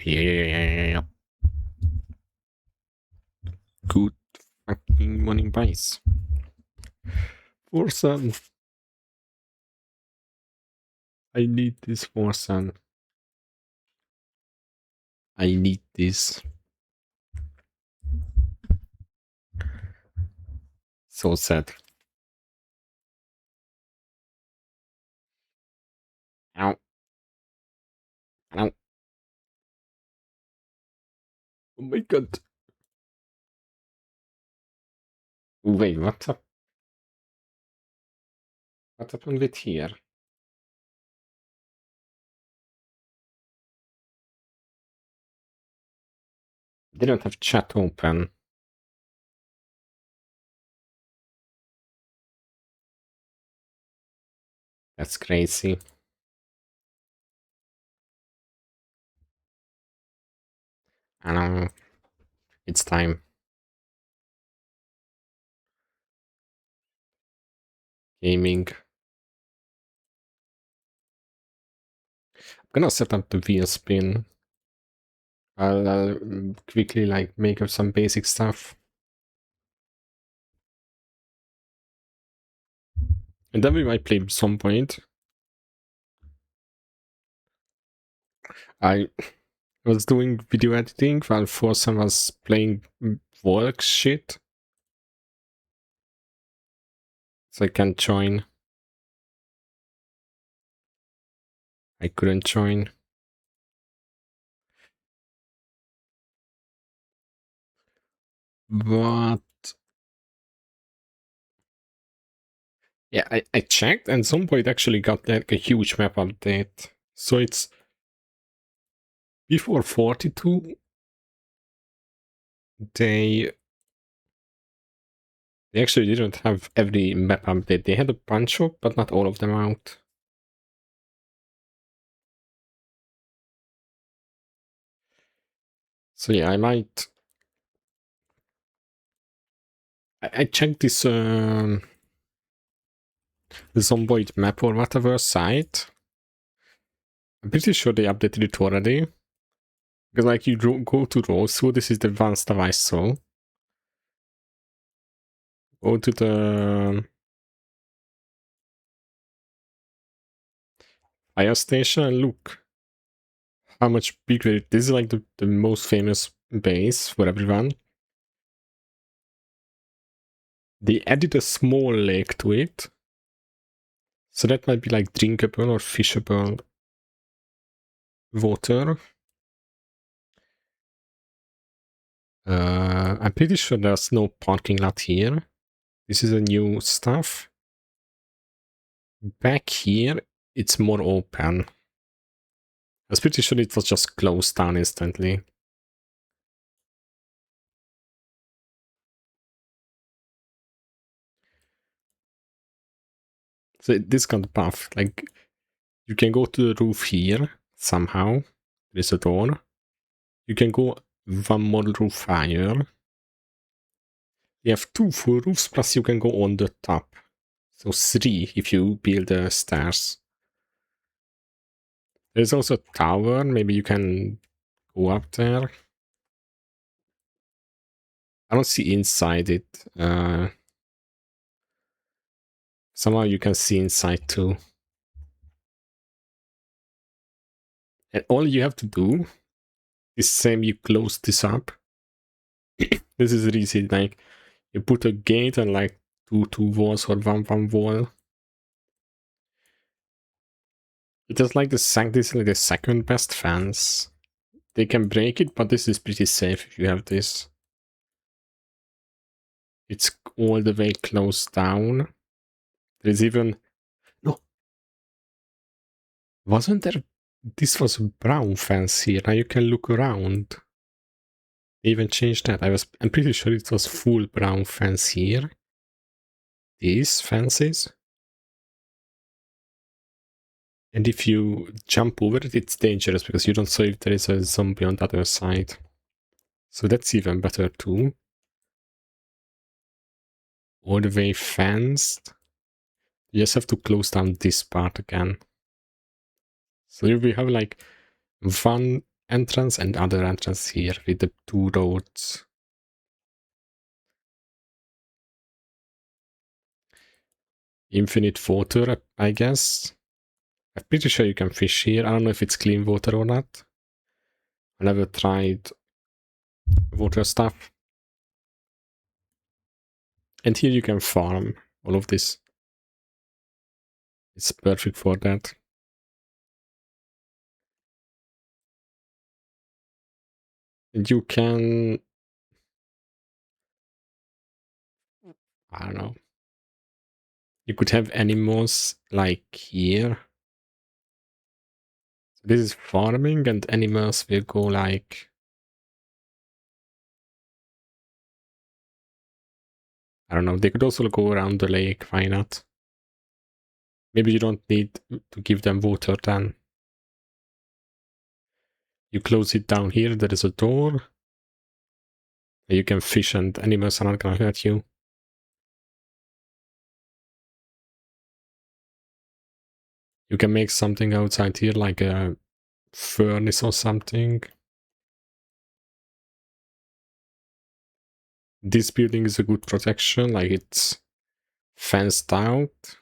Yeah. Good fucking morning, guys. Forsen. I need this Forsen. I need this. So sad. Ow. Ow. Oh my god. Wait, what up? What happened with here? They don't have chat open. That's crazy. I know. It's time. Gaming. I'm gonna set up the WHEELSPIN. I'll quickly like make up some basic stuff. And then we might play Zomboid. I was doing video editing while Forsen was playing Volk shit. So I can join. I couldn't join. But yeah, I checked and Zomboid actually got like a huge map update. So it's before 42. They actually didn't have every map update. They had a bunch of, but not all of them out. So yeah, I might. I checked this the Zomboid map or whatever site. I'm pretty sure they updated it already. Because like you go to rows, so this is the one stuff I saw. Go to the fire station and look how much bigger it is. This is like the most famous base for everyone. They added a small lake to it. So that might be like drinkable or fishable water. I'm pretty sure there's no parking lot here. This is a new stuff. Back here, it's more open. I was pretty sure it was just closed down instantly. So this got buffed. Like, you can go to the roof here, somehow. There's a door. You can go one more roof higher. You have 2 full roofs, plus you can go on the top. So 3 if you build the stairs. There's also a tower, maybe you can go up there. I don't see inside it. Somehow you can see inside too. And all you have to do is same you close this up. This is easy, like you put a gate and like two walls or one wall. It is like this is like the second best fence. They can break it, but this is pretty safe if you have this. It's all the way closed down. There's even... No! Wasn't there... This was a brown fence here. Now you can look around. They even changed that. I'm pretty sure it was full brown fence here. These fences. And if you jump over it, it's dangerous because you don't see if there is a zombie on the other side. So that's even better too. All the way fenced. You just have to close down this part again. So we have like one entrance and other entrance here with the 2 roads. Infinite water, I guess. I'm pretty sure you can fish here. I don't know if it's clean water or not. I never tried water stuff. And here you can farm all of this. It's perfect for that. And you can... I don't know. You could have animals like here. So this is farming and animals will go like... I don't know, they could also go around the lake, why not? Maybe you don't need to give them water then. You close it down here, there is a door. You can fish and animals are not gonna hurt you. You can make something outside here, like a furnace or something. This building is a good protection, like it's fenced out.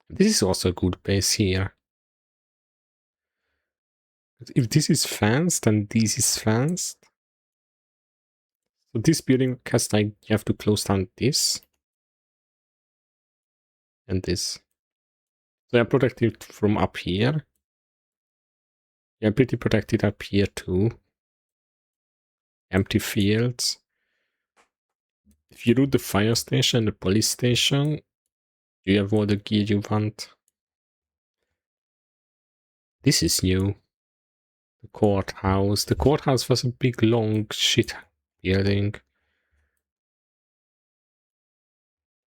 This is also a good base here. If this is fenced and this is fenced, so this building has like, you have to close down this and this. So I'm protected from up here. Yeah, I'm pretty protected up here too. Empty fields. If you do the fire station, the police station, you have all the gear you want. This is new. The courthouse. The courthouse was a big, long shit building.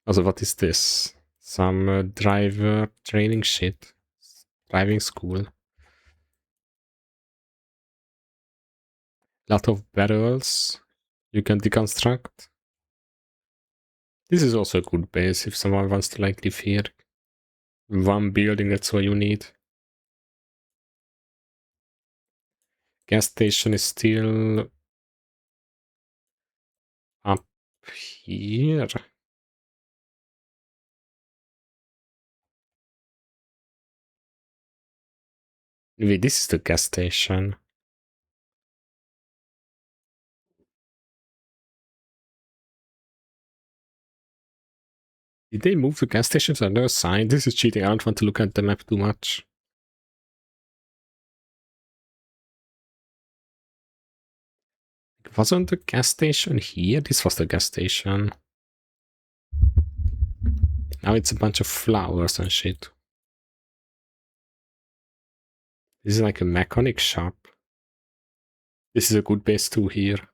Also, what is this? Some driver training shit. Driving school. Lot of barrels you can deconstruct. This is also a good base if someone wants to like live here. One building, that's all you need. Gas station is still up here. Wait, this is the gas station. Did they move the gas station to another side? This is cheating. I don't want to look at the map too much. Wasn't the gas station here? This was the gas station. Now it's a bunch of flowers and shit. This is like a mechanic shop. This is a good base too here.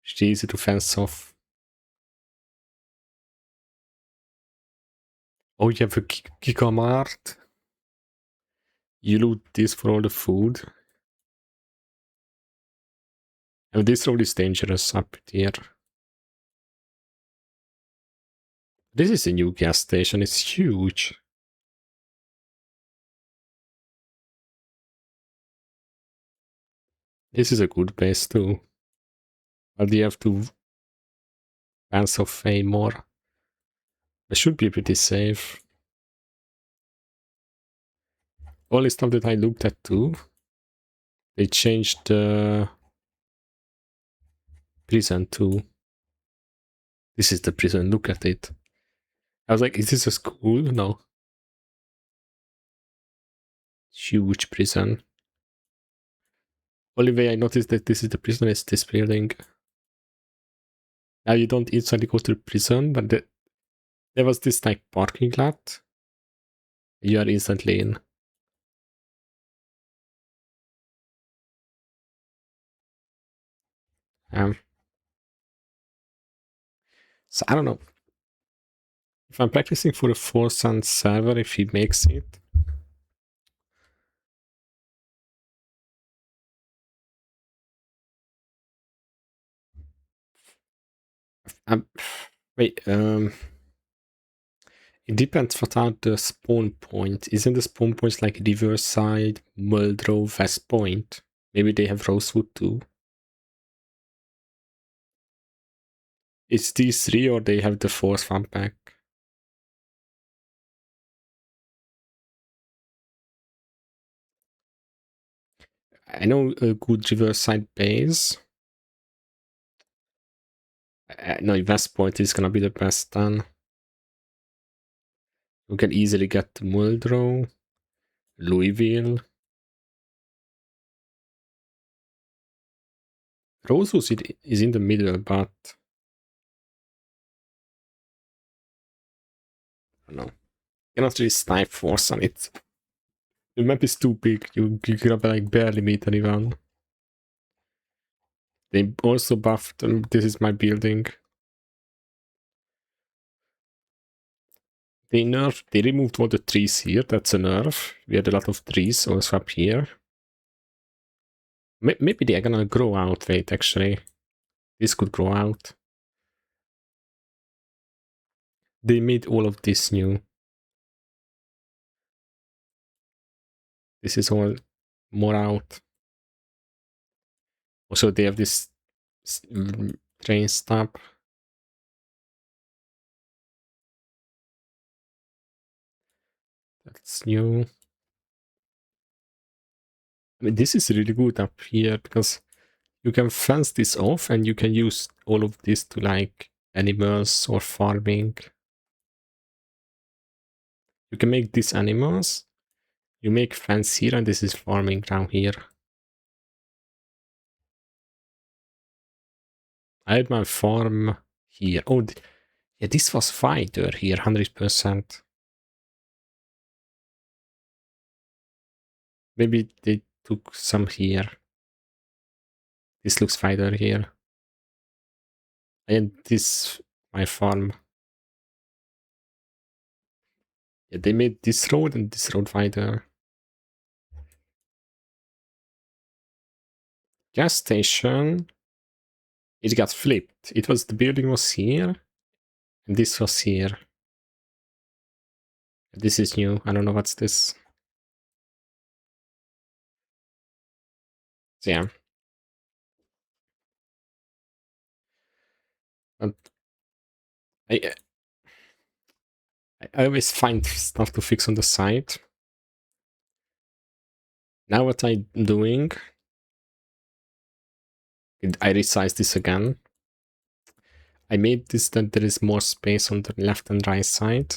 It's easy to fence off. Oh, you have a Gigamart. You loot this for all the food. And this road is dangerous up here. This is a new gas station. It's huge. This is a good base too. But you have to fence off way more. It should be pretty safe. All the stuff that I looked at too. They changed the prison too. This is the prison, look at it. I was like, is this a school? No. Huge prison. Only way I noticed that this is the prison is this building. Now you don't instantly go to the prison, but there was this like parking lot. You are instantly in. So I don't know. If I'm practicing for a Forsen server, if he makes it. Wait, It depends what are the spawn points. Isn't the spawn points like Riverside, Muldrow, West Point? Maybe they have Rosewood too. It's these three or they have the fourth one back? I know a good Riverside base. No, West Point is gonna be the best then. You can easily get to Muldrow, Louisville. Rosewood is in the middle, but I don't know. You cannot really snipe force on it. The map is too big, you can like barely meet anyone. They also buffed, this is my building. They removed all the trees here, that's a nerf. We had a lot of trees also up here. Maybe they're gonna grow out, wait, actually. This could grow out. They made all of this new. This is all more out. Also, they have this train stop. That's new. I mean, this is really good up here because you can fence this off and you can use all of this to like animals or farming. You can make these animals. You make fence here and this is farming down here. I had my farm here. Oh, yeah, this was fighter here, 100%. Maybe they took some here. This looks fighter here. And this, my farm. Yeah, they made this road and this road fighter. Gas station. It got flipped. It was, the building was here. And this was here. This is new. I don't know what's this. So yeah. But I always find stuff to fix on the side. Now what I'm doing, I resized this again. I made this that there is more space on the left and right side.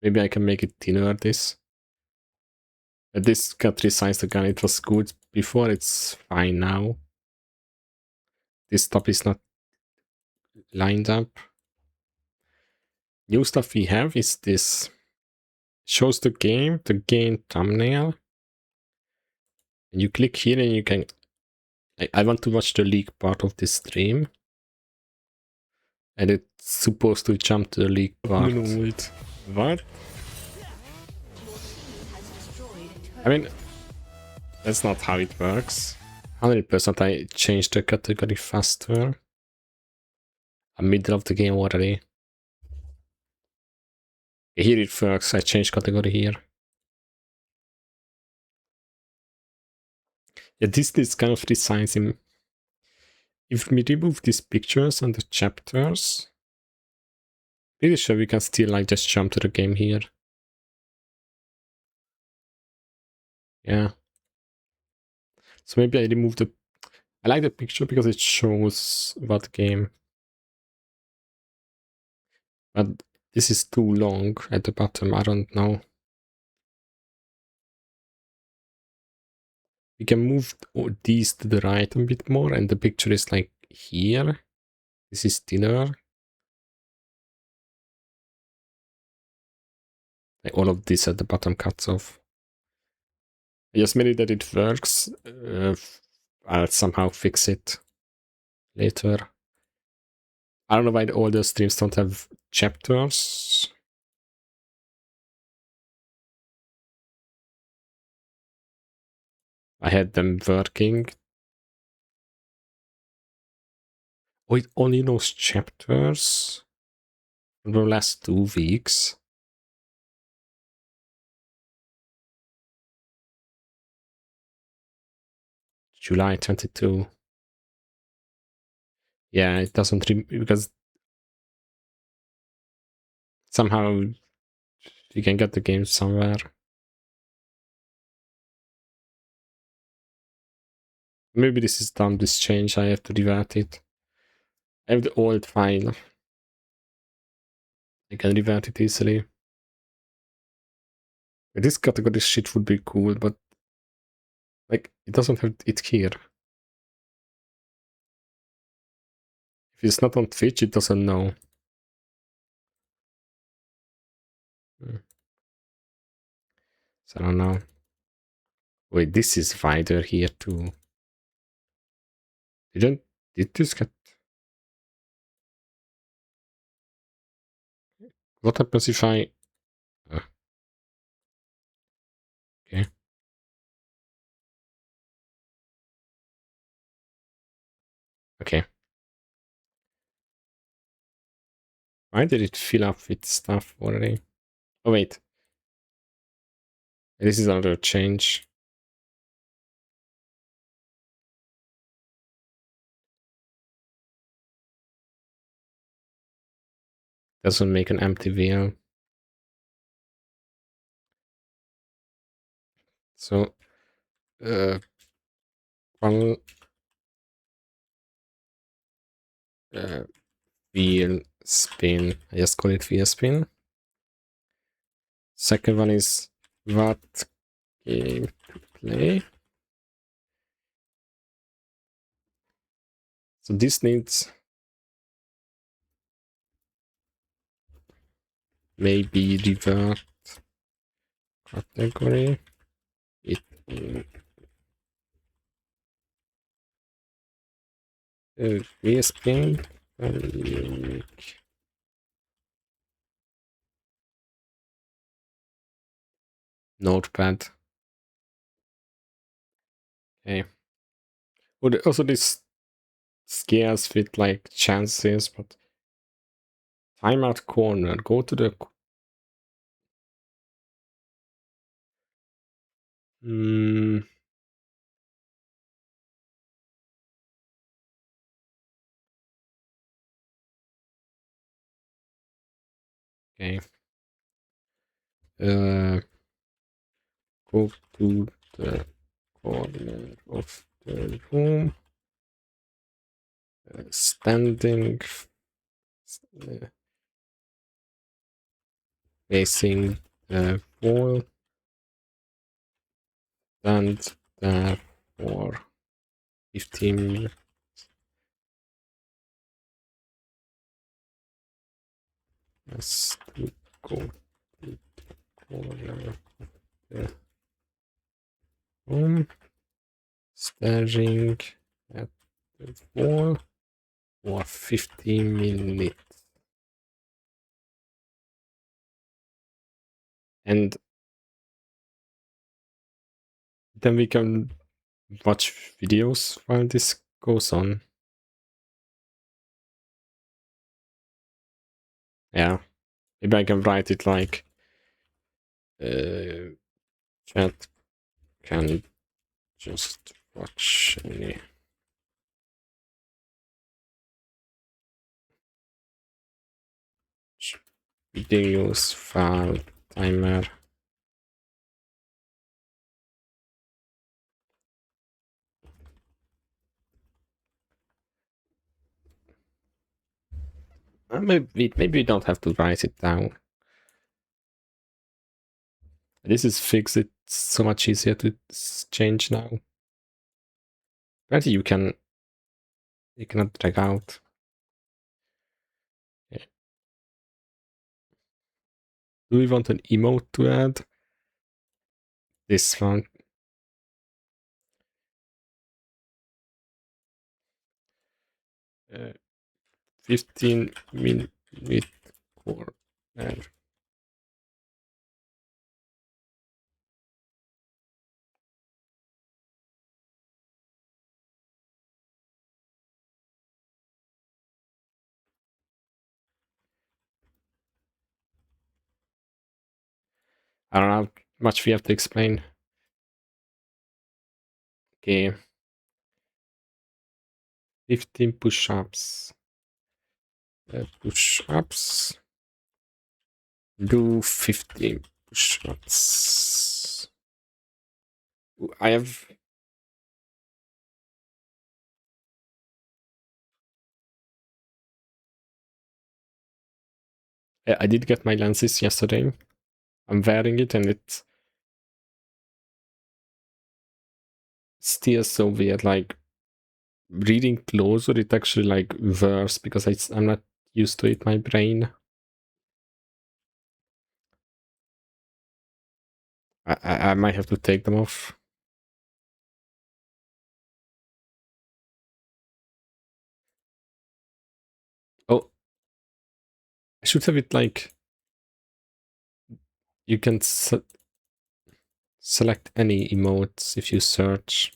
Maybe I can make it thinner, this. But this got resized again, it was good before, it's fine now. This top is not lined up. New stuff we have is this. Shows the game thumbnail. And you click here and you can... I want to watch the leak part of this stream. And it's supposed to jump to the leak part. What? I mean, that's not how it works. 100% I changed the category faster. I'm middle of the game already. Here it works, I changed category here. Yeah, this is kind of resizing. If we remove these pictures and the chapters, pretty sure we can still like just jump to the game here. Yeah. So maybe I remove the... I like the picture because it shows what game. But this is too long at the bottom, I don't know. We can move these to the right a bit more and the picture is like here. This is thinner. Like all of this at the bottom cuts off. I just made it that it works. I'll somehow fix it later. I don't know why all the streams don't have chapters. I had them working. Oh, it only knows chapters for the last 2 weeks. July 22. Yeah, it doesn't because somehow you can get the game somewhere. Maybe this is done, this change, I have to revert it. I have the old file. I can revert it easily. This category shit would be cool, but like it doesn't have it here. If it's not on Twitch, it doesn't know. So I don't know. Wait, this is wider here too. Did this get... What happens if I... okay. Okay. Why did it fill up with stuff already? Oh wait. This is another change. Doesn't make an empty wheel. So, one wheel spin. I just call it wheel spin. Second one is what game to play. So this needs maybe revert category. It wheel spin. Notepad. Okay. Well, also this scares with like chances, but timeout corner. Go to the... okay. Go to the corner of the room. Standing. Facing the wall. Stand there for 15 minutes. Yes, to go to the corner of the room. Staring at the wall for 15 minutes. And then we can watch videos while this goes on. Yeah. Maybe I can write it like chat can just watch any videos file timer. Maybe we don't have to write it down. This is fixed. It's so much easier to change now. Apparently you cannot drag out. Yeah. Do we want an emote to add? This one. 15-minute corner. I don't know how much we have to explain. Okay. 15 push-ups. Push-ups. Do 15 push-ups. I have... I did get my lenses yesterday. I'm wearing it and it's still so weird. Like, reading closer, it actually like worse because I'm not used to it, my brain. I might have to take them off. Oh, I should have it like you can select any emotes if you search.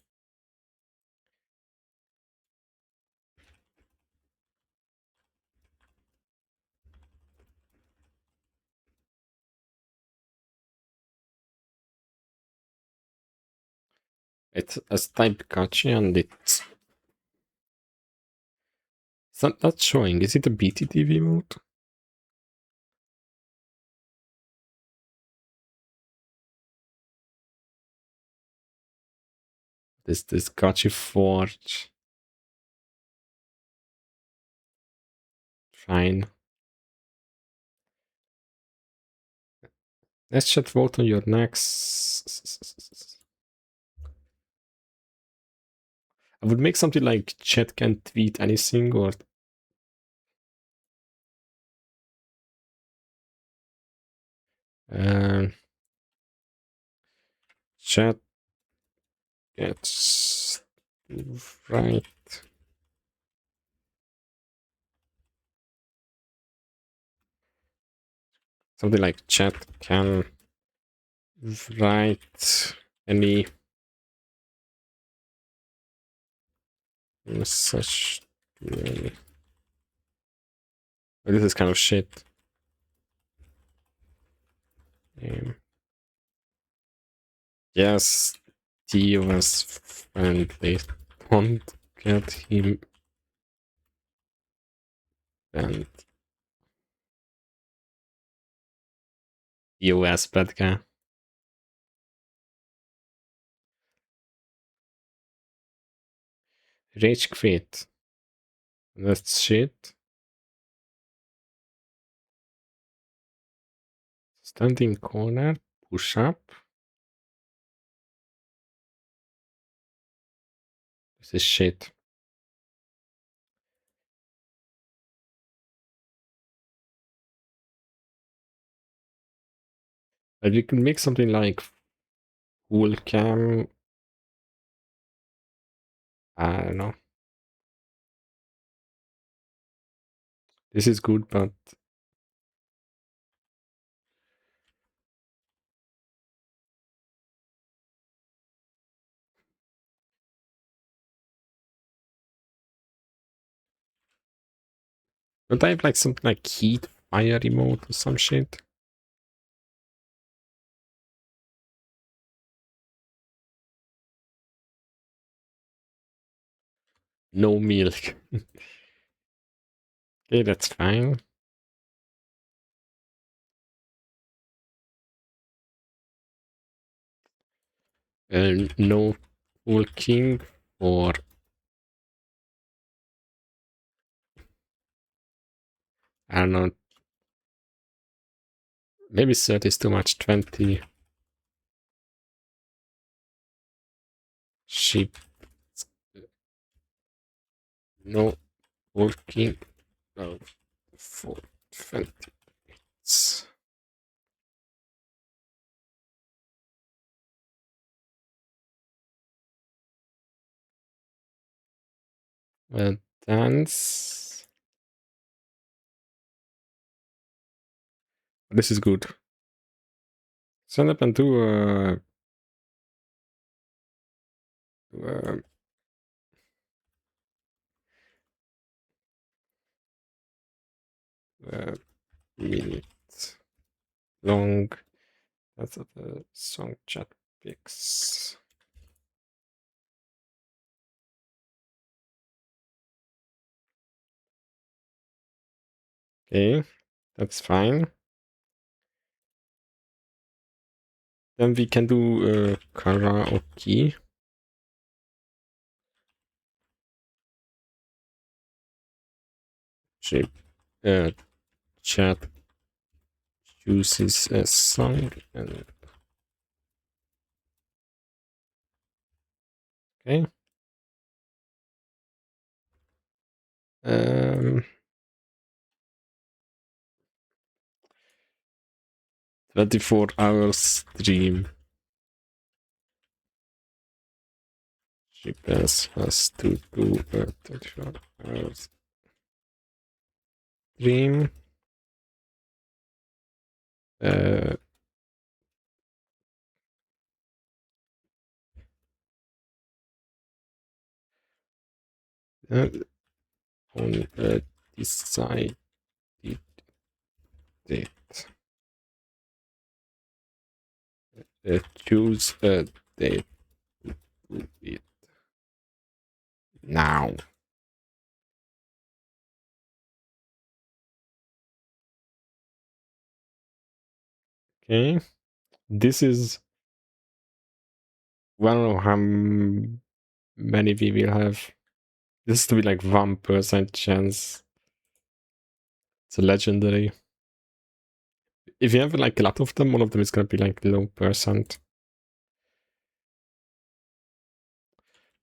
It's as type Pikachu and it's not showing. Is it a BTTV emote? This Gachi Forge. Fine. Let's just vote on your next. I would make something like chat can tweet anything or chat gets right. Something like chat can write any message. This is kind of shit. Yes, he was friendly. Don't get him banned. US bad guy. Rage quit. That's shit. Standing corner. Push up. This is shit. But we can make something like full cam. I don't know. This is good, but don't I have like something like heat fire remote or some shit? No milk. Okay, that's fine. No walking or I don't know. Maybe 30 is too much. 20 sheep. No walking. No, for 20 minutes. Dance. This is good. Stand up and do uh, minute long That's the song chat picks. Okay, that's fine. Then we can do karaoke. Shape chat chooses a song and okay. 24-hour stream. Shibez has to do a 24-hour stream. On a decided date. Choose a date to do it now. Okay, this is, I don't know how many we will have. This is to be like 1% chance. It's a legendary. If you have like a lot of them, one of them is gonna be like low percent.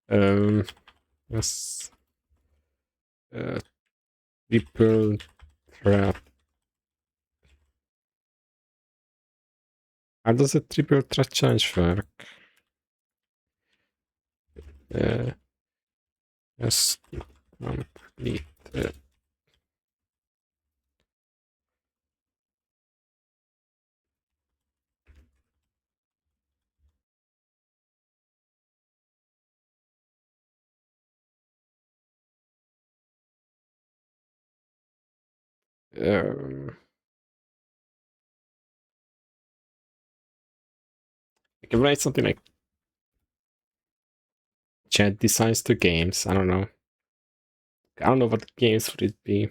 Yes. Triple threat. How does a triple threat challenge work? Yes, complete. I can write something like chat designs to games. I don't know. I don't know what games would it be.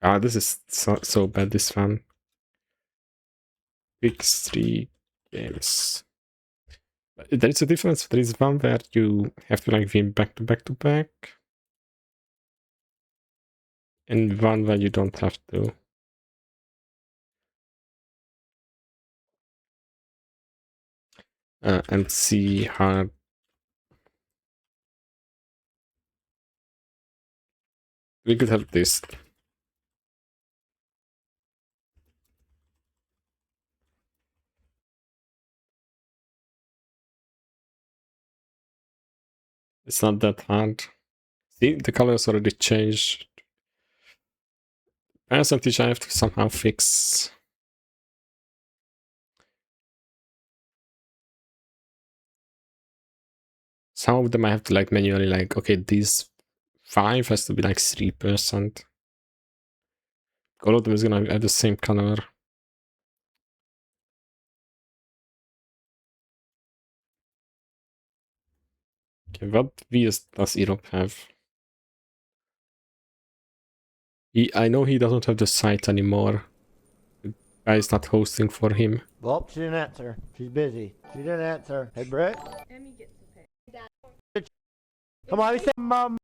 Ah, this is so bad, this one. Pick 3 games. There is a difference. There is one where you have to like win back to back to back. And one where you don't have to. And see how we could have this. It's not that hard. See, the colors already changed. Percentage I have to somehow fix. Some of them I have to like manually like, okay, these 5 has to be like 3%. All of them is gonna have the same color. Okay, what views does Europe have? I know he doesn't have the site anymore. The guy is not hosting for him. Well, she didn't answer. She's busy. She didn't answer. Hey, Britt. Come on, let me say, Mom.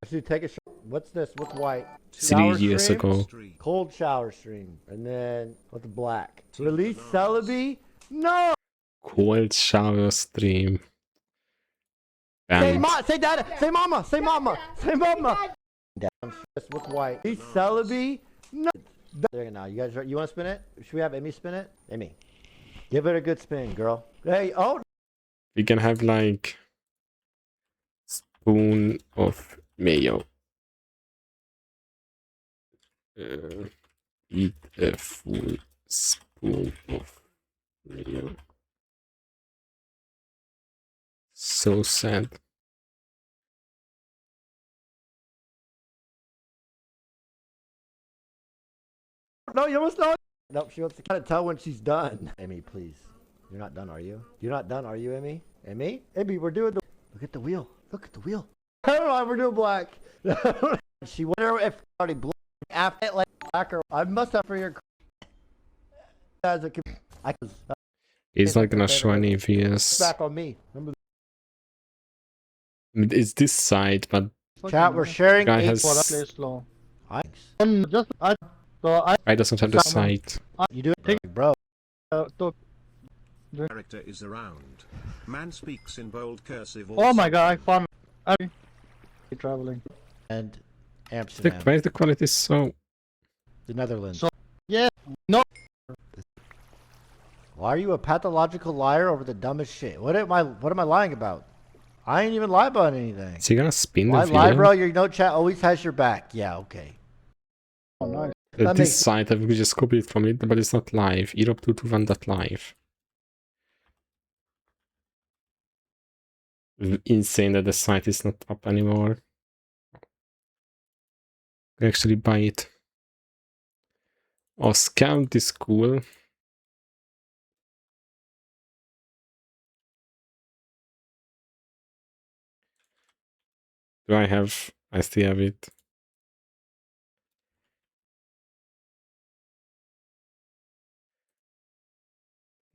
I should take a shower. What's this? What's white? 3 years ago. Cold shower stream. And then what's black? Release Celebi? No! Cold shower stream. Say say dada! Say mama! Say mama! Say mama! What's white? Release Celebi? No! There you go now. You guys, you want to spin it? Should we have Amy spin it? Amy. Give it a good spin, girl. Hey, oh! We can have like spoon of mayo. Eat a full spoon of mayo. So sad. No, you almost know. Nope, she wants to kind of tell when she's done. Amy, please. You're not done, are you? You're not done, are you, Amy? Amy? Amy, we're doing the... Look at the wheel. Look at the wheel. Never mind, we're doing black. She wonder if already black after it like black or... I must have for your... As a... He's not gonna show any views. Back on me. Remember I mean, it's this side, but chat, we're sharing guy a has... slow. I doesn't have the site. You do it, bro. Character is around. Man speaks in bold cursive. Oh my god, I found traveling. And Amsterdam. Why is the quality so... The Netherlands. So, yeah, no. Why are you a pathological liar over the dumbest shit? What am I lying about? I ain't even lie about anything. Is he gonna spin Why the lie, video? bro? Your note chat always has your back. Yeah, okay. Oh, nice. This site, I will just copy it from it, but it's not live. Europe221.live. Insane that the site is not up anymore. I actually buy it. Oh, Scout is cool. Do I have... I still have it.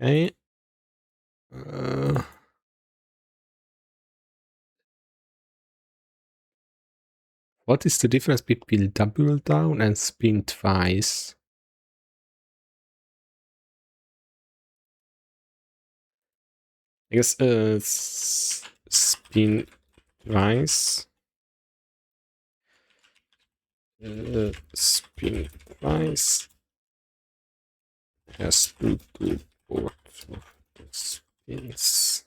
Okay. What is the difference between double down and spin twice? I guess spin twice. Spin twice has to do both of the spins.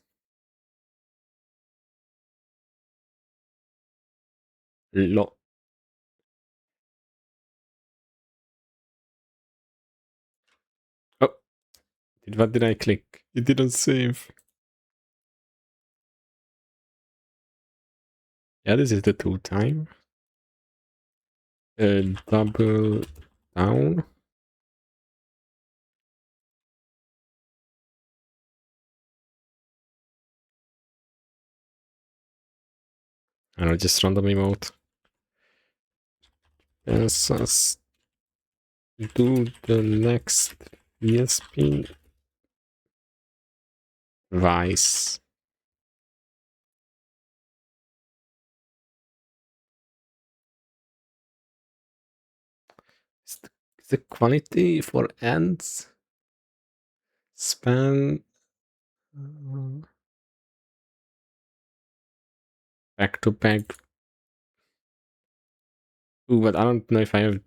Oh, what did I click? It didn't save. Yeah, this is the 2 time. Double down. I don't know, just random emote. Let's us do the next WHEELSPIN twice. Is the quality for ends span back to back? Ooh, but I don't know if I have.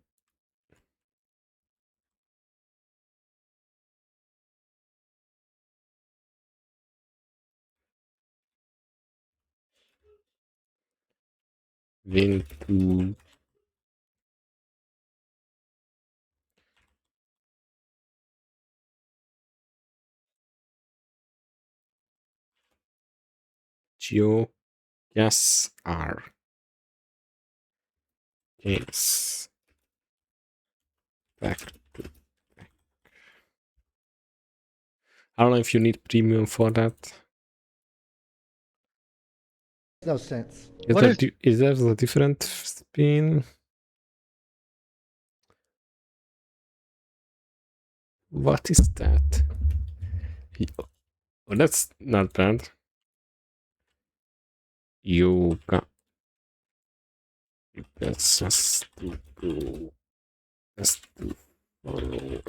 Win to Geo Yes R games back to back. I don't know if you need premium for that. No sense. Is there a different spin? What is that? Oh, that's not bad. Yoga. That's just to go. Just to follow.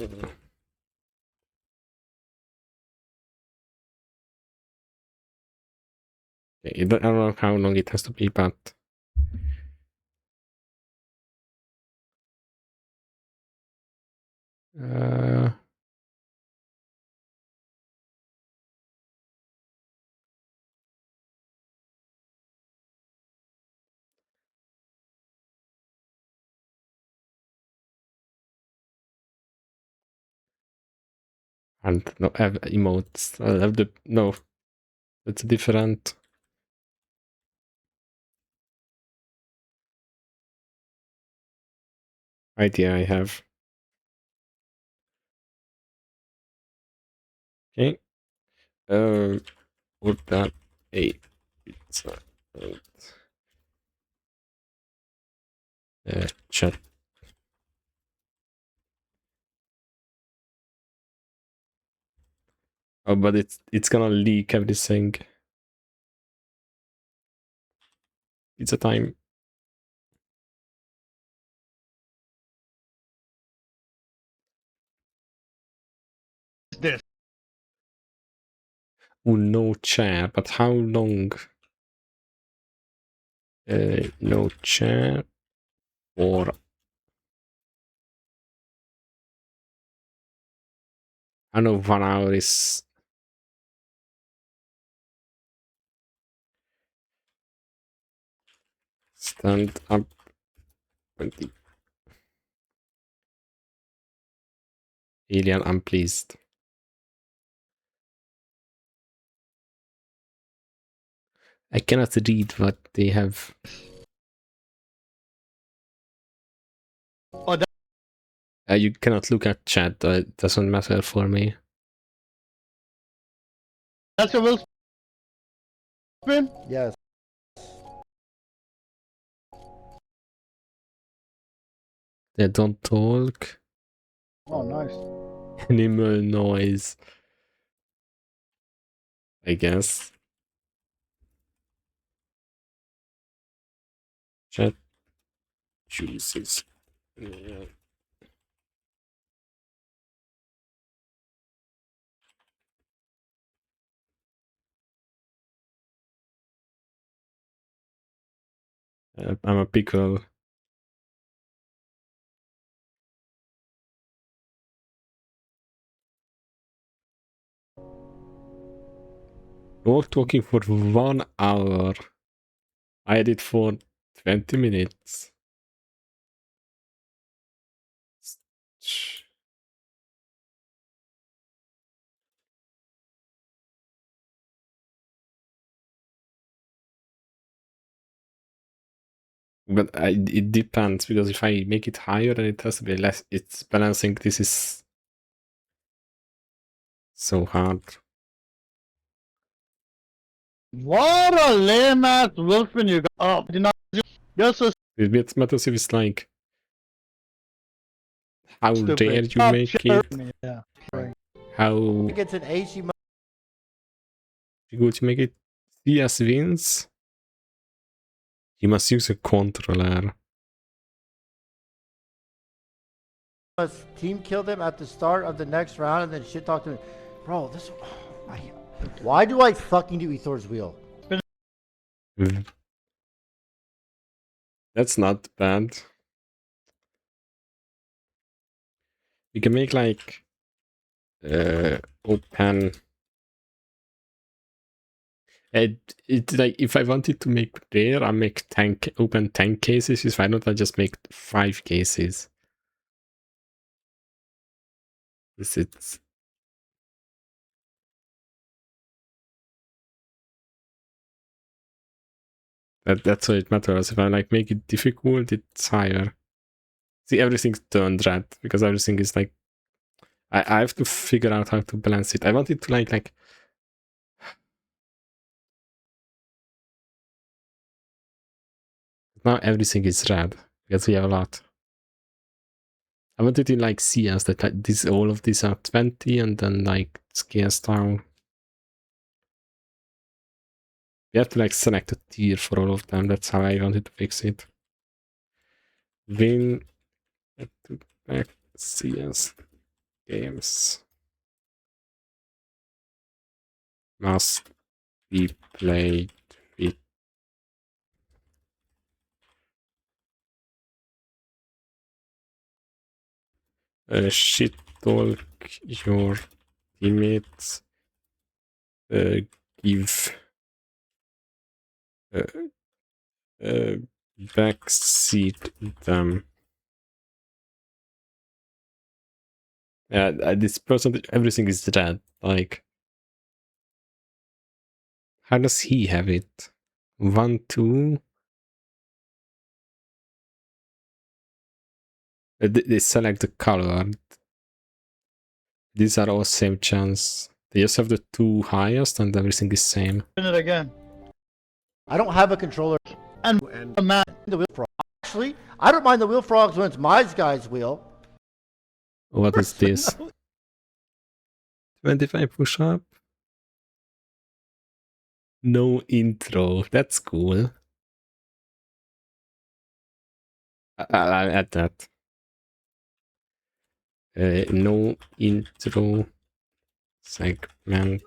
Okay, I don't know how long it has to be, but and no have emotes. I'll have the no. That's a different idea I have. Okay. Order a pizza. Chat. Oh, but it's gonna leak everything. Pizza time. This. Oh, no chair, but how long? No chair or I don't know, 1 hour is stand up 20. Alien unpleased. I cannot read what they have. Oh, You cannot look at chat. It doesn't matter for me. that's your wheel spin? Yes. They don't talk. Oh, nice. Animal noise. I guess. Chat chooses. Yeah. I'm a pickle. No talking for 1 hour. I had it for 20 minutes. But it depends, because if I make it higher, then it has to be less. It's balancing. This is so hard. What a lame ass wheel spin you got. Oh, did not. Just a It matters if it's like how stupid. dare you Stop make chirping it, me. Yeah. how I think it's an AC good you make it. CS wins. You must use a controller. must team kill them at the start of the next round and then shit talk to me. Bro, this. Why do I fucking do Ethor's wheel? That's not bad. You can make like open. It like if I wanted to make rare, I make open 10 cases. If I don't, I just make 5 cases. It's that's why it matters. If I like make it difficult, it's higher. See, everything's turned red because everything is like I have to figure out how to balance it. I want it to like now everything is red because we have a lot. I want it in like CS that like, this all of these are 20 and then like scales down. You have to like select a tier for all of them. That's how I wanted to fix it. Win back CS games must be played with shit talk your teammates, give backseat them. This person, everything is red. Like, how does he have it? 1, 2. They select the color. These are all same chance. They just have the two highest and everything is same. Spin it again. I don't have a controller. And a man. The wheel frog. Actually, I don't mind the wheel frogs when it's my guy's wheel. What is this? 25 push-up. No intro. That's cool. I'll add that. No intro segment.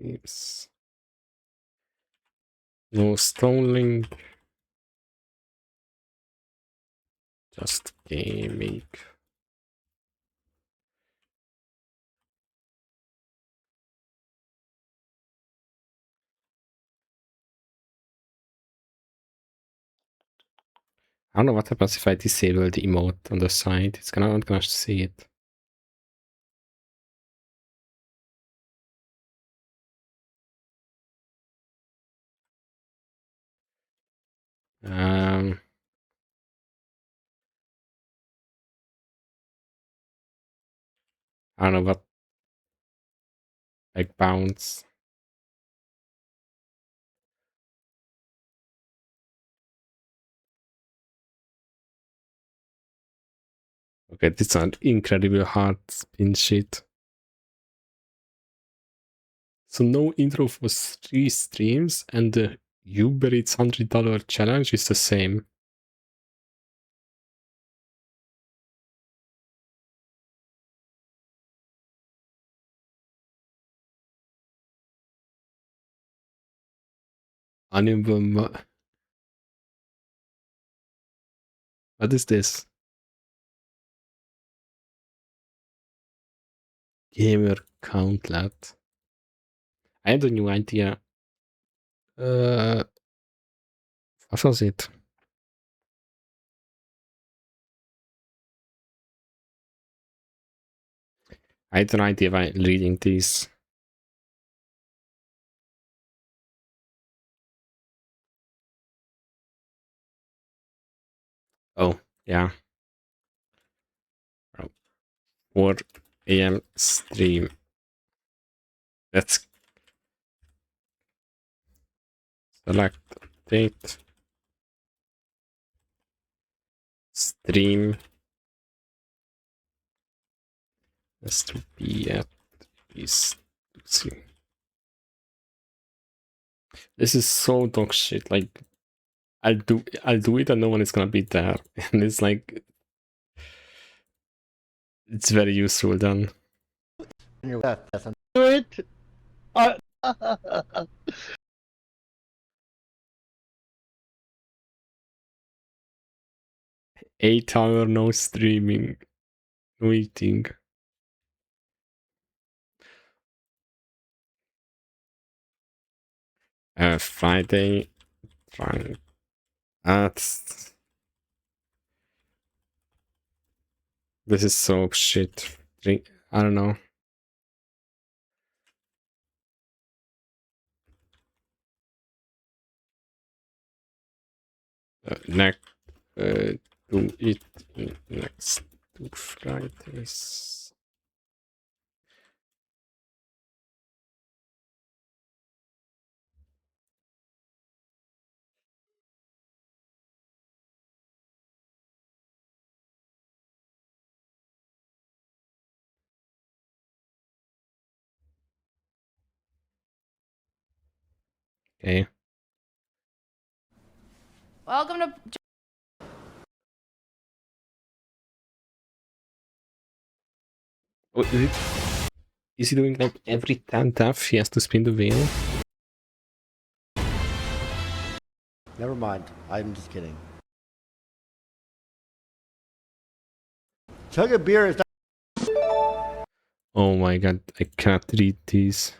Oops. No stalling. Just gaming. I don't know what happens if I disable the emote on the side. It's not gonna see it. I don't know what, like bounce. Okay, this is an incredibly hard spin sheet. So no intro for 3 streams and the Uber Eats $100 challenge is the same. What is this? Gamer countlet. I had a new idea. What was it? I had an idea by reading this. Oh, yeah. 4 AM stream. Let's select date. Stream has to be at least. This is so dog shit. Like, I'll do it and no one is gonna be there. And it's like, it's very useful then. Do it. 8 hour no streaming. No eating. Friday. Trying. This is so shit. I don't know. Next, do it next 2 Fridays. Okay. Welcome to. Oh, is he doing like every 10 tap he has to spin the wheel? Never mind. I'm just kidding. Chug a beer is not. Oh my god, I can't read these.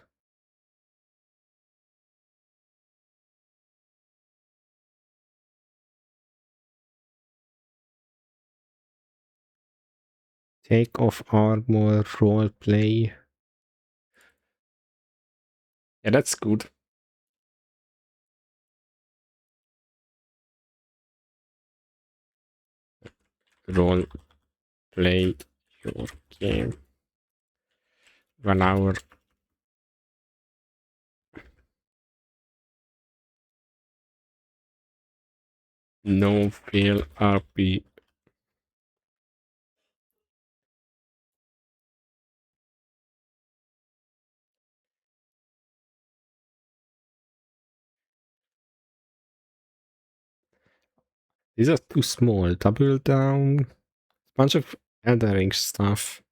Take off armor, role play. Yeah, that's good. Role play your game. 1 hour. No fail RP. These are too small. Double down. Bunch of Elden Ring stuff.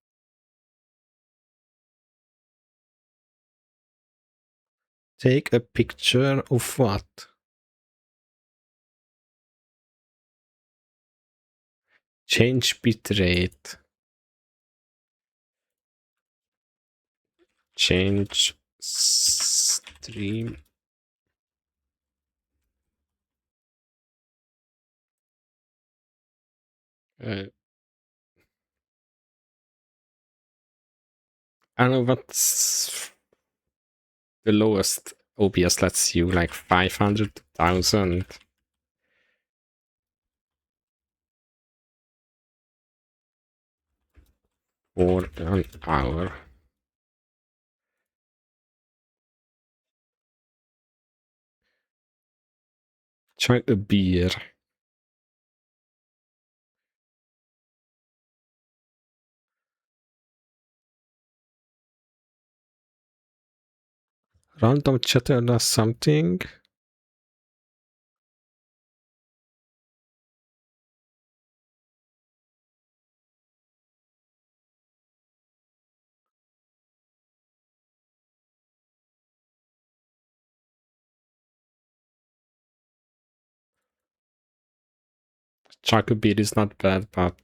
Take a picture of what? Change bitrate. Change stream. I don't know what's the lowest OBS lets you, like 500,000. For an hour. Try a beer. Random chatter does something. Chocolate beer is not bad, but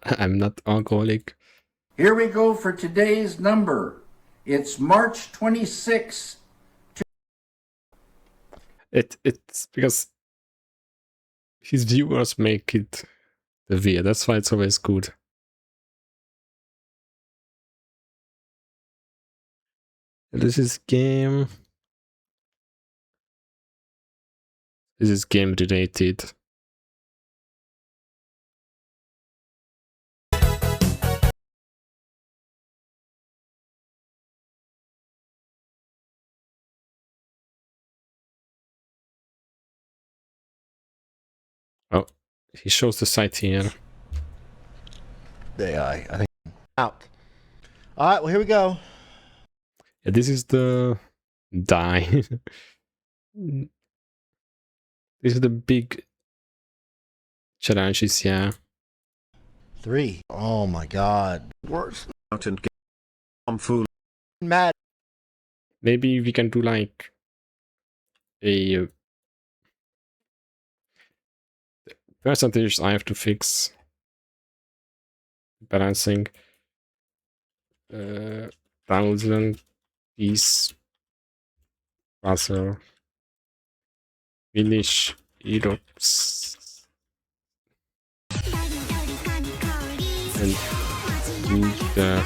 I'm not alcoholic. Here we go for today's number. It's March 26th. It's because his viewers make it the beer. That's why it's always good. This is game. This is game related. Oh, he shows the site here. I think out. All right, well here we go. Yeah, this is the die. This is the big challenges, yeah. 3. Oh my God. Worse. Out and get I'm fool. Mad. Maybe we can do like a percentage I have to fix. Balancing 1,000 piece puzzle. Finish Europe's and do the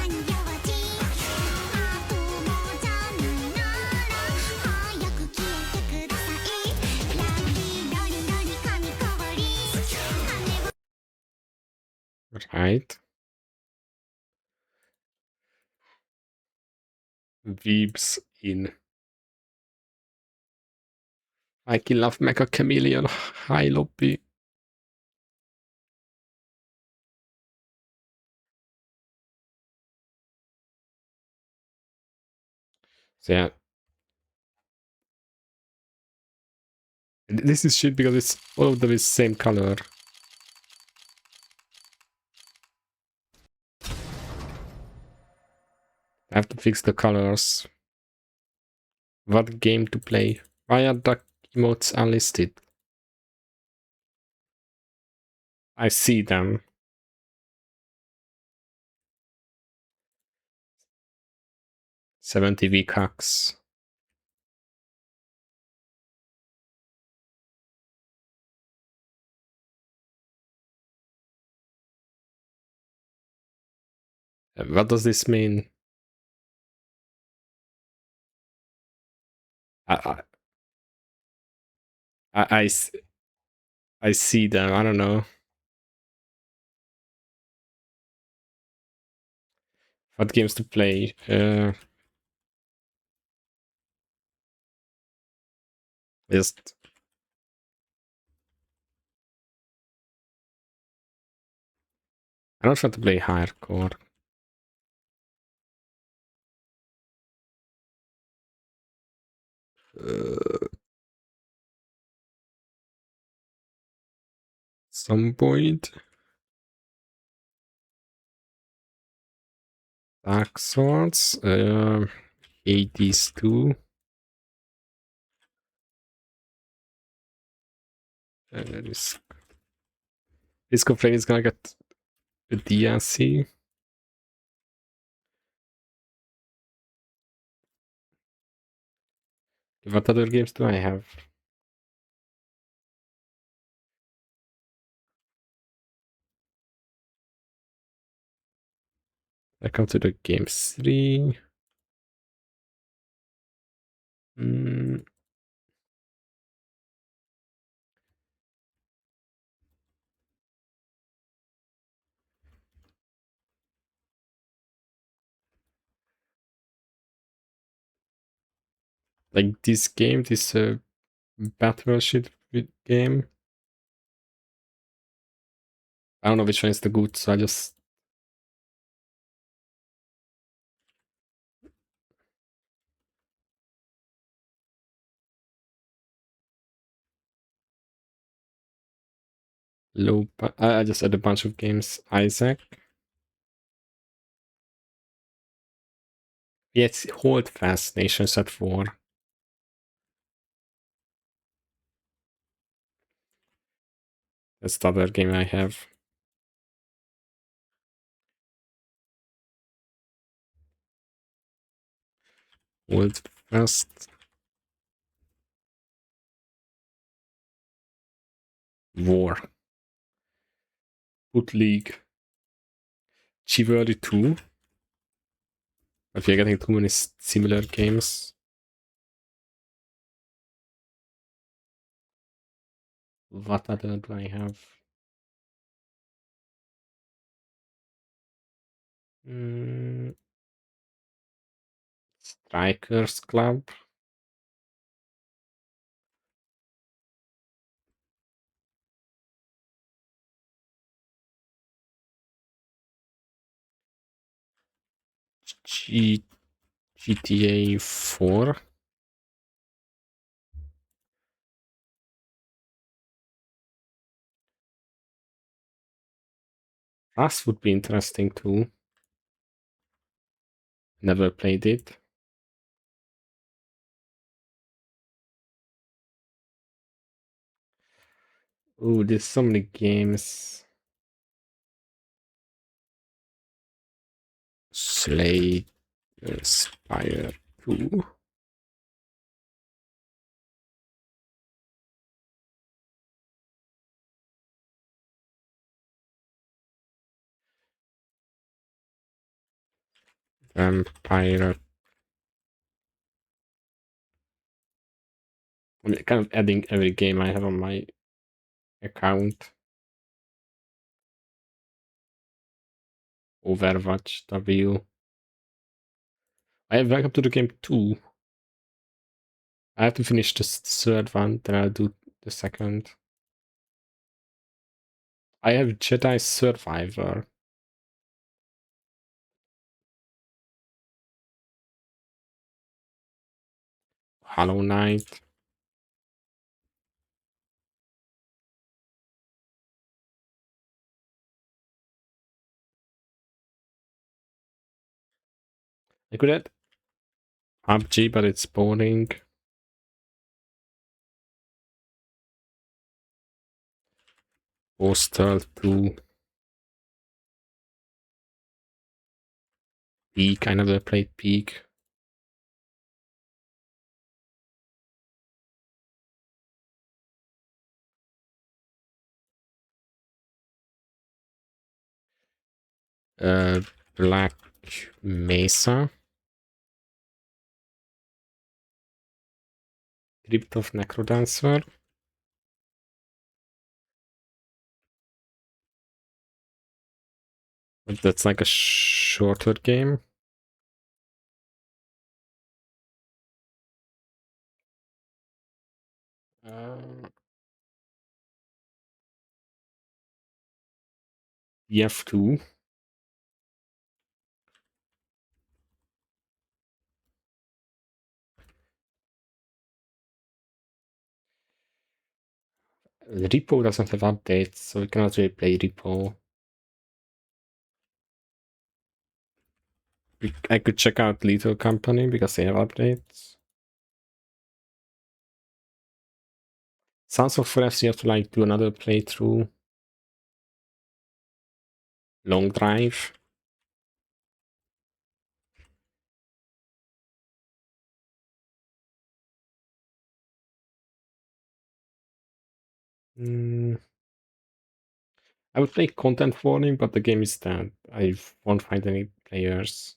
right. Weebs in. I kill off Mecha Chameleon. Hi, Lobby. So yeah. This is shit because it's all of them is same color. I have to fix the colors. What game to play? Why are the emotes unlisted? I see them. $70 VCAX. What does this mean? I see them. I don't know. What games to play? Just I don't want to play hardcore. Zomboid. Dark Swords. Hades 2. Risk of Rain is gonna get a DLC. What other games do I have? I come to the game 3. Like this game, this battleship game. I don't know which one is the good, so I just I just had a bunch of games. Isaac. Yeah, it's Hold Fast Nations at War. That's the other game I have. Hold Fast. War. Foot League. Chivalry 2. But we're getting too many similar games. What other do I have? Strikers Club. GTA 4. Rust would be interesting too. Never played it. Oh, there's so many games. Slay Spire 2. Vampire. I'm kind of adding every game I have on my account. Overwatch W. I have welcome to the game 2. I have to finish the third one, then I'll do the second. I have Jedi Survivor. Hollow Knight. I could add PUBG, but it's boring. Postal 2. Peak. I never played Peak. Black Mesa. Crypt of Necrodancer. But that's like a shorter game. EF2. Repo doesn't have updates, so we cannot really play Repo. I could check out Little Company because they have updates. Sounds of Fresh, you have to like do another playthrough. Long drive. I would play Content Warning, but the game is dead. I won't find any players.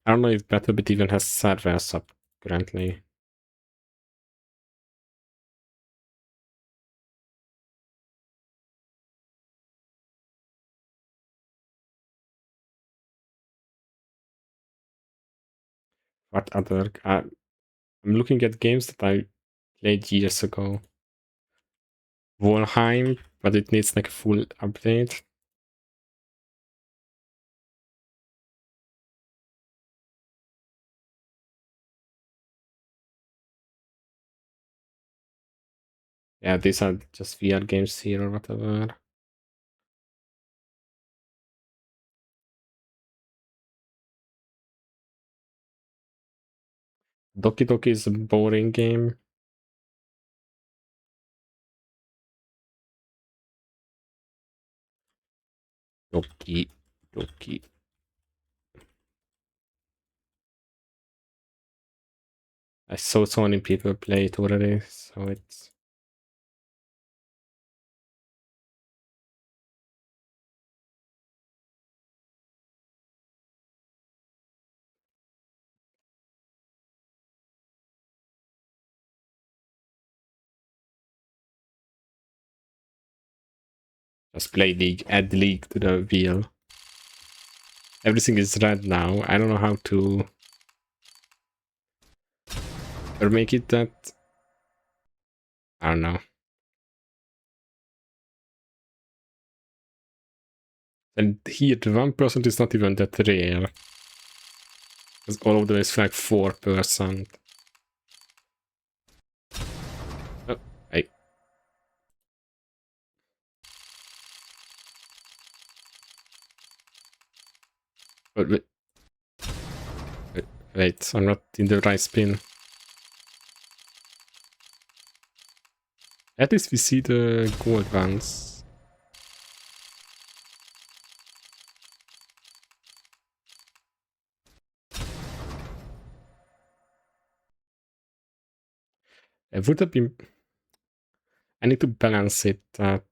I don't know if BattleBit even has servers up currently. What other... I'm looking at games that I played years ago. Valheim, but it needs like a full update. Yeah, these are just VR games here or whatever. Doki Doki is a boring game. Doki Doki. I saw so many people play it already, so it's... Just play League, add League to the wheel. Everything is red now. I don't know how to... or make it that... I don't know. And here, the 1% is not even that rare. Because all of them is like 4%. Oh, hey. Wait, wait, I'm not in the right spin. At least we see the gold ones. Would that be... I need to balance it that...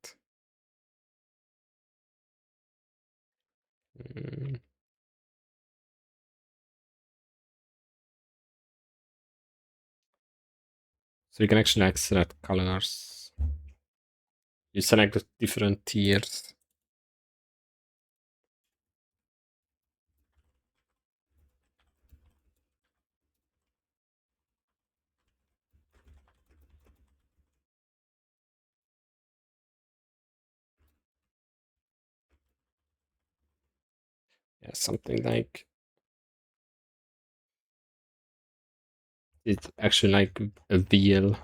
So you can actually like select colors. You select the different tiers. Yeah, something like... It's actually like a wheel.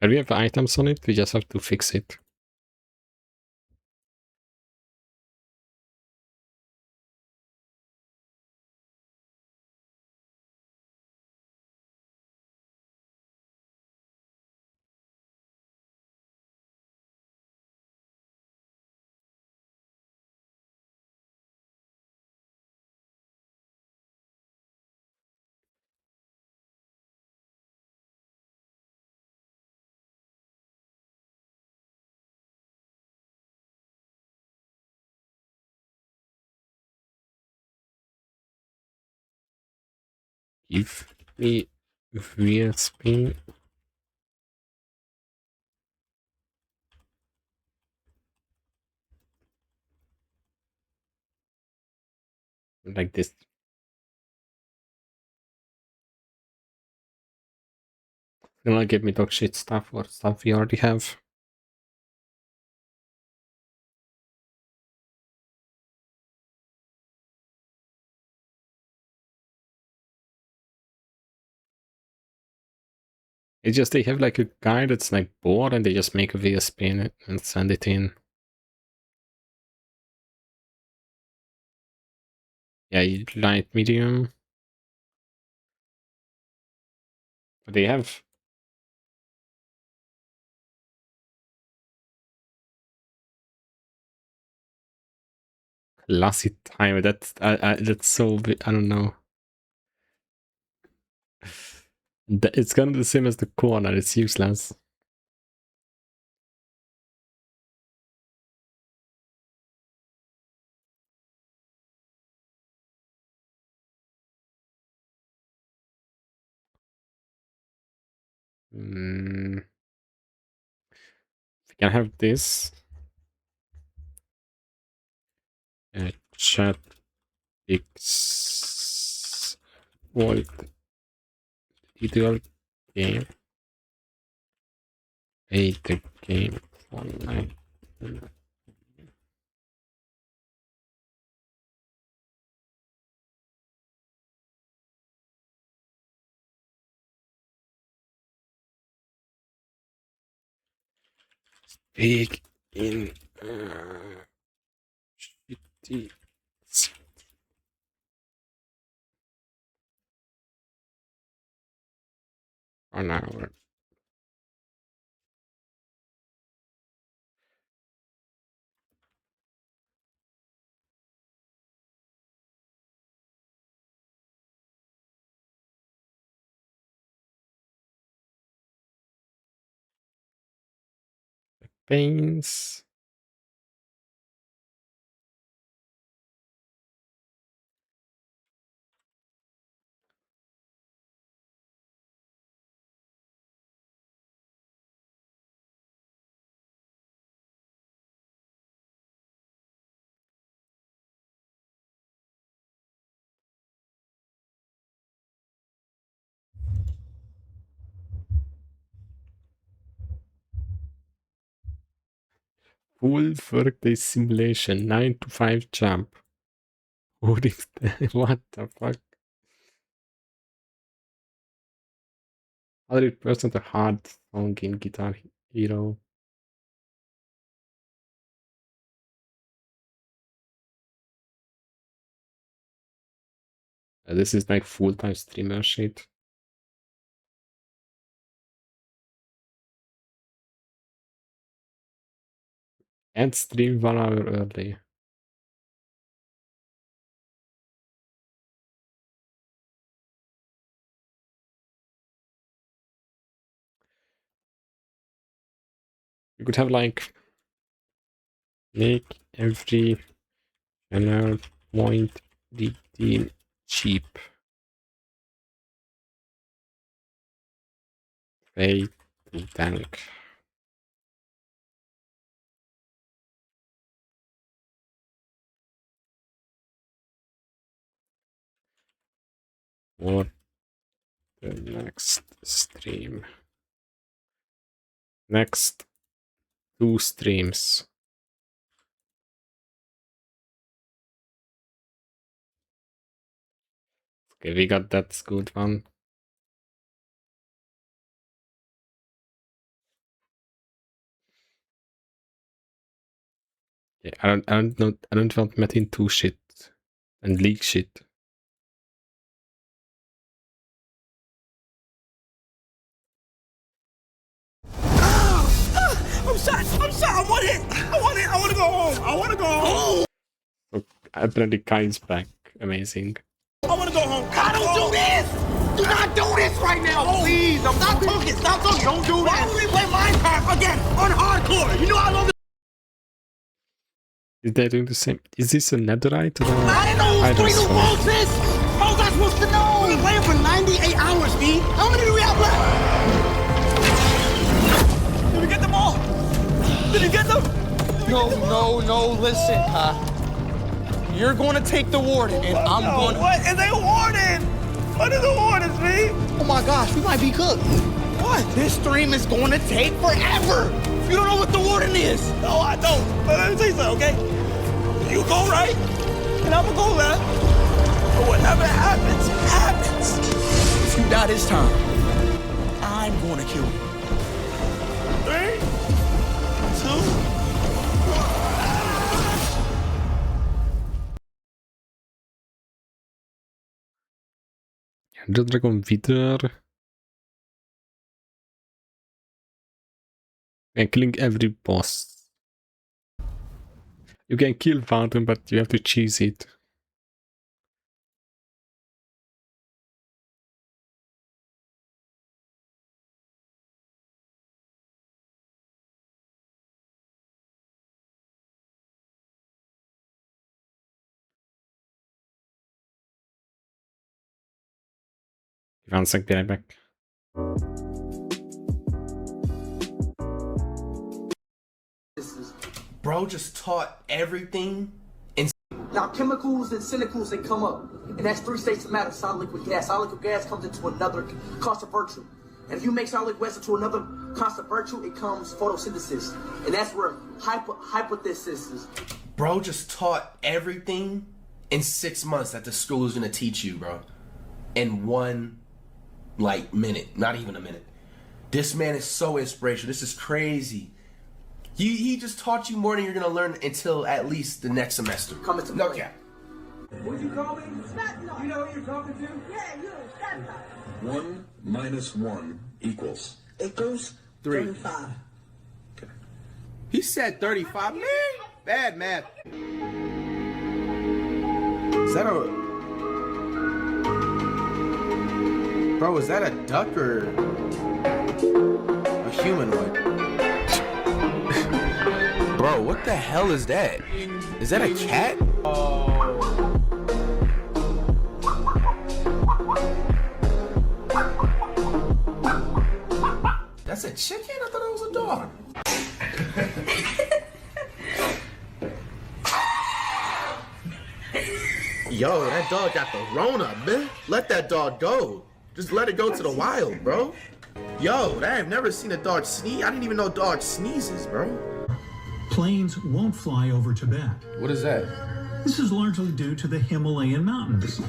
And we have items on it, we just have to fix it. Give me WHEELSPIN. Like this. You wanna give me dog shit stuff or stuff we already have? It's just they have like a guy that's like bored and they just make a WHEELSPIN and send it in. Yeah, light, medium. But they have classy time. That's so I don't know. It's kind of the same as the corner. It's useless. We can have this. Chat X Volt ideal game. Play the game online. Speak in shitty an hour. Pains. Full workday simulation, 9 to 5 jump. What the fuck? 100% a hard song in Guitar Hero. This is like full-time streamer shit. And stream 1 hour early. You could have like make every channel point redeem cheap. Pay to tank. Or the next stream. Next 2 streams. Okay, we got that good one. Yeah, I don't want Metin 2 shit and leak shit. I'm shot, I want it, I want to go home, So, apparently Kai's back, amazing. I want to go home. God, don't do this! Do not do this right now, please! Stop talking, don't do this! Why would we play Minecraft again on hardcore? You know I love this. Is they doing the same? Is this a netherite? Or I didn't know who three new bolts is! How was I supposed to know? We've been playing for 98 hours, B. How many do we have left? Did we get them all? Did you get them? No, listen, You're gonna take the warden, and I'm gonna. What is a warden? What is a warden, Steve? Oh my gosh, we might be cooked. What? This stream is going to take forever. You don't know what the warden is. No, I don't. But let me tell you something, okay? You go right, and I'm gonna go left. But whatever happens, happens. If you die this time, I'm gonna kill you. 3, 2. Ender Dragon wieder. And killing every boss. You can kill Warden, but you have to cheese it. One sec, be right back. Bro just taught everything. Now, chemicals and cynicals, they come up. And that's 3 states of matter, solid, liquid, gas. Solid, liquid, gas comes into another constant virtue. And if you make solid, liquid, gas into another constant virtue, it comes photosynthesis. And that's where hypothesis is. Bro just taught everything in 6 months that the school is gonna teach you, bro. In 1, minute. Not even a minute. This man is so inspirational. This is crazy. He just taught you more than you're gonna learn until at least the next semester. Coming to no play. cap. What'd you call me? You know who you're talking to? Yeah, you. 1 minus 1 equals. Equals 35. Okay. He said 35. Man, bad math. Is that a... Bro, is that a duck or a humanoid? Bro, what the hell is that? Is that a cat? That's a chicken? I thought it was a dog. Yo, that dog got the Rona, man. Let that dog go. Just let it go to the wild, bro. Yo, I have never seen a dog sneeze. I didn't even know dogs sneezes, bro. Planes won't fly over Tibet. What is that? This is largely due to the Himalayan mountains.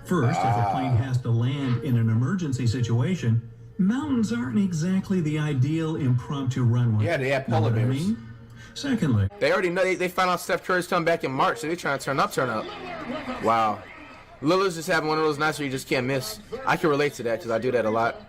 First, if a plane has to land in an emergency situation, mountains aren't exactly the ideal impromptu runway. Yeah, they have polar Know what I bears. mean? Secondly, They already know they found out Steph Curry's coming back in March, so they're trying to turn up. Wow. Lillard's just having one of those nights where you just can't miss. I can relate to that because I do that a lot.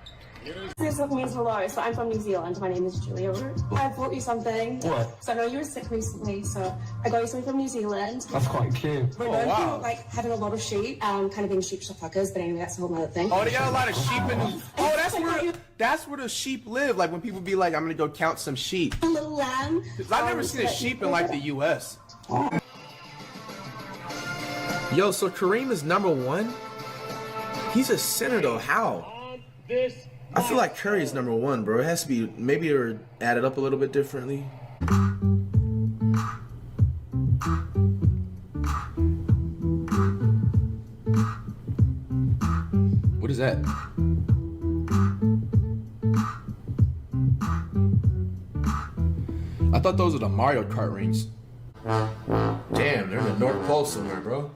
Yourself means hello. So I'm from New Zealand. My name is Julia. I brought you something. What? So I know you were sick recently, so I got you something from New Zealand. That's quite cute. We're known for like having a lot of sheep, kind of being sheep fuckers, but anyway, that's a whole other thing. Oh, they got a lot of sheep in the... Oh, that's where the sheep live. Like when people be like, I'm gonna go count some sheep. A little lamb. I've never seen a sheep in like the US. Yo, so Kareem is #1? He's a center though, how? I feel like Curry is #1, bro. It has to be, maybe they're added up a little bit differently. What is that? I thought those were the Mario Kart rings. Damn, they're in the North Pole somewhere, bro.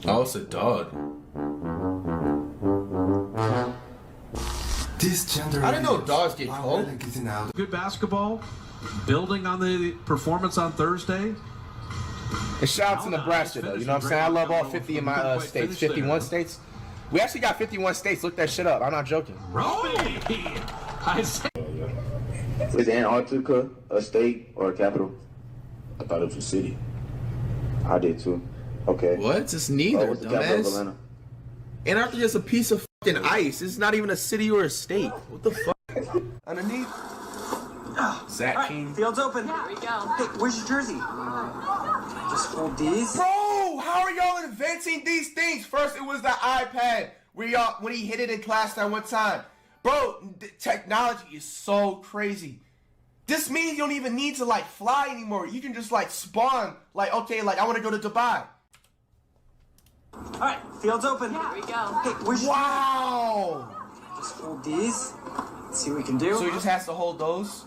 Oh, it's a dog. I didn't know dogs get cold. Good basketball, building on the performance on Thursday. And shout out to Nebraska, though. You know what I'm saying? I love all 50 of my states. 51 states. We actually got 51 states. Look that shit up. I'm not joking. Is Antarctica a state or a capital? I thought it was a city. I did too. Okay. What? It's neither, what's the capital of dumbass. Atlanta? Antarctica is a piece of fucking ice. It's not even a city or a state. What the fuck? Underneath. Zach King. Field's open. There we go. Hey, where's your jersey? Just hold these. Bro, how are y'all inventing these things? First, it was the iPad. When he hit it in class that one time. Bro, technology is so crazy. This means you don't even need to like fly anymore. You can just like spawn. Like, okay, like I want to go to Dubai. All right, field's open. Here we go. Hey, where's Wow. Just hold these. Let's see what we can do. So he just has to hold those.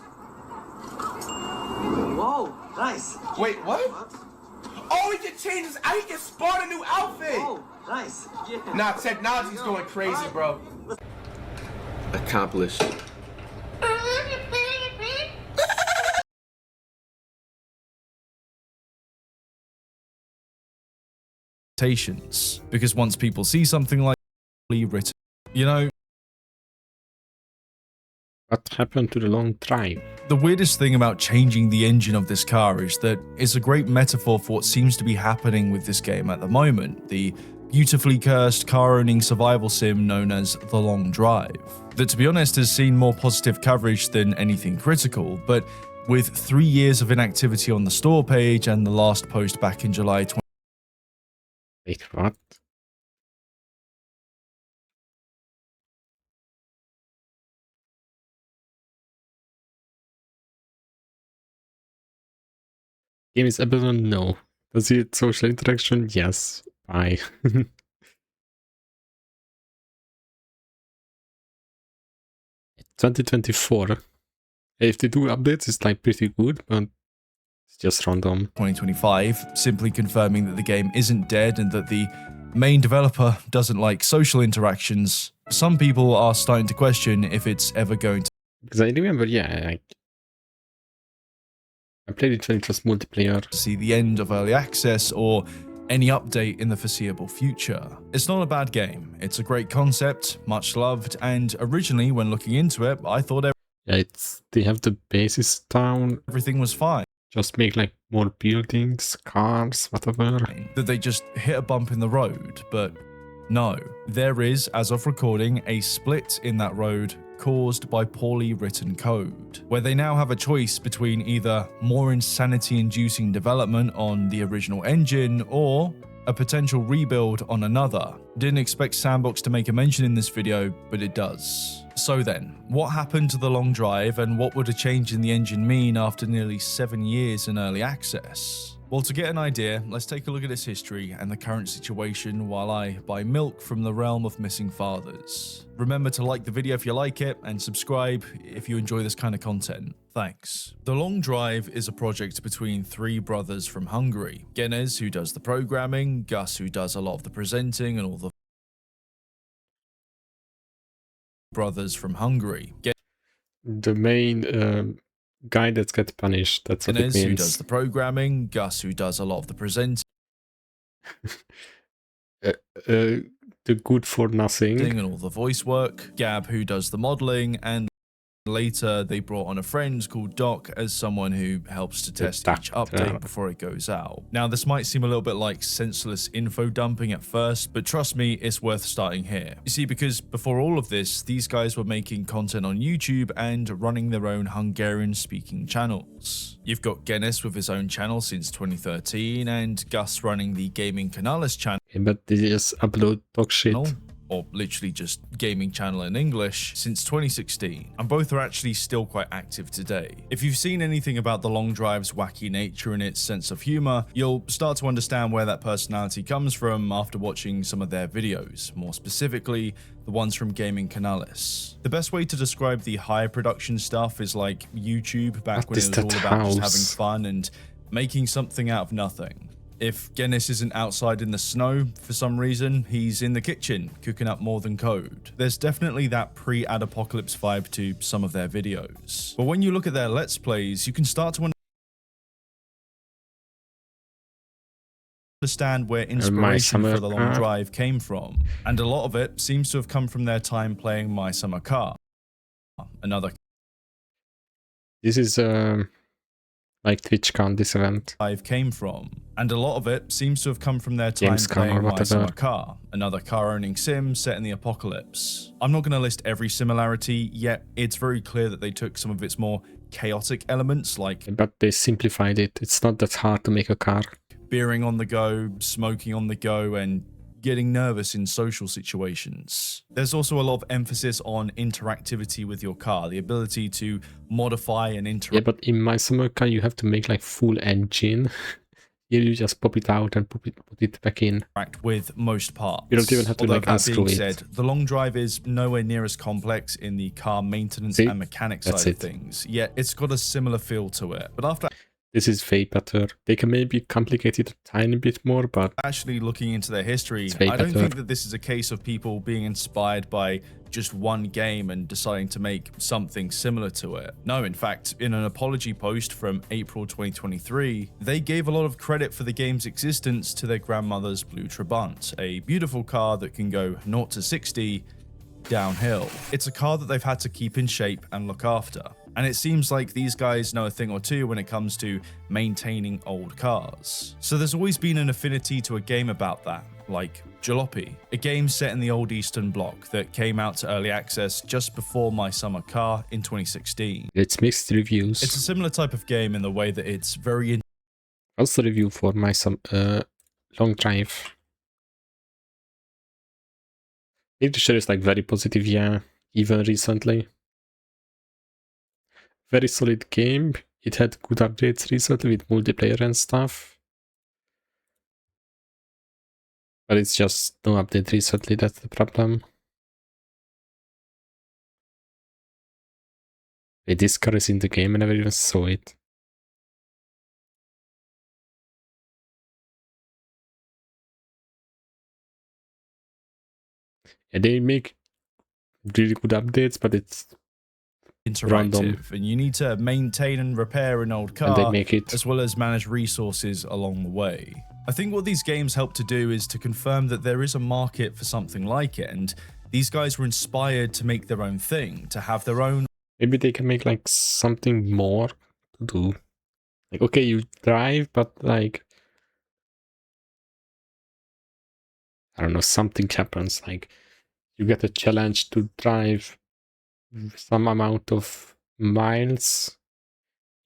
Whoa, nice. Wait, what? Oh, he can change his. He can spawn a new outfit. Oh, nice. Yeah. Nah, technology's going crazy, bro. Accomplished. Because once people see something like written, you know, What happened to the long drive? the weirdest thing about changing the engine of this car is that it's a great metaphor for what seems to be happening with this game at the moment, the beautifully cursed car-owning survival sim known as The Long Drive, that to be honest has seen more positive coverage than anything critical, but with 3 years of inactivity on the store page and the last post back in July 20. Wait, what? Game is abandoned? No. Does it social interaction? Yes. Bye. 2024. If they do updates, it's like pretty good, but it's just random. 2025, simply confirming that the game isn't dead and that the main developer doesn't like social interactions. Some people are starting to question if it's ever going to. Because I remember, yeah, like, I played it when it was multiplayer. See the end of early access or any update in the foreseeable future. It's not a bad game. It's a great concept, much loved, and originally when looking into it, I thought yeah, they have the bases down. Everything was fine. Just make like more buildings, cars, whatever. That they just hit a bump in the road, but no. There is, as of recording, a split in that road caused by poorly written code, where they now have a choice between either more insanity-inducing development on the original engine or a potential rebuild on another. Didn't expect Sandbox to make a mention in this video, but it does. So then, what happened to the long drive and what would a change in the engine mean after nearly 7 years in early access? Well, to get an idea, let's take a look at its history and the current situation while I buy milk from the realm of missing fathers. Remember to like the video if you like it and subscribe if you enjoy this kind of content. Thanks. The Long Drive is a project between 3 brothers from Hungary. Genez, who does the programming, Gus, who does a lot of the presenting and all the brothers from Hungary. The main guy that gets punished, that's what it means. Who does the programming, Gus, who does a lot of the presenting. The good for nothing. And all the voice work. Gab, who does the modeling, and later they brought on a friend called Doc as someone who helps to test each update before it goes out. Now this might seem a little bit like senseless info dumping at first, but trust me, it's worth starting here. You see, because before all of this, these guys were making content on YouTube and running their own Hungarian speaking channels. You've got Genez with his own channel since 2013 and Gus running the Gaming Canales channel. Yeah, but they just upload dog shit. Or literally just gaming channel in English since 2016, and both are actually still quite active today. If you've seen anything about the Long Drive's wacky nature and its sense of humor, you'll start to understand where that personality comes from after watching some of their videos, more specifically, the ones from Gaming Canales. The best way to describe the higher production stuff is like YouTube back when it was all about just having fun and making something out of nothing. If Genez isn't outside in the snow for some reason, he's in the kitchen, cooking up more than code. There's definitely that pre-Apocalypse vibe to some of their videos. But when you look at their Let's Plays, you can start to understand where inspiration for the Long Drive came from. And a lot of it seems to have come from their time playing My Summer Car. This is like TwitchCon, this event. Came from. And a lot of it seems to have come from their time playing My Summer Car, another car-owning sim set in the apocalypse. I'm not going to list every similarity, yet it's very clear that they took some of its more chaotic elements like... But they simplified it. It's not that hard to make a car. Beering on the go, smoking on the go, and getting nervous in social situations. There's also a lot of emphasis on interactivity with your car, the ability to modify and interact. Yeah, but in my summer car, you have to make like full engine. Here you just pop it out and put it back in. With most parts. You don't even have to Although like that unscrew being it. said, the long drive is nowhere near as complex in the car maintenance and mechanics side of things. Yet it's got a similar feel to it. But after this is way better. They can maybe complicate it a tiny bit more, but actually looking into their history, I don't think that this is a case of people being inspired by just one game and deciding to make something similar to it. No, in fact, in an apology post from April 2023, they gave a lot of credit for the game's existence to their grandmother's Blue Trabant, a beautiful car that can go 0 to 60 downhill. It's a car that they've had to keep in shape and look after. And it seems like these guys know a thing or two when it comes to maintaining old cars. So there's always been an affinity to a game about that, like Jalopy, a game set in the old Eastern Bloc that came out to early access just before My Summer Car in 2016. It's mixed reviews. It's a similar type of game in the way that it's very... How's the review for My Long Drive? Pretty sure it's like very positive, yeah, even recently. Very solid game. It had good updates recently with multiplayer and stuff. But it's just no update recently, that's the problem. Wait, this car is in the game, I never even saw it. Yeah, they make really good updates, but it's interactive random. And you need to maintain and repair an old car, and they make it as well as manage resources along the way. I think what these games help to do is to confirm that there is a market for something like it, and these guys were inspired to make their own thing, to have their own... Maybe they can make like something more to do. Like, okay, you drive, but like, I don't know, something happens. Like, you get a challenge to drive some amount of miles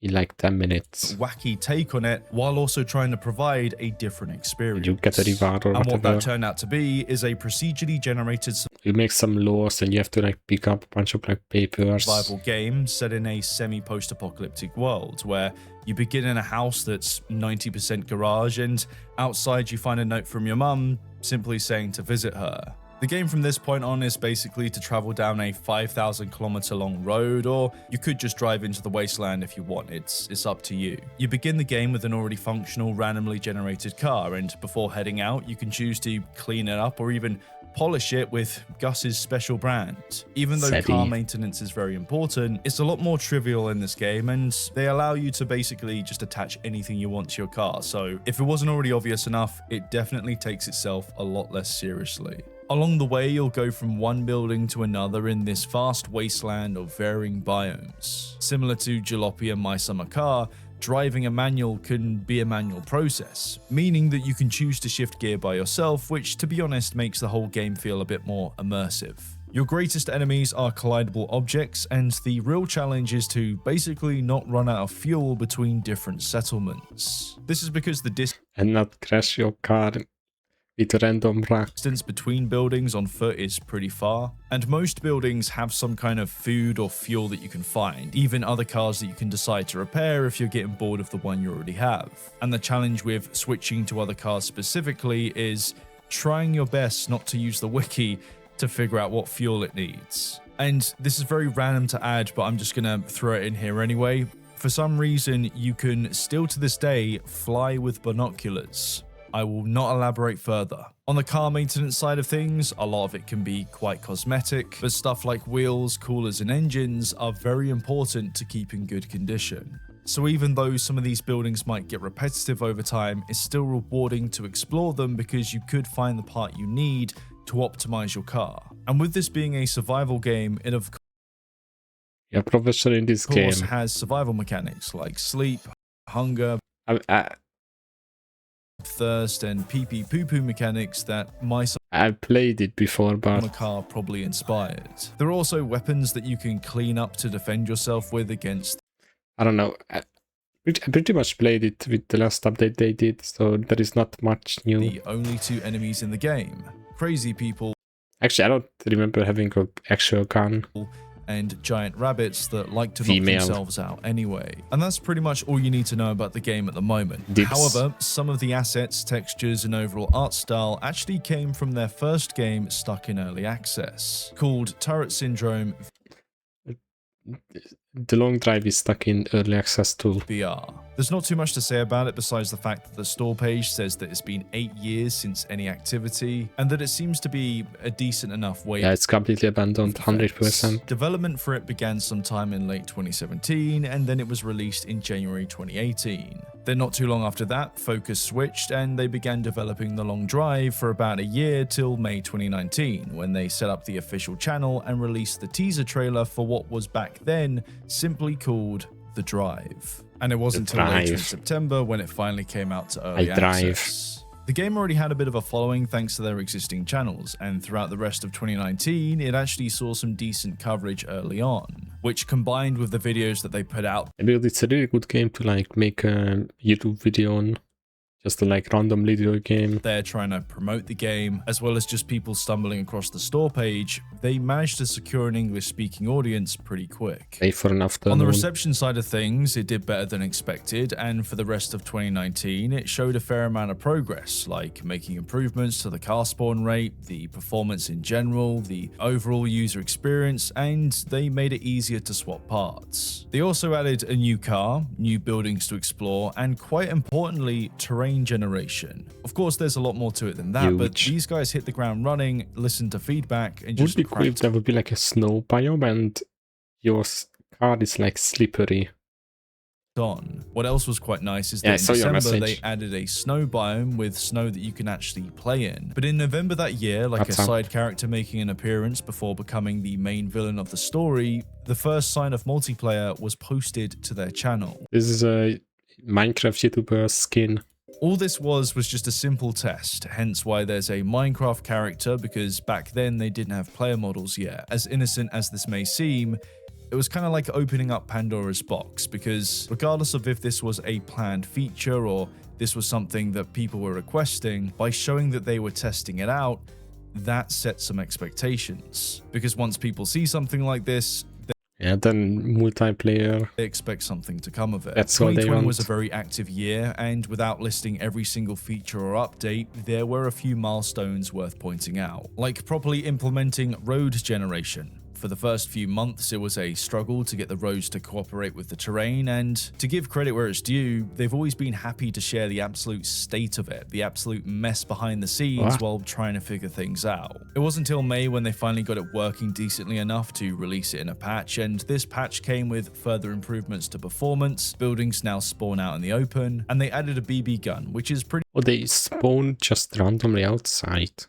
in like 10 minutes. Wacky take on it, while also trying to provide a different experience. You get a reward or and whatever. what that turned out to be is a procedurally generated you make some laws and you have to like pick up a bunch of like papers. Survival game set in a semi-post-apocalyptic world where you begin in a house that's 90% garage, and outside you find a note from your mum simply saying to visit her. The game from this point on is basically to travel down a 5,000 kilometer long road, or you could just drive into the wasteland if you want. It's up to you. You begin the game with an already functional, randomly generated car, and before heading out, you can choose to clean it up or even polish it with Gus's special brand. Even though car maintenance is very important, it's a lot more trivial in this game, and they allow you to basically just attach anything you want to your car. So if it wasn't already obvious enough, it definitely takes itself a lot less seriously. Along the way, you'll go from one building to another in this vast wasteland of varying biomes. Similar to Jalopy and My Summer Car, driving a manual can be a manual process, meaning that you can choose to shift gear by yourself, which, to be honest, makes the whole game feel a bit more immersive. Your greatest enemies are collidable objects, and the real challenge is to basically not run out of fuel between different settlements. This is because the distance and not crash your car with random rock. Distance between buildings on foot is pretty far, and most buildings have some kind of food or fuel that you can find, even other cars that you can decide to repair if you're getting bored of the one you already have. And the challenge with switching to other cars specifically is trying your best not to use the wiki to figure out what fuel it needs. And this is very random to add, but I'm just gonna throw it in here anyway. For some reason, you can still to this day fly with binoculars. I will not elaborate further. On the car maintenance side of things, a lot of it can be quite cosmetic, but stuff like wheels, coolers, and engines are very important to keep in good condition. So even though some of these buildings might get repetitive over time, it's still rewarding to explore them because you could find the part you need to optimize your car. And with this being a survival game, it of You're professional in this course game. has survival mechanics like sleep, hunger, thirst, and pee-pee poo-poo mechanics that I've played it before, but the car probably inspired. There are also weapons that you can clean up to defend yourself with against. I don't know. I pretty much played it with the last update they did, so there is not much new. The only two enemies in the game. Crazy people. Actually, I don't remember having an actual gun. And giant rabbits that like to Female. knock themselves out anyway. And that's pretty much all you need to know about the game at the moment. Dips. However, some of the assets, textures, and overall art style actually came from their first game stuck in early access, called Turret Syndrome The long drive is stuck in early access too. VR. There's not too much to say about it besides the fact that the store page says that it's been 8 years since any activity, and that it seems to be a decent enough wait. Yeah, it's completely abandoned, 100%. Development for it began sometime in late 2017, and then it was released in January 2018. Then not too long after that, focus switched and they began developing the long drive for about a year till May 2019, when they set up the official channel and released the teaser trailer for what was back then simply called The Drive. And it wasn't until later in September when it finally came out to early access. The game already had a bit of a following thanks to their existing channels, and throughout the rest of 2019, it actually saw some decent coverage early on, which combined with the videos that they put out. I believe it's a really good game to like make a YouTube video on. Just a like random video game. They're trying to promote the game, as well as just people stumbling across the store page. They managed to secure an English-speaking audience pretty quick. Pay for an afternoon. On the reception side of things, it did better than expected, and for the rest of 2019, it showed a fair amount of progress, like making improvements to the car spawn rate, the performance in general, the overall user experience, and they made it easier to swap parts. They also added a new car, new buildings to explore, and quite importantly, terrain generation. Of course, there's a lot more to it than that, but these guys hit the ground running, listened to feedback, and just would be cool if there would be like a snow biome and your car is like slippery. On. What else was quite nice is that in December they added a snow biome with snow that you can actually play in. But in November that year, like a side character making an appearance before becoming the main villain of the story, the first sign of multiplayer was posted to their channel. This is a Minecraft YouTuber skin. All this was just a simple test, hence why there's a Minecraft character, because back then they didn't have player models yet. As innocent as this may seem, it was kind of like opening up Pandora's box, because regardless of if this was a planned feature or this was something that people were requesting, by showing that they were testing it out, that set some expectations. Because once people see something like this, then multiplayer. they expect something to come of it. That's what they 2020 want. was a very active year, and without listing every single feature or update, there were a few milestones worth pointing out, like properly implementing road generation. For the first few months, it was a struggle to get the roads to cooperate with the terrain, and to give credit where it's due, they've always been happy to share the absolute state of it, the absolute mess behind the scenes while trying to figure things out. It wasn't until May when they finally got it working decently enough to release it in a patch, and this patch came with further improvements to performance, buildings now spawn out in the open, and they added a BB gun, which is pretty they spawn just randomly outside.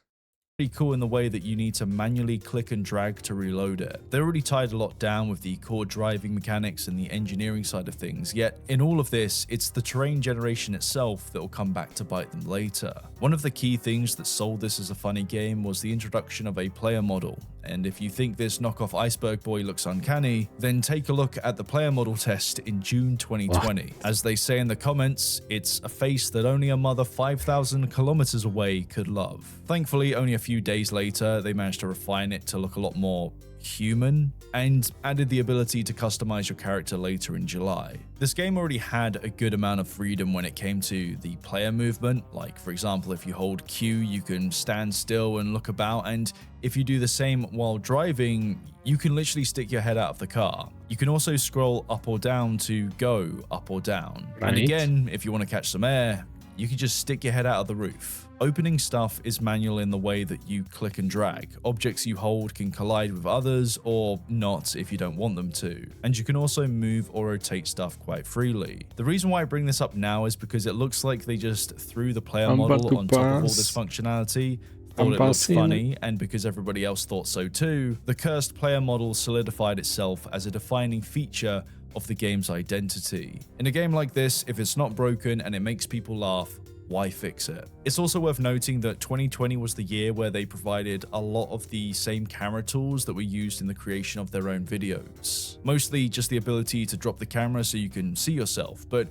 cool in the way that you need to manually click and drag to reload it. They already tied a lot down with the core driving mechanics and the engineering side of things, yet in all of this, it's the terrain generation itself that will come back to bite them later. One of the key things that sold this as a funny game was the introduction of a player model, and if you think this knockoff Iceberg Boy looks uncanny, then take a look at the player model test in June 2020. As they say in the comments, it's a face that only a mother 5,000 kilometers away could love. Thankfully, only a few days later, they managed to refine it to look a lot more human, and added the ability to customize your character later in July. This game already had a good amount of freedom when it came to the player movement, like for example if you hold Q you can stand still and look about, and if you do the same while driving you can literally stick your head out of the car. You can also scroll up or down to go up or down, and again if you want to catch some air you can just stick your head out of the roof. Opening stuff is manual in the way that you click and drag. Objects you hold can collide with others or not if you don't want them to. And you can also move or rotate stuff quite freely. The reason why I bring this up now is because it looks like they just threw the player model on top of all this functionality, thought it looked funny, and because everybody else thought so too, the cursed player model solidified itself as a defining feature of the game's identity. In a game like this, if it's not broken and it makes people laugh, why fix it? It's also worth noting that 2020 was the year where they provided a lot of the same camera tools that were used in the creation of their own videos. Mostly just the ability to drop the camera so you can see yourself, but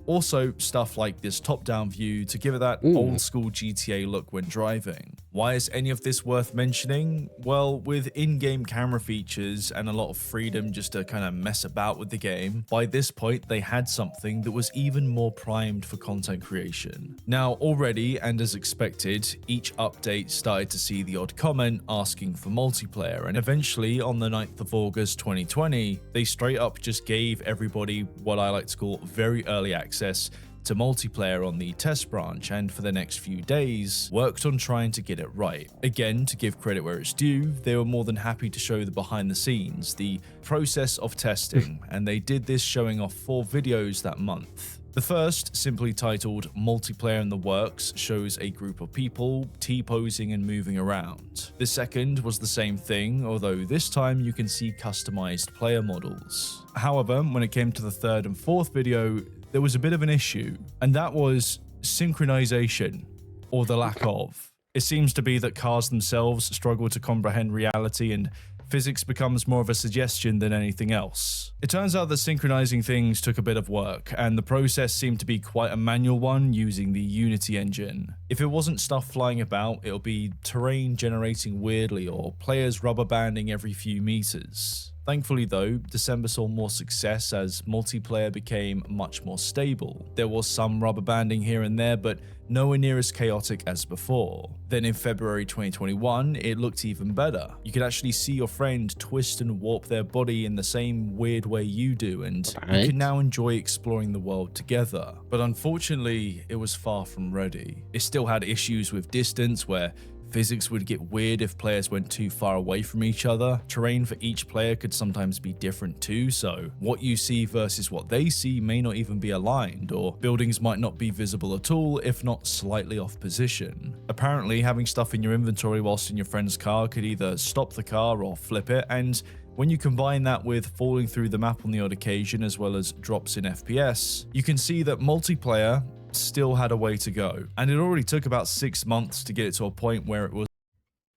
Also, stuff like this top-down view to give it that old-school GTA look when driving. Why is any of this worth mentioning? Well, with in-game camera features and a lot of freedom just to kind of mess about with the game, by this point they had something that was even more primed for content creation. Now, already, and as expected, each update started to see the odd comment asking for multiplayer, and eventually on the 9th of August 2020, they straight up just gave everybody what I like to call very early access to multiplayer on the test branch, and for the next few days worked on trying to get it right. Again, to give credit where it's due, they were more than happy to show the behind the scenes, the process of testing, and they did this showing off 4 videos that month. The first, simply titled Multiplayer in the Works, shows a group of people T-posing and moving around. The second was the same thing, although this time you can see customized player models. However, when it came to the third and fourth video, there was a bit of an issue, and that was synchronization, or the lack of. It seems to be that cars themselves struggle to comprehend reality, and physics becomes more of a suggestion than anything else. It turns out that synchronizing things took a bit of work, and the process seemed to be quite a manual one using the Unity engine. If it wasn't stuff flying about, it'll be terrain generating weirdly or players rubber banding every few meters. Thankfully though, December saw more success as multiplayer became much more stable. There was some rubber banding here and there, but nowhere near as chaotic as before. Then in February 2021, it looked even better. You could actually see your friend twist and warp their body in the same weird way you do, and you can now enjoy exploring the world together. But unfortunately, it was far from ready. It still had issues with distance, where physics would get weird if players went too far away from each other. Terrain for each player could sometimes be different too, so what you see versus what they see may not even be aligned, or buildings might not be visible at all, if not slightly off position. Apparently, having stuff in your inventory whilst in your friend's car could either stop the car or flip it, and when you combine that with falling through the map on the odd occasion, as well as drops in FPS, you can see that multiplayer still had a way to go, and it already took about 6 months to get it to a point where it was.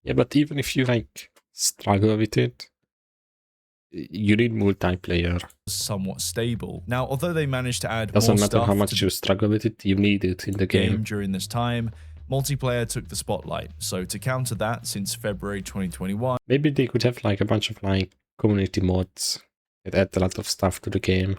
Yeah, but even if you like struggle with it, you need multiplayer. Somewhat stable. Now, although they managed to add Doesn't more matter stuff how much you struggle with it, you need it in the game. During this time, multiplayer took the spotlight. So to counter that, since February 2021, maybe they could have like a bunch of like community mods that add a lot of stuff to the game.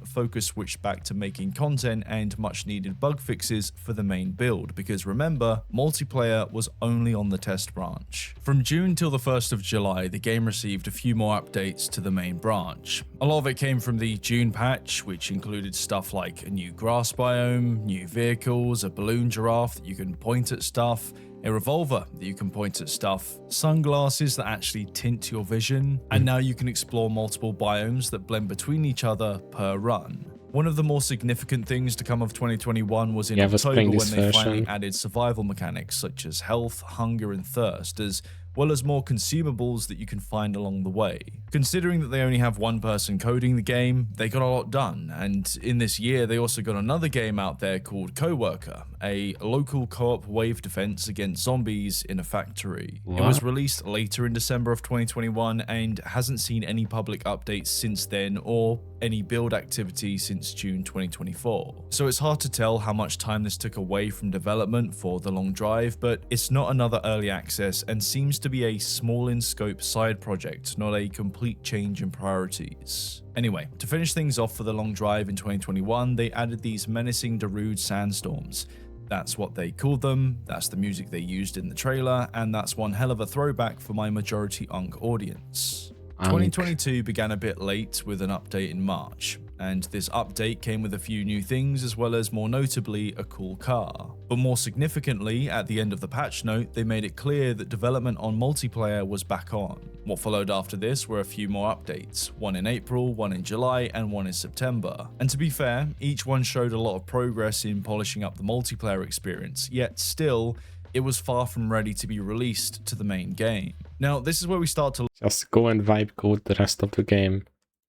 focus switched back to making content and much needed bug fixes for the main build, because remember, multiplayer was only on the test branch. From June till the 1st of July, the game received a few more updates to the main branch. A lot of it came from the June patch, which included stuff like a new grass biome, new vehicles, a balloon giraffe that you can point at stuff, a revolver that you can point at stuff, sunglasses that actually tint your vision, and now you can explore multiple biomes that blend between each other per run. One of the more significant things to come of 2021 was in October when they finally added survival mechanics such as health, hunger, and thirst, as well as more consumables that you can find along the way. Considering that they only have one person coding the game, they got a lot done, and in this year they also got another game out there called Coworker, a local co-op wave defense against zombies in a factory. It was released later in December of 2021 and hasn't seen any public updates since then or any build activity since June 2024. So it's hard to tell how much time this took away from development for The Long Drive, but it's not another early access and seems to be a small in scope side project, not a complete change in priorities. Anyway, to finish things off for The Long Drive in 2021, they added these menacing Darude sandstorms. That's what they called them, that's the music they used in the trailer, and that's one hell of a throwback for my majority UNC audience. 2022 began a bit late with an update in March, and this update came with a few new things as well as, more notably, a cool car. But more significantly, at the end of the patch note, they made it clear that development on multiplayer was back on. What followed after this were a few more updates, one in April, one in July, and one in September. And to be fair, each one showed a lot of progress in polishing up the multiplayer experience, yet still, it was far from ready to be released to the main game. Now, this is where we start to just go and vibe code the rest of the game.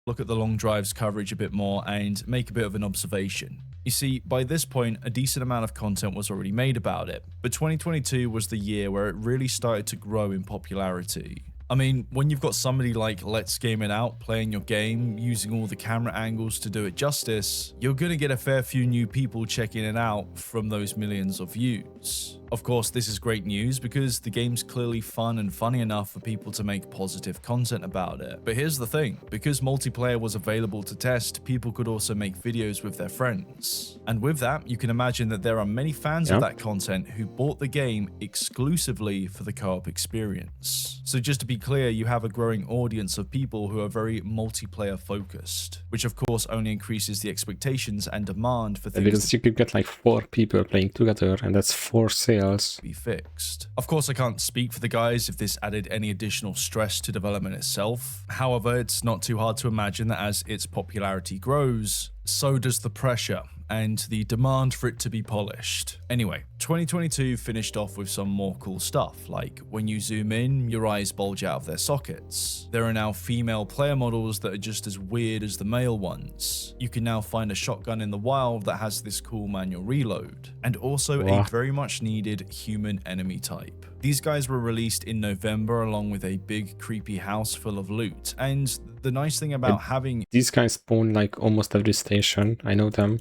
Look at the Long Drive's coverage a bit more and make a bit of an observation. You see, by this point, a decent amount of content was already made about it, but 2022 was the year where it really started to grow in popularity. I mean, when you've got somebody like Let's Game It Out playing your game, using all the camera angles to do it justice, you're gonna get a fair few new people checking it out from those millions of views. Of course, this is great news because the game's clearly fun and funny enough for people to make positive content about it. But here's the thing, because multiplayer was available to test, people could also make videos with their friends. And with that, you can imagine that there are many fans of that content who bought the game exclusively for the co-op experience. So just to be clear, you have a growing audience of people who are very multiplayer focused, which of course only increases the expectations and demand for things because you could get like 4 people playing together, and that's 4 sales. Be fixed. Of course, I can't speak for the guys if this added any additional stress to development itself. However, it's not too hard to imagine that as its popularity grows, so does the pressure and the demand for it to be polished. Anyway, 2022 finished off with some more cool stuff, like when you zoom in, your eyes bulge out of their sockets. There are now female player models that are just as weird as the male ones. You can now find a shotgun in the wild that has this cool manual reload, and also a very much needed human enemy type. These guys were released in November along with a big creepy house full of loot, and the nice thing about having these guys spawn like almost every station. I know them.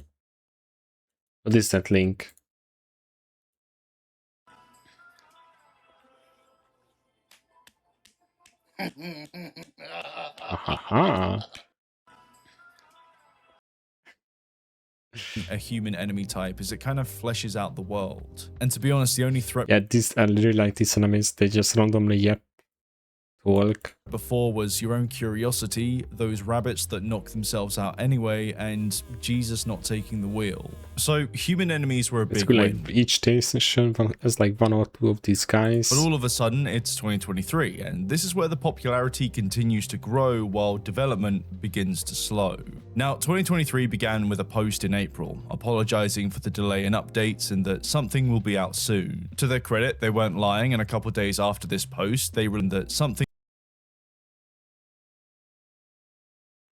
What is that link? a human enemy type is it kind of fleshes out the world. And to be honest, the only threat I really like these enemies. They just randomly talk. Before was your own curiosity, those rabbits that knock themselves out anyway, and Jesus not taking the wheel. So human enemies were a big win. Like each station has like 1 or 2 of these guys. But all of a sudden it's 2023, and this is where the popularity continues to grow while development begins to slow. Now 2023 began with a post in April, apologizing for the delay in updates and that something will be out soon. To their credit, they weren't lying, and a couple days after this post, they wrote that something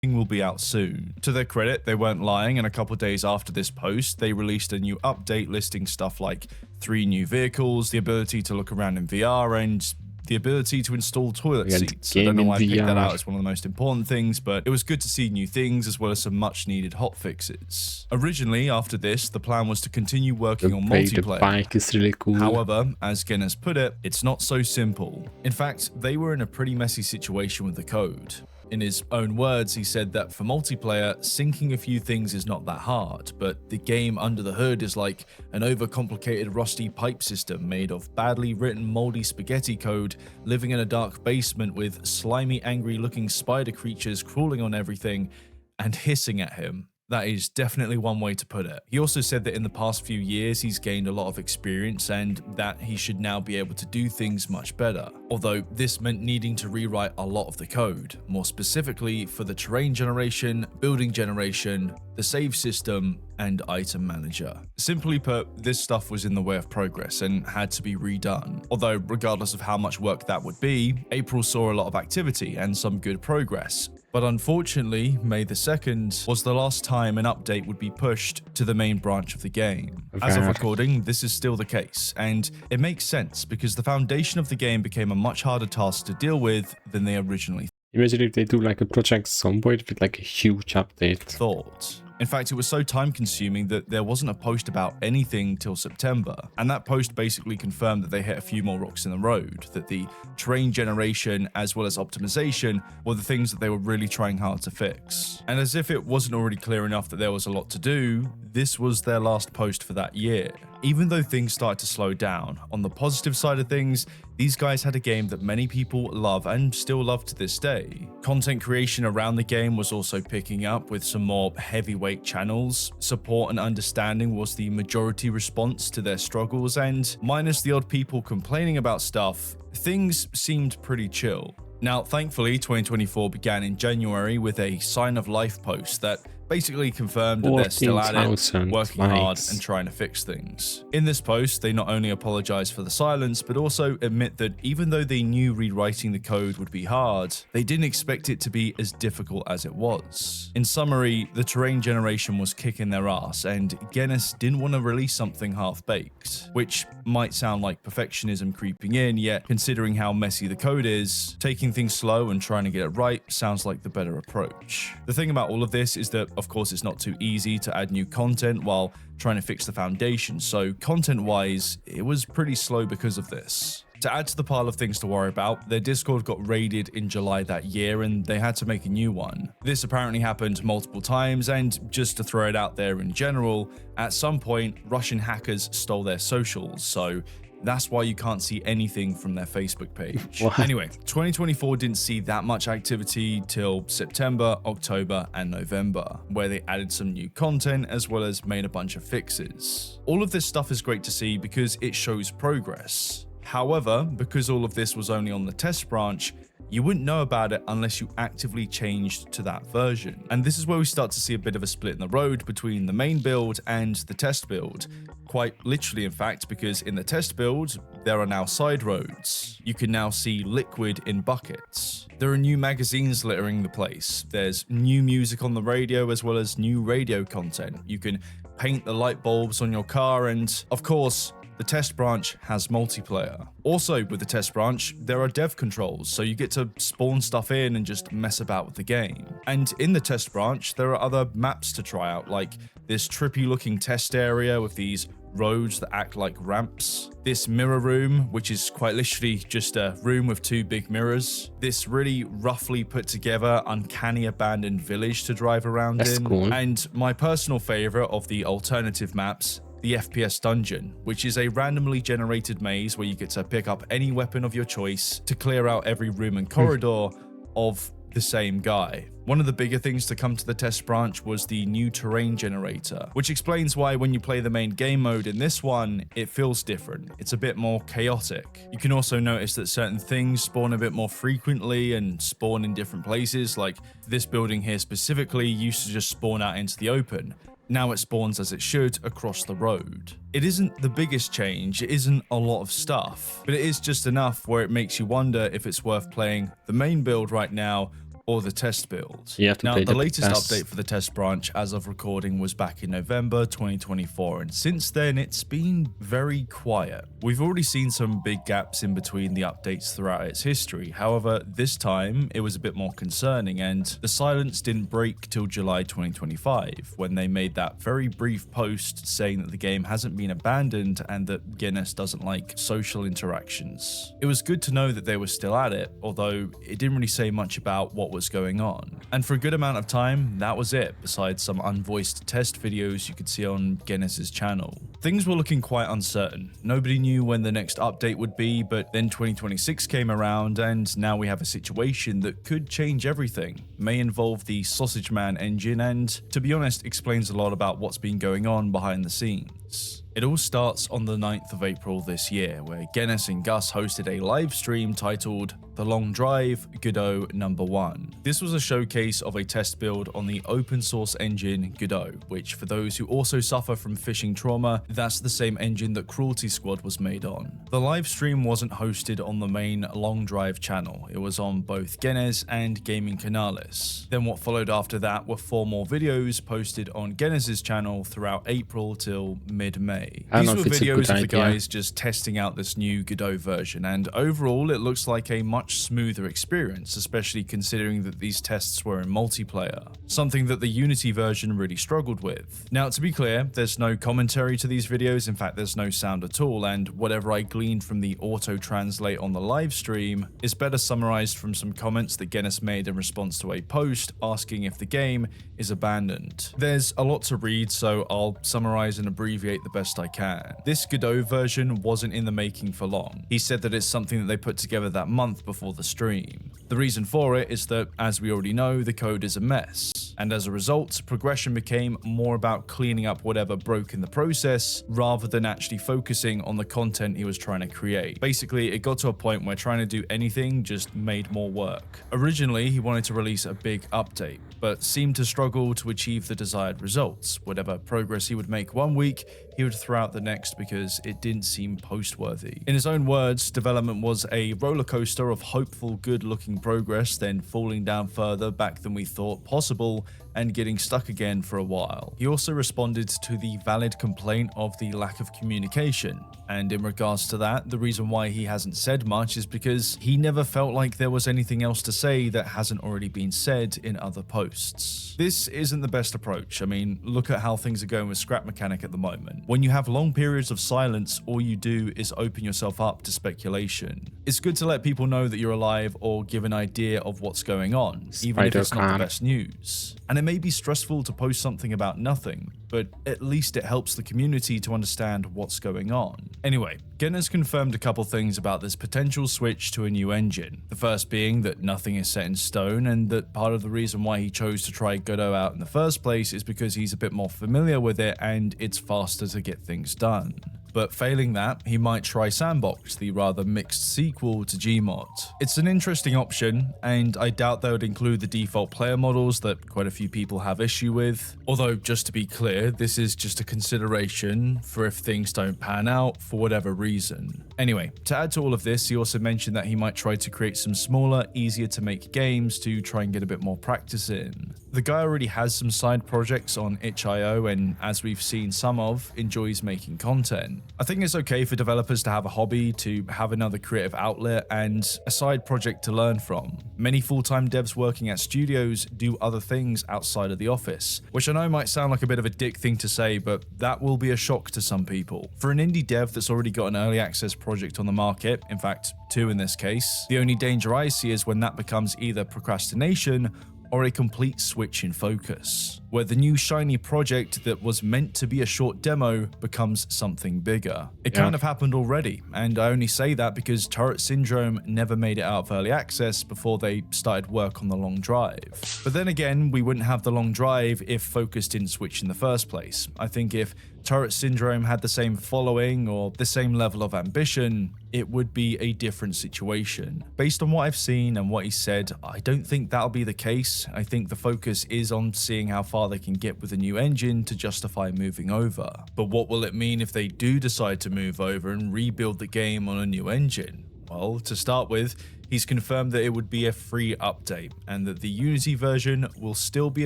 will be out soon. To their credit, they weren't lying, and a couple days after this post, they released a new update listing stuff like 3 new vehicles, the ability to look around in VR, and the ability to install toilet seats. I don't know why I picked that out as one of the most important things, but it was good to see new things as well as some much needed hotfixes. Originally, after this, the plan was to continue working on multiplayer. The bike is really cool. However, as Gen has put it, it's not so simple. In fact, they were in a pretty messy situation with the code. In his own words, he said that for multiplayer, syncing a few things is not that hard, but the game under the hood is like an overcomplicated rusty pipe system made of badly written moldy spaghetti code living in a dark basement with slimy, angry-looking spider creatures crawling on everything and hissing at him. That is definitely one way to put it. He also said that in the past few years, he's gained a lot of experience and that he should now be able to do things much better. Although this meant needing to rewrite a lot of the code, more specifically for the terrain generation, building generation, the save system, and item manager. Simply put, this stuff was in the way of progress and had to be redone. Although regardless of how much work that would be, April saw a lot of activity and some good progress. But unfortunately, May the 2nd was the last time an update would be pushed to the main branch of the game. As of recording, this is still the case, and it makes sense because the foundation of the game became a much harder task to deal with than they originally Imagine if they do like a project Zomboid with like a huge update. thought. In fact, it was so time consuming that there wasn't a post about anything till September. And that post basically confirmed that they hit a few more rocks in the road, that the terrain generation as well as optimization were the things that they were really trying hard to fix. And as if it wasn't already clear enough that there was a lot to do, this was their last post for that year. Even though things started to slow down, on the positive side of things, these guys had a game that many people love and still love to this day. Content creation around the game was also picking up with some more heavyweight channels. Support and understanding was the majority response to their struggles, and minus the odd people complaining about stuff, things seemed pretty chill. Now, thankfully, 2024 began in January with a sign of life post that basically confirmed that they're still at it, 14,000 working hard likes. and trying to fix things. In this post, they not only apologize for the silence, but also admit that even though they knew rewriting the code would be hard, they didn't expect it to be as difficult as it was. In summary, the terrain generation was kicking their ass, and Genis didn't want to release something half-baked, which might sound like perfectionism creeping in, yet considering how messy the code is, taking things slow and trying to get it right sounds like the better approach. The thing about all of this is that, of course, it's not too easy to add new content while trying to fix the foundation, so content-wise, it was pretty slow because of this. To add to the pile of things to worry about, their Discord got raided in July that year and they had to make a new one. This apparently happened multiple times, and just to throw it out there in general, at some point, Russian hackers stole their socials, so that's why you can't see anything from their Facebook page. What? Anyway, 2024 didn't see that much activity till September, October, and November, where they added some new content as well as made a bunch of fixes. All of this stuff is great to see because it shows progress. However, because all of this was only on the test branch, you wouldn't know about it unless you actively changed to that version. And this is where we start to see a bit of a split in the road between the main build and the test build. Quite literally, in fact, because in the test build, there are now side roads. You can now see liquid in buckets. There are new magazines littering the place. There's new music on the radio as well as new radio content. You can paint the light bulbs on your car, and of course, the test branch has multiplayer. Also, with the test branch, there are dev controls, so you get to spawn stuff in and just mess about with the game. And in the test branch, there are other maps to try out, like this trippy looking test area with these roads that act like ramps, this mirror room, which is quite literally just a room with two big mirrors, this really roughly put together uncanny abandoned village to drive around That's in, cool. and my personal favorite of the alternative maps, the FPS dungeon, which is a randomly generated maze where you get to pick up any weapon of your choice to clear out every room and corridor of the same guy. One of the bigger things to come to the test branch was the new terrain generator, which explains why when you play the main game mode in this one, it feels different. It's a bit more chaotic. You can also notice that certain things spawn a bit more frequently and spawn in different places, like this building here specifically used to just spawn out into the open. Now it spawns as it should across the road. It isn't the biggest change, it isn't a lot of stuff, but it is just enough where it makes you wonder if it's worth playing the main build right now or the test build. You have to Now, play the the latest test. update for the test branch as of recording was back in November 2024, and since then it's been very quiet. We've already seen some big gaps in between the updates throughout its history. However, this time it was a bit more concerning, and the silence didn't break till July 2025, when they made that very brief post saying that the game hasn't been abandoned and that Genis doesn't like social interactions. It was good to know that they were still at it, although it didn't really say much about what was going on. And for a good amount of time, that was it, besides some unvoiced test videos you could see on Genis's channel. Things were looking quite uncertain. Nobody knew when the next update would be, but then 2026 came around, and now we have a situation that could change everything. May involve the Sausage Man engine, and to be honest, explains a lot about what's been going on behind the scenes. It all starts on the 9th of April this year, where Genis and Gus hosted a live stream titled The Long Drive Godot Number 1. This was a showcase of a test build on the open source engine Godot, which for those who also suffer from phishing trauma, that's the same engine that Cruelty Squad was made on. The live stream wasn't hosted on the main Long Drive channel, it was on both Genis and Gaming Canales. Then what followed after that were 4 more videos posted on Genis's channel throughout April till mid-May. I don't These know were if it's a videos good of the idea. guys just testing out this new Godot version, and overall it looks like a much smoother experience, especially considering that these tests were in multiplayer, something that the Unity version really struggled with. Now, to be clear, there's no commentary to these videos, in fact there's no sound at all, and whatever I gleaned from the auto-translate on the live stream is better summarized from some comments that Genis made in response to a post asking if the game is abandoned. There's a lot to read, so I'll summarize and abbreviate the best I can. This Godot version wasn't in the making for long. He said that it's something that they put together that month before the stream. The reason for it is that, as we already know, the code is a mess. And as a result, progression became more about cleaning up whatever broke in the process rather than actually focusing on the content he was trying to create. Basically, it got to a point where trying to do anything just made more work. Originally, he wanted to release a big update, but seemed to struggle to achieve the desired results. Whatever progress he would make one week, he would throw out the next because it didn't seem post-worthy. In his own words, development was a roller coaster of hopeful, good-looking progress, then falling down further back than we thought possible, and getting stuck again for a while. He also responded to the valid complaint of the lack of communication, and in regards to that, the reason why he hasn't said much is because he never felt like there was anything else to say that hasn't already been said in other posts. This isn't the best approach. I mean, look at how things are going with Scrap Mechanic at the moment. When you have long periods of silence, all you do is open yourself up to speculation. It's good to let people know that you're alive or give an idea of what's going on, even if it's not the best news. And it may be stressful to post something about nothing, but at least it helps the community to understand what's going on. Anyway, Gen has confirmed a couple things about this potential switch to a new engine. The first being that nothing is set in stone, and that part of the reason why he chose to try Godot out in the first place is because he's a bit more familiar with it and it's faster to get things done. But failing that, he might try Sandbox, the rather mixed sequel to Gmod. It's an interesting option, and I doubt they would include the default player models that quite a few people have issue with. Although, just to be clear, this is just a consideration for if things don't pan out for whatever reason. Anyway, to add to all of this, he also mentioned that he might try to create some smaller, easier to make games to try and get a bit more practice in. The guy already has some side projects on itch.io, and as we've seen some of, enjoys making content. I think it's okay for developers to have a hobby, to have another creative outlet, and a side project to learn from. Many full-time devs working at studios do other things outside of the office, which I know might sound like a bit of a dick thing to say, but that will be a shock to some people. For an indie dev that's already got an early access project on the market, in fact, 2 in this case, the only danger I see is when that becomes either procrastination or a complete switch in focus, where the new shiny project that was meant to be a short demo becomes something bigger. It kind of happened already, and I only say that because Turret Syndrome never made it out of early access before they started work on the long drive. But then again, we wouldn't have the long drive if Focus didn't switch in the first place. I think if Turret Syndrome had the same following or the same level of ambition, it would be a different situation. Based on what I've seen and what he said, I don't think that'll be the case. I think the focus is on seeing how far they can get with a new engine to justify moving over. But what will it mean if they do decide to move over and rebuild the game on a new engine? Well, to start with, he's confirmed that it would be a free update and that the Unity version will still be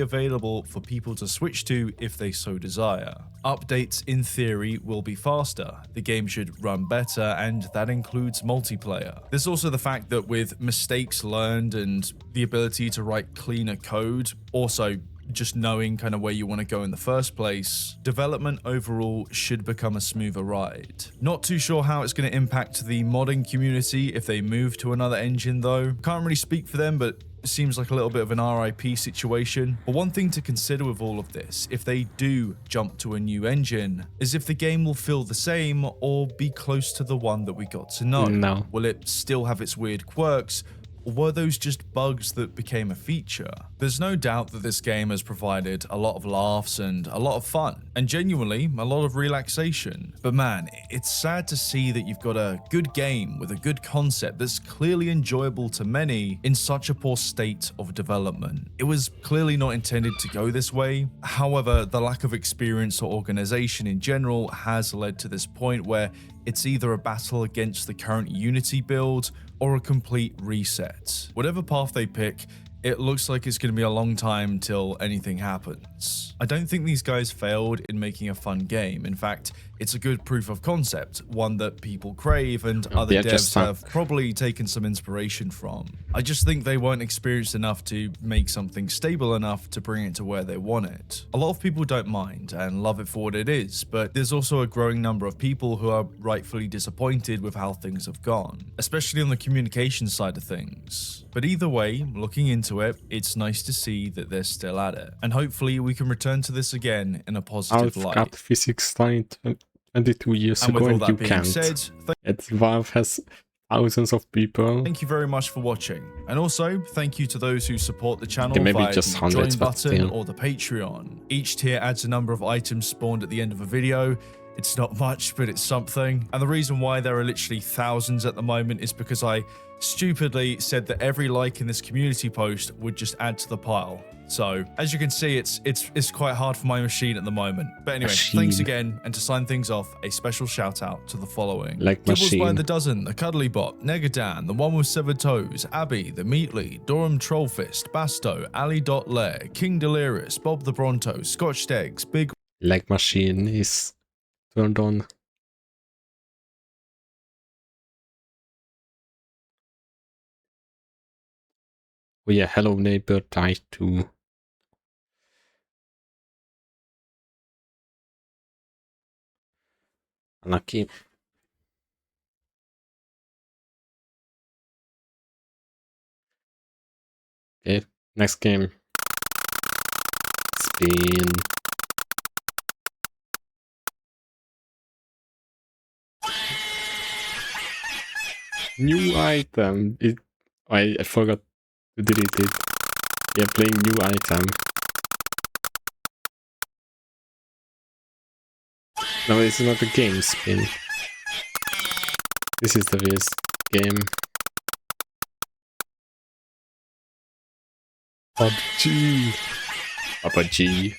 available for people to switch to if they so desire. Updates, in theory, will be faster, the game should run better, and that includes multiplayer. There's also the fact that with mistakes learned and the ability to write cleaner code, also just knowing kind of where you want to go in the first place, development overall should become a smoother ride. Not too sure how it's going to impact the modding community if they move to another engine though. Can't really speak for them, but it seems like a little bit of an RIP situation. But one thing to consider with all of this, if they do jump to a new engine, is if the game will feel the same or be close to the one that we got to know. No. Will it still have its weird quirks? Or were those just bugs that became a feature? There's no doubt that this game has provided a lot of laughs and a lot of fun, and genuinely a lot of relaxation. But man, it's sad to see that you've got a good game with a good concept that's clearly enjoyable to many in such a poor state of development. It was clearly not intended to go this way. However, the lack of experience or organization in general has led to this point where it's either a battle against the current Unity build or a complete reset. Whatever path they pick, it looks like it's going to be a long time till anything happens. I don't think these guys failed in making a fun game. In fact, it's a good proof of concept, one that people crave and other devs have probably taken some inspiration from. I just think they weren't experienced enough to make something stable enough to bring it to where they want it. A lot of people don't mind and love it for what it is, but there's also a growing number of people who are rightfully disappointed with how things have gone, especially on the communication side of things. But either way, looking into it, it's nice to see that they're still at it, and hopefully we can return to this again in a positive light. I've got physics studied 22 years ago and you can't. Valve has thousands of people. Thank you very much for watching. And also, thank you to those who support the channel Maybe via just the hundreds, join but button still. or the Patreon. Each tier adds a number of items spawned at the end of a video. It's not much, but it's something. And the reason why there are literally thousands at the moment is because I stupidly said that every like in this community post would just add to the pile. So, as you can see, it's quite hard for my machine at the moment. But anyway, thanks again, and to sign things off, a special shout out to the following. Like Kibbles by machine. the dozen, the Cuddly Bot, Negadan, the one with severed toes, Abby, the Meatly, Durham Trollfist, Basto, Ali.Lair, King Delirious, Bob the Bronto, Scotched Eggs, Big Like machine is turned on. Oh yeah, hello neighbor died too. Unlucky. Okay, next game. Spin. New item. I forgot to delete it. Yeah, playing new item. No, it's not a game spin. This is the Wiz game. PUBG. PUBG.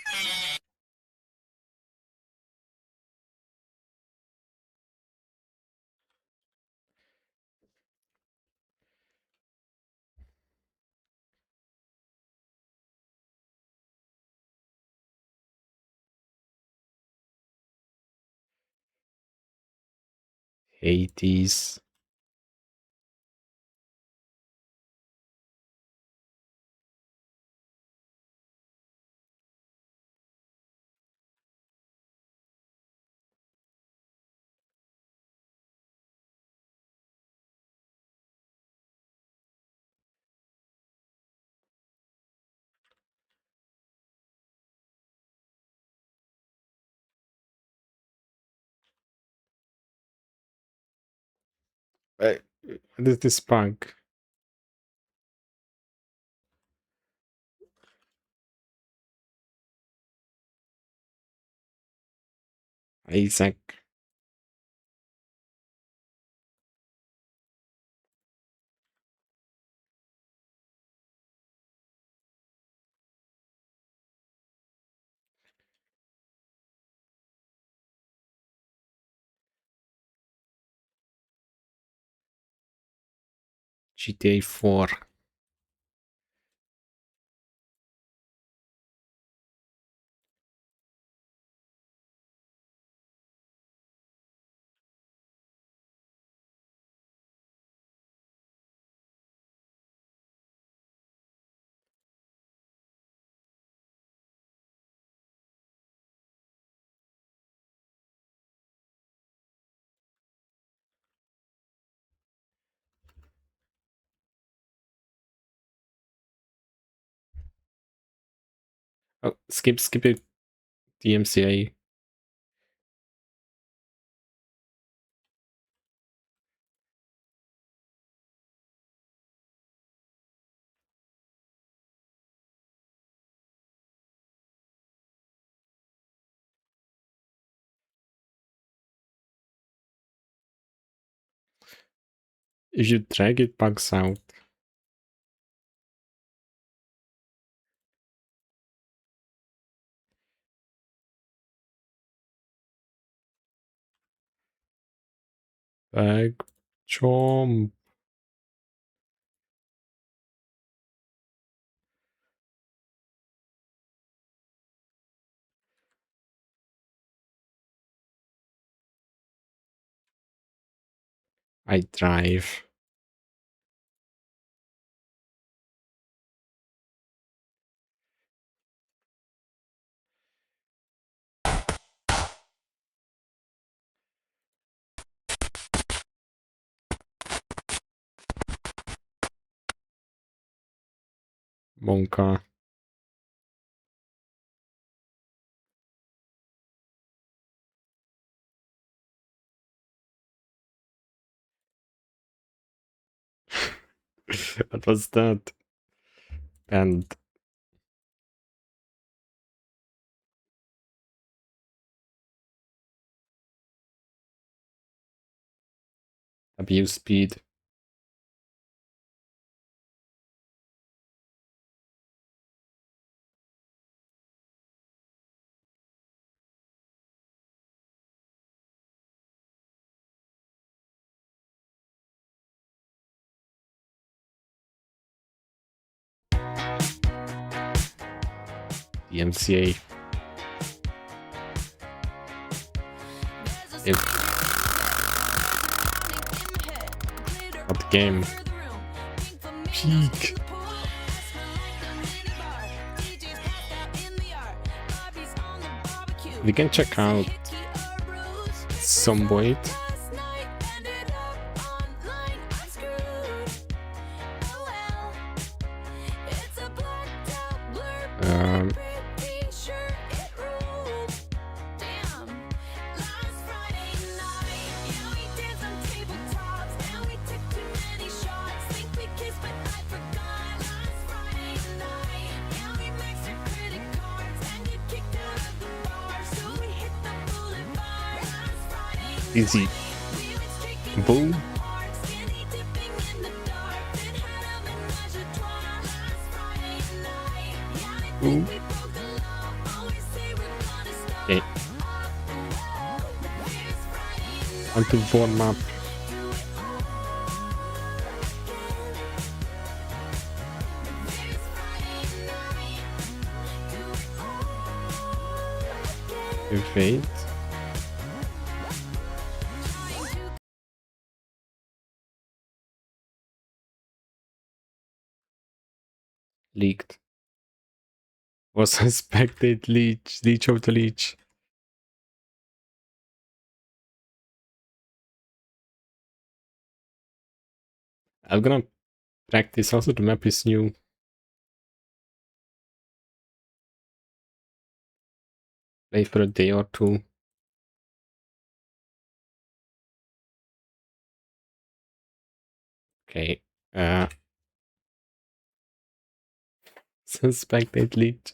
Hades. What is this bug? Isaac. GTA 4. Oh, skip it. DMCA. If you drag it, bugs out. Bag jump. I drive. Monka. What was that? And abuse speed. DMCA. What game? Peak. We can check out Zomboid. Easy. Boom. Boom. Okay. On to warm up. Wait. Leaked. Was suspected leech of the leech. I'm gonna practice. Also, the map is new. Play for a day or two. Okay. Suspected leech.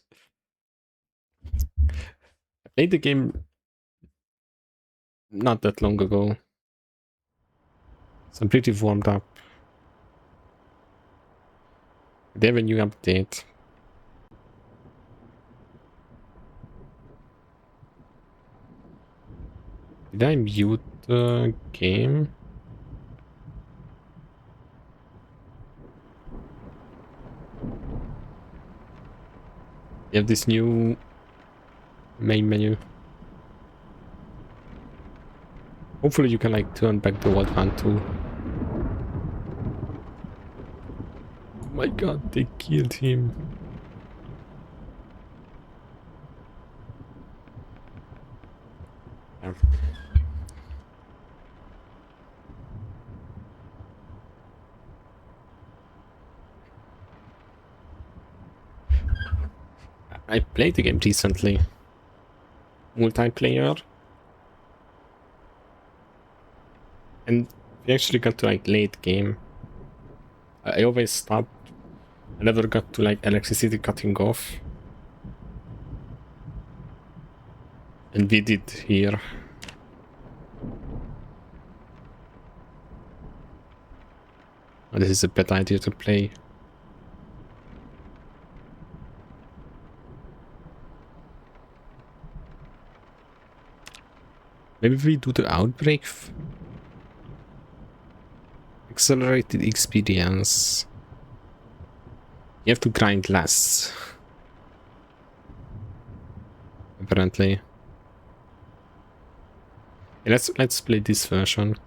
I played the game not that long ago, so I'm pretty warmed up. They have a new update. Did I mute the game? You have this new main menu. Hopefully you can like turn back the old one too. Oh my god, they killed him. Yeah. I played the game recently. Multiplayer. And we actually got to like late game. I always stopped. I never got to like electricity cutting off. And we did here. Oh, this is a bad idea to play. Maybe we do the outbreak. Accelerated experience. You have to grind less. Apparently. Yeah, let's play this version.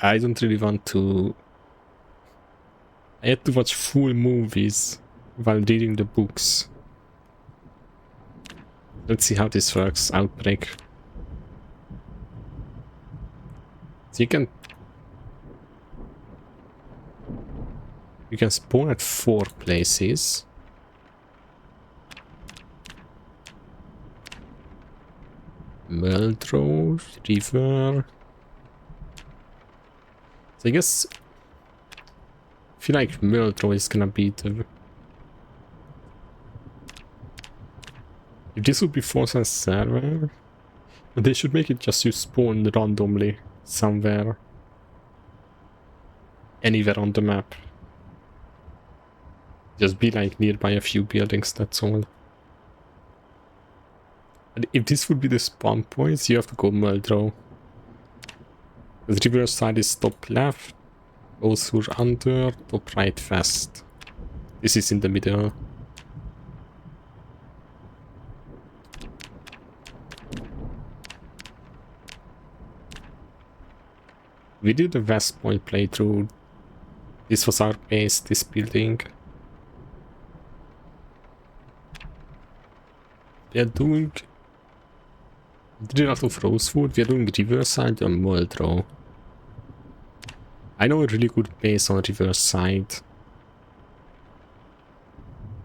I don't really want to. I had to watch full movies while reading the books. Let's see how this works. Outbreak. So you can spawn at 4 places. Meldrow, river. So I guess I feel like Muldrow is gonna be the... If this would be Forsen server, they should make it just you spawn randomly somewhere. Anywhere on the map. Just be like nearby a few buildings, that's all. And if this would be the spawn points, you have to go Muldrow. The reverse side is top left, goes through under, top right west. This is in the middle. We did the West Point playthrough. This was our base, this building. We are doing... did a lot of Rosewood, we are doing Riverside and Muldrow. I know a really good base on Riverside.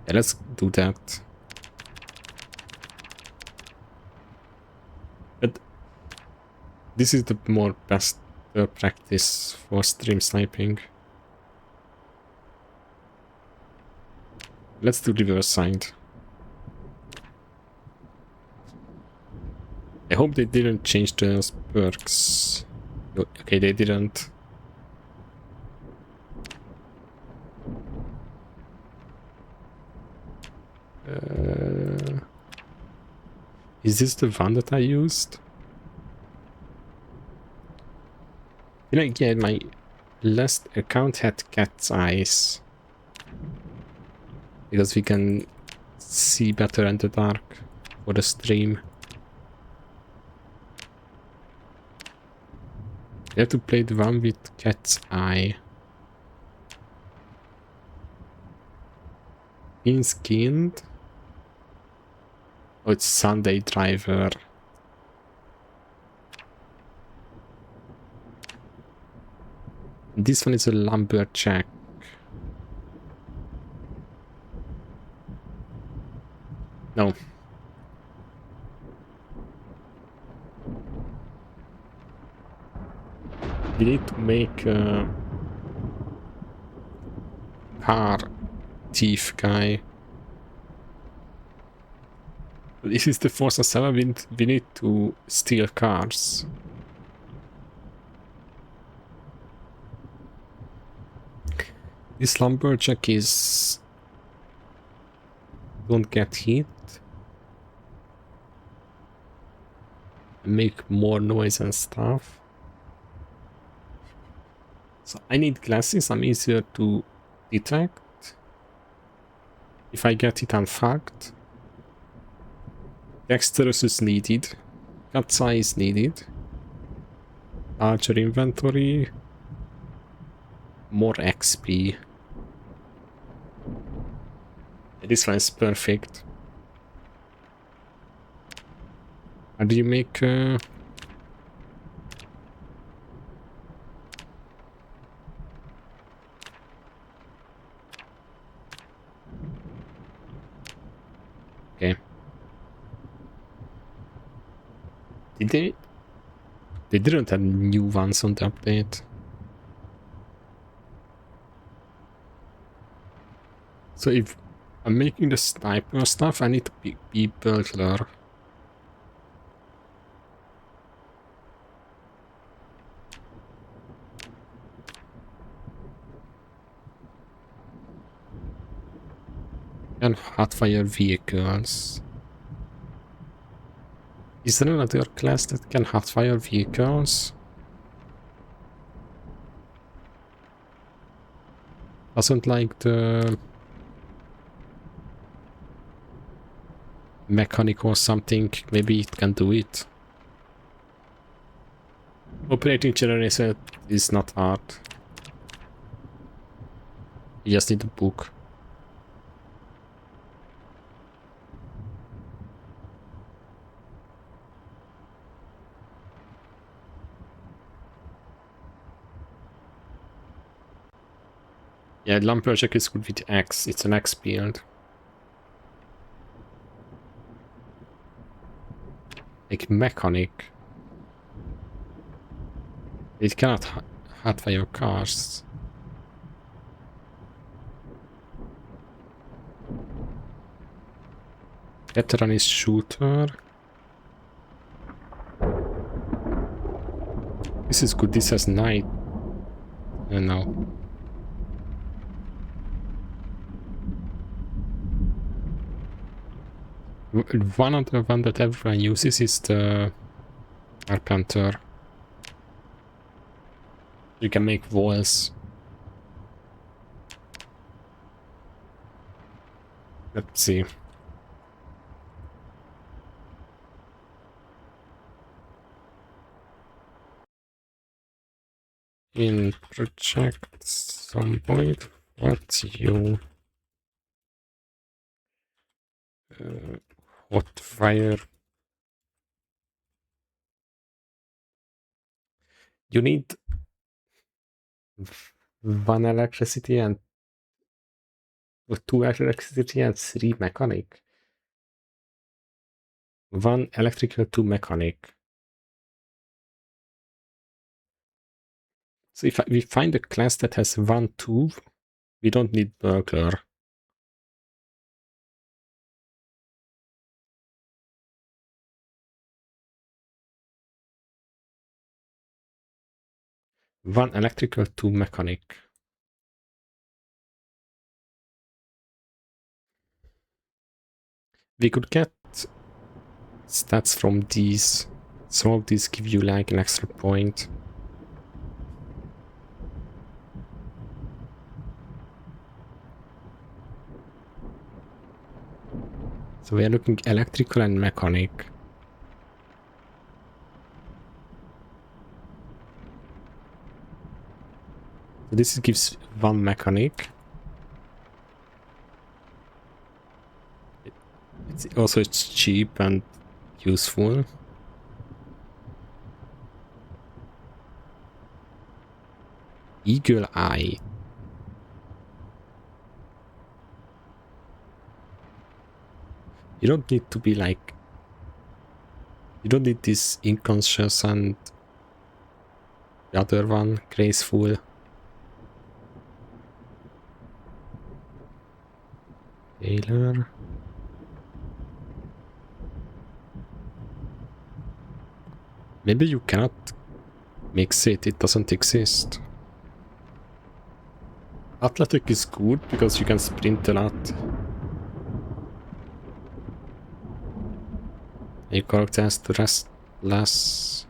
Yeah, let's do that. But this is the more best practice for stream sniping. Let's do Riverside. I hope they didn't change the perks. Okay, they didn't. Is this the one that I used? You know, yeah, my last account had cat's eyes. Because we can see better in the dark for the stream. You have to play the one with cat's eye. Skinned. Oh, it's Sunday Driver. This one is a lumberjack. No. We need to make a car thief guy. This is the Forsen 7, we need to steal cars. This lumberjack is... don't get hit. Make more noise and stuff. So I need glasses, I'm easier to detect. If I get it, I'm fucked. Dexterous is needed. Cat's eye is needed. Larger inventory. More XP. This one is perfect. How do you make... Okay. Did they? They didn't have new ones on the update. So if I'm making the sniper stuff, I need to be burglar. And hotfire vehicles. Is there another class that can hotfire vehicles? Doesn't like the mechanic or something, maybe it can do it. Operating generator is not hard. You just need a book. Yeah, lumberjack is good with X. It's an X build. Like mechanic. It cannot hotwire cars. Veteran is shooter. This is good. This has night. No. One other one that everyone uses is the carpenter. You can make walls. Let's see. In project Zomboid, what you hot wire. You need one electricity and two electricity and three mechanic. One electrical, two mechanic. So if we find a class that has 1, 2, we don't need burglar. One electrical, two mechanic. We could get stats from these. Some of these give you like an extra point. So we are looking electrical and mechanic. So this gives one mechanic. It's cheap and useful. Eagle Eye. You don't need to be like... You don't need this unconscious and the other one, graceful. Taylor. Maybe you cannot mix it, it doesn't exist. Athletic is good because you can sprint a lot. Your character has to rest less.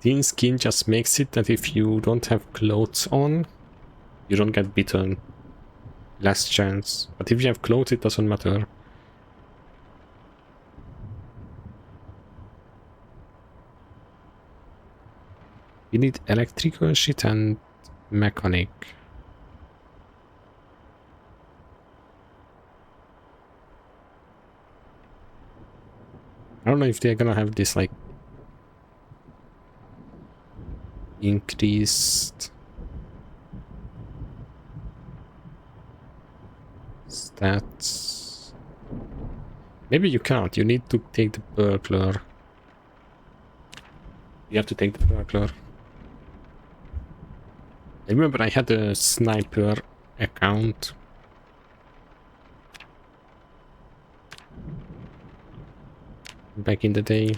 Thin skin just makes it that if you don't have clothes on, you don't get bitten. Less chance. But if you have clothes, it doesn't matter. We need electrical shit and mechanic. I don't know if they're gonna have this like increased stats. Maybe you can't. You need to take the burglar. You have to take the burglar. I remember I had a sniper account. Back in the day.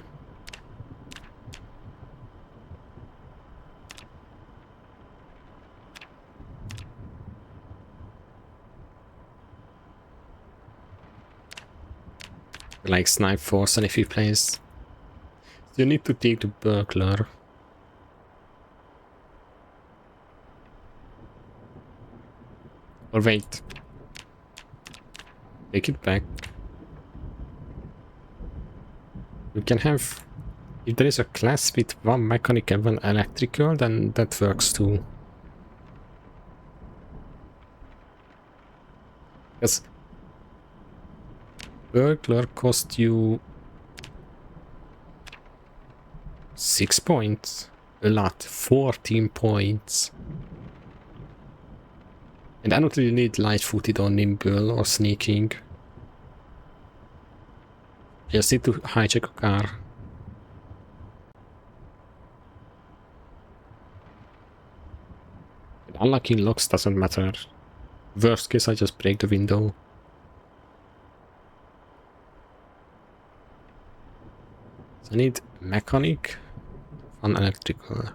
Like snipe Forsen if he plays. So you need to take the burglar. Or wait. Take it back. You can have... If there is a class with one mechanic and one electrical, then that works too. Because burglar cost you 6 points. A lot. 14 points. And I don't really need light-footed or nimble or sneaking. I just need to hijack a car. Unlocking locks doesn't matter. Worst case, I just break the window. So I need mechanic and electrical.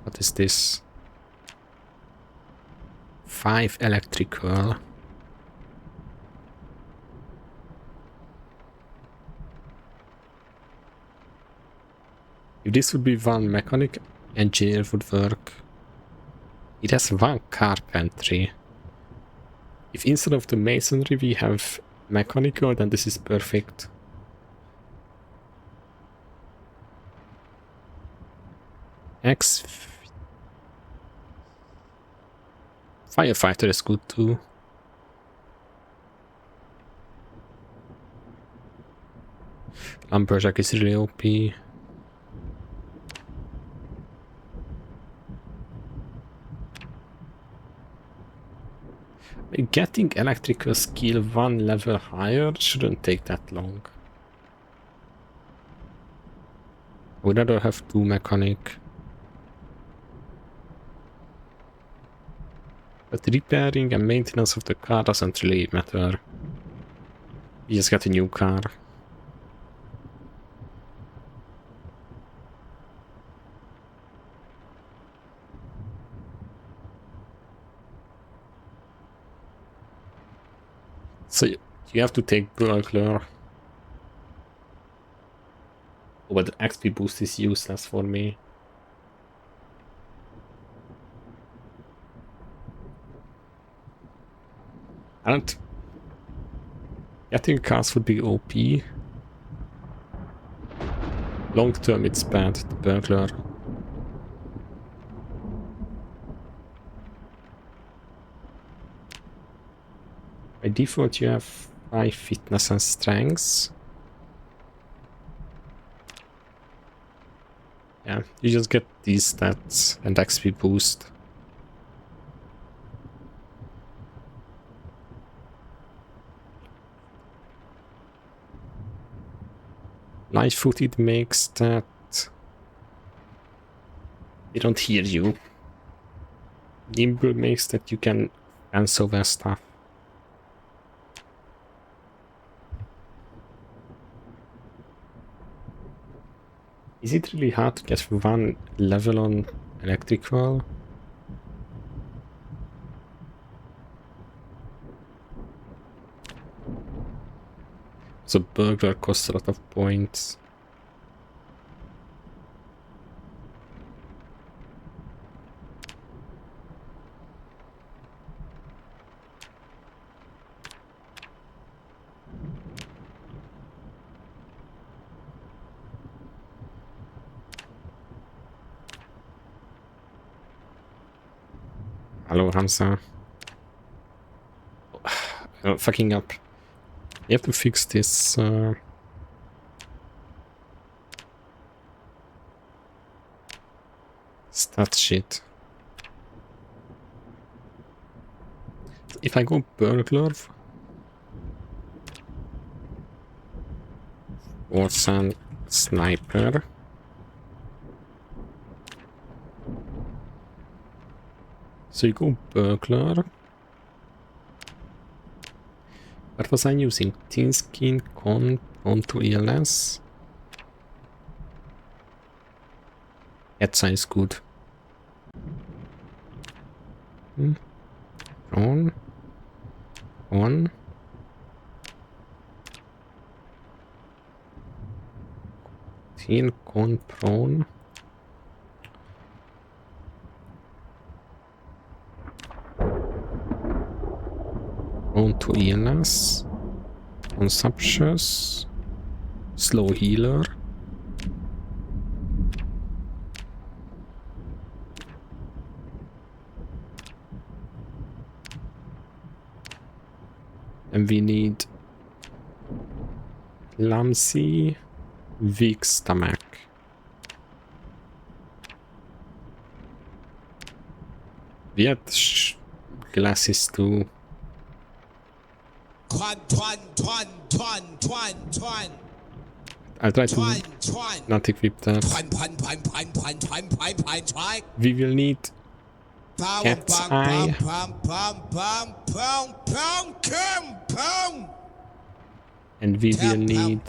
What is this? 5 electrical. If this would be 1 mechanic, engineer would work. It has 1 carpentry. If instead of the masonry we have mechanical, then this is perfect. Firefighter is good too. Lumberjack is really OP. Getting electrical skill 1 level higher shouldn't take that long. I would rather have 2 mechanic. But repairing and maintenance of the car doesn't really matter. We just got a new car. So you have to take burglar. Oh, but the XP boost is useless for me. And getting cars would be OP. Long term it's bad, the burglar. By default you have 5 fitness and strengths. Yeah, you just get these stats and XP boost. Light-footed makes that... They don't hear you. Nimble makes that you can fence over stuff. Is it really hard to get 1 level on electrical? So burglar costs a lot of points. Hello, Hamza. Oh, fucking up. You have to fix this. Stat shit. If I go burglar, Forsen sniper. So you go burglar. What was I using? Thin skin, con, prone to illness. That sounds good. Prone. On. Thin, con, prone. Prone to illness, consumptious, slow healer, and we need clumsy, weak stomach. We had glasses too. I'll try to not equip that. We will need cat's eye. And we will need...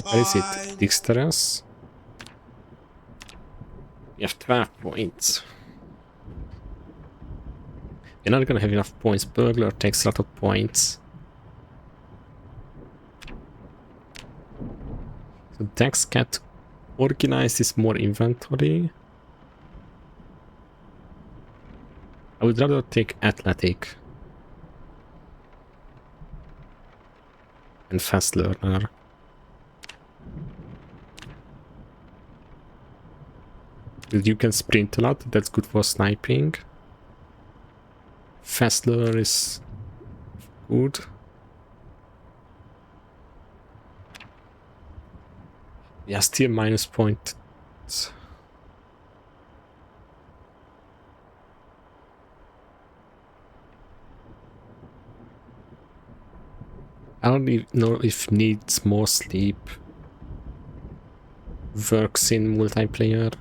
Where is it? Dexterous? You have 12 points. You're not gonna have enough points. Burglar takes a lot of points. So Dex Cat organizes more inventory. I would rather take Athletic and Fast Learner. You can sprint a lot, that's good for sniping. Fast Learner is good. Yeah, still minus point. I don't even know if needs more sleep works in multiplayer.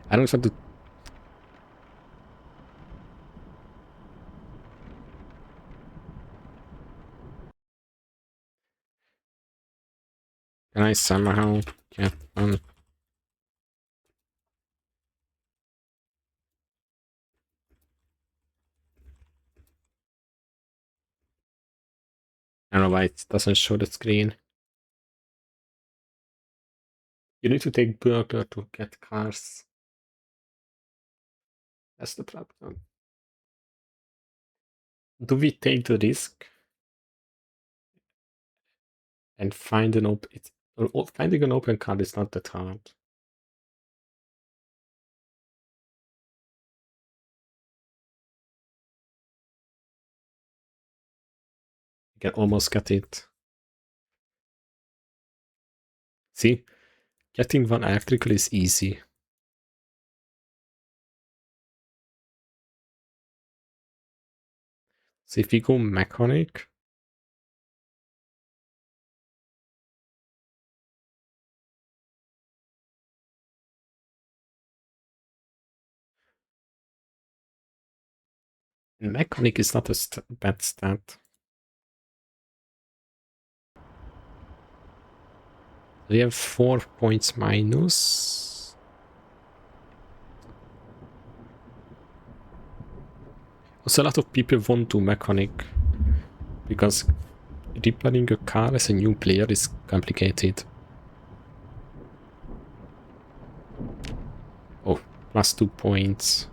I don't have to... Can I somehow get one? I don't know why it doesn't show the screen. You need to take Burglar to get cars. That's the problem. Do we take the risk and find an open... Finding an open card is not that hard. You can almost get it. See? Getting one electrical is easy. So if we go mechanic... Mechanic is not a bad stat. We have 4 points minus. Also, a lot of people won't do mechanic because repairing a car as a new player is complicated. Oh, plus 2 points.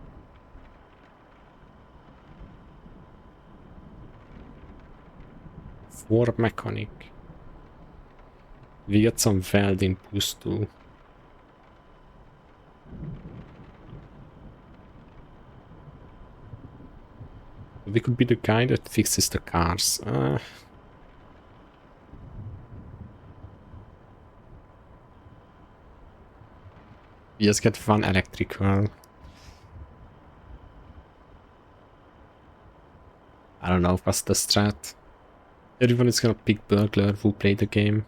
For mechanic. We get some welding boost too. We could be the guy that fixes the cars. We just get one electrical. I don't know what's the strat. Everyone is gonna pick Burglar who played the game.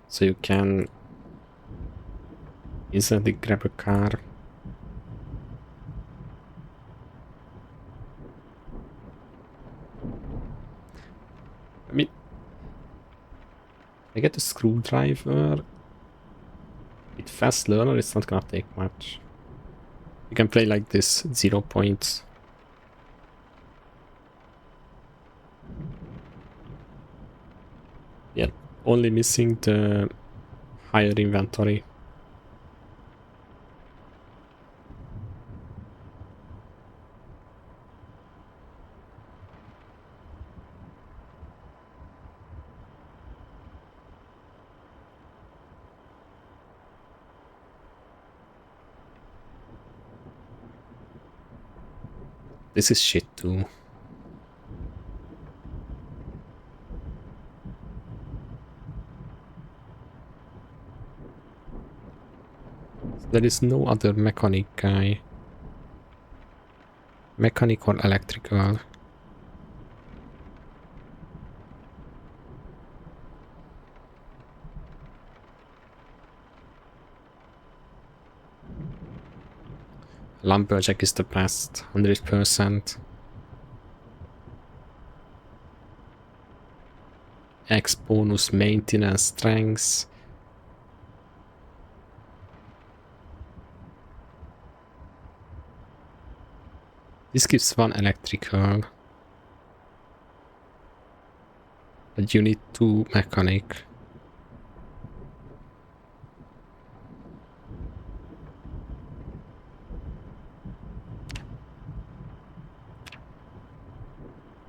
So you can instantly grab a car. I mean, I get a screwdriver. With Fast Learner, it's not gonna take much. You can play like this, 0 points. Yeah, only missing the higher inventory. This is shit too. There is no other mechanic guy. Mechanic or electrical. Lumberjack is the best, 100%. X bonus maintenance strengths. This gives one electrical. But you need 2 mechanic.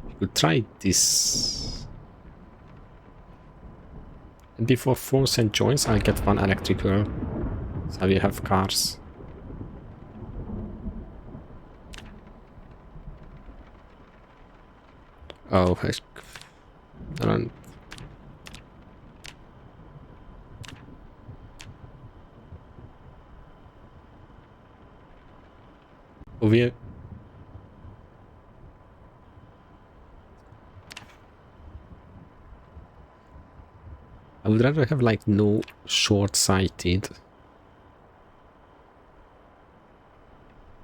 You could try this. And before Forsen joins, I'll get 1 electrical. So we have cars. Oh, I don't. Oh, I would rather have like no short-sighted.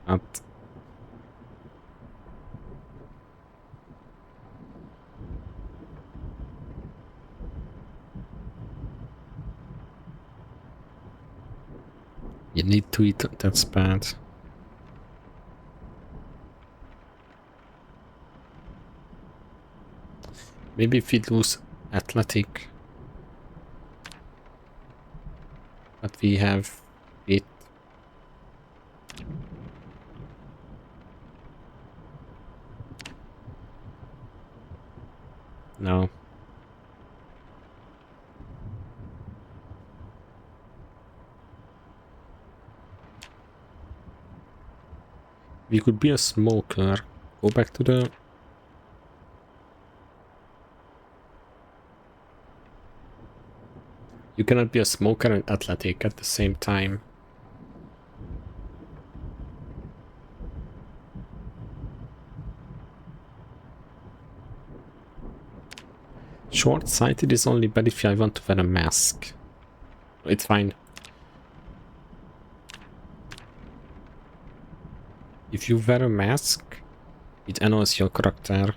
But you need to eat, that's bad. Maybe if we lose athletic. But we have it. No. We could be a smoker. Go back to the... You cannot be a smoker and athletic at the same time. Short-sighted is only bad if I want to wear a mask. It's fine. If you wear a mask, it annoys your character.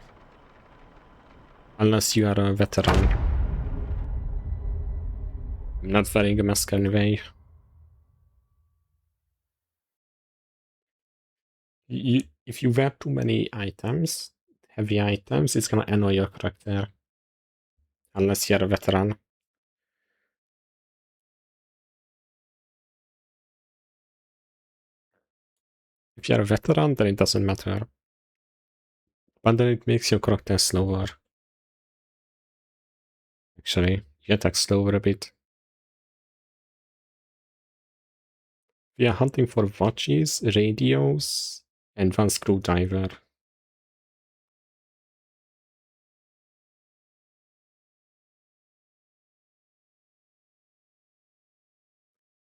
Unless you are a veteran. I'm not wearing a mask anyway. If you wear too many items, heavy items, it's gonna annoy your character. Unless you're a veteran. If you're a veteran, then it doesn't matter. But then it makes your character slower. Actually, you attack slower a bit. We are hunting for watches, radios, and 1 screwdriver.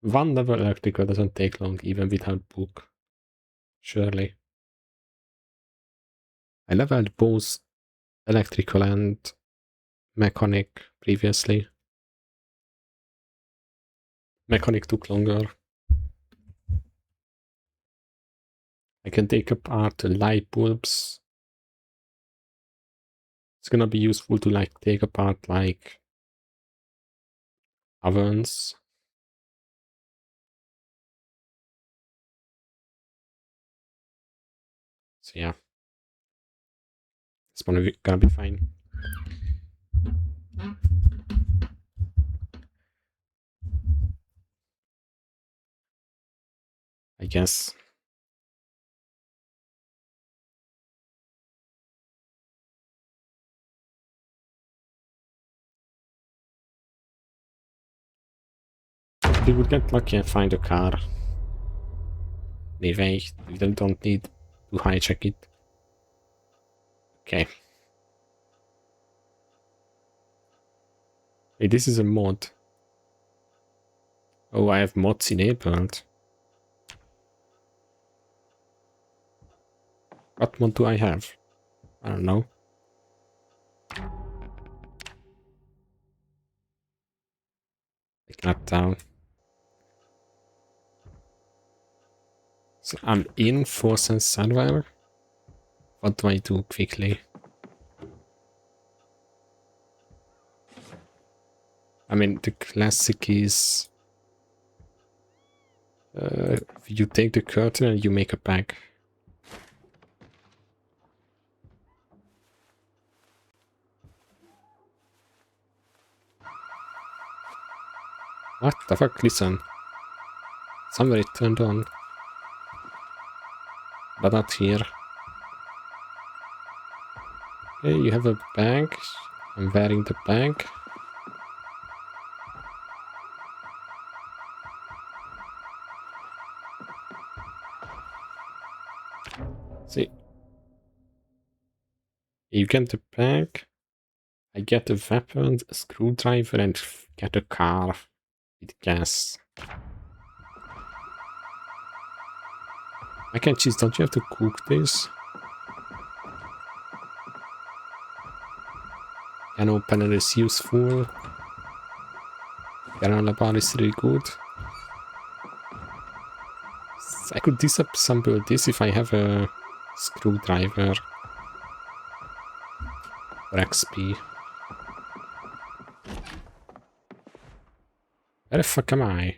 One level electrical doesn't take long, even without book. Surely. I leveled both electrical and mechanic previously. Mechanic took longer. I can take apart light bulbs. It's gonna be useful to like take apart like ovens. So yeah. It's gonna be fine. I guess. We would get lucky and find a car. Anyway, we don't need to hijack it. Okay. Hey, this is a mod. Oh, I have mods enabled. What mod do I have? I don't know. I cannot tell. So I'm in Forsen server. What do I do quickly? I mean, the classic is you take the curtain and you make a bag. What the fuck? Listen. Somebody turned on. But not here. Okay, you have a bag. I'm wearing the bag. See. You get the bag. I get a weapon, a screwdriver, and get a car with gas. Mac and cheese, don't you have to cook this? Can opener is useful. Granola bar is really good. I could disassemble this if I have a screwdriver or XP. Where the fuck am I?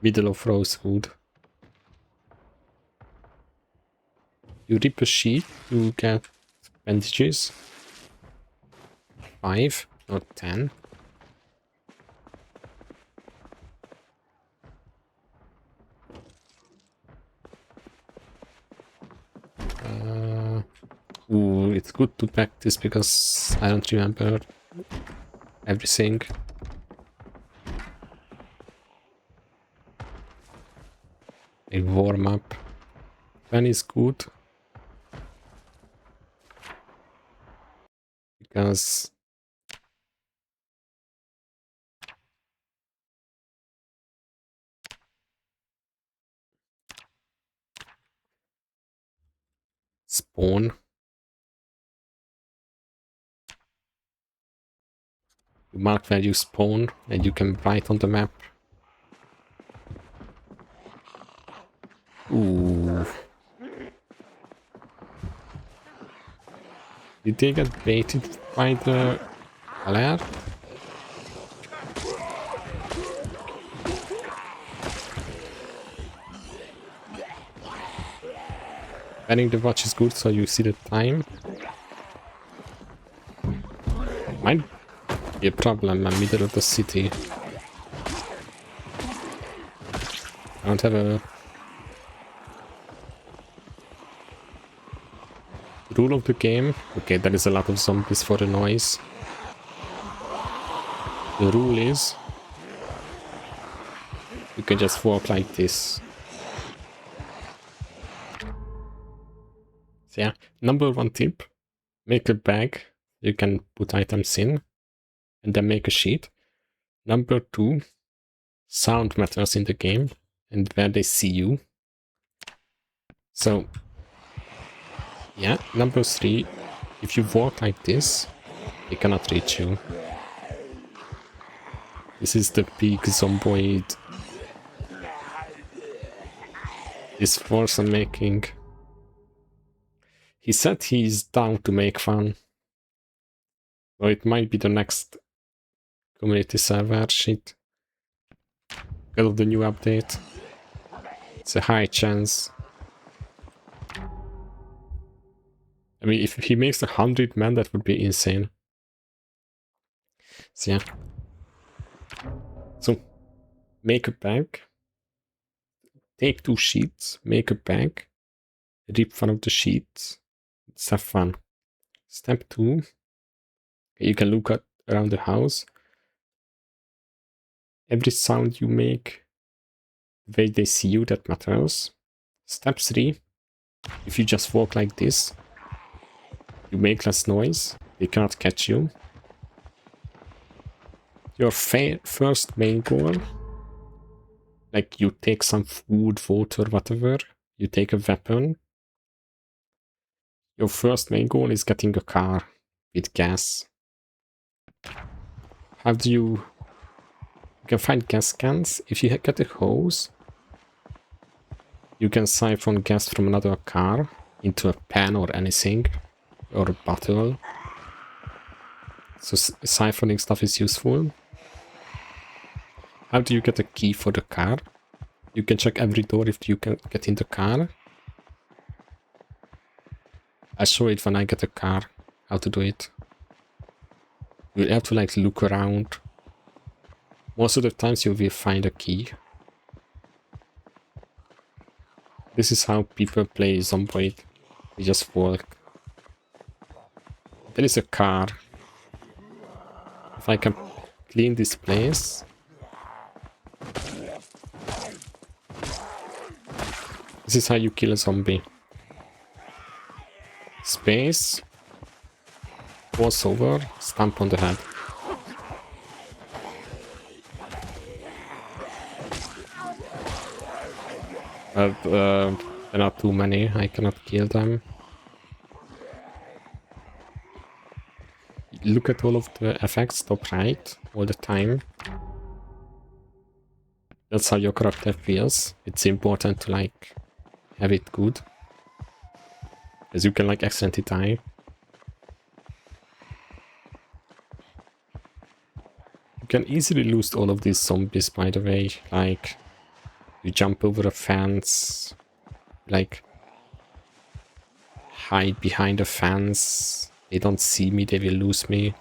Middle of Rosewood. You rip a sheet, you get bandages. 5, not 10. Ooh, it's good to practice because I don't remember everything. A warm up. 10 is good. Because spawn. You mark where you spawn and you can write on the map. Ooh. Did they get baited by the alert? Wearing the watch is good so you see the time. Might be a problem in the middle of the city. I don't have a rule of the game. Okay, there is a lot of zombies for the noise. The rule is you can just walk like this. So yeah, number 1 tip, make a bag you can put items in and then make a sheet. Number 2, sound matters in the game and where they see you. So yeah, number 3, if you walk like this, they cannot reach you. This is the big Zomboid. This Forsen making. He said he's down to make fun. So it might be the next community server shit. Because of the new update. It's a high chance. I mean, if he makes 100 men, that would be insane. So yeah. So, make a bag. Take 2 sheets, make a bag. Rip one of the sheets. Let's have fun. Step 2. Okay, you can look around the house. Every sound you make, the way they see you, that matters. Step 3. If you just walk like this, you make less noise, they cannot catch you. Your first main goal, like you take some food, water, whatever, You take a weapon. Your first main goal is getting a car with gas. How do you can find gas cans? If you get a hose, you can siphon gas from another car into a pan or anything, or a bottle. So siphoning stuff is useful. How do you get a key for the car? You can check every door if you can get in the car. I'll show it when I get a car, how to do it. You'll have to like look around. Most of the times you will find a key. This is how people play Zomboid. They just walk. There is a car. If I can clean this place. This is how you kill a zombie. Space. Cross over, stamp on the head. There are too many, I cannot kill them. Look at all of the effects, top right, all the time. That's how your character feels. It's important to like have it good. As you can like accidentally die. You can easily lose all of these zombies, by the way. Like, you jump over a fence, like hide behind a fence. They don't see me, they will lose me.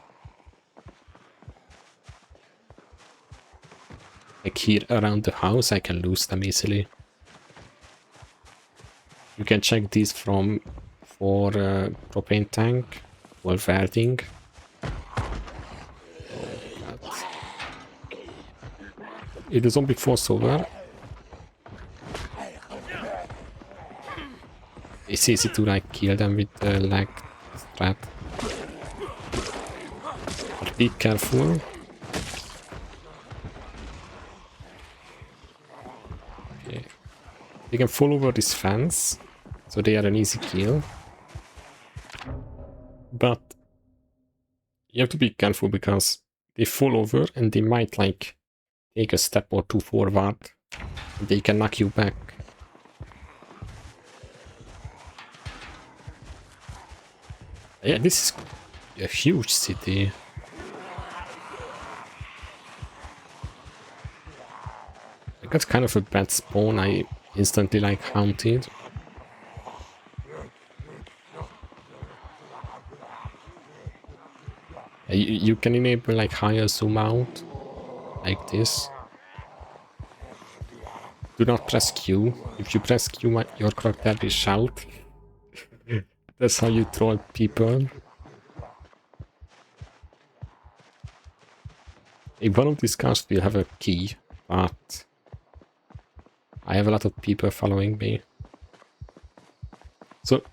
Like here around the house, I can lose them easily. You can check these for propane tank, or welding. If the zombie falls over, it's easy to like kill them with the leg strap. But be careful. Okay. You can fall over this fence, so they are an easy kill. But you have to be careful because they fall over and they might like take a step or two forward. And they can knock you back. Yeah, this is a huge city. I got kind of a bad spawn. I instantly like haunted. You can enable like higher zoom out, like this. Do not press Q. If you press Q, your character will shout. That's how you troll people. One of these cars will have a key, but I have a lot of people following me. So,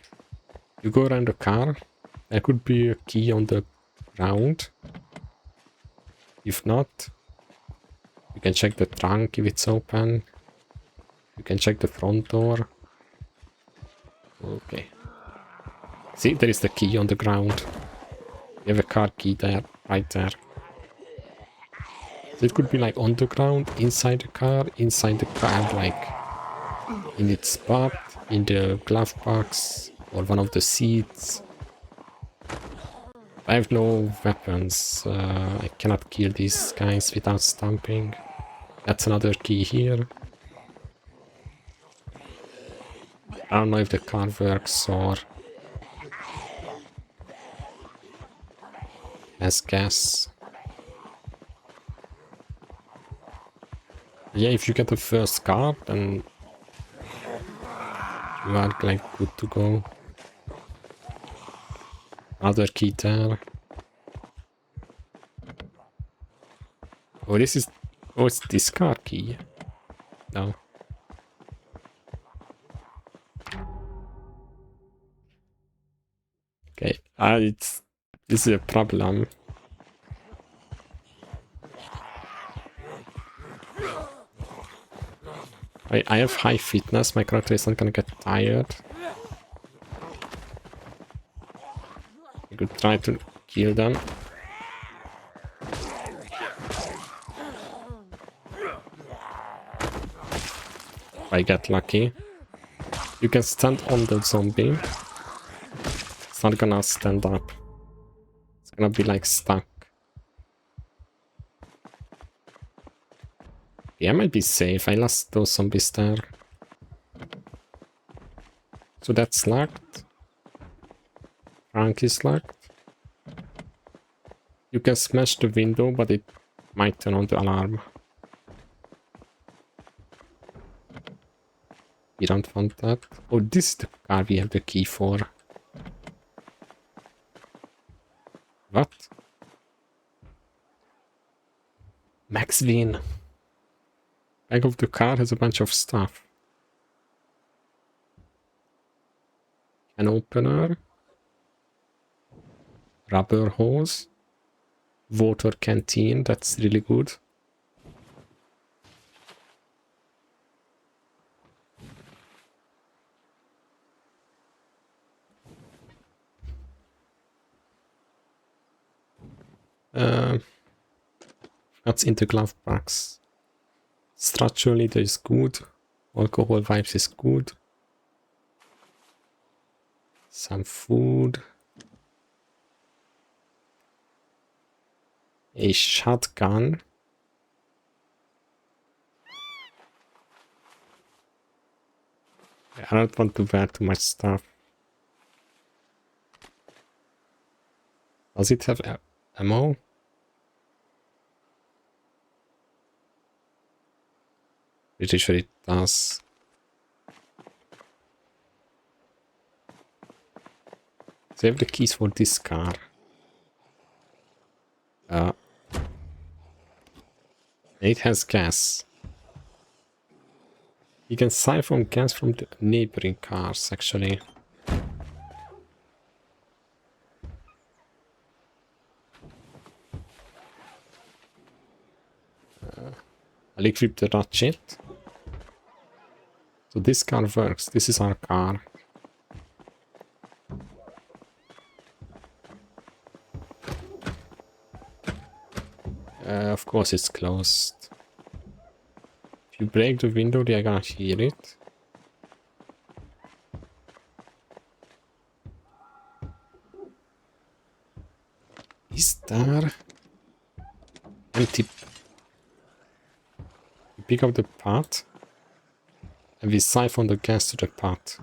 you go around the car, there could be a key on the ground. If not, you can check the trunk if it's open. You can check the front door. Okay. See, there is the key on the ground. You have a car key there, right there. So it could be like on the ground, inside the car, like in its spot, in the glove box, or one of the seats. I have no weapons. I cannot kill these guys without stamping. That's another key here. I don't know if the car works or has gas. Yeah, if you get the first car, then you are like good to go. Another key there. Oh, this is... Oh, it's this car key. No. Okay, this is a problem. I have high fitness, my character is not gonna get tired. I could try to kill them. If I get lucky. You can stand on the zombie. It's not gonna stand up. It's gonna be like stuck. Yeah, I might be safe. I lost those zombies there. So that's locked. Trunk is locked. You can smash the window, but it might turn on the alarm. We don't want that. Oh, this is the car we have the key for. What? Max win. Back of the car has a bunch of stuff. Can opener. Rubber hose. Water canteen, that's really good. That's in the glove box. Structure leader is good. Alcohol wipes is good. Some food. A shotgun. I don't want to wear too much stuff. Does it have ammo? Pretty sure it does. So I have the keys for this car. It has gas. You can siphon gas from the neighboring cars, actually. I'll equip the ratchet. So this car works. This is our car. Of course it's closed. If you break the window, they are gonna hear it. Is there empty? You pick up the pot and we siphon the gas to the pot.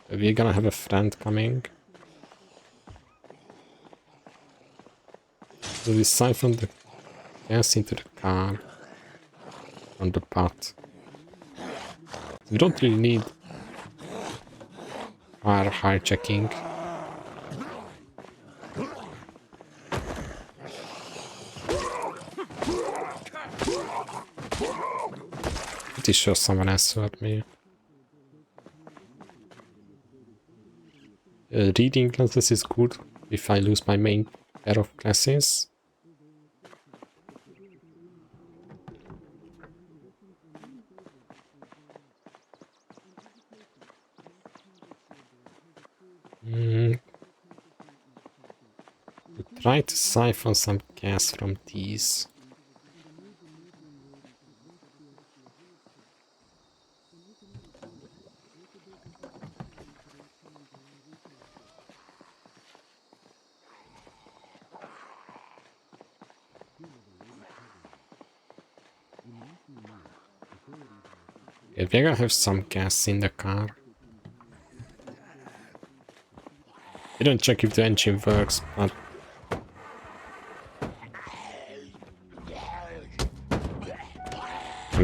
We're gonna have a friend coming. So we siphon the gas into the car on the pot. We don't really need car hijacking. Pretty sure someone has heard me. Reading glasses is good if I lose my main pair of glasses. Try to siphon some gas from these. Yeah, we're gonna have some gas in the car. I don't check if the engine works, but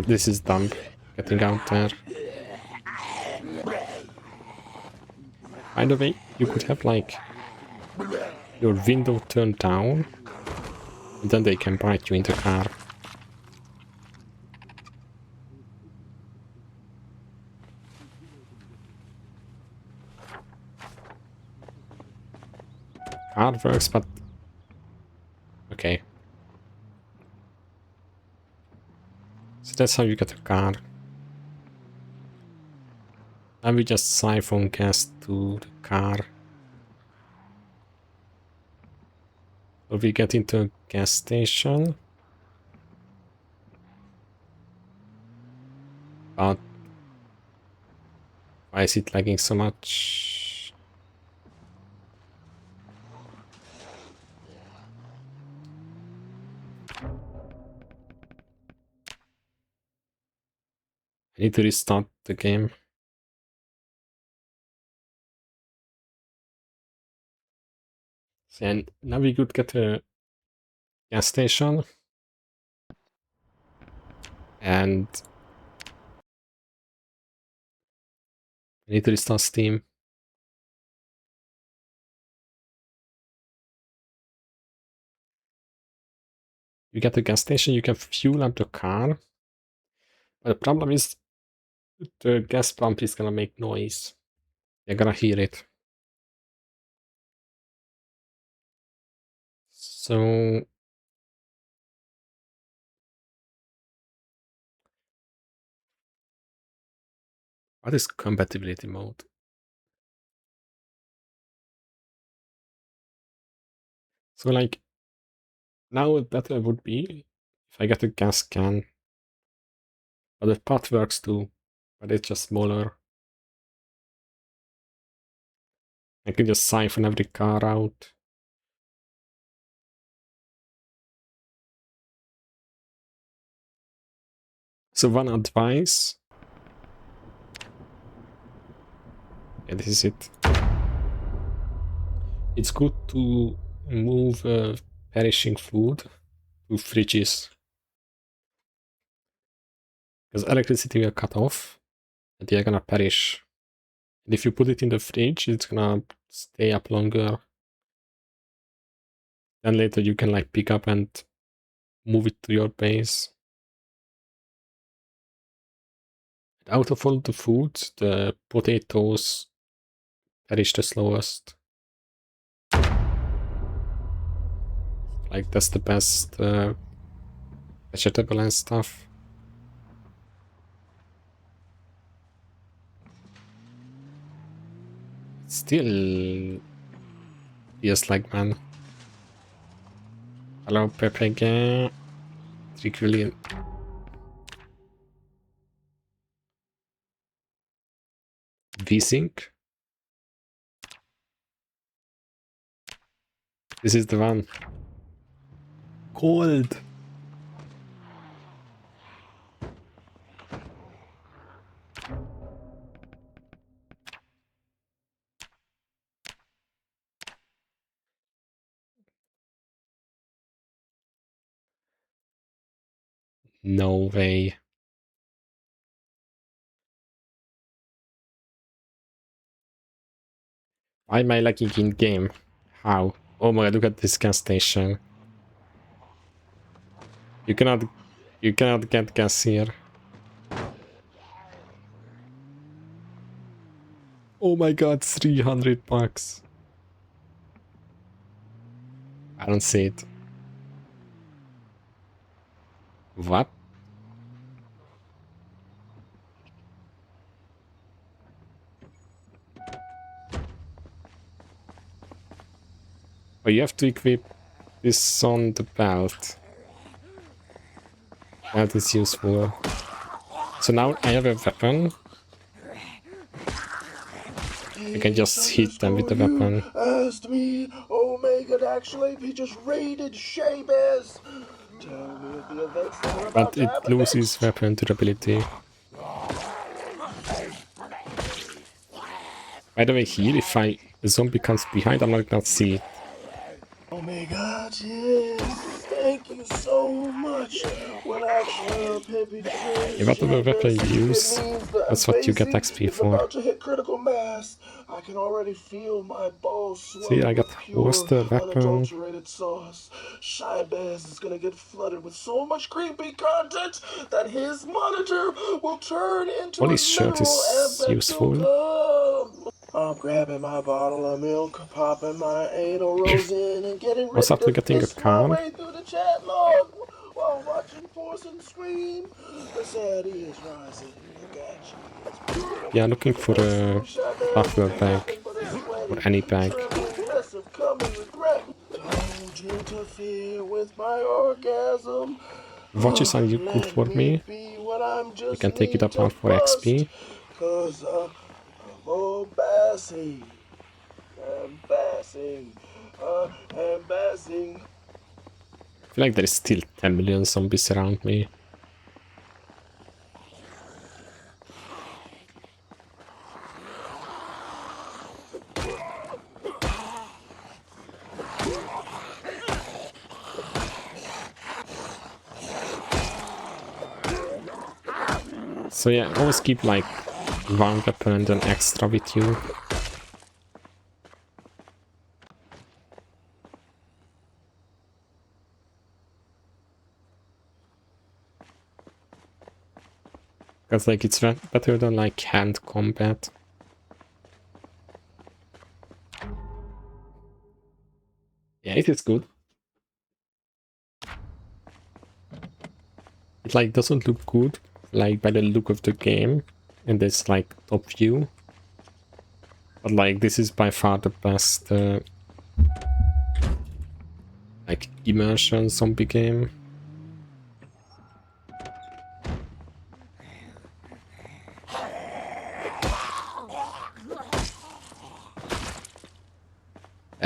this is dumb, getting out there. By the way, you could have like your window turned down and then they can bite you in the car. Car works, but okay. that's how you get a car. And we just siphon gas to the car. So we get into a gas station. But why is it lagging so much? I need to restart the game. And now we could get a gas station. And I need to restart Steam. You get a gas station, you can fuel up the car. But the problem is the gas pump is gonna make noise. You're gonna hear it. So what is compatibility mode? So like now better would be if I get a gas can. But the pot works too, but it's just smaller. I can just siphon every car out. So one advice. Yeah, this is it. It's good to move perishing food to fridges. Because electricity will cut off and they're gonna perish. And if you put it in the fridge, it's gonna stay up longer. Then later you can like pick up and move it to your base. Out of all the foods, the potatoes perish the slowest. Like that's the best vegetable and stuff. Still feels like, man. Hello, Pepega. 3 billion. V-Sync. This is the one. Cold. No way. Why am I lagging in game? How? Oh my god, look at this gas station. You cannot get gas here. Oh my god, $300. I don't see it. What? Oh, you have to equip this on the belt. That is useful. So now I have a weapon. I can just hit them with the weapon. Asked me, Omega actually, he just raided Shibez. Tell me if the events that are about But it loses weapon durability. By the way, here, if a zombie comes behind, I'm not gonna see it. Oh my god, yes. Thank you so much. Well, actually, Whatever weapon you use, that's what you get XP for. about to hit critical mass. I can already feel my balls See, I got holster weapon. unadulterated sauce. Shibez is gonna get flooded with so much creepy content that his monitor will turn into Holy a shirt is useful. I'm grabbing my bottle of milk, popping my anal rose in, and getting What's after getting a car? way through the chat log. while watching Forsen scream. The sad is rising. Look at you. Yeah, looking for a buffer bag or any bag. Don't interfere with my orgasm. Watches are good for me. You can take it apart for XP. Cause I'm embarrassing. Embarrassing. Embarrassing. I feel like there is still 10 million zombies around me. So yeah, always keep like one weapon and an extra with you. Because like it's better than like hand combat. Yeah, it is good. It like doesn't look good like by the look of the game and this like top view. But like this is by far the best like immersion zombie game.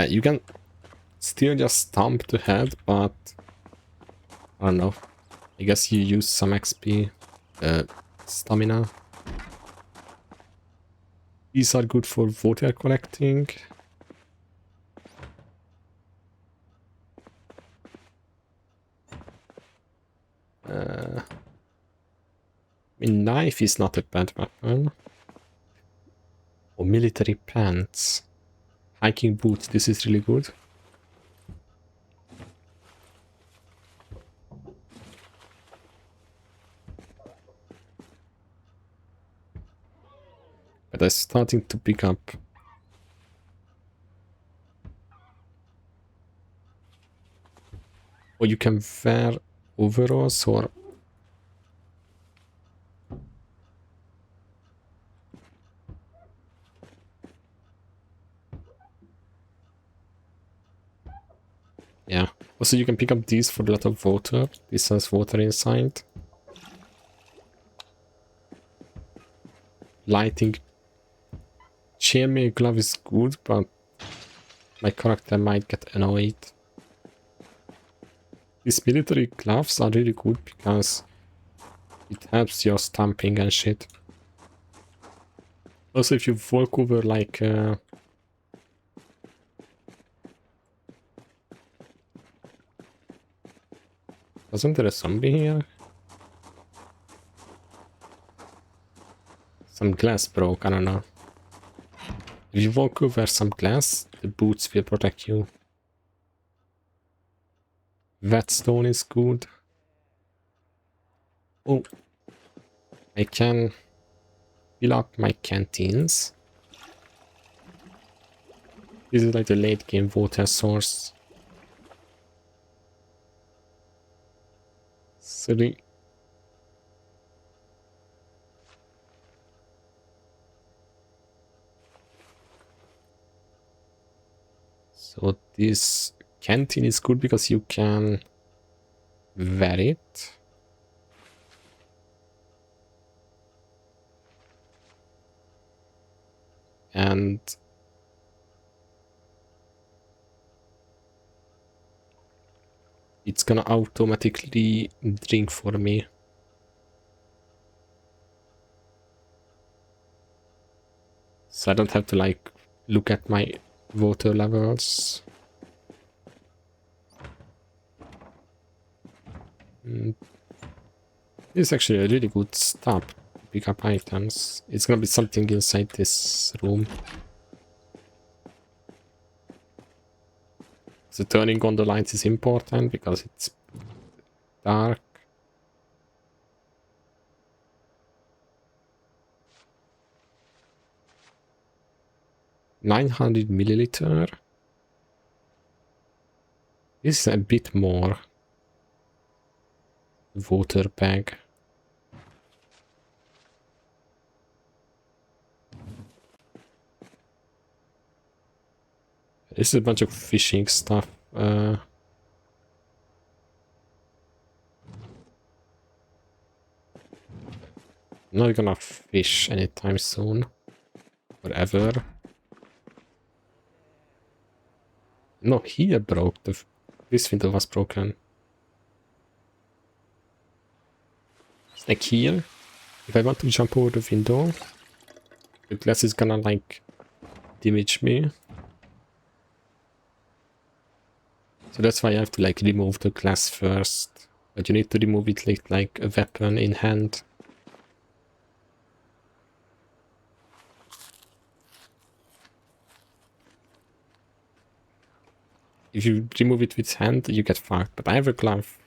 You can still just stomp the head, but I don't know. I guess you use some XP, stamina. These are good for water collecting. I mean, knife is not a bad weapon. Or military pants. Hiking boots, this is really good. But I'm starting to pick up. Or you can wear overalls or... Yeah. Also you can pick up these for a lot of water. This has water inside. Lighting. Chainmail glove is good, but my character might get annoyed. These military gloves are really good because it helps your stamping and shit. Also, if you walk over like wasn't there a zombie here? Some glass broke, I don't know. If you walk over some glass, the boots will protect you. Whetstone is good. Oh, I can fill up my canteens. This is like the late game water source. Silly. So this canteen is good because you can wear it. And it's gonna automatically drink for me. So I don't have to like look at my water levels. This is actually a really good stop to pick up items. It's gonna be something inside this room. So turning on the lights is important because it's dark. $900 milliliter. This is a bit more. water bag. This is a bunch of fishing stuff. I'm not gonna fish anytime soon. Or ever. No, here broke. This window was broken. It's like here. If I want to jump over the window, the glass is gonna like damage me. So that's why I have to like remove the glass first. But you need to remove it like a weapon in hand. If you remove it with hand, you get fucked. But I have a glove.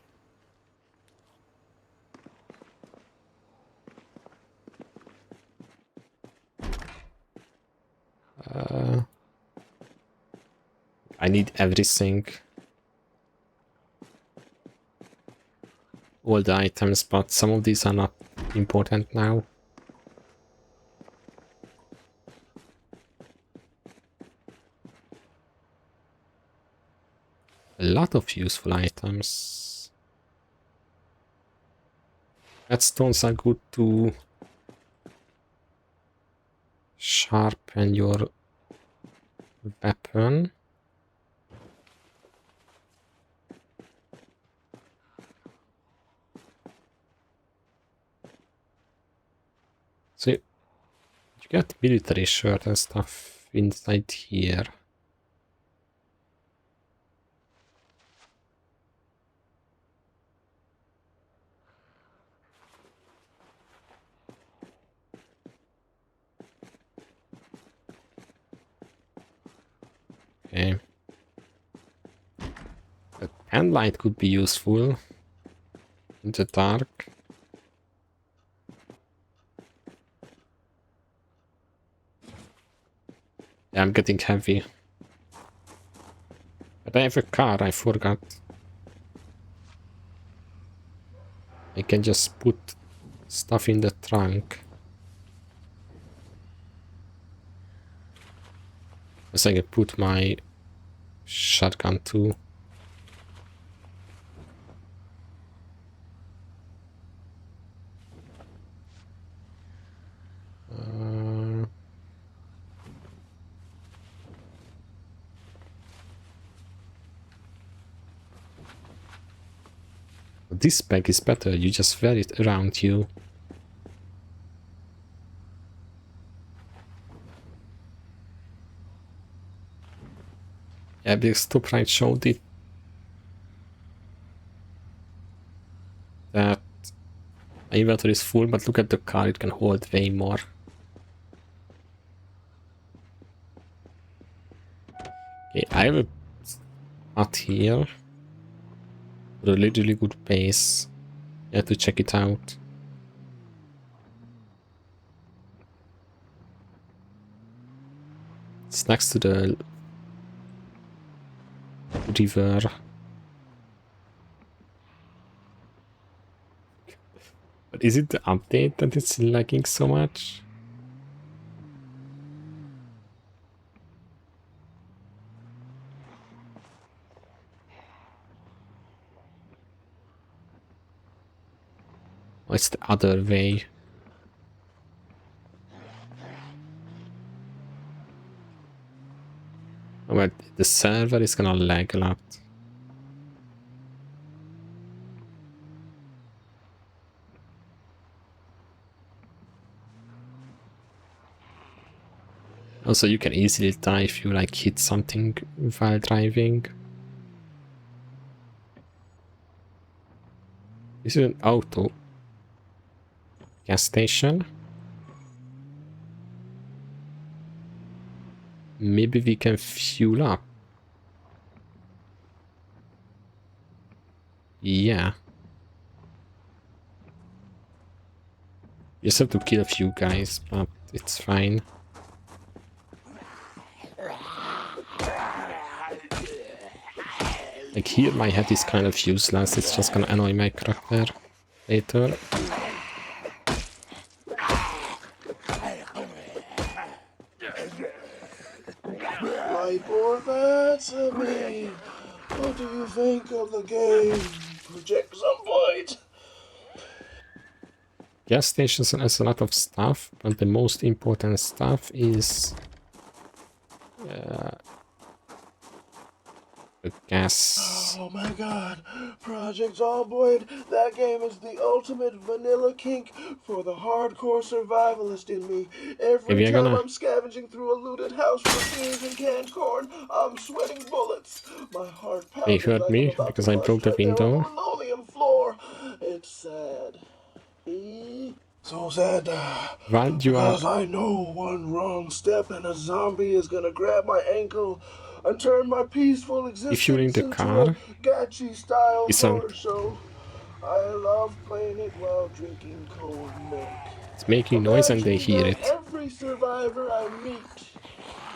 I need everything. All the items, but some of these are not important now. A lot of useful items. Redstones are good to sharpen your weapon. So you get military shirt and stuff inside here. Okay. A pen light could be useful in the dark. Yeah, I'm getting heavy. But I have a car, I forgot. I can just put stuff in the trunk. Guess I can put my shotgun too. This bag is better, you just wear it around you. Yeah, the top right showed it. That my inventory is full, but look at the car, it can hold way more. Okay, I have a hut here. A really good base. You have to check it out. It's next to the river. But is it the update that it's lagging so much? Or it's the other way? Oh, but the server is gonna lag a lot. Also, you can easily die if you like hit something while driving. This is an auto gas station. Maybe we can fuel up. Yeah. You just have to kill a few guys, but it's fine. Like here my head is kind of useless, it's just gonna annoy my character. later. Lightboard, answer me. What do you think of the game? Project Zomboid. Gas stations has a lot of stuff, but the most important stuff is the gas. Oh my god, Project Zomboid, that game is the ultimate vanilla kink for the hardcore survivalist in me. Every time I'm scavenging through a looted house for beans and canned corn, I'm sweating bullets. My heart pounding. They hurt me because I broke the window. Linoleum floor. It's sad. So sad. Because I know one wrong step and a zombie is gonna grab my ankle and turn my peaceful existence if you're in the car, into a Gachi style horror show. I love playing it while drinking cold milk. It's making noise and they hear it. Every survivor I meet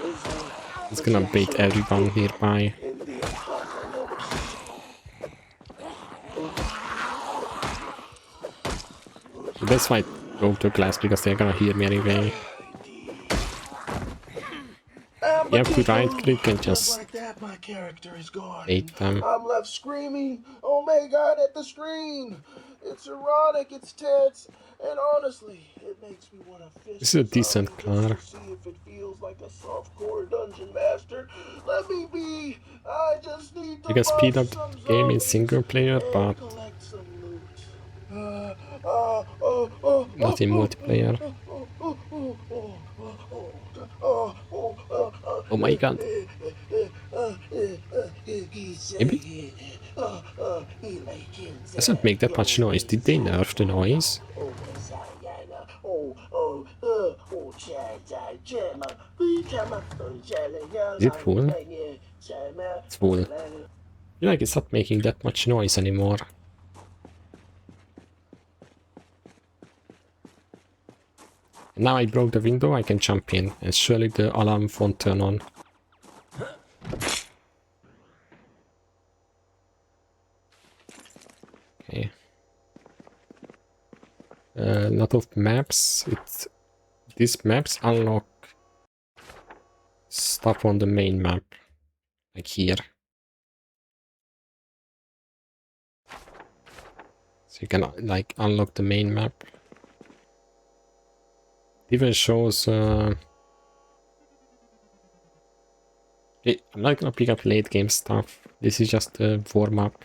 is it's gonna bait everyone nearby. That's why I broke the glass, because they're gonna hear me anyway. You have to right click and just bait them. I'm left screaming, oh my god, at the screen. It's erotic, it's tense, and honestly, it makes me want to fist. This is a decent car. See if it feels like a softcore dungeon master. Let me be. I just need to you can speed up the game in single player, but not in multiplayer. Oh my god. Maybe? Doesn't make that much noise. Did they nerf the noise? Is it full? It's full. I feel like it's not making that much noise anymore. Now I broke the window, I can jump in, and surely the alarm won't turn on. Okay. Lot of maps. These maps unlock stuff on the main map, like here. So you can like unlock the main map. It even shows I'm not gonna pick up late game stuff. This is just a warm-up.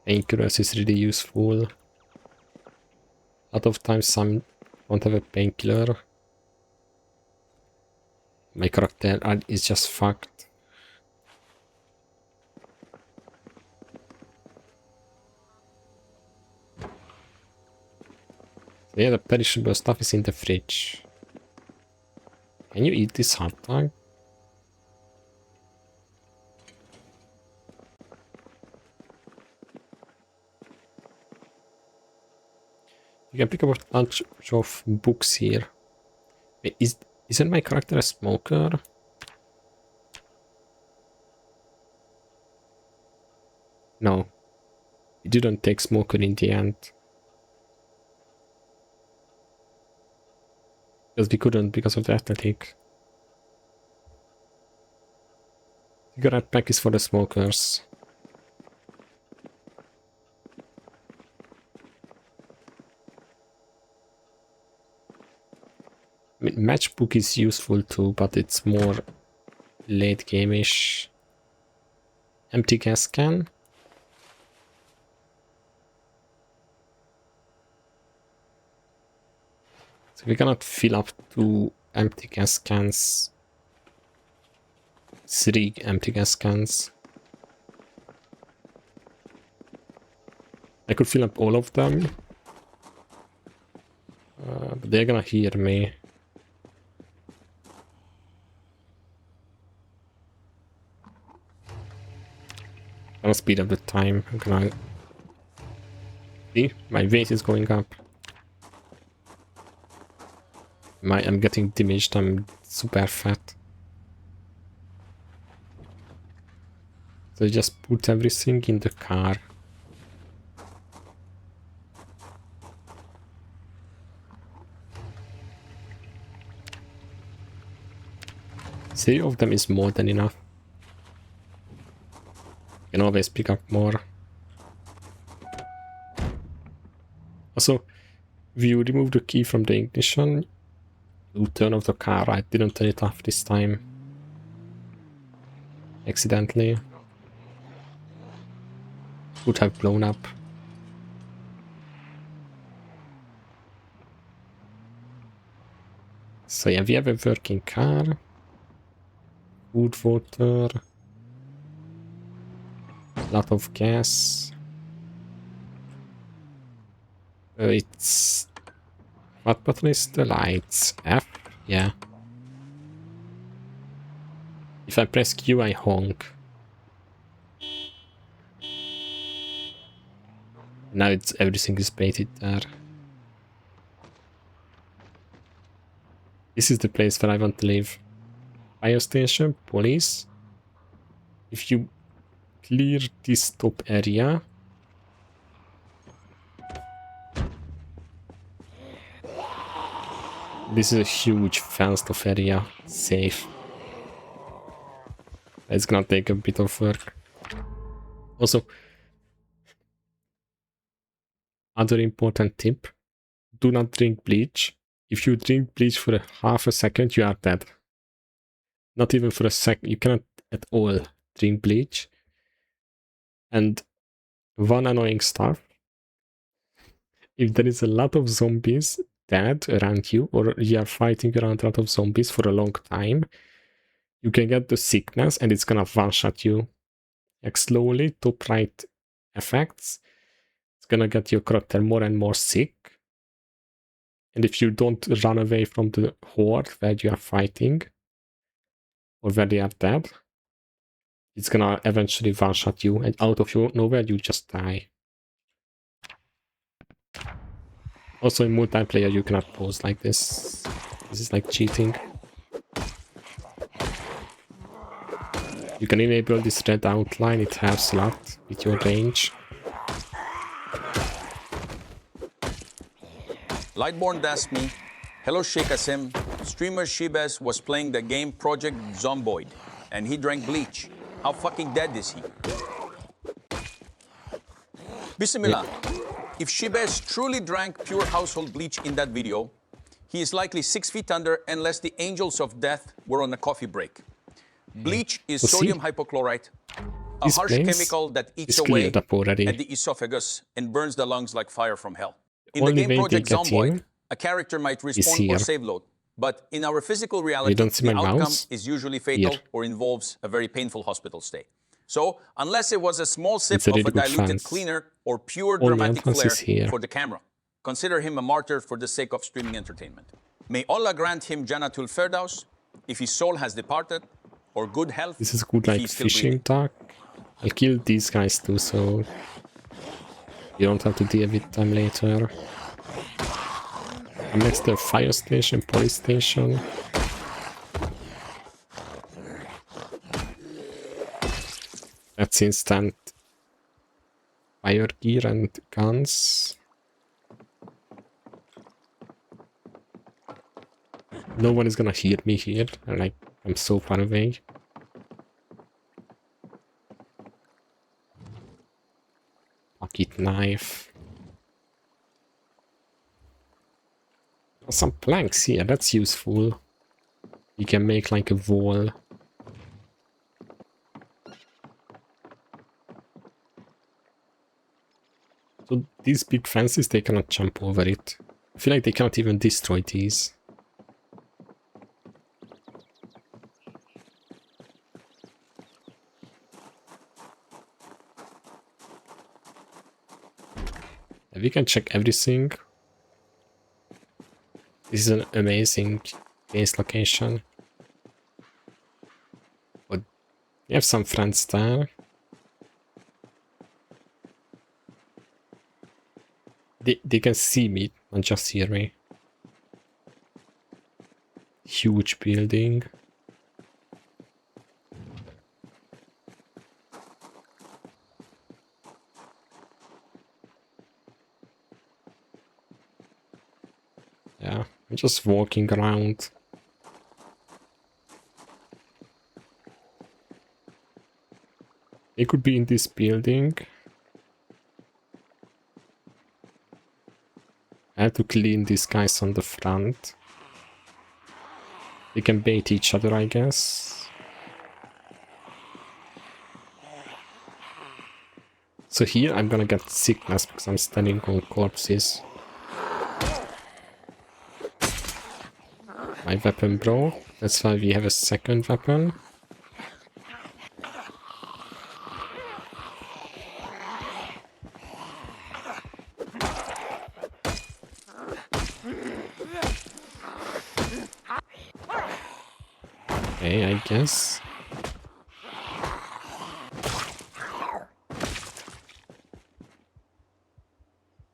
Painkillers is really useful. A lot of times some don't have a painkiller. My character is just fucked. Yeah, the perishable stuff is in the fridge. Can you eat this hot dog? You can pick up a bunch of books here. Wait, isn't my character a smoker? No. We didn't take smoker in the end. Because we couldn't because of the athletic. Cigarette pack is for the smokers. I mean, matchbook is useful too, but it's more late game-ish. Empty gas can. So we cannot fill up 2 empty gas cans. 3 empty gas cans. I could fill up all of them. But they're gonna hear me. I'm gonna speed up the time. I'm gonna... See? My weight is going up. I'm getting damaged, I'm super fat. So I just put everything in the car. Three of them is more than enough. You can always pick up more. Also, if you remove the key from the ignition, you turn off the car. I didn't turn it off this time. Accidentally. Would have blown up. So yeah, we have a working car. Food, water. Lot of gas. It's... What button is the lights? F? Yeah. If I press Q, I honk. Now it's everything is painted there. This is the place where I want to live. Fire station, police. If you clear this top area, this is a huge fenced off area. Safe. It's gonna take a bit of work. Also, other important tip, do not drink bleach. If you drink bleach for a half a second, you are dead. Not even for a second, you cannot at all drink bleach. And one annoying stuff, if there is a lot of zombies dead around you, or you are fighting around a lot of zombies for a long time, you can get the sickness and it's gonna one-shot you. Like slowly, top right effects, it's gonna get your character more and more sick. And if you don't run away from the horde where you are fighting, or where they are dead, it's gonna eventually one-shot you, and out of nowhere you just die. Also in multiplayer you cannot pose like this. This is like cheating. You can enable this red outline, it helps a lot with your range. Lightborn asked me, hello Sheikh Asim, streamer Shibez was playing the game Project Zomboid, and he drank bleach. How fucking dead is he? Bismillah. If Shibez truly drank pure household bleach in that video, he is likely 6 feet under unless the angels of death were on a coffee break. Bleach is sodium hypochlorite, a harsh chemical that eats away at the esophagus and burns the lungs like fire from hell. In the game Project Zomboid, a character might respawn or save load, but in our physical reality, the outcome is usually fatal or involves a very painful hospital stay. So, unless it was a small sip of a diluted cleaner or pure dramatic flair for the camera, consider him a martyr for the sake of streaming entertainment. May Allah grant him Jannatul Firdaus if his soul has departed, or good health. This is good like fishing talk. I'll kill these guys too, so you don't have to deal with them later. Next to fire station, police station. That's instant fire gear and guns. No one is gonna hear me here. I'm so far away. Pocket knife. Some planks here, that's useful. You can make like a wall. So these big fences, they cannot jump over it. I feel like they cannot even destroy these. We can check everything. This is an amazing base location. But we have some friends there. They can see me, not just hear me. huge building. Yeah, I'm just walking around. They could be in this building. I have to clean these guys on the front. They can bait each other, I guess. So here I'm gonna get sickness because I'm standing on corpses. My weapon broke. That's why we have a second weapon. Okay, I guess.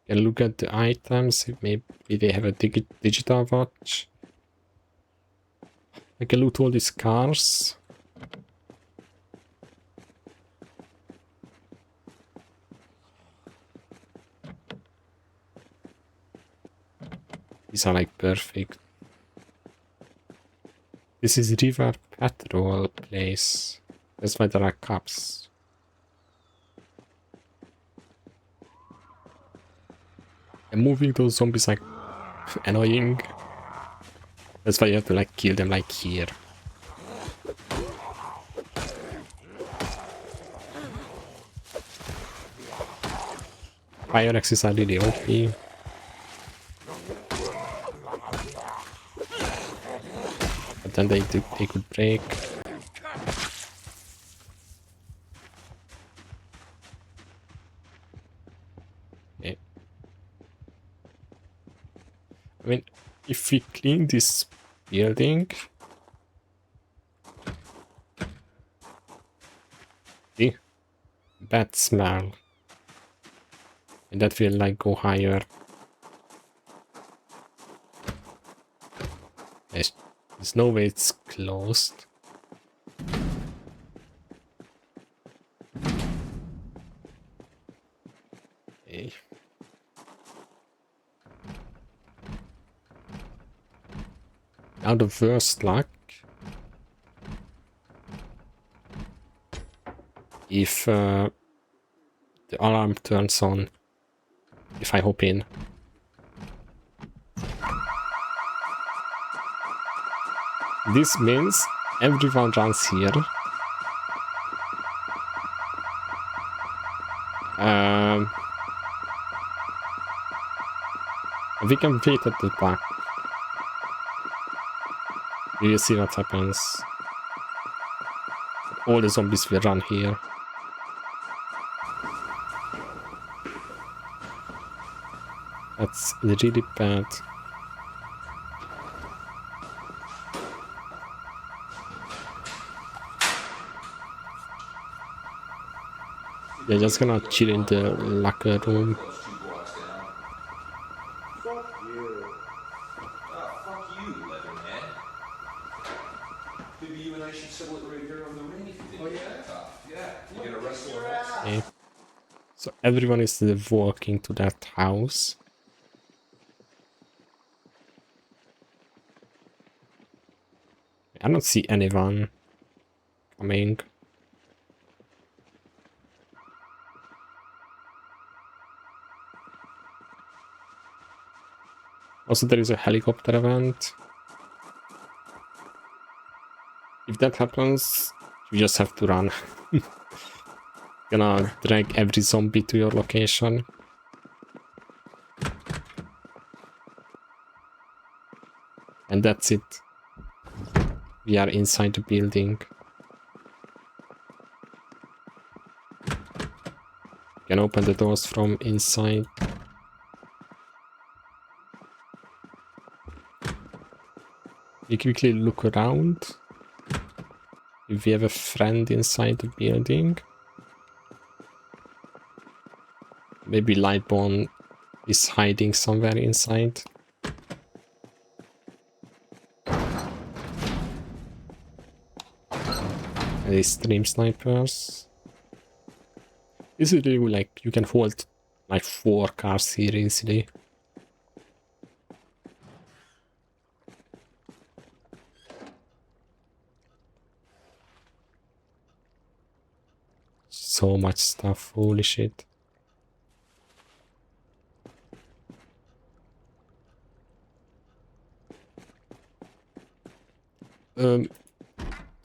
Can look at the items. Maybe they have a digital watch. I can loot all these cars. These are like perfect. This is river patrol place. That's why there are cops. And moving those zombies like annoying. That's why you have to like kill them like here. Fire axes are really OP. But then they could break. Okay. I mean, if we clean this building, see, bad smell, and that will like go higher. There's no way it's closed. Okay. Out of worst luck, if the alarm turns on, if I hop in. This means everyone runs here. We can wait at the back. We will see what happens. All the zombies will run here. That's really bad. They're just gonna chill in the locker room. Okay. So everyone is walking to that house. I don't see anyone coming. Also, there is a helicopter event. If that happens, you just have to run. Gonna drag every zombie to your location. And that's it. We are inside the building. Can open the doors from inside. We quickly look around. If we have a friend inside the building. Maybe Lightbone is hiding somewhere inside. these stream snipers. Easily, like, you can hold like 4 cars here easily. So much stuff, holy shit. To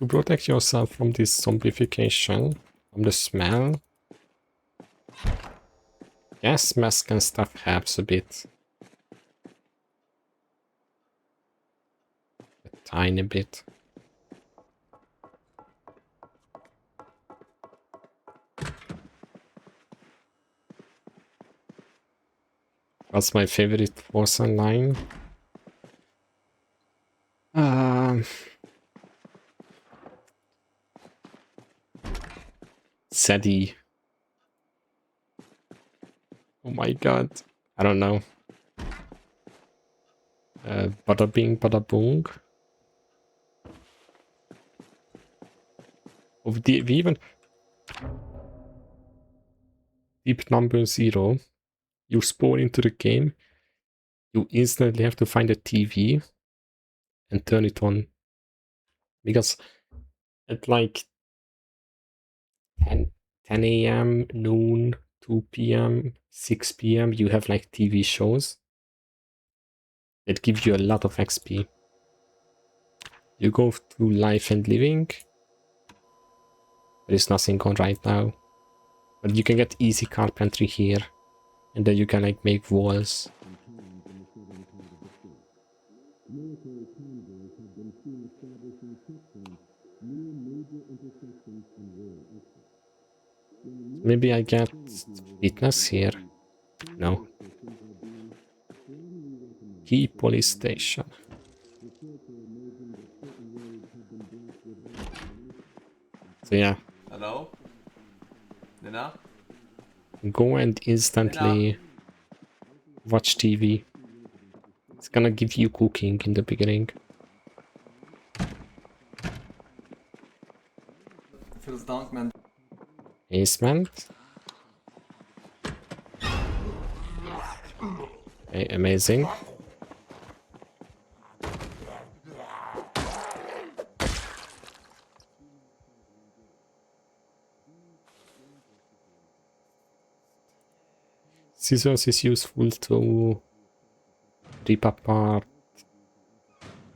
protect yourself from this zombification, from the smell, gas mask and stuff helps a bit. A tiny bit. What's my favorite Forsen line? Sadie. Oh my god. I don't know. Bada bing, bada boom. Of the even deep number 0. You spawn into the game. You instantly have to find a TV and turn it on. Because at like 10 a.m., noon, 2 p.m., 6 p.m. you have like TV shows that give you a lot of XP. You go to life and living. There is nothing on right now. But you can get easy carpentry here. And then you can like make walls. Maybe I get fitness here. No. Key police station. So yeah. Hello? Nina? Go and instantly watch TV. It's gonna give you cooking in the beginning. Feels dank, man. Basement. Okay, amazing. Scissors is useful to rip apart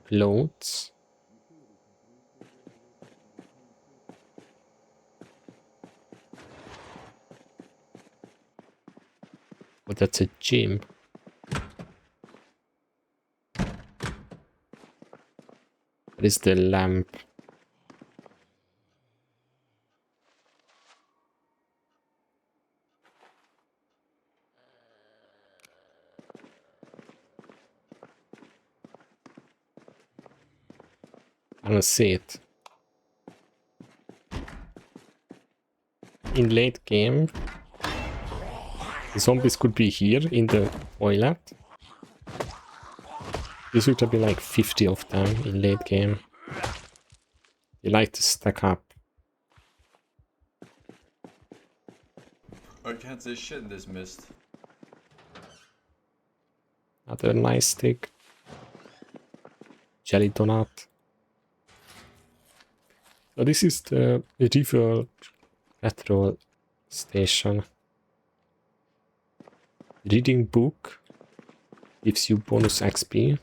clothes. But that's a gym. What is the lamp? I don't see it. In late game, the zombies could be here in the toilet. There should be like 50 of them in late game. They like to stack up. I can't say shit in this mist. Another nice stick. Jelly donut. So this is the river petrol station. Reading book gives you bonus XP.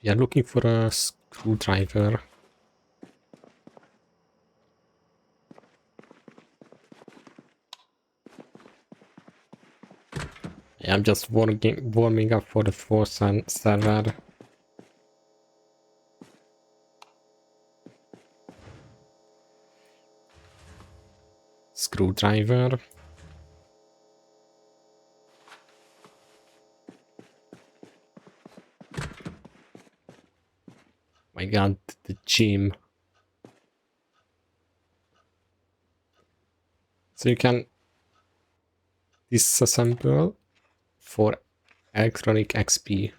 We are looking for a screwdriver. I'm just warming up for the Forsen server. Screwdriver. My god, the gym. So you can disassemble for electronic XP.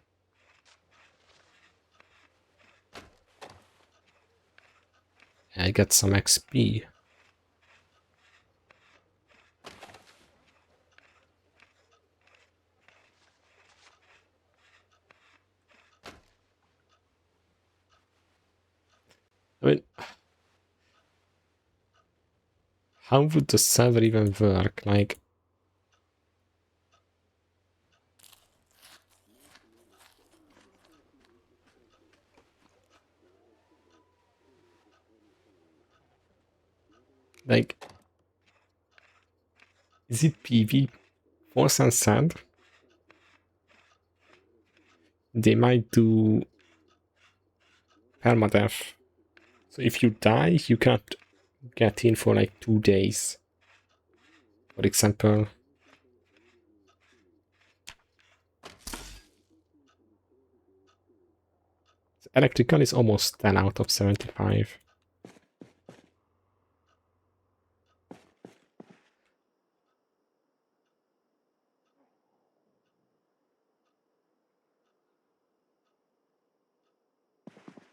I get some XP. I mean, how would the server even work? Like, is it PV? Forsen said they might do permadeath. So if you die, you can't get in for like 2 days. For example. Electrical is almost 10 out of 75.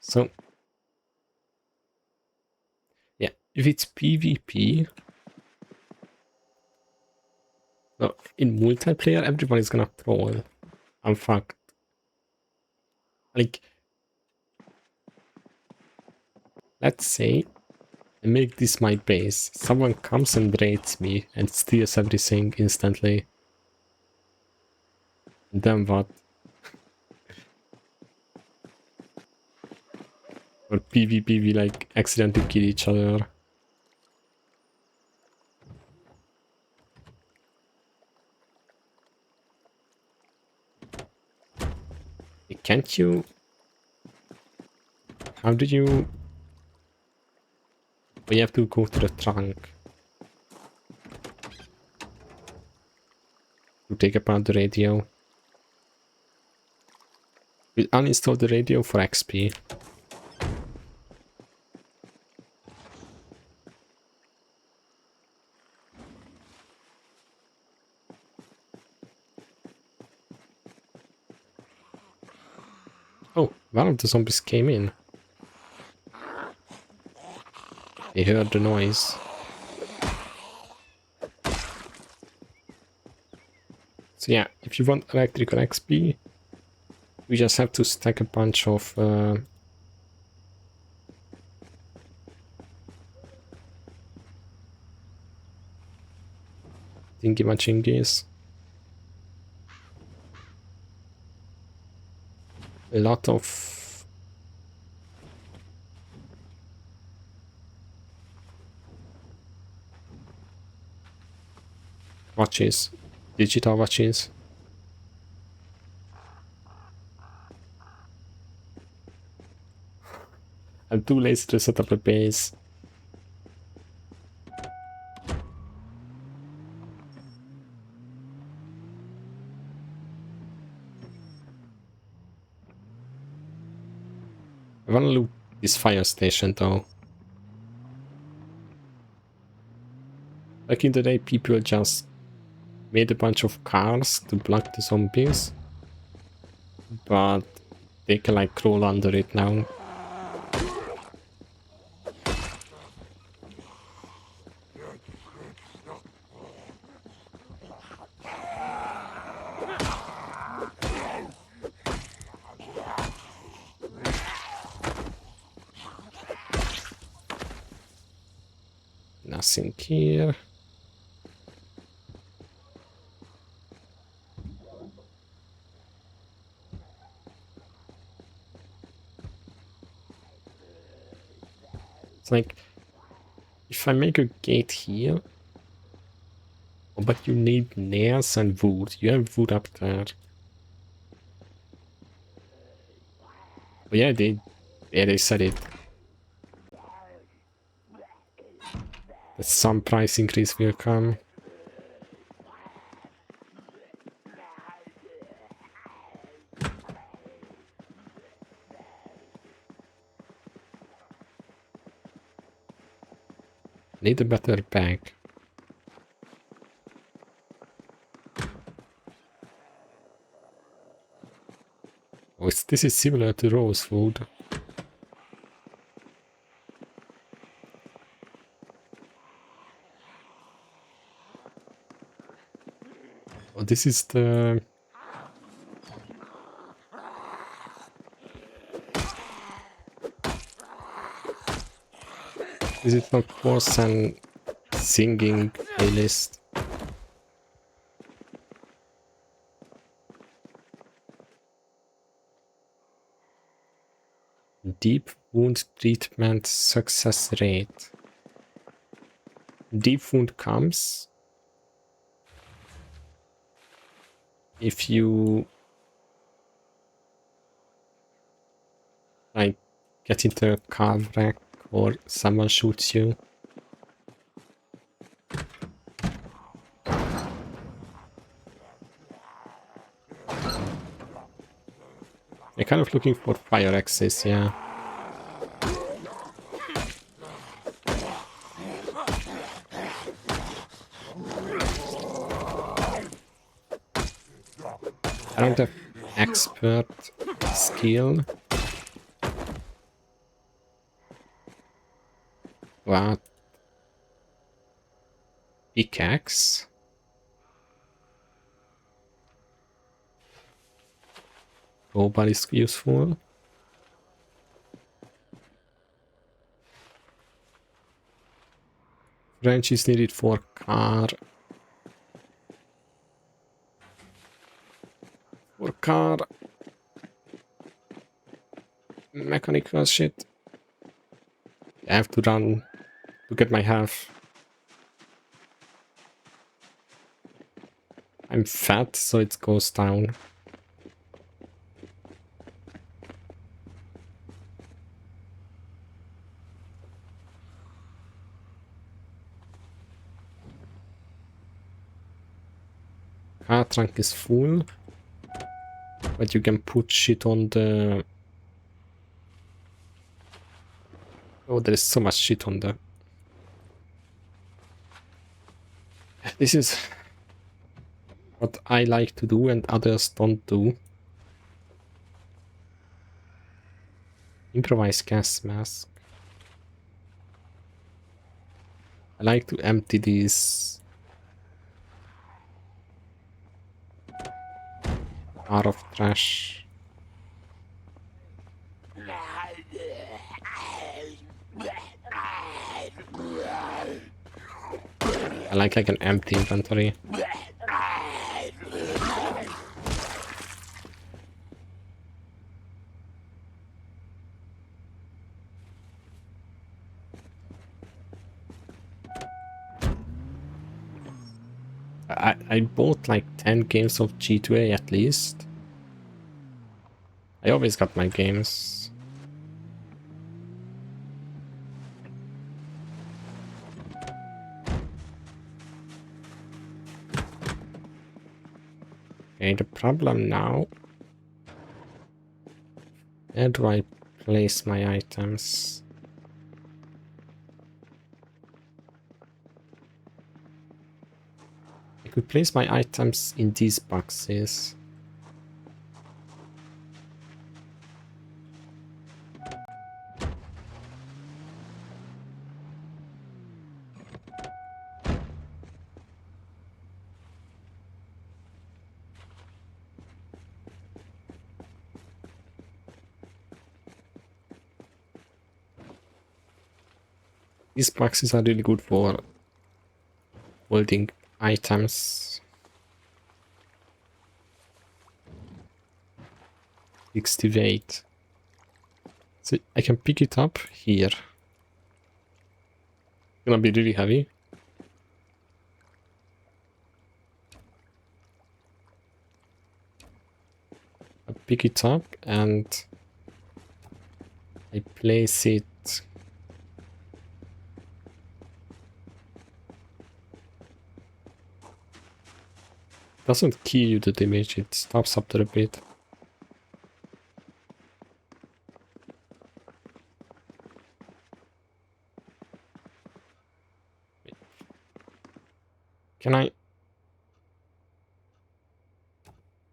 So, yeah, if it's PvP, well, in multiplayer, everybody's gonna troll. I'm fucked. Like, let's say I make this my base. Someone comes and raids me and steals everything instantly. And then what? Or PvP, we like accidentally kill each other. Can't you? How do you? We have to go to the trunk to take apart the radio. We'll uninstall the radio for XP. Oh, one of the zombies came in. They heard the noise. So yeah, if you want electrical XP, we just have to stack a bunch of thingy-majingies. A lot of watches, digital watches. I'm too lazy to set up a base. I wanna loot this fire station though. Back in the day, people just made a bunch of cars to block the zombies. But they can like crawl under it now. Nothing here. It's like, if I make a gate here, oh, but you need nails and wood. You have wood up there. Oh yeah, they said it. That some price increase will come. Need a better bag. this is similar to Rosewood. Oh, this is the... Is it not Forsen singing playlist? Deep wound treatment success rate. Deep wound comes if you like get into a car wreck or someone shoots you. I'm kind of looking for fire axes, yeah. I don't have expert skill. What? Pickaxe? Nobody's useful. Wrench is needed for car. For car. Mechanical shit. I have to run to get my health. I'm fat, so it goes down. Car trunk is full, but you can put shit on the... Oh, there is so much shit on the... This is what I like to do and others don't do. Improvised gas mask. I like to empty these out of trash. I like an empty inventory. I bought like 10 games of G2A at least. I always got my games. Okay, the problem now... Where do I place my items? I could place my items in these boxes. These boxes are really good for holding items. 60 weight. So I can pick it up here. Gonna be really heavy. I pick it up and I place it. Doesn't kill you the damage, it stops after a bit. Can I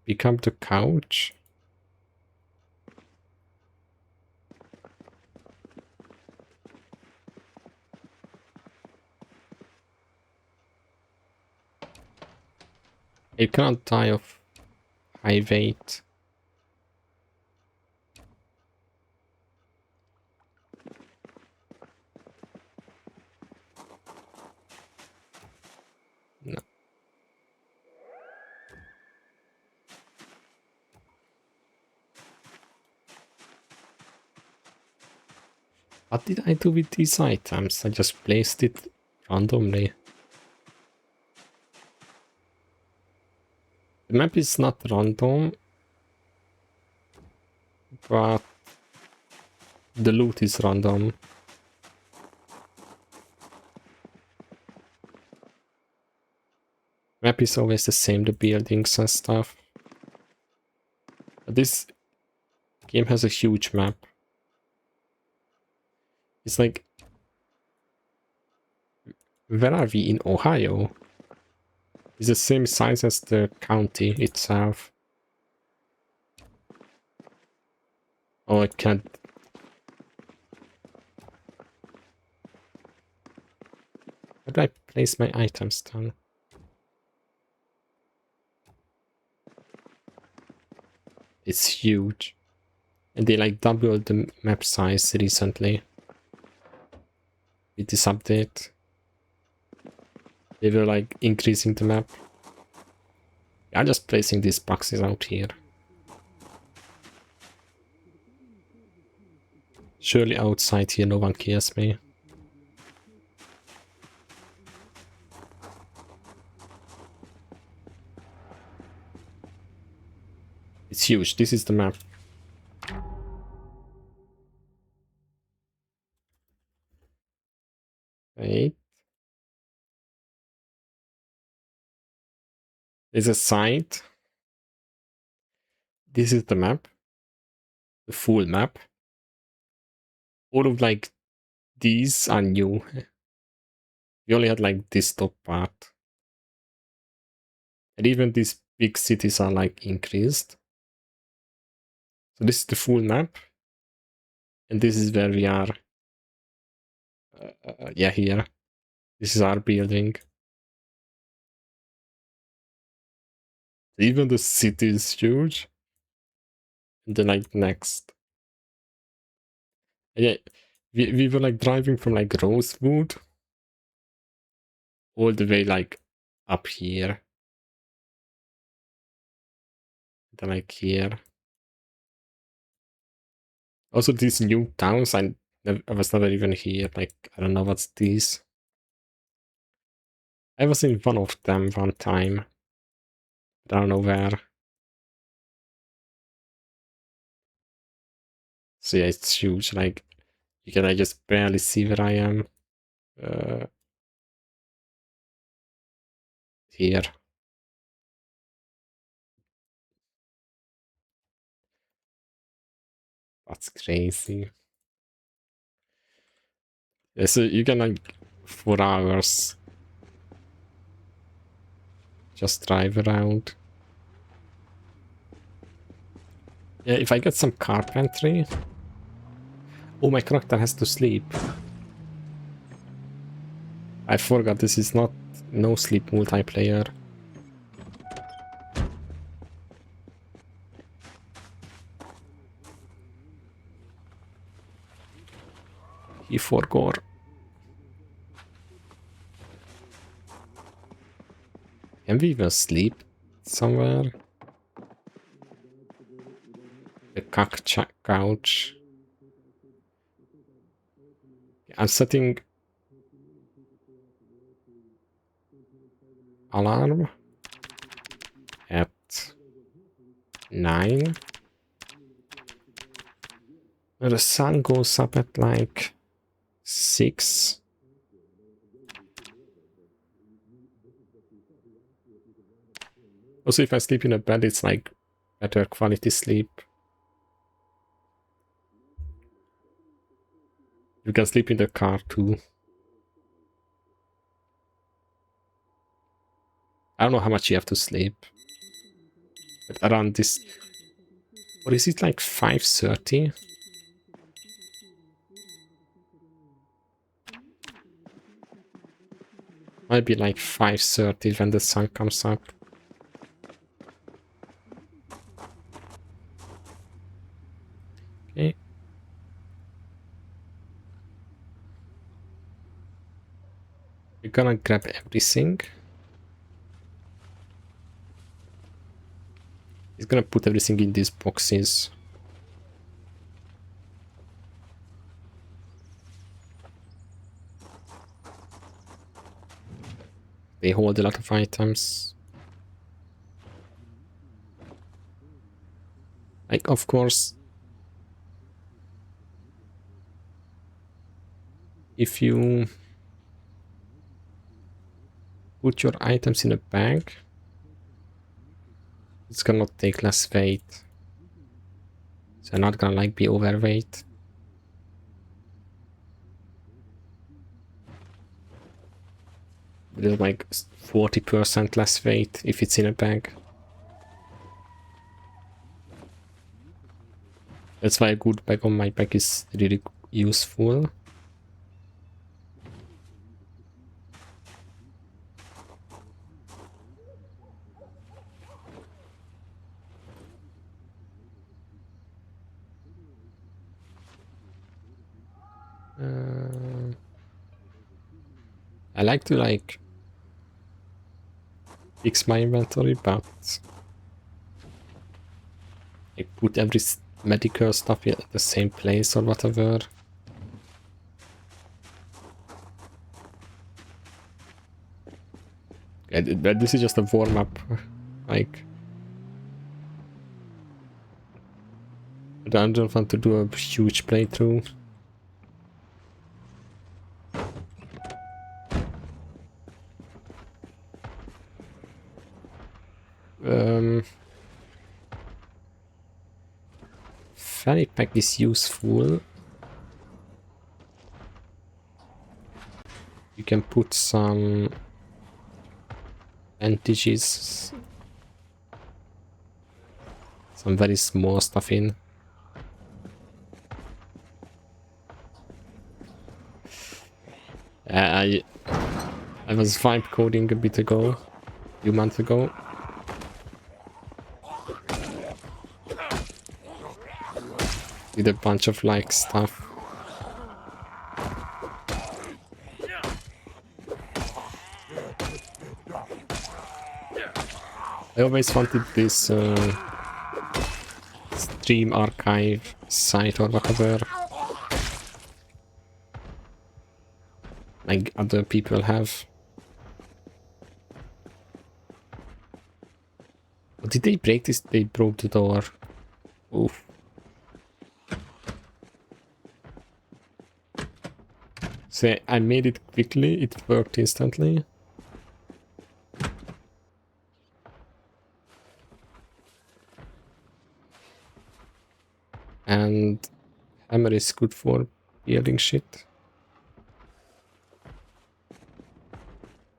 pick up the couch? You cannot die of high weight. No. What did I do with these items? I just placed it randomly. The map is not random, but the loot is random. Map is always the same, the buildings and stuff. But this game has a huge map. It's like... Where are we? In Ohio? It's the same size as the county itself. Oh, I can't... How do I place my items down? It's huge. And they like doubled the map size recently. With this update. They were like increasing the map. I'm just placing these boxes out here. Surely outside here no one cares me. It's huge. This is the map. Wait. There's a site. This is the map. The full map. All of like these are new. We only had like this top part. And even these big cities are like increased. So this is the full map. And this is where we are. Yeah, here. This is our building. Even the city is huge. And then like next. Yeah, we were like driving from like Rosewood all the way like up here. Then like here. Also these new towns, I was never even here. Like, I don't know what's these. I was in one of them one time. But I don't know where. So yeah, it's huge. Like, you can just barely see where I am. Here. That's crazy. Yeah, so you can like 4 hours just drive around. Yeah, if I get some carpentry... Oh, my character has to sleep. I forgot this is not no sleep multiplayer. He forgot. Can we even sleep somewhere? The couch. I'm setting alarm at 9. The sun goes up at like 6. Also, if I sleep in a bed, it's like better quality sleep. You can sleep in the car too. I don't know how much you have to sleep. But around this... Or is it like 5:30? Might be like 5:30 when the sun comes up. We're gonna grab everything. He's gonna put everything in these boxes. They hold a lot of items. Like, of course, if you put your items in a bag, it's gonna take less weight. So you're not gonna like be overweight. There's like 40% less weight if it's in a bag. That's why a good bag on my back is really useful. I like to like fix my inventory, but I put every medical stuff at the same place or whatever. This is just a warm-up, like I don't want to do a huge playthrough. Fanny pack is useful. You can put some bandages, some very small stuff in. I was vibe coding a bit ago, a few months ago. Did a bunch of like stuff. I always wanted this stream archive site or whatever, like other people have. Oh, did they break this? They broke the door. Oof. So I made it quickly, it worked instantly. And hammer is good for building shit.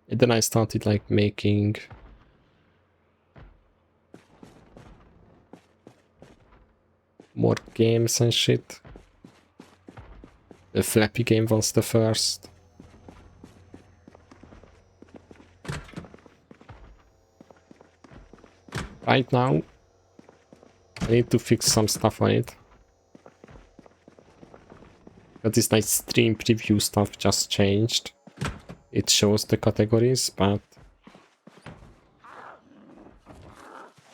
And then I started like making more games and shit. The Flappy game was the first. Right now, I need to fix some stuff on it. But this nice stream preview stuff just changed. It shows the categories, but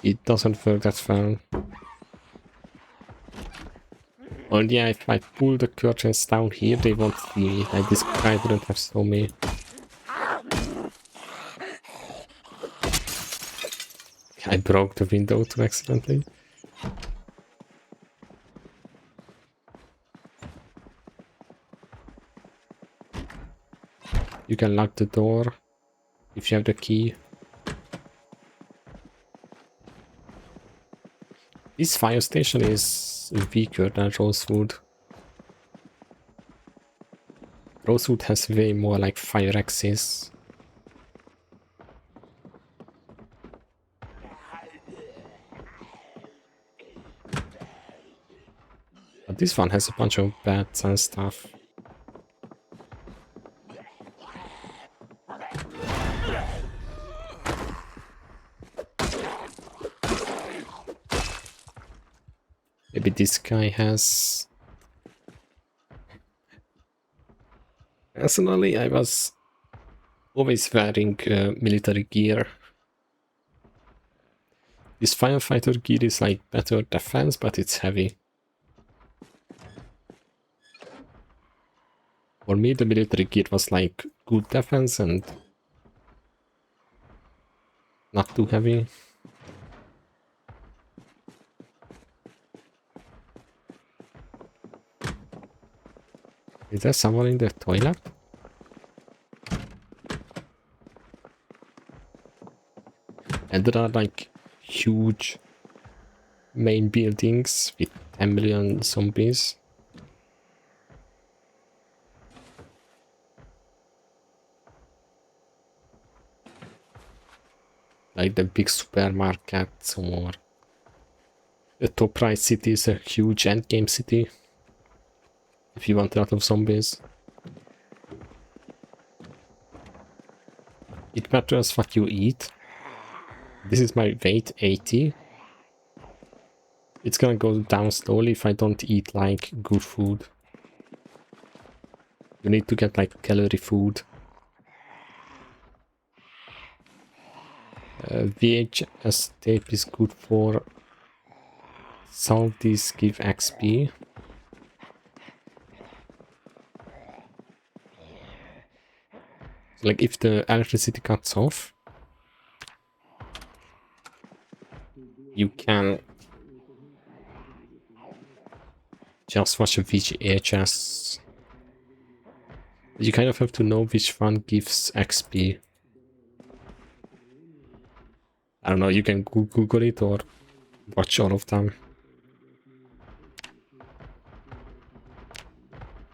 it doesn't work that well. Oh yeah, if I pull the curtains down here, they won't see me. Like this guy wouldn't have saw me. I broke the window too accidentally. You can lock the door if you have the key. This fire station is weaker than Rosewood. Rosewood has way more like fire axes. But this one has a bunch of bats and stuff. Maybe this guy has... Personally, I was always wearing military gear. This firefighter gear is like better defense, but it's heavy. For me, the military gear was like good defense and not too heavy. Is there someone in the toilet? And there are like huge main buildings with 10 million zombies. Like the big supermarkets, or the top right city is a huge endgame city. If you want a lot of zombies. It matters what you eat. This is my weight, 80. It's gonna go down slowly if I don't eat like good food. You need to get like calorie food. VHS tape is good for salties, give XP. Like if the electricity cuts off, you can just watch a VHS. You kind of have to know which one gives XP. I don't know, you can Google it or watch all of them.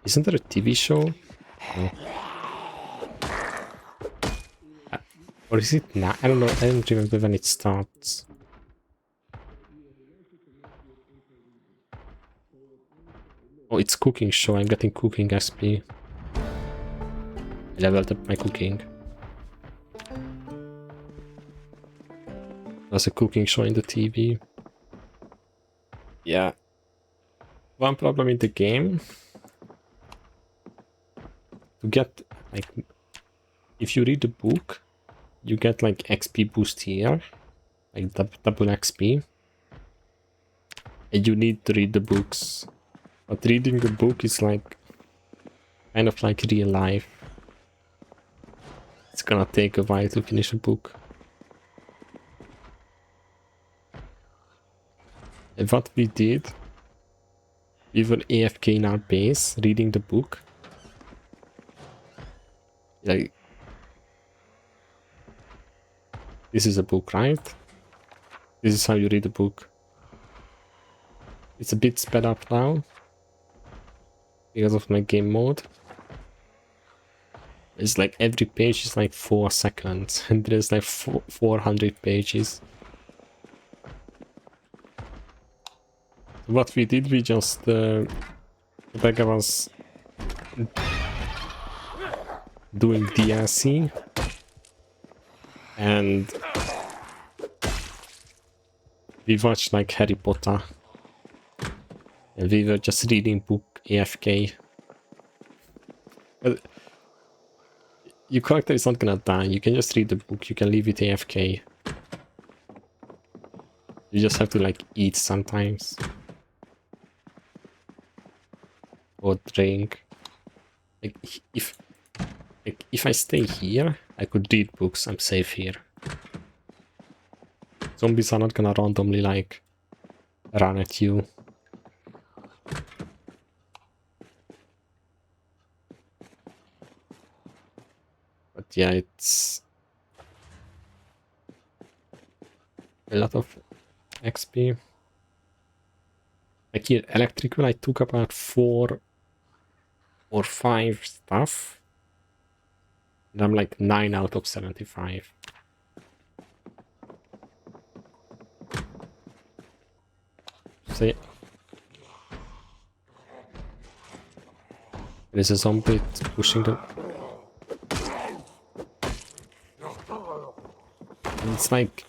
Isn't there a TV show? No. Or is it now? I don't know, I don't remember when it starts. Oh, it's cooking show, I'm getting cooking XP. I leveled up my cooking. There's a cooking show in the TV. Yeah. One problem in the game. To get, like, if you read the book, you get like XP boost here. Like double XP. And you need to read the books. But reading the book is like, kind of like real life. It's gonna take a while to finish a book. And what we did, we were AFK in our base, reading the book. Like, this is a book, right? This is how you read a book. It's a bit sped up now because of my game mode. It's like every page is like 4 seconds and there's like 400 pages. What we did, we just the beggar was doing DLC and we watched like Harry Potter and we were just reading book AFK. But your character is not gonna die, you can just read the book, you can leave it AFK. You just have to like eat sometimes. Or drink. Like if I stay here, I could read books, I'm safe here. Zombies are not gonna randomly like run at you. But yeah, it's a lot of XP. Like here, electrical, I took about 4 or 5 stuff. And I'm like 9 out of 75. See? There's a zombie pushing the... And it's like...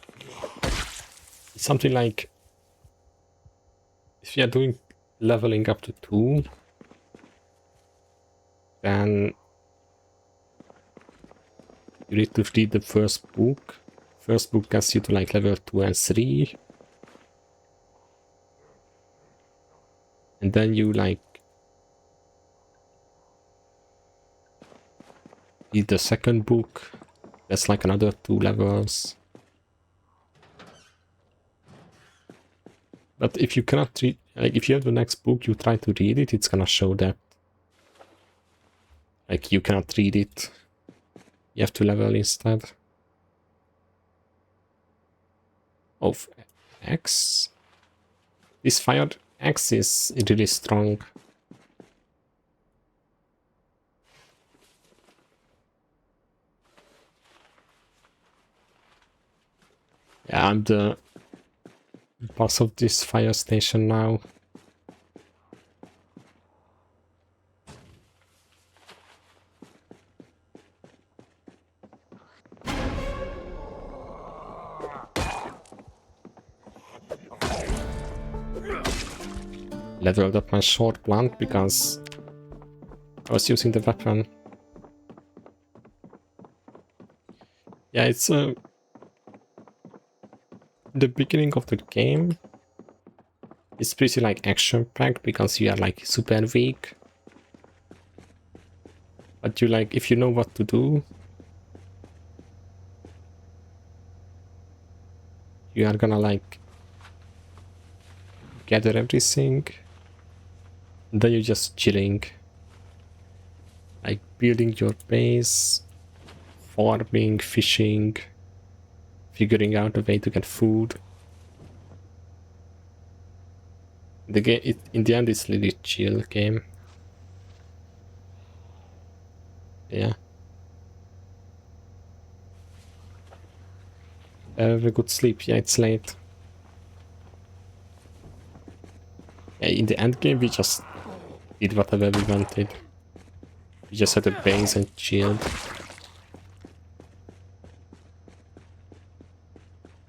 It's something like... If you're doing leveling up to 2, then You need to read the first book. First book gets you to like level 2 and 3. And then you like read the second book. That's like another 2 levels. But if you cannot read, like if you have the next book, you try to read it, it's gonna show that like you cannot read it. You have to level instead. Of X. This fire X is really strong. Yeah, I'm the boss of this fire station now. Leveled up my short blunt because I was using the weapon. Yeah, it's the beginning of the game. It's pretty like action-packed because you are like super weak. But you like, if you know what to do, you are gonna like gather everything. And then you're just chilling. Like building your base, farming, fishing, figuring out a way to get food. The game, in the end, it's really chill game. Yeah. Have a good sleep. Yeah, it's late. Yeah, in the end game, we just did whatever we wanted. We just had a base and chilled.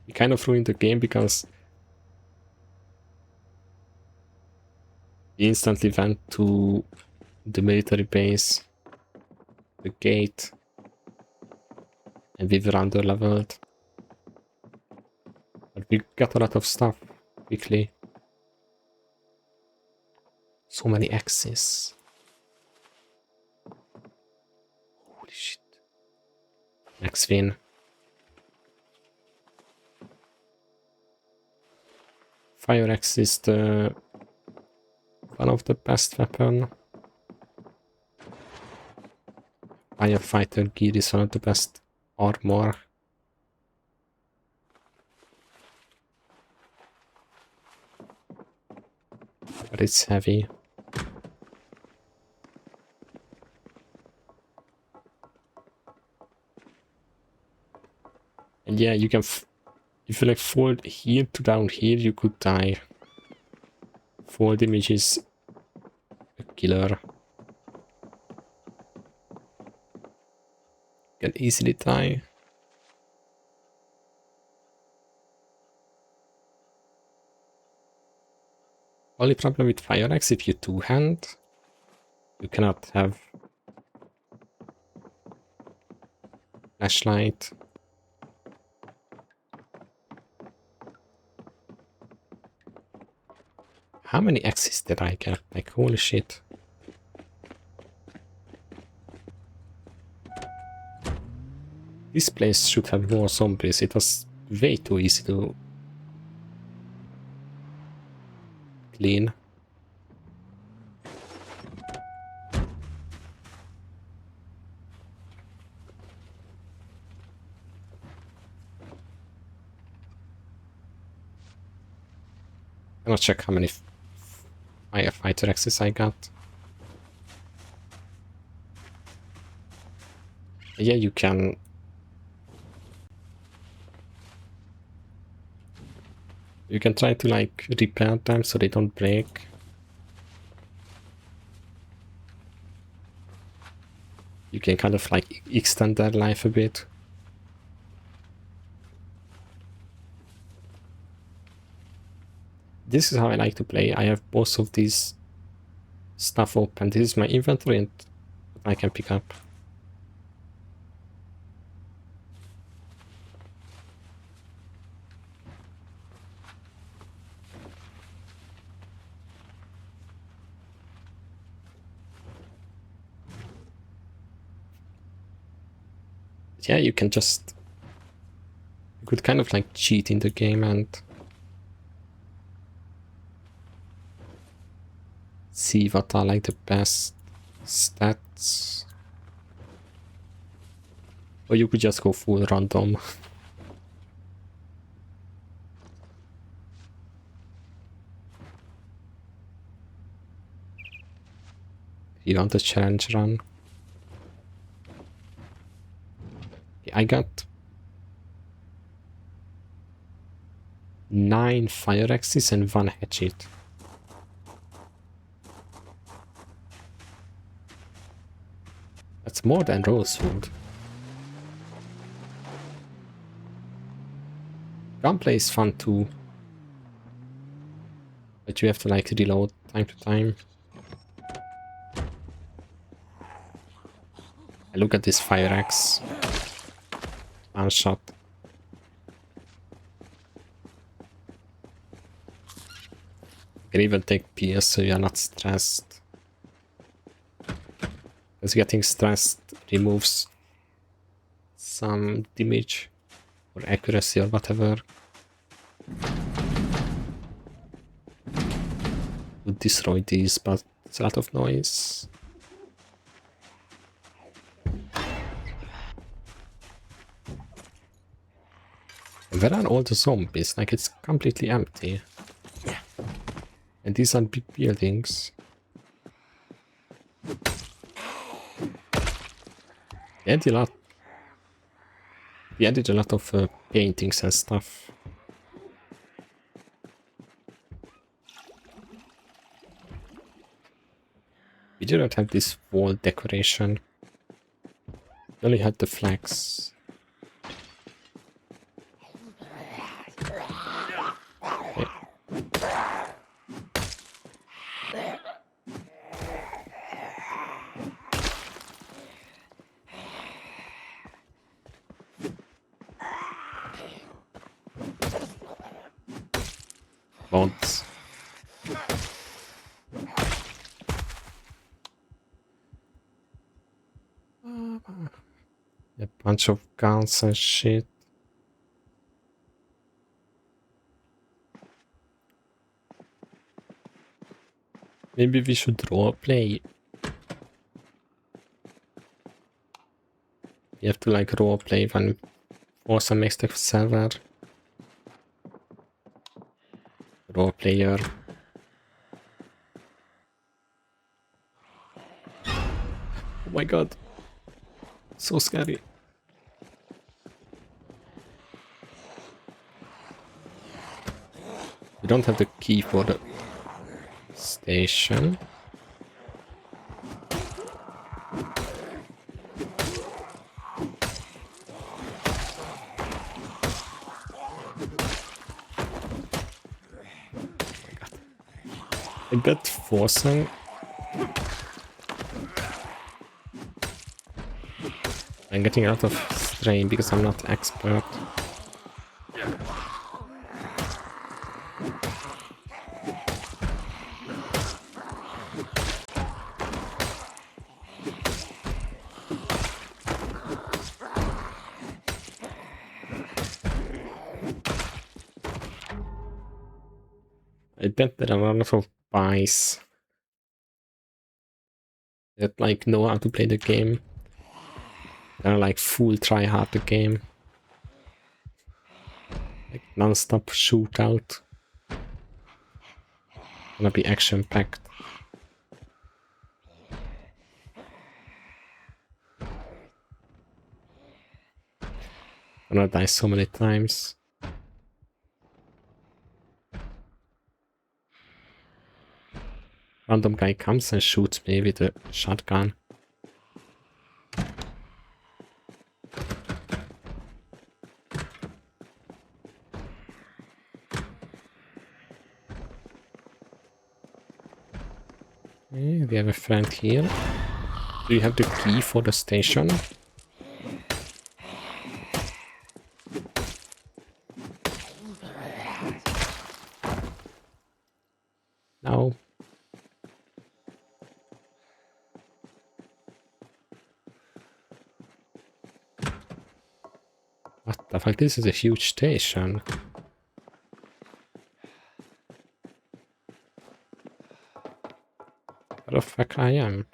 We kind of ruined the game because we instantly went to the military base, the gate, and we were under-leveled. But we got a lot of stuff quickly. So many axes. Holy shit. Max win. Fire axe is the one of the best weapon. Firefighter gear is one of the best armor. But it's heavy. And yeah, you can, if you like fall here to down here, you could die. Fall damage is a killer. You can easily die. Only problem with fire axe, if you two-hand, you cannot have flashlight. How many axes did I get? Like, holy shit. This place should have more zombies. It was way too easy to clean. I'm gonna check how many firefighter axes I got. Yeah, you can. You can try to like repair them so they don't break. You can kind of like extend their life a bit. This is how I like to play. I have both of these stuff open. This is my inventory and I can pick up. But yeah, you can just... You could kind of like cheat in the game and... see what are like the best stats. Or you could just go full random. You want a challenge run? I got 9 fire axes and 1 hatchet. That's more than rosewood. Gunplay is fun too. But you have to like reload time to time. Look at this fire axe. One shot. You can even take PS so you are not stressed. Because getting stressed removes some damage or accuracy or whatever. Would destroy these, but it's a lot of noise. Where are all the zombies? Like, it's completely empty. And these are big buildings. We added a lot of paintings and stuff. We didn't have this wall decoration. We only had the flags. Mods. A bunch of guns and shit. Maybe we should roleplay. You have to like roleplay when Forsen makes the server. Roleplayer. Oh my god. So scary. We don't have the key for the station. I bet Forsen. I'm getting a lot of strain because I'm not expert. I bet there are a lot of buys that like know how to play the game. They're like full try hard the game. Like non-stop shootout. Gonna be action packed. Gonna die so many times. Random guy comes and shoots me with a shotgun. Okay, we have a friend here. Do you have the key for the station? No. The fact this is a huge station. Where the fuck I am?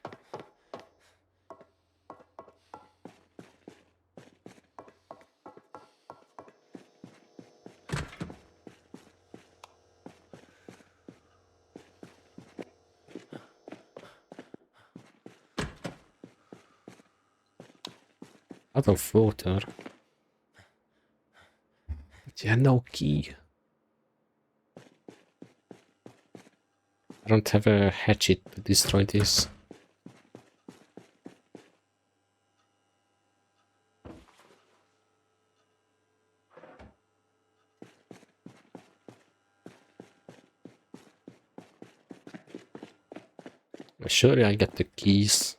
Out of water. But yeah, no key. I don't have a hatchet to destroy this. Surely I get the keys.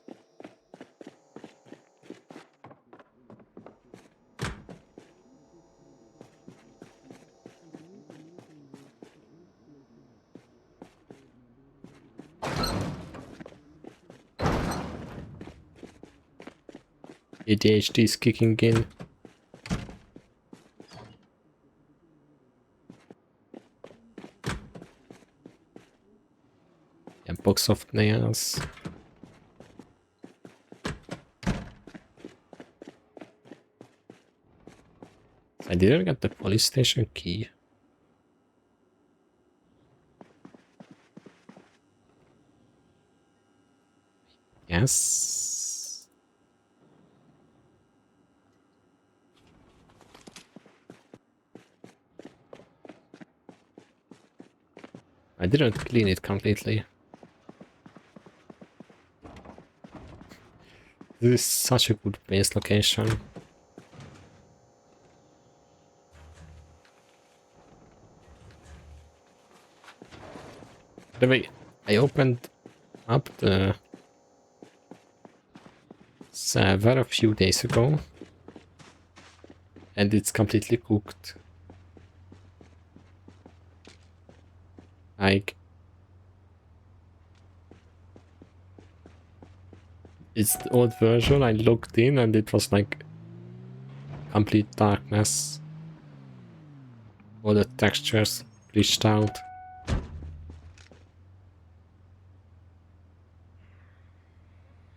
ADHD is kicking in. A box of nails. I didn't get the police station key. Yes. I didn't clean it completely. This is such a good base location. By the way, I opened up the server a few days ago and it's completely cooked. Like, it's the old version. I logged in and it was like complete darkness. All the textures bleached out.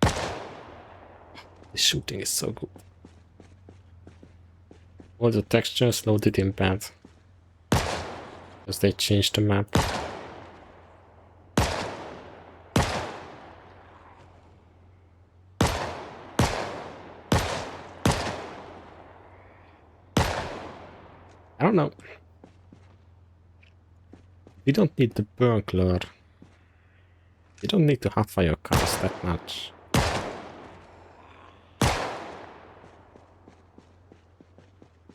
The shooting is so good. All the textures loaded in bad. Because they changed the map. I don't know. We don't need the burglar. You don't need to have fire cars that much.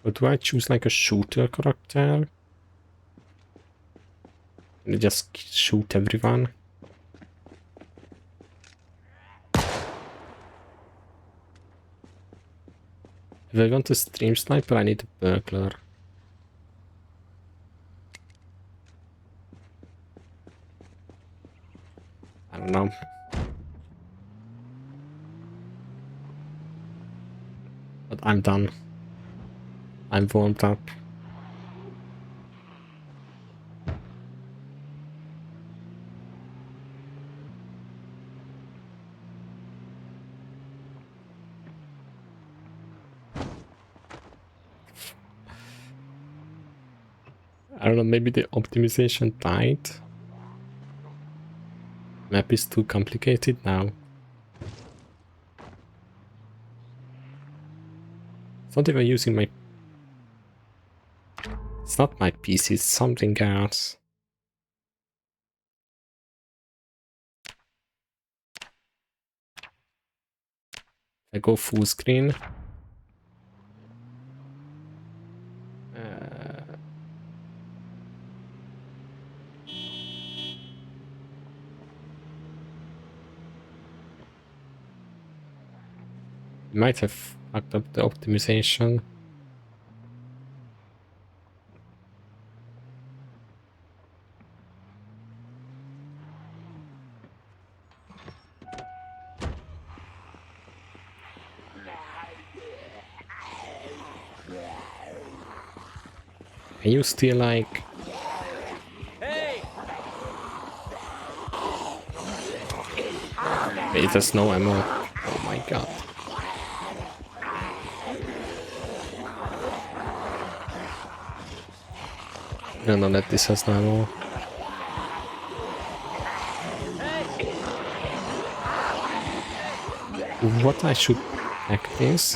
But do I choose like a shooter character? And just shoot everyone? If I want a stream sniper, I need a burglar. I don't know. But I'm done. I'm warmed up. I don't know, maybe the optimization died. Map is too complicated now. It's not even using my... It's not my PC, it's something else. I go full screen. Might have fucked up the optimization. Can you still like... Wait, there's no ammo. Oh my god. I don't know that this has no ammo. What I should practice...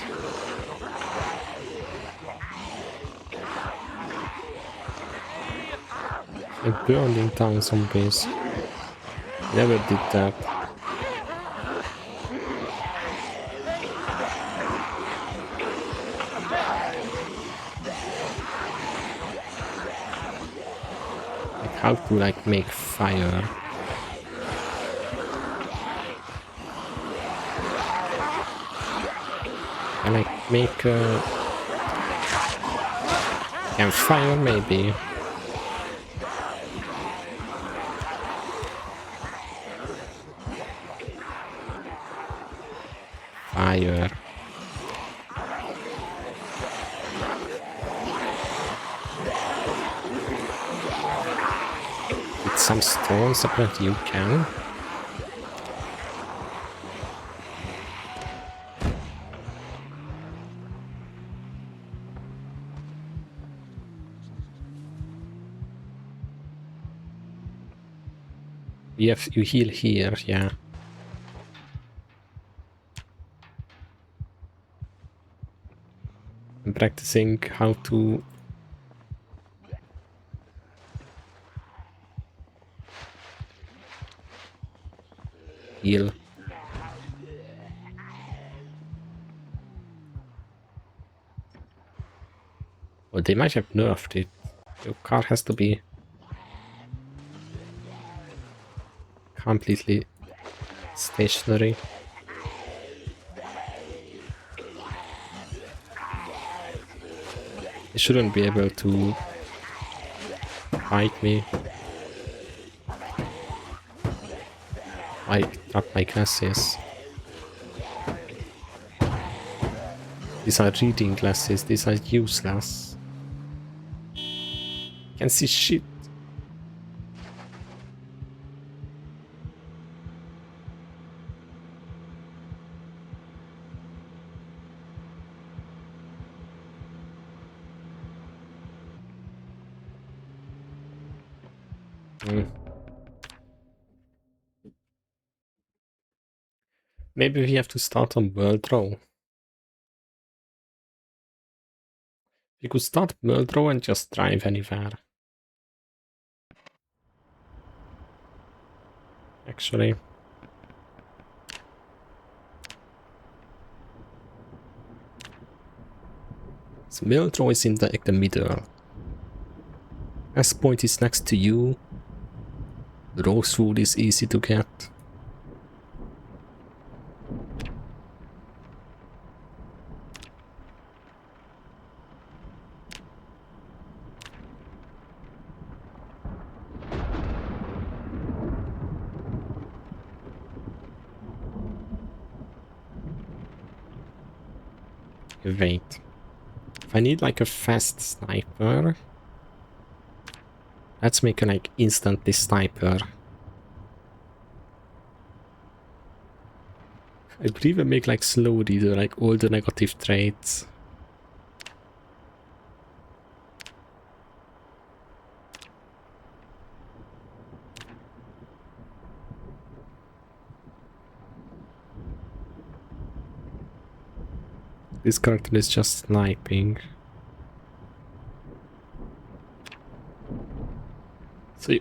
Like burning down zombies. Never did that. Like how to like make fire. And like make a campfire maybe. Fire. With some stones, apparently you can. You heal here, yeah. I'm practicing how to heal. Oh, they might have nerfed it. Your car has to be completely stationary. They shouldn't be able to fight me. I dropped my glasses. These are reading glasses, these are useless. Can't see shit. Maybe we have to start on World Row. We could start World Row and just drive anywhere. Actually. So World Row is in the middle. S point is next to you. Rose food is easy to get. Wait. If I need like a fast sniper, let's make a like instantly sniper. I believe I make like slow reader, like all the negative traits. This character is just sniping. So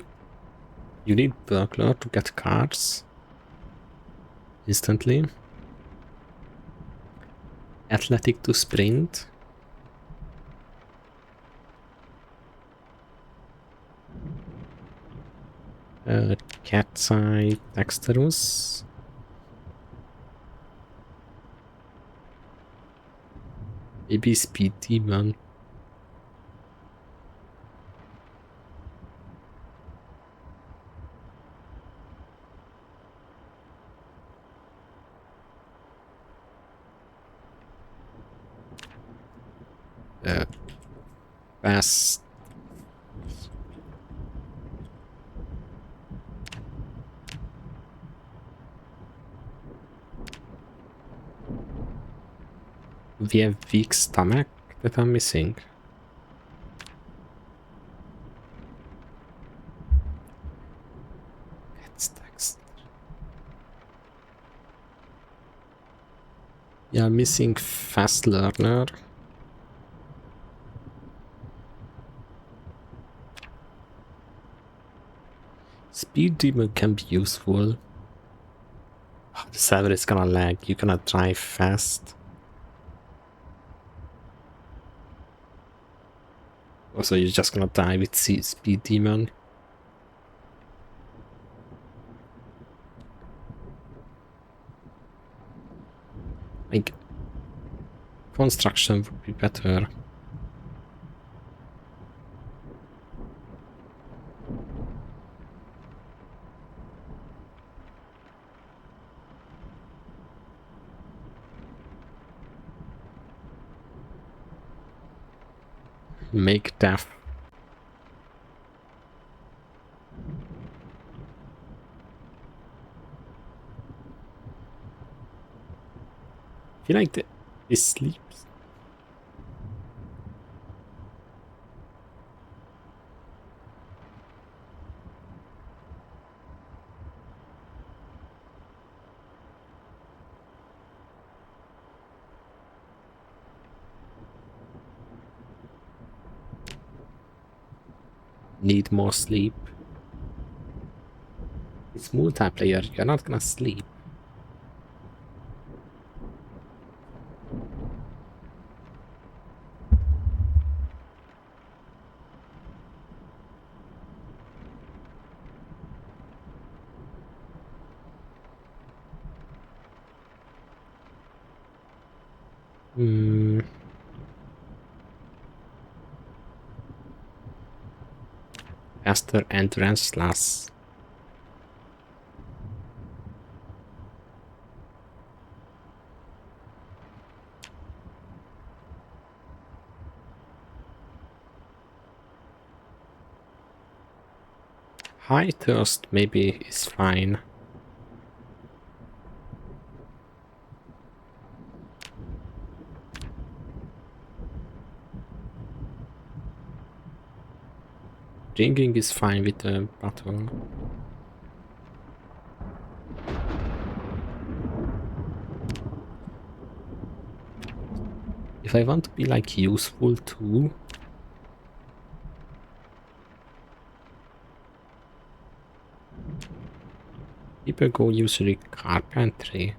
you need burglar to get cards instantly. Athletic to sprint. Cat's eye dexterous. Maybe speed demon. Fast We have weak stomach that I'm missing. That's text. Yeah, missing fast learner. Speed demon can be useful. Oh, the server is gonna lag. You cannot drive fast. Also, you're just gonna die with speed demon. Like, construction would be better. Make death. I feel like this sleeps. Need more sleep. It's multiplayer, you're not gonna sleep. Faster endurance lasts. High thirst maybe is fine. Drinking is fine with the bottle. If I want to be like useful too, people go usually carpentry.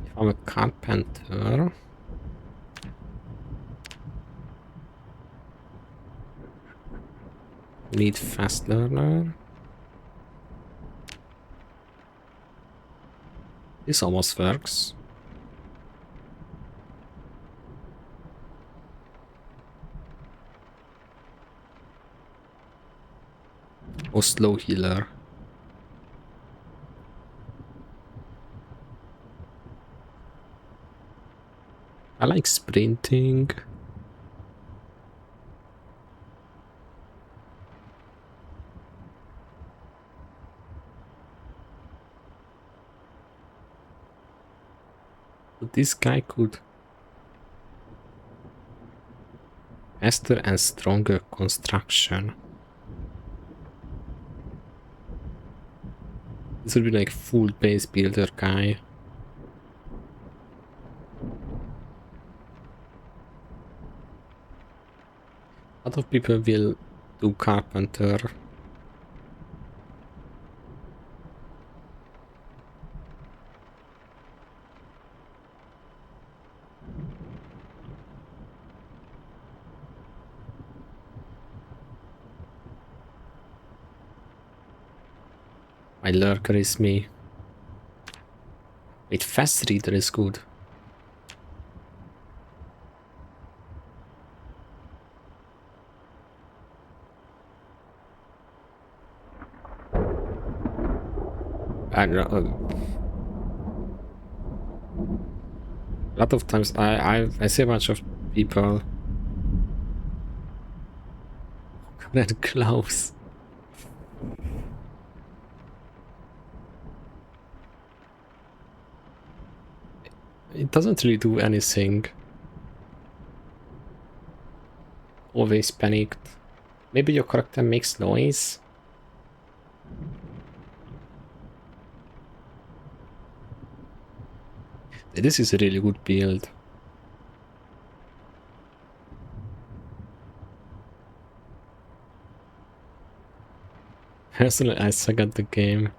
If I'm a carpenter, need fast learner. This almost works. Or slow healer. I like sprinting. But this guy could faster and stronger construction. This would be like full base builder guy. A lot of people will do carpenter. My lurker is me. Wait, fast reader is good. I don't know. A lot of times I see a bunch of people that close. It doesn't really do anything. Always panicked. Maybe your character makes noise. This is a really good build. Personally, I suck at the game.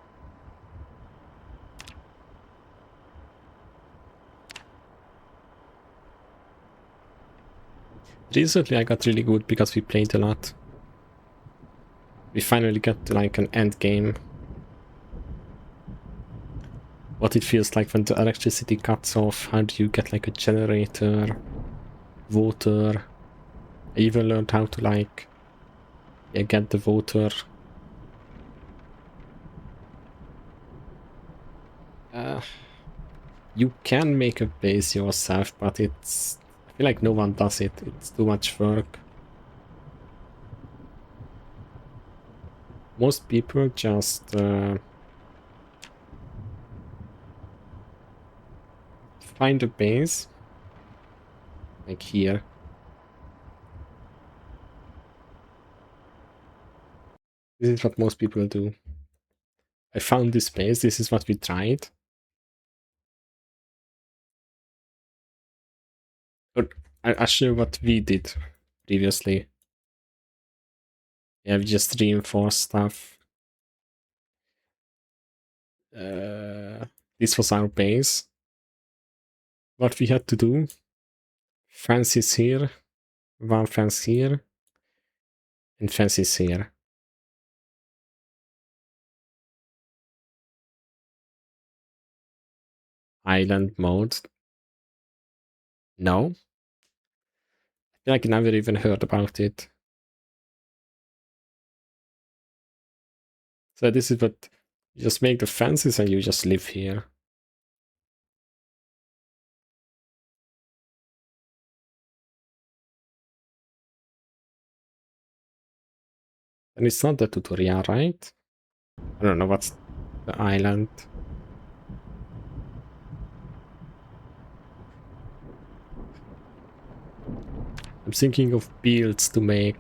Recently I got really good because we played a lot. We finally got to like an end game. What it feels like when the electricity cuts off, how do you get like a generator, water. I even learned how to like get the water. You can make a base yourself, but it's... I feel like no one does it. It's too much work. Most people just find a base, like here. This is what most people do. I found this base, this is what we tried. But I'll show you what we did previously. Yeah, we just reinforced stuff. This was our base. What we had to do, fences here, one fence here, and fences here. Island mode. No. I feel like I never even heard about it. So this is what, you just make the fences and you just live here. And it's not the tutorial, right? I don't know what's the island. I'm thinking of builds to make.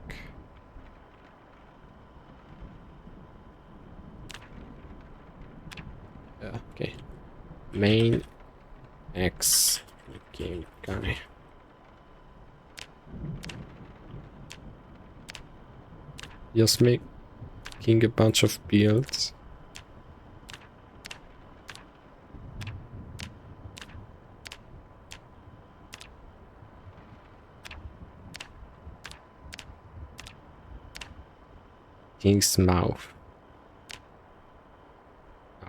Okay. Main X game guy. Just making a bunch of builds. King's Mouth.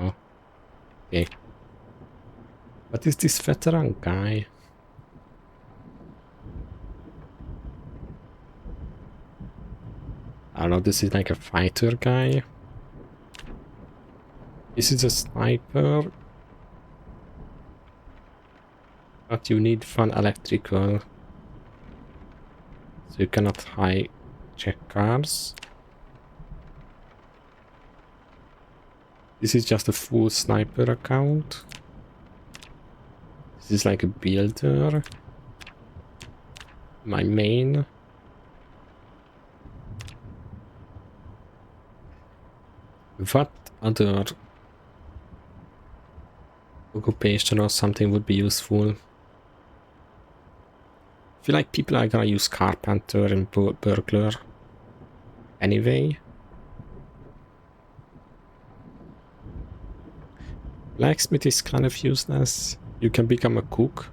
Oh. Okay. What is this veteran guy? I don't know, this is like a fighter guy. This is a sniper. But you need fun electrical. So you cannot hijack cars. This is just a full sniper account. This is like a builder. My main. What other occupation or something would be useful? I feel like people are gonna use carpenter and burglar anyway. Blacksmith is kind of useless. You can become a cook.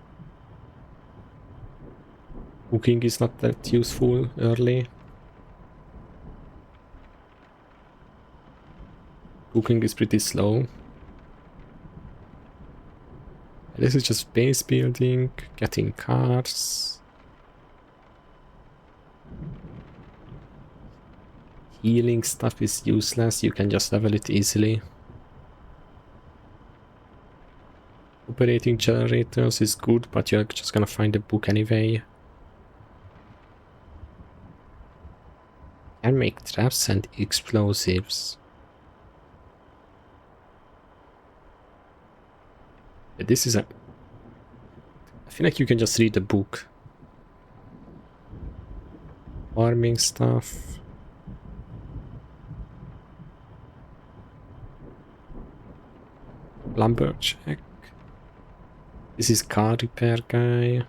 Cooking is not that useful early. Cooking is pretty slow. This is just base building, getting cars. Healing stuff is useless, you can just level it easily. operating generators is good, but you're just gonna find the book anyway. Can make traps and explosives. But this is a... I feel like you can just read the book. Farming stuff. Lumberjack. This is car repair guy.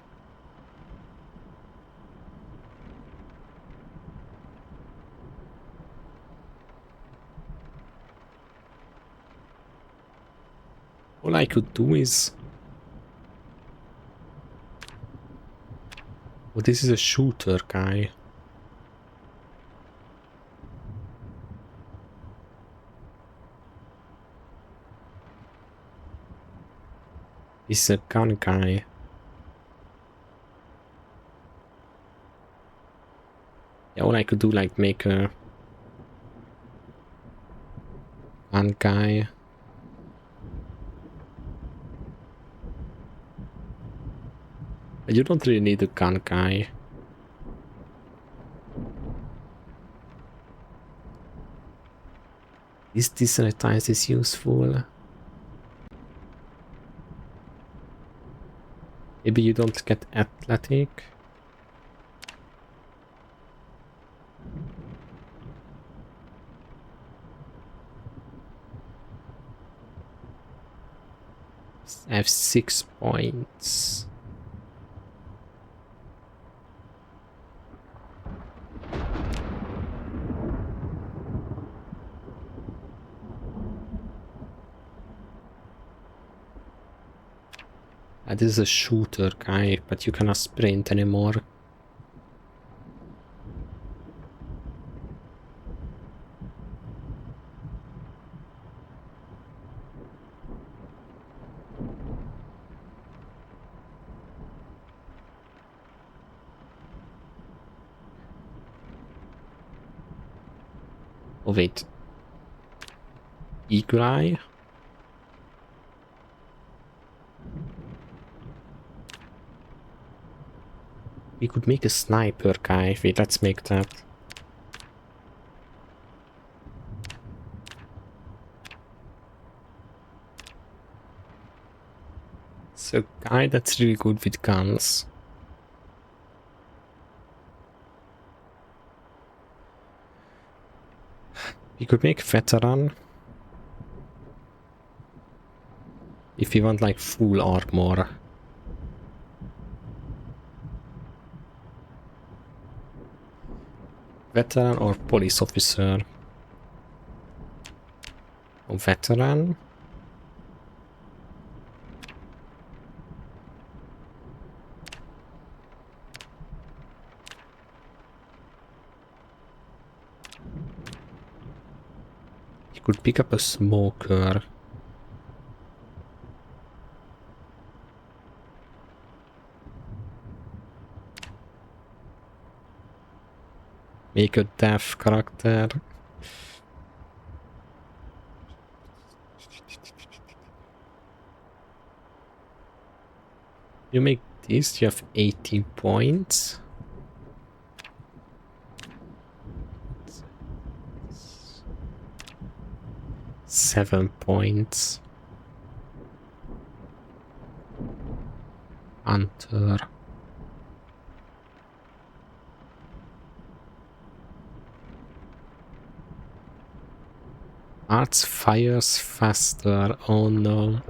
All I could do is... Oh, this is a shooter guy. This is a gun guy. Yeah, all I could do, like, make a gun guy. But you don't really need a gun guy. Is this useful? Maybe you don't get athletic. I have 6 points. This is a shooter guy, but you cannot sprint anymore. Oh wait. Eagle Eye? We could make a sniper guy. Wait, let's make that. It's a guy that's really good with guns. We could make veteran. If you want like full armor. Veteran or police officer? Oh, veteran. You could pick up a smoker. Make a deaf character. You make this, you have 18 points. Seven points. Hunter. Arts fires faster. Oh no.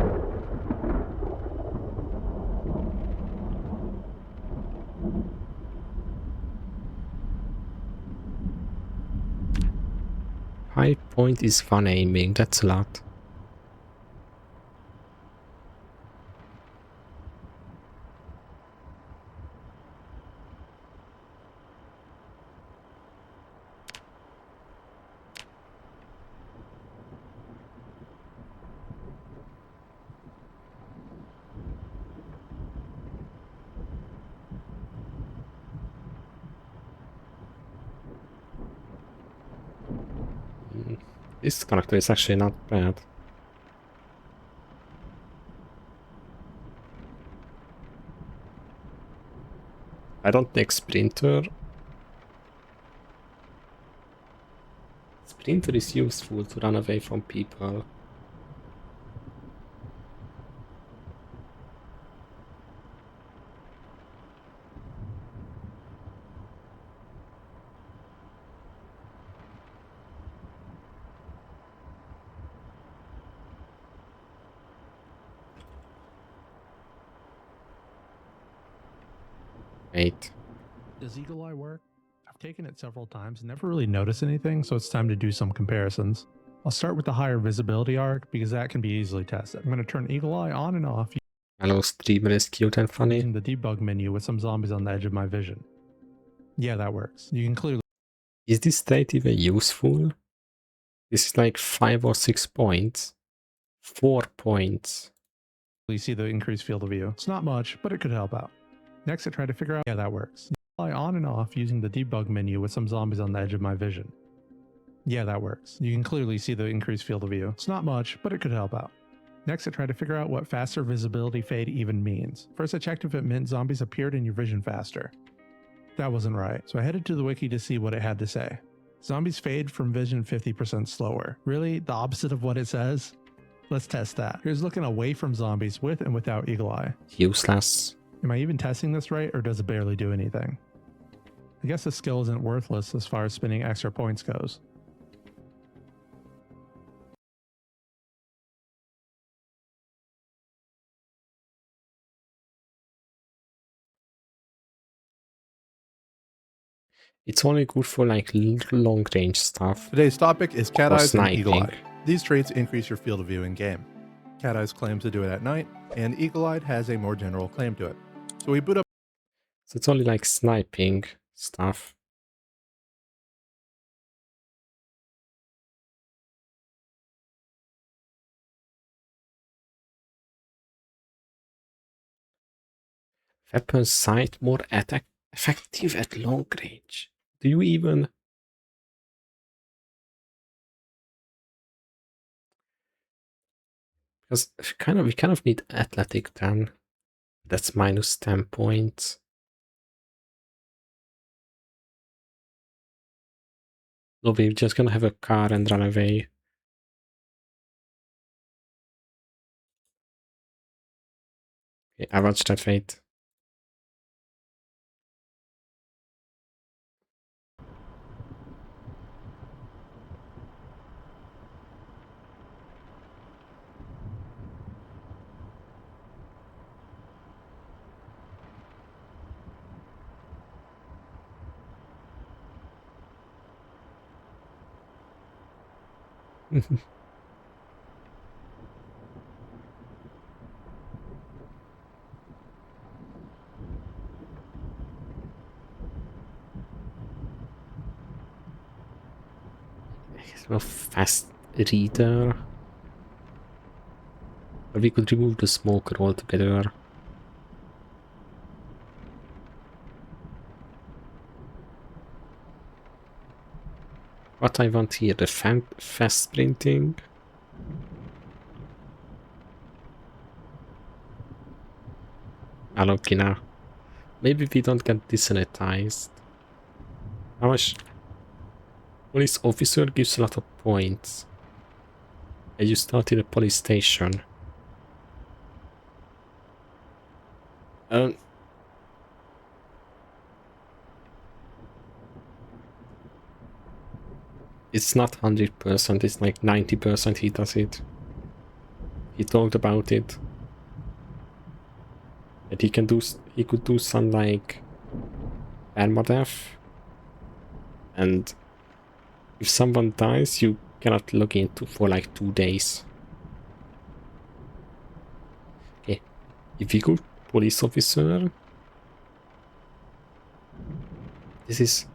High point is fun aiming. That's a lot. This character is actually not bad. I don't think Sprinter. Sprinter is useful to run away from people. Wait. Does Eagle Eye work? I've taken it several times and never really noticed anything, so it's time to do some comparisons. I'll start with the higher visibility arc because that can be easily tested. I'm going to turn Eagle Eye on and off Hello, streamer is cute and funny. using the debug menu with some zombies on the edge of my vision. Yeah, that works. You can clearly... Is this state even useful? This is like 5 or 6 points. 4 points. see the increased field of view. It's not much, but it could help out. Next, I try to figure out... Yeah, that works. Eagle Eye on and off using the debug menu with some zombies on the edge of my vision. Yeah, that works. You can clearly see the increased field of view. It's not much, but it could help out. Next, I tried to figure out what faster visibility fade even means. First, I checked if it meant zombies appeared in your vision faster. That wasn't right, so I headed to the wiki to see what it had to say. Zombies fade from vision 50% slower. Really? The opposite of what it says? Let's test that. Here's looking away from zombies with and without Eagle Eye. Useless. Am I even testing this right, or does it barely do anything? I guess the skill isn't worthless as far as spinning extra points goes. It's only good for like long range stuff. Today's topic is Cat Or Eyes and sniping. Eagle Eye. These traits increase your field of view in game. Cat Eyes claims to do it at night, and Eagle Eye has a more general claim to it. So we boot up. So it's only like sniping stuff. Weapon sight more attack effective at long range. Do you even... Because we kind of need athletic then. That's minus 10 points. So we're just gonna have a car and run away. Okay, I watched that fate. A fast reader. Or we could remove the smoker altogether. What I want here, the fast sprinting. Okay, now. Maybe we don't get desanitized. How much? Police officer gives a lot of points. And you start in a police station. It's not 100%, it's like 90% he does it. He talked about it. That he could do some like permadeath. And if someone dies, you cannot log into for like 2 days. Okay, if we go police officer, this is...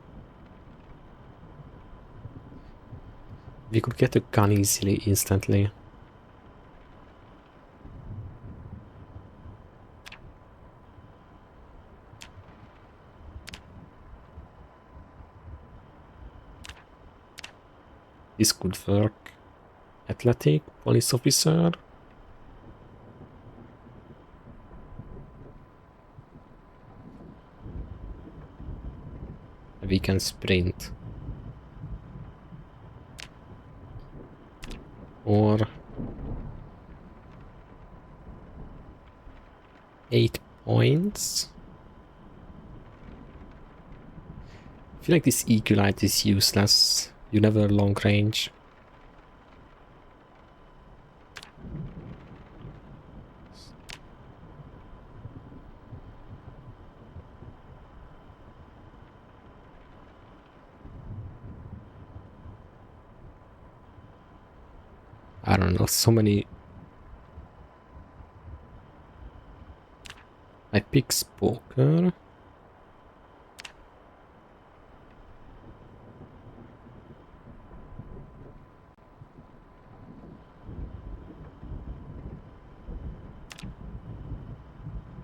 We could get a gun easily, instantly. This could work. Athletic, police officer. can sprint. Or 8 points. I feel like this Eagle-Eyed is useless. You never long range. I don't know, so many. I pick Spoker.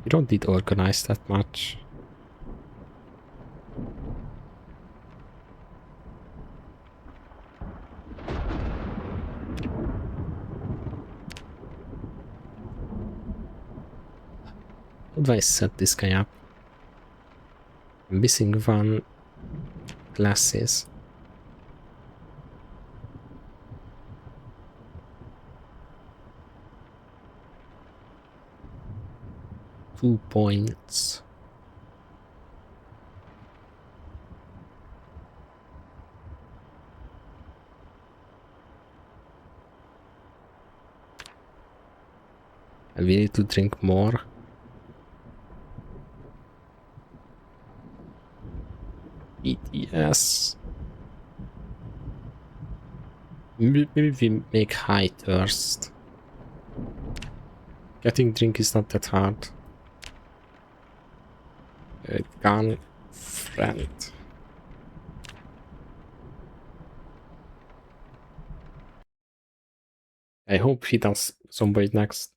You don't need organize that much. How do I set this guy up? I'm missing one glasses. Two points. And we need to drink more. Yes. Maybe we make high thirst. Getting drink is not that hard. Gun friend. I hope he does Zomboid next.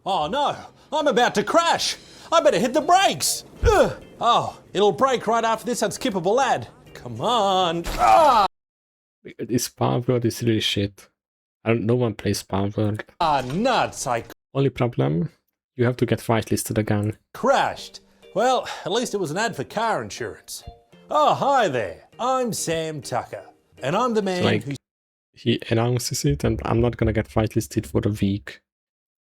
Oh no, I'm about to crash. I better hit the brakes. Ugh. Oh, it'll break right after this unskippable ad. Come on. Ah! This Power World is really shit. No one plays Power World. Ah, nuts. I Only problem, you have to get whitelisted again. crashed. Well, at least it was an ad for car insurance. Oh, hi there. I'm Sam Tucker. And I'm the man Like, who he announces it and I'm not gonna get whitelisted for a week.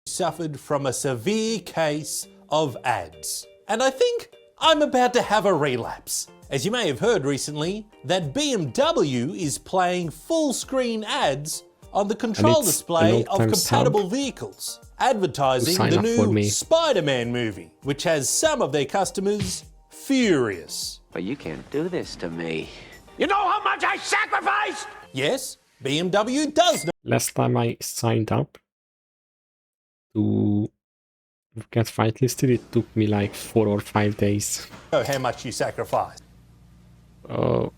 suffered from a severe case of ads. And I think I'm about to have a relapse. As you may have heard recently, that BMW is playing full screen ads on the control it's display an of old-time compatible sub. vehicles, advertising Sign the up for new me. Spider-Man movie, which has some of their customers furious. But you can't do this to me. You know how much I sacrificed? Yes, BMW does know. Last time I signed up to get whitelisted, it took me like 4 or 5 days. How much you sacrificed. Oh.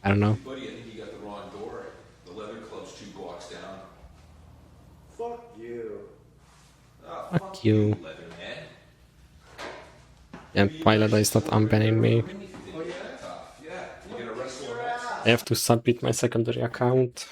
I don't know. Buddy, I think you got the wrong door. The leather club's 2 blocks down. Fuck you. Oh, Fuck you. Leatherman. And Pilota is not unbanning me. Oh, yeah? Yeah. You gonna wrestle him next? I have to submit my secondary account.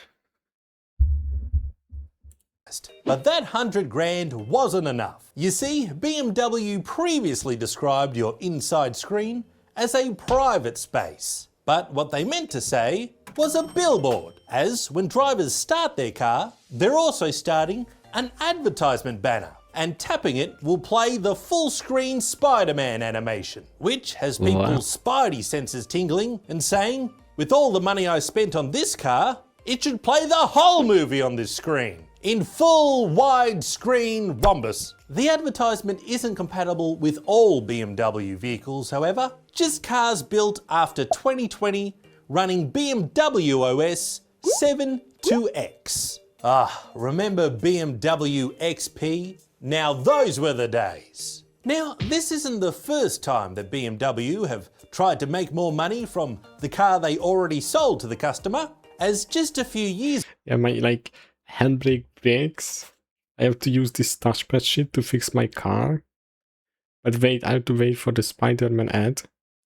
But that 100 grand wasn't enough. You see, BMW previously described your inside screen as a private space. But what they meant to say was a billboard, as when drivers start their car, they're also starting an advertisement banner. And tapping it will play the full screen Spider-Man animation, which has people's spidey senses tingling and saying, with all the money I spent on this car, it should play the whole movie on this screen, in full widescreen rhombus. The advertisement isn't compatible with all BMW vehicles, however, just cars built after 2020 running BMW OS 7 to X. Ah, remember BMW XP? Now those were the days. Now, this isn't the first time that BMW have tried to make more money from the car they already sold to the customer, as just a few years Yeah, my like handbrake breaks. I have to use this touchpad shit to fix my car. But wait, I have to wait for the Spider-Man ad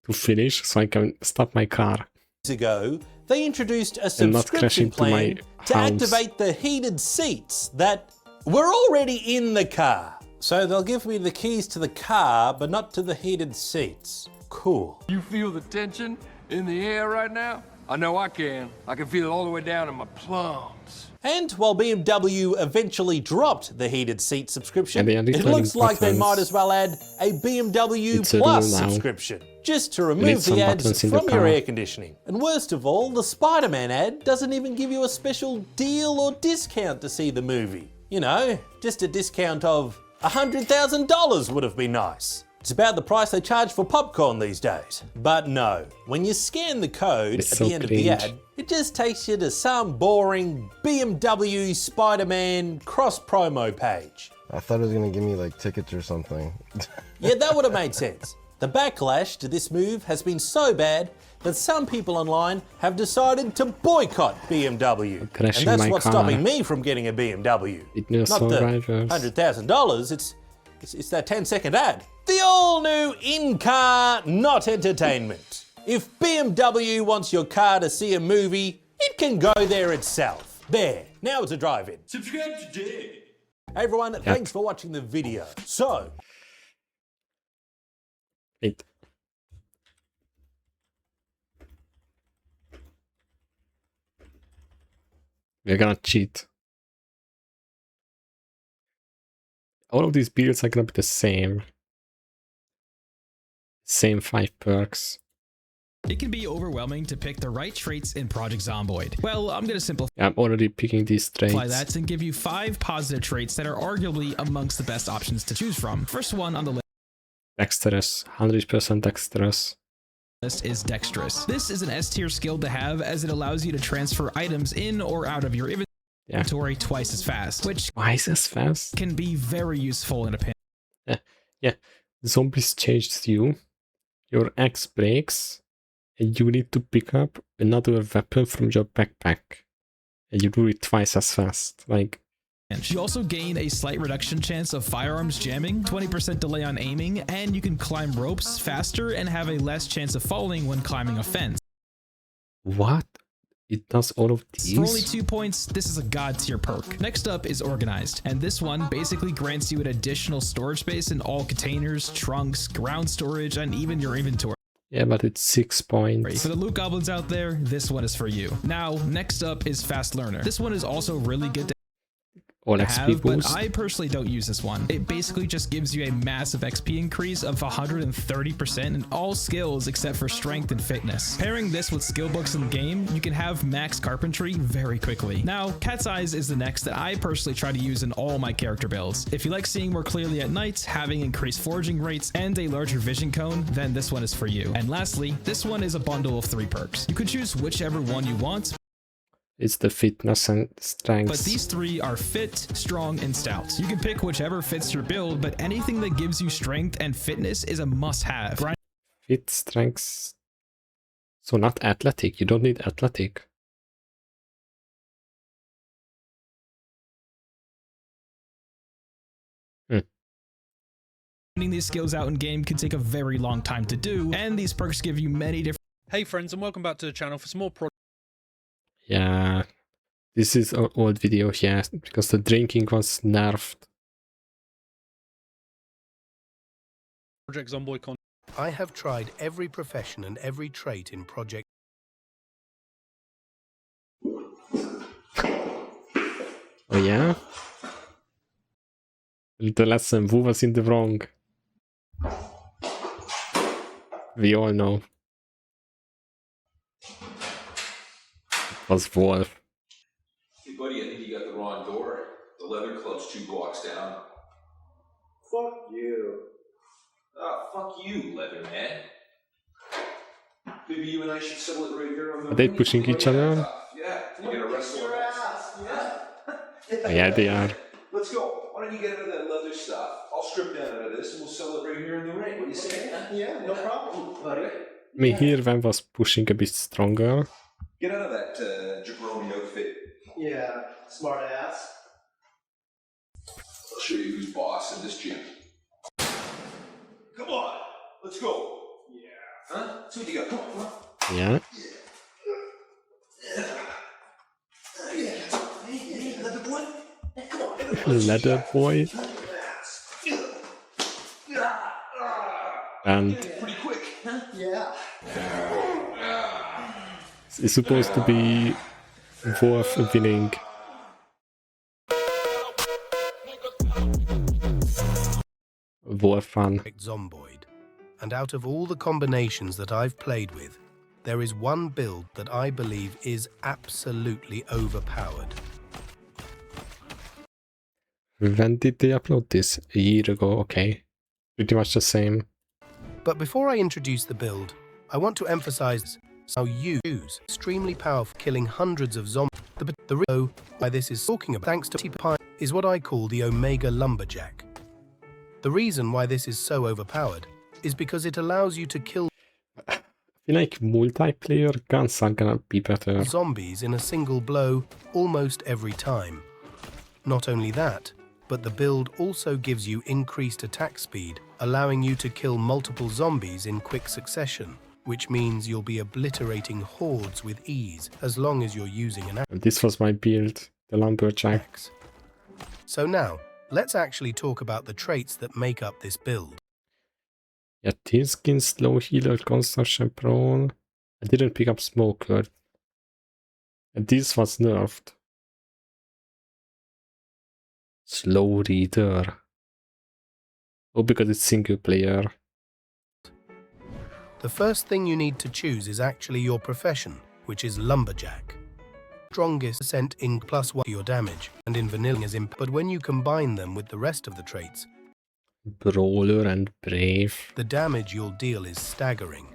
to finish so I can stop my car. ago, they introduced a And not crash subscription into my plan to house. activate the heated seats that, we're already in the car. So they'll give me the keys to the car, but not to the heated seats. Cool. You feel the tension in the air right now? I know I can. I can feel it all the way down in my plums. And while BMW eventually dropped the heated seat subscription, it looks like they might as well add a BMW Plus subscription, just to remove the ads from your air conditioning. And worst of all, the Spider-Man ad doesn't even give you a special deal or discount to see the movie. You know, just a discount of $100,000 would have been nice. It's about the price they charge for popcorn these days. But no, when you scan the code at the end of the ad, it just takes you to some boring BMW Spider-Man cross-promo page. I thought it was gonna give me like tickets or something. Yeah, that would have made sense. The backlash to this move has been so bad that some people online have decided to boycott BMW. And that's what's stopping me from getting a BMW. Not the $100,000, it's that 10-second ad. The all-new in-car not entertainment. If BMW wants your car to see a movie, it can go there itself. There, now it's a drive-in. Subscribe today. Hey everyone, thanks for watching the video. So, we're gonna cheat. All of these builds are gonna be the same. Same 5 perks. It can be overwhelming to pick the right traits in Project Zomboid. Well, I'm gonna simplify Yeah, I'm already picking these traits. that and give you 5 positive traits that are arguably amongst the best options to choose from. First one on the list. Dexterous, 100% dexterous. Is dexterous. This is an S tier skill to have as it allows you to transfer items in or out of your inventory twice as fast, which twice as fast can be very useful in a pinch. Yeah, zombies chased you, your axe breaks, and you need to pick up another weapon from your backpack, and you do it twice as fast. Like, you also gain a slight reduction chance of firearms jamming, 20% delay on aiming, and you can climb ropes faster and have a less chance of falling when climbing a fence. what? It does all of these? For only 2 points, this is a god tier perk. Next up is Organized, and this one basically grants you an additional storage space in all containers, trunks, ground storage, and even your inventory. Yeah, but it's 6 points. For the loot goblins out there, this one is for you. Now, next up is Fast Learner. This one is also really good to have, but I personally don't use this one. It basically just gives you a massive XP increase of 130% in all skills except for strength and fitness. Pairing this with skill books in the game, you can have max carpentry very quickly. Now, Cat's Eyes is the next that I personally try to use in all my character builds. If you like seeing more clearly at night, having increased foraging rates, and a larger vision cone, then this one is for you. And lastly, this one is a bundle of 3 perks. You can choose whichever one you want. It's the fitness and strength. But these 3 are fit, strong, and stout. You can pick whichever fits your build, but anything that gives you strength and fitness is a must-have. Fit, strength. So not athletic. You don't need athletic. Finding these skills out in game can take a very long time to do, and these perks give you many different. Hey friends, and welcome back to the channel for some more Yeah, this is an old video, yeah, because the drinking was nerfed. Project Zomboid content. I have tried every profession and every trait in Project. Oh yeah? The lesson, who was in the wrong? We all know. It was Wolf. Hey buddy, I think you got the wrong door. The leather club's 2 blocks down. Fuck you. Ah, fuck you, leather man. Maybe you and I should settle it right here on the Are they pushing each other? Yeah, you're gonna wrestle Your ass, yeah. Yeah, they are. Let's go. Why don't you get out of that leather stuff? I'll strip down out of this and we'll sell it right here in the ring. What do you say? Yeah, no problem, buddy. I mean, here Van was pushing a bit stronger. Get out of that jabroni outfit. Yeah, smart ass. I'll show you who's boss in this gym. Come on, let's go. Yeah. Huh? See what you got. Come on, come on. Yeah. Yeah. Hey, leather boy. Come on. leather boy. And Pretty quick, huh? Yeah. it's supposed to be worth winning. Worth fun. Zomboid. And out of all the combinations that I've played with, there is one build that I believe is absolutely overpowered. When did they upload this? A year ago, okay. Pretty much the same. But before I introduce the build, I want to emphasize how you use extremely powerful, killing hundreds of zombies. The reason why this is talking about, thanks to T-Pine, is what I call the Omega Lumberjack. The reason why this is so overpowered is because it allows you to kill I feel like multiplayer guns are gonna be better. Zombies in a single blow almost every time. Not only that, but the build also gives you increased attack speed, allowing you to kill multiple zombies in quick succession, which means you'll be obliterating hordes with ease as long as you're using an axe. This was my build, the Lumberjack. So now, let's actually talk about the traits that make up this build. Yeah, tear skin, slow healer, construction prone. I didn't pick up smoker. And this was nerfed. Slow reader. Oh, because it's single player. The first thing you need to choose is actually your profession, which is Lumberjack. Strongest percent in +1 to your damage, and in vanilla is imp. But when you combine them with the rest of the traits, Brawler and Brave, the damage you'll deal is staggering.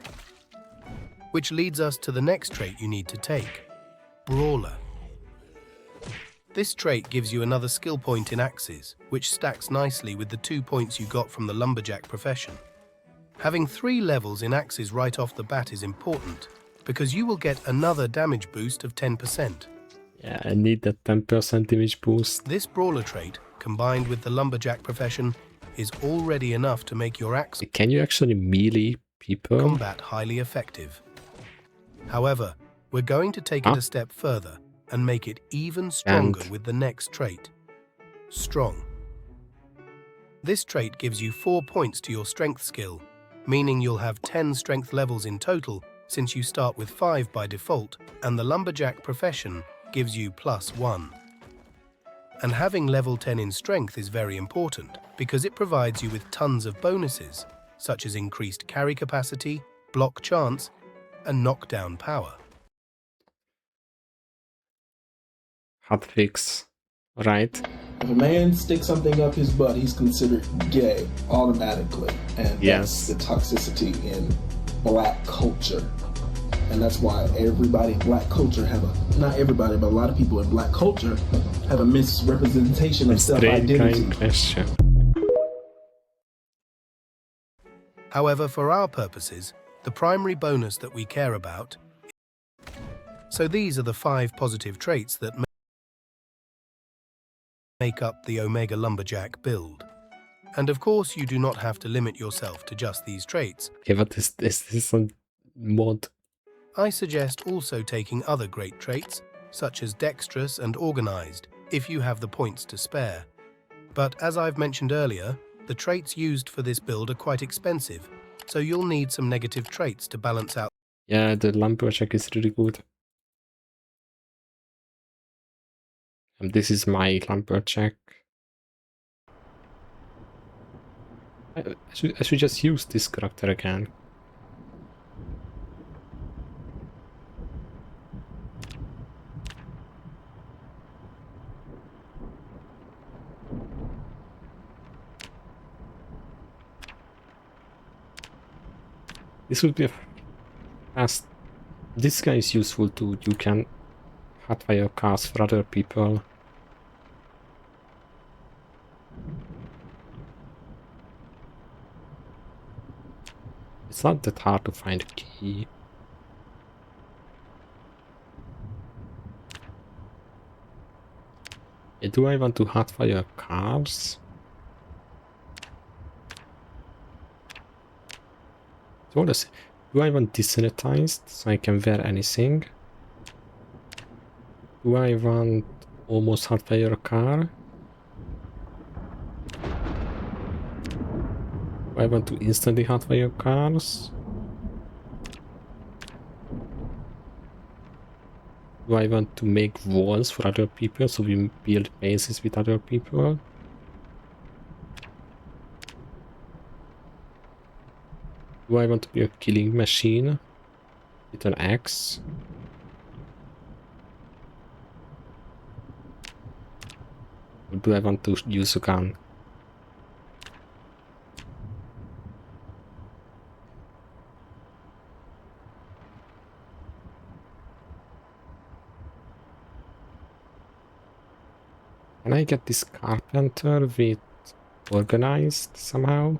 Which leads us to the next trait you need to take, Brawler. This trait gives you another skill point in axes, which stacks nicely with the 2 points you got from the Lumberjack profession. Having 3 levels in axes right off the bat is important, because you will get another damage boost of 10%. Yeah, I need that 10% damage boost. This Brawler trait, combined with the Lumberjack profession, is already enough to make your axe Can you actually melee people? combat highly effective. However, we're going to take it a step further and make it even stronger with the next trait, Strong. This trait gives you 4 points to your strength skill, meaning you'll have 10 strength levels in total since you start with 5 by default, and the Lumberjack profession gives you +1. And having level 10 in strength is very important because it provides you with tons of bonuses, such as increased carry capacity, block chance, and knockdown power. Hotfix, right? If a man sticks something up his butt, he's considered gay automatically. And yes, that's the toxicity in black culture. And that's why everybody in black culture have a, not everybody, but a lot of people in black culture have a misrepresentation of self-identity. However, for our purposes, the primary bonus that we care about. So these are the 5 positive traits that make up the Omega Lumberjack build. And of course, you do not have to limit yourself to just these traits. Okay, but is this a mod? I suggest also taking other great traits, such as dexterous and organized, if you have the points to spare. But as I've mentioned earlier, the traits used for this build are quite expensive, so you'll need some negative traits to balance out. Yeah, the Lumberjack is really good. And this is my Lumberjack. I should just use this character again. This would be a fast. This guy is useful too. You can hotfire cars for other people. It's not that hard to find a key. Do I want to hotfire cars? So let's see. Do I want desanitized so I can wear anything? Do I want almost hotfire a car? I want to instantly hotwire cars? Do I want to make walls for other people so we build bases with other people? Do I want to be a killing machine with an axe? Or do I want to use a gun? Can I get this carpenter with organized somehow?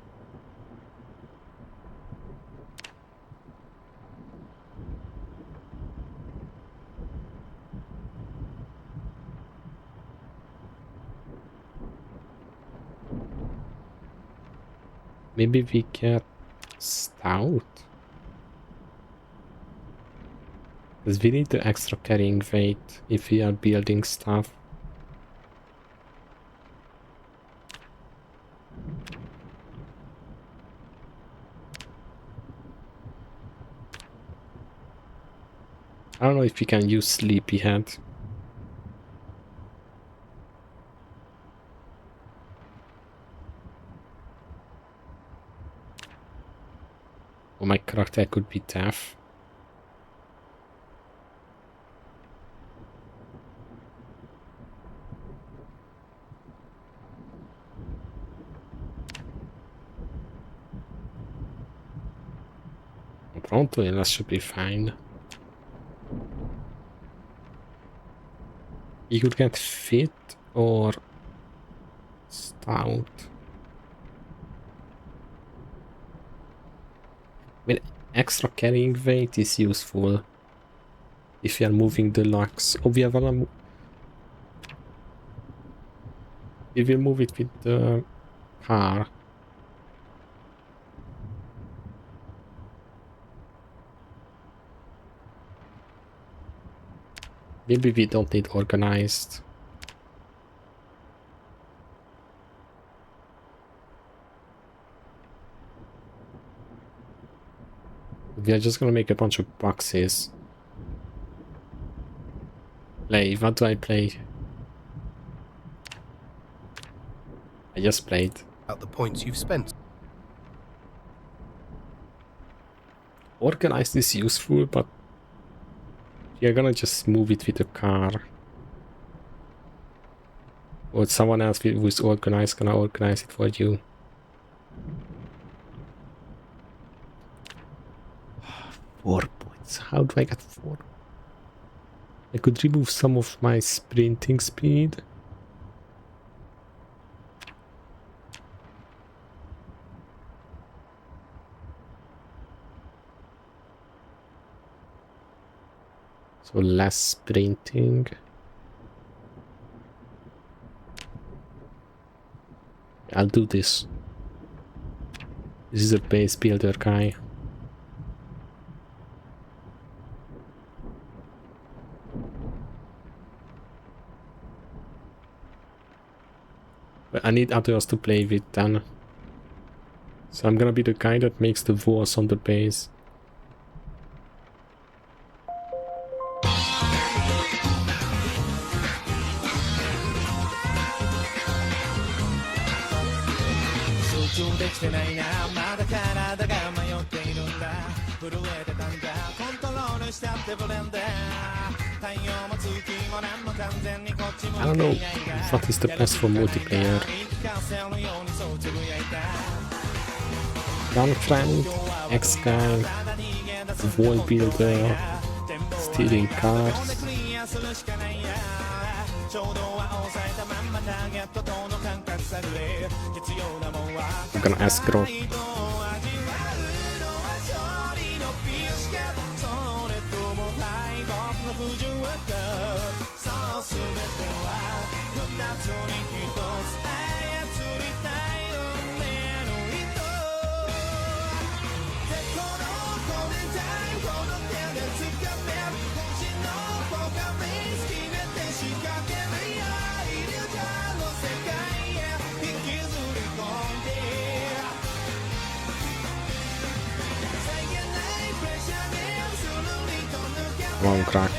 Maybe we get stout? Because we need the extra carrying weight if we are building stuff. I don't know if we can use Sleepyhead. Or my character could be deaf. Pronto, that should be fine. You could get fit or stout. I mean, extra carrying weight is useful if you are moving the logs. Oh, we will move it with the car. Maybe we don't need organized. We are just gonna make a bunch of boxes. Play. What do I play? I just played. Out the points you've spent. Organized is useful, but you're gonna just move it with a car. Or someone else who is organized gonna organize it for you. Four points. How do I get 4? I could remove some of my sprinting speed. So less sprinting. I'll do this. This is a base builder guy. But I need others to play with then. So I'm gonna be the guy that makes the walls on the base. I don't know what is the best for multiplayer. Gunfriend, X-Guy, wall builder, stealing cars. I'm gonna ask Rob. One crack.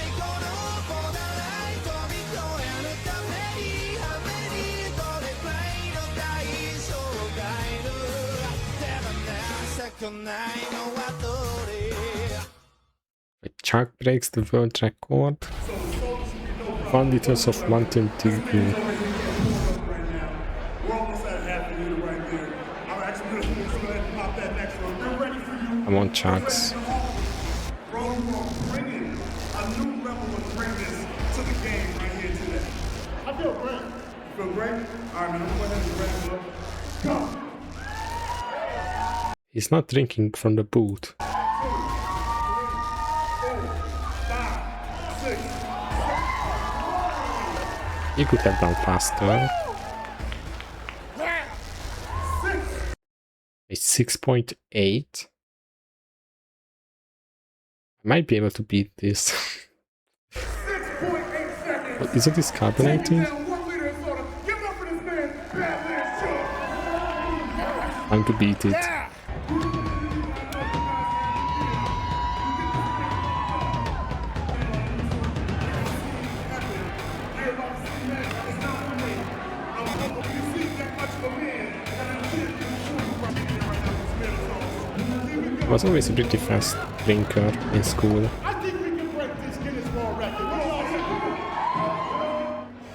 Chuck breaks the world record. 1 liters of 120. I want Chucks. I feel great. You feel great? All right, man, I'm going to go ahead and grab it up. Go. He's not drinking from the boot. 2, 3, 4, 5, 6, 7. He could have done faster. It's 6.8. I might be able to beat this. But isn't this carbonated? Time to beat it. I was always a pretty fast drinker in school. I think we can break this Guinness World Record.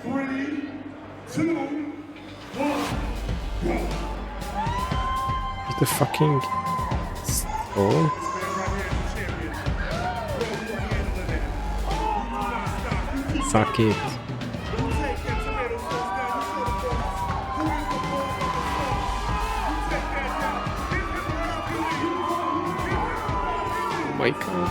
3, 2, 1, go. Is the fucking stone? Suck it. Oh my god.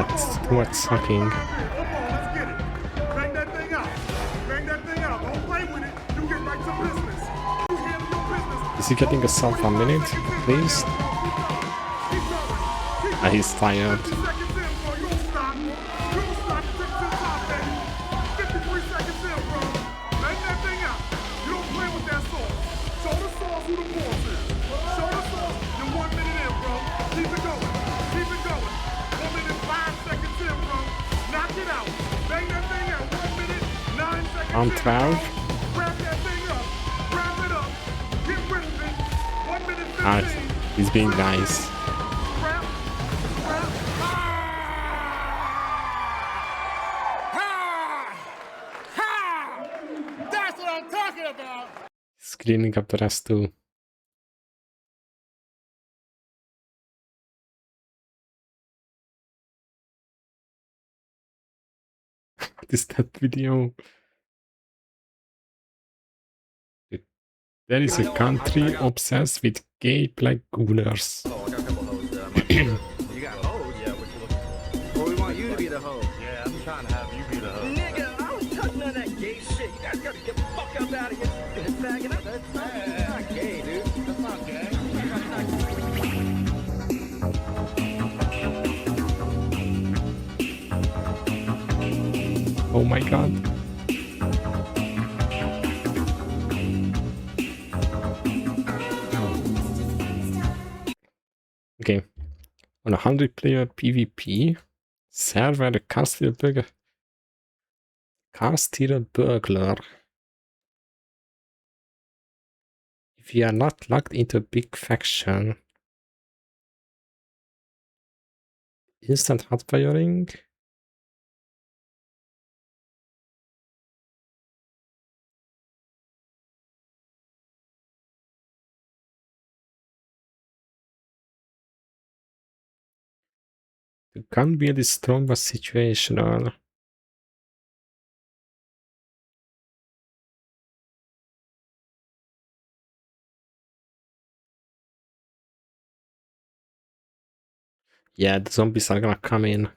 That's too much sucking. Is he getting a sub a minute, please? Ah, he's tired. On 12. Ah, he's being nice. That's what I'm talking about. He's cleaning up the rest too. What is that video? There is a country obsessed with gay black gooners. Oh, I got a couple hoes there. You got hoes? Yeah, what you looking for? Well, we want you to be the hoe. Yeah, I'm trying to have you be the hoe. Nigga, I was touching on that gay shit. You guys gotta get the fuck up out of here. It's bagging up. That's not gay, dude. That's not gay. Oh my god. Okay. On a 100-player PvP server, the car stealer burglar. If you are not locked into a big faction, instant hot firing. The gun build is strong but situational. Yeah, the zombies are gonna come in.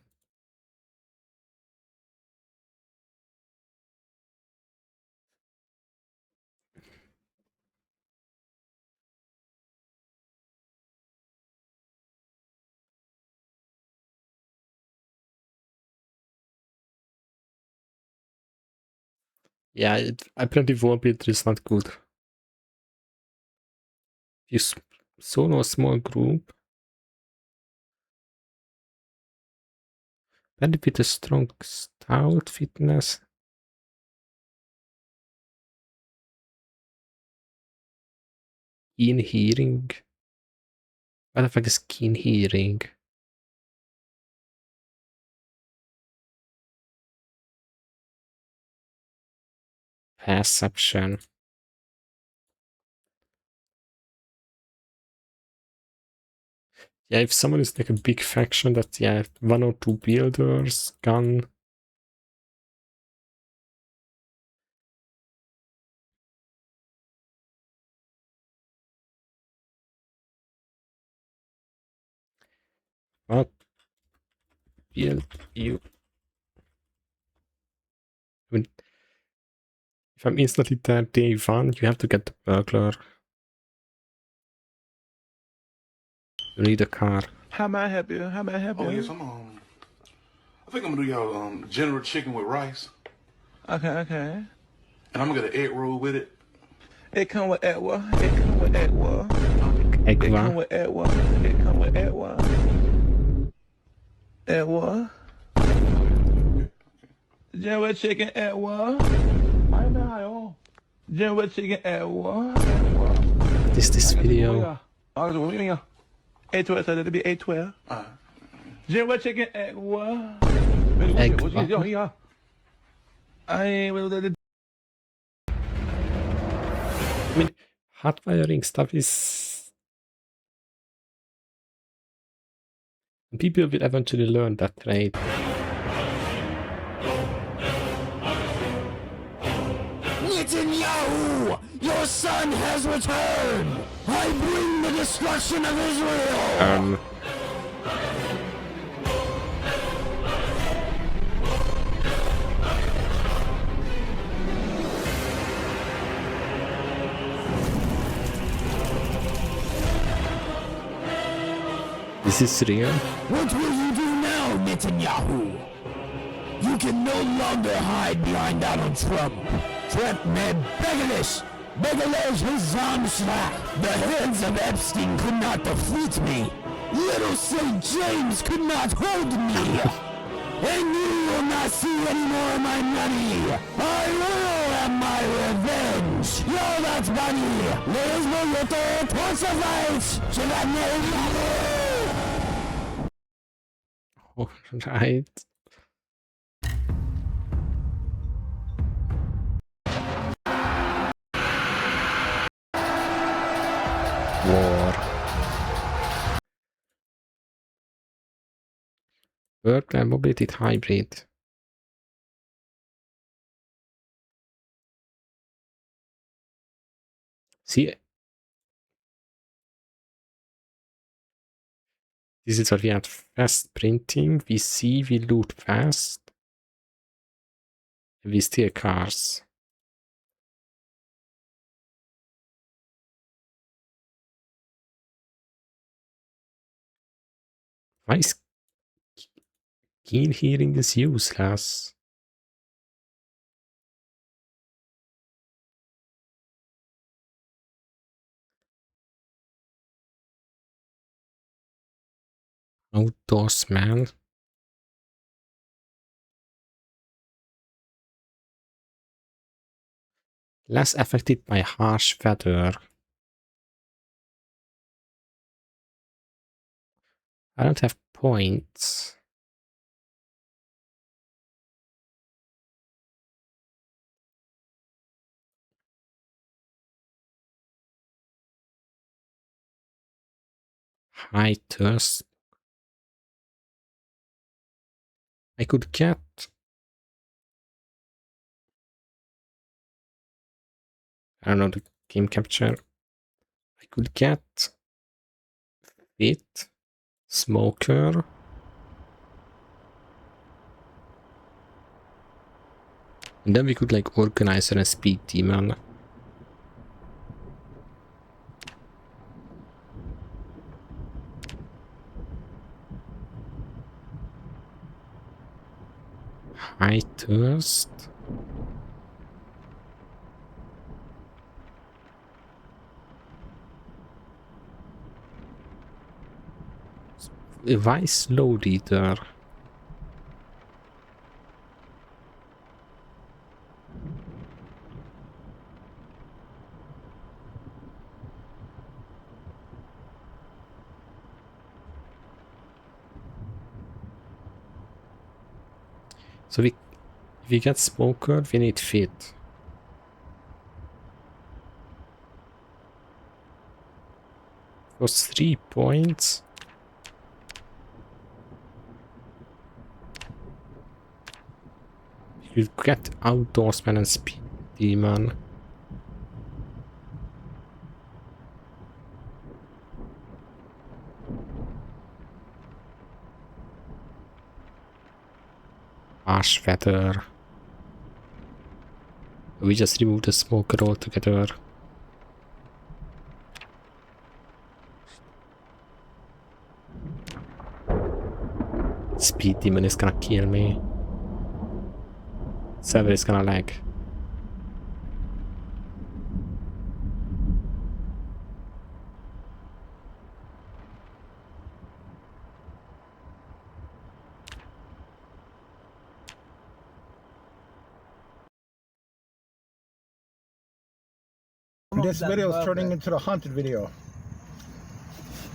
Yeah, apparently Warbuilder is not good. You solo a small group. Apparently with a strong stout fitness. Keen hearing. What the fuck is keen hearing? Perception. Yeah, if someone is like a big faction that, yeah, 1 or 2 builders, gun. What build you? I mean, if I'm instantly there day 1, you have to get the burglar. You need a car. How may I help you? How may I help you? Oh, yes, I think I'm gonna do y'all general chicken with rice. Okay. And I'm gonna get an egg roll with it. It come with egg what? It come with egg what? Egg It what? come with egg what? It come with egg what? Egg what? General chicken egg what? I know. General chicken egg what? What is this video? A12, so that'll be A12. General chicken egg what? Egg what? I mean, hot wiring stuff is... People will eventually learn that trade. Netanyahu, your son has returned. I bring the destruction of Israel. Is this real? What will you do now, Netanyahu? You can no longer hide behind Donald Trump. Trump man Begalish, Zamshla. The hands of Epstein could not defeat me. Little St. James could not hold me. And you will not see any more of my money. I will have my revenge. Yo, that's money. There's no little torch of light. Should I know? All right. War. Workwear mobility hybrid. See, this is what we had: fast printing, we see, we loot fast, we steal cars. Why is keen hearing is useless? Outdoorsman. Less affected by harsh weather. I don't have points. High thirst. I could get... I don't know, the game capture. I could get fit, smoker, and then we could like organize a speed demon. High thirst. Why slow reader? So if we get smoker, we need fit. Was 3 points. You get outdoorsman and speed demon. Harsh weather. We just remove the smoker altogether. Speed demon is gonna kill me. Server is gonna lag. This video is turning into the haunted video.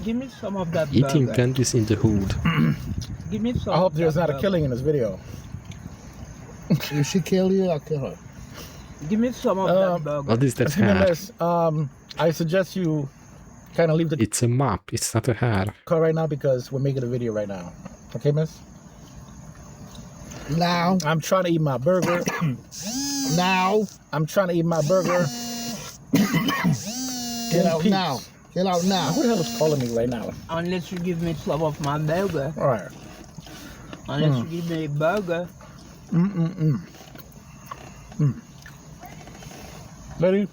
Give me some of that Eating burger. candies in the hood. Give me some. I hope there's not a killing in this video. If she kill you, I'll kill her. Give me some of that burger. What is that hair? I suggest you kind of leave the It's a map, it's not a hair. car right now because we're making a video right now. Okay, miss? Now. I'm trying to eat my burger. Now. I'm trying to eat my burger. Get out now. Get out now. Who the hell is calling me right now? Unless you give me some of my burger. All right. Unless you give me a burger. Ready?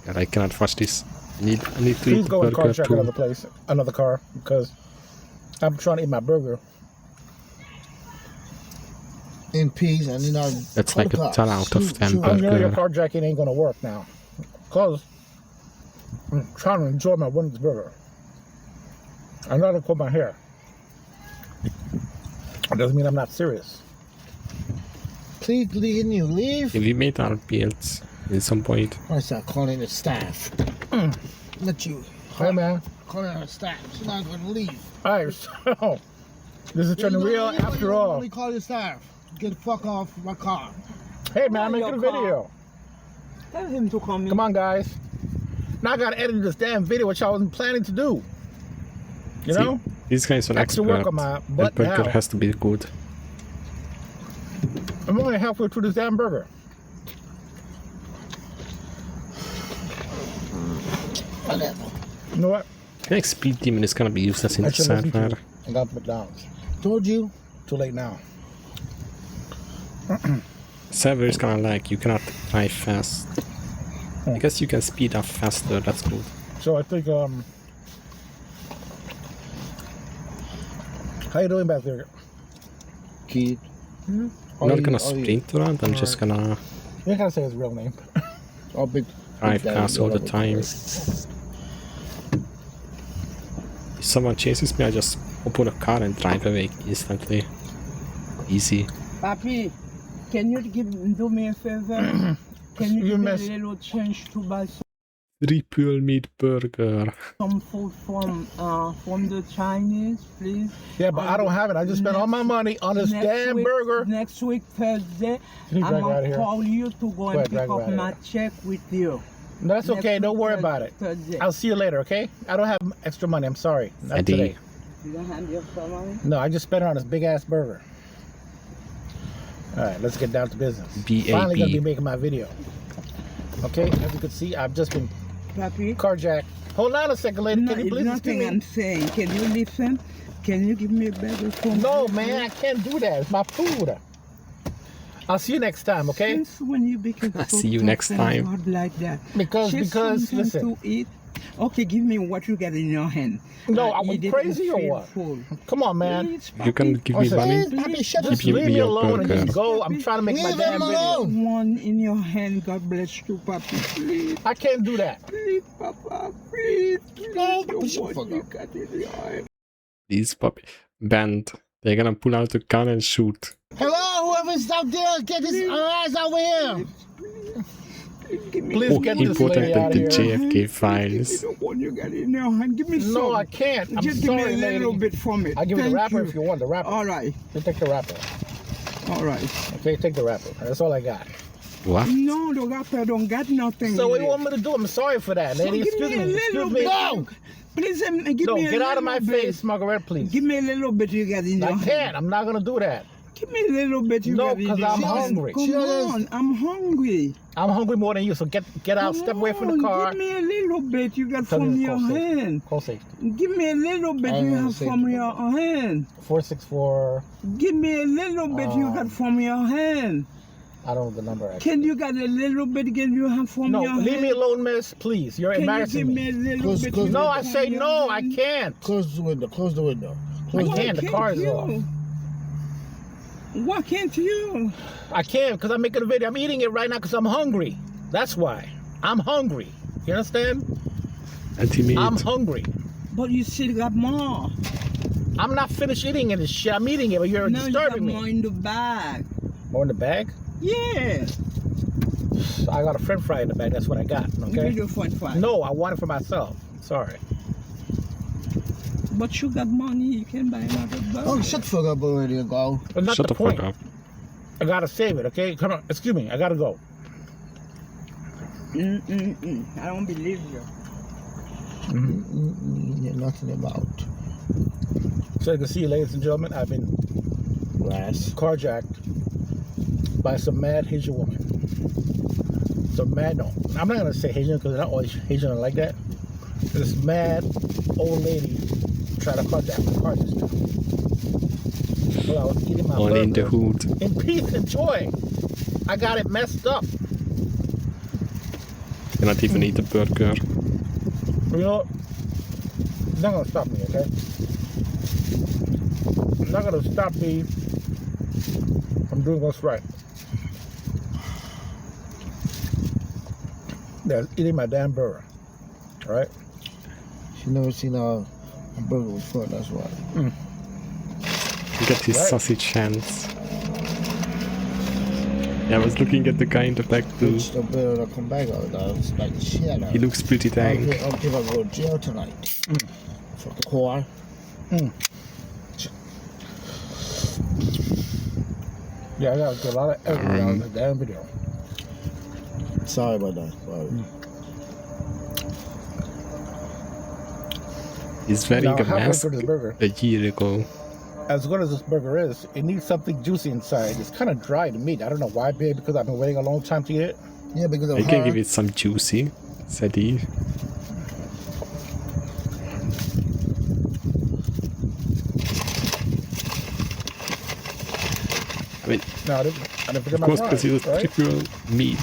God, I cannot watch this. I need to Please eat go and car burger check too. another place, another car, because I'm trying to eat my burger. In peace, and you know. That's like a 10 out of 10 I know your burger. carjacking ain't gonna work now, cause I'm trying to enjoy my Wendy's burger. I'm not gonna cut my hair. It doesn't mean I'm not serious. Please, can you leave? We made our builds in some point. I start calling the staff. Let you. Hey man. Calling our staff. She's not gonna leave. Alright, so this is turning real after all. Only call your staff. Get the fuck off my car. Hey man, I'm making a video. Tell him to come in. Come on guys. Now I gotta edit this damn video, which I wasn't planning to do. You See, know? This guy's an Extra expert. work on my That butt burger now. has to be good. I'm only halfway through this damn burger. You know what? I think speed demon is gonna be useless in the server. I got McDonald's. Told you. Too late now. Server is gonna lag. You cannot drive fast. I guess you can speed up faster. That's good. So I think how you doing back there, kid? I'm not gonna sprint around. I'm just gonna You gotta say his real name. Oh, big. drive fast all the time. If someone chases me, I just open a car and drive away instantly. Easy. Papi, can you do me a favor? Can you give me a little change to buy Triple meat burger. some food from the Chinese, please? Yeah, but I don't have it. I just spent all my money on this damn burger. Next week, Thursday, Can you I'm drag it out of going to here? call you to go ahead, and pick drag it up out of my here. check with you. No, that's Next okay. Don't week, worry about it. Thursday. I'll see you later, okay? I don't have extra money. I'm sorry. Not Eddie. today. You don't have your money? No, I just spent it on this big ass burger. All right, let's get down to business. B.A.B.. Finally gonna be making my video. Okay, as you can see, I've just been carjacked. Hold on a second, lady. No, Can you it's please nothing I'm saying. Can you listen? Can you give me a burger for me? No, man, I can't do that. It's my food. I'll see you next time, okay? Since when you became so See you next tough time. and hard like that? Because, Just something listen. to eat. Okay, give me what you got in your hand. No, I was Eat it crazy and or feel what? full. Come on, man. Please, You can give me money. Just Give leave me me your alone and burger. just go. I'm trying to make my damn video. One in your hand. God bless you, Papi. Please, I can't do that. please, Papa. Please, please. Push The the one fuck you up. got in your hand. Please, puppy. Bend. They're gonna pull out a gun and shoot. Hello, whoever's out there, get his eyes over here. Please get he this lady out protected of the here. JFK files. You got it now, hand. Give me some. No, I can't. I'm Just sorry, give me a little lady. bit from it. I'll give you the Thank wrapper you. if you want the wrapper. All right. You take the wrapper. All right. Okay, take the wrapper. That's all I got. What? No, the wrapper don't got nothing. So what in do you want me to do? I'm sorry for that, So lady. give Excuse me a me. little Excuse me. bit. No! Please, give No, me a get out of my little bit. face, Margaret, please. Give me a little bit you got in your I hand. can't. I'm not going to do that. Give me a little bit you No, got in your because I'm hand. hungry. Come on, I'm hungry. I'm hungry more than you, so get out, step away from the car. Give me a little bit you got Tell from me the your call safety. hand. Call safety. Give me a little bit I you know have safety. from your hand. 464. Give me a little bit you got from your hand. I don't know the number. Actually. Can you got a little bit again you have from No, your hand? leave me alone, miss, please. You're Can you embarrassing give me a little bit? No, you I got say from your no, I hand? can't. Close the window. Close the window. I can't. The car is off. Why can't you? I can't because I'm making a video. I'm eating it right now because I'm hungry. That's why. I'm hungry. You understand? Anti-meat. I'm hungry. But you still got more. I'm not finished eating it. Shit. I'm eating it, but you're No, disturbing you got more me. in the bag. More in the bag? Yeah. I got a French fry in the bag. That's what I got. Give Okay. me the French fry. No, I want it for myself. Sorry. But you got money, you can buy another burger. Oh, shut the fuck up already, go. But not Shut the the point. fuck up. I gotta save it. Okay. Come on. Excuse me. I gotta go. I don't believe you. Yeah, nothing about. So you can see, ladies and gentlemen, I've been carjacked by some mad Haitian woman. Some mad, no, I'm not gonna say Haitian because they're not all Haitian like that. This mad old lady tried to carjack my car just now. Well, I was eating my Only in the burger hood. in peace and joy. I got it messed up. You not even eat a burger. You know, it's not gonna stop me, okay? It's not gonna stop me from doing what's right. Yeah, eating my damn burger. All right? She never seen a burger before, that's why. Get his sausage hands. Yeah, I was looking at the guy in the back too. The burger come back out, that's like shit. He looks pretty dang. I'll give her go to jail tonight. For the car. Yeah, I gotta get a lot of editing on the damn video. Sorry about that. Sorry. He's wearing Now, a halfway mask through this burger. a year ago. As good as this burger is, it needs something juicy inside. It's kind of dry to meat. I don't know why, babe, because I've been waiting a long time to eat it. Yeah, because of I can her. give it some juicy, said he. I mean, No, I didn't forget of my course, because fries, he was right? triple meat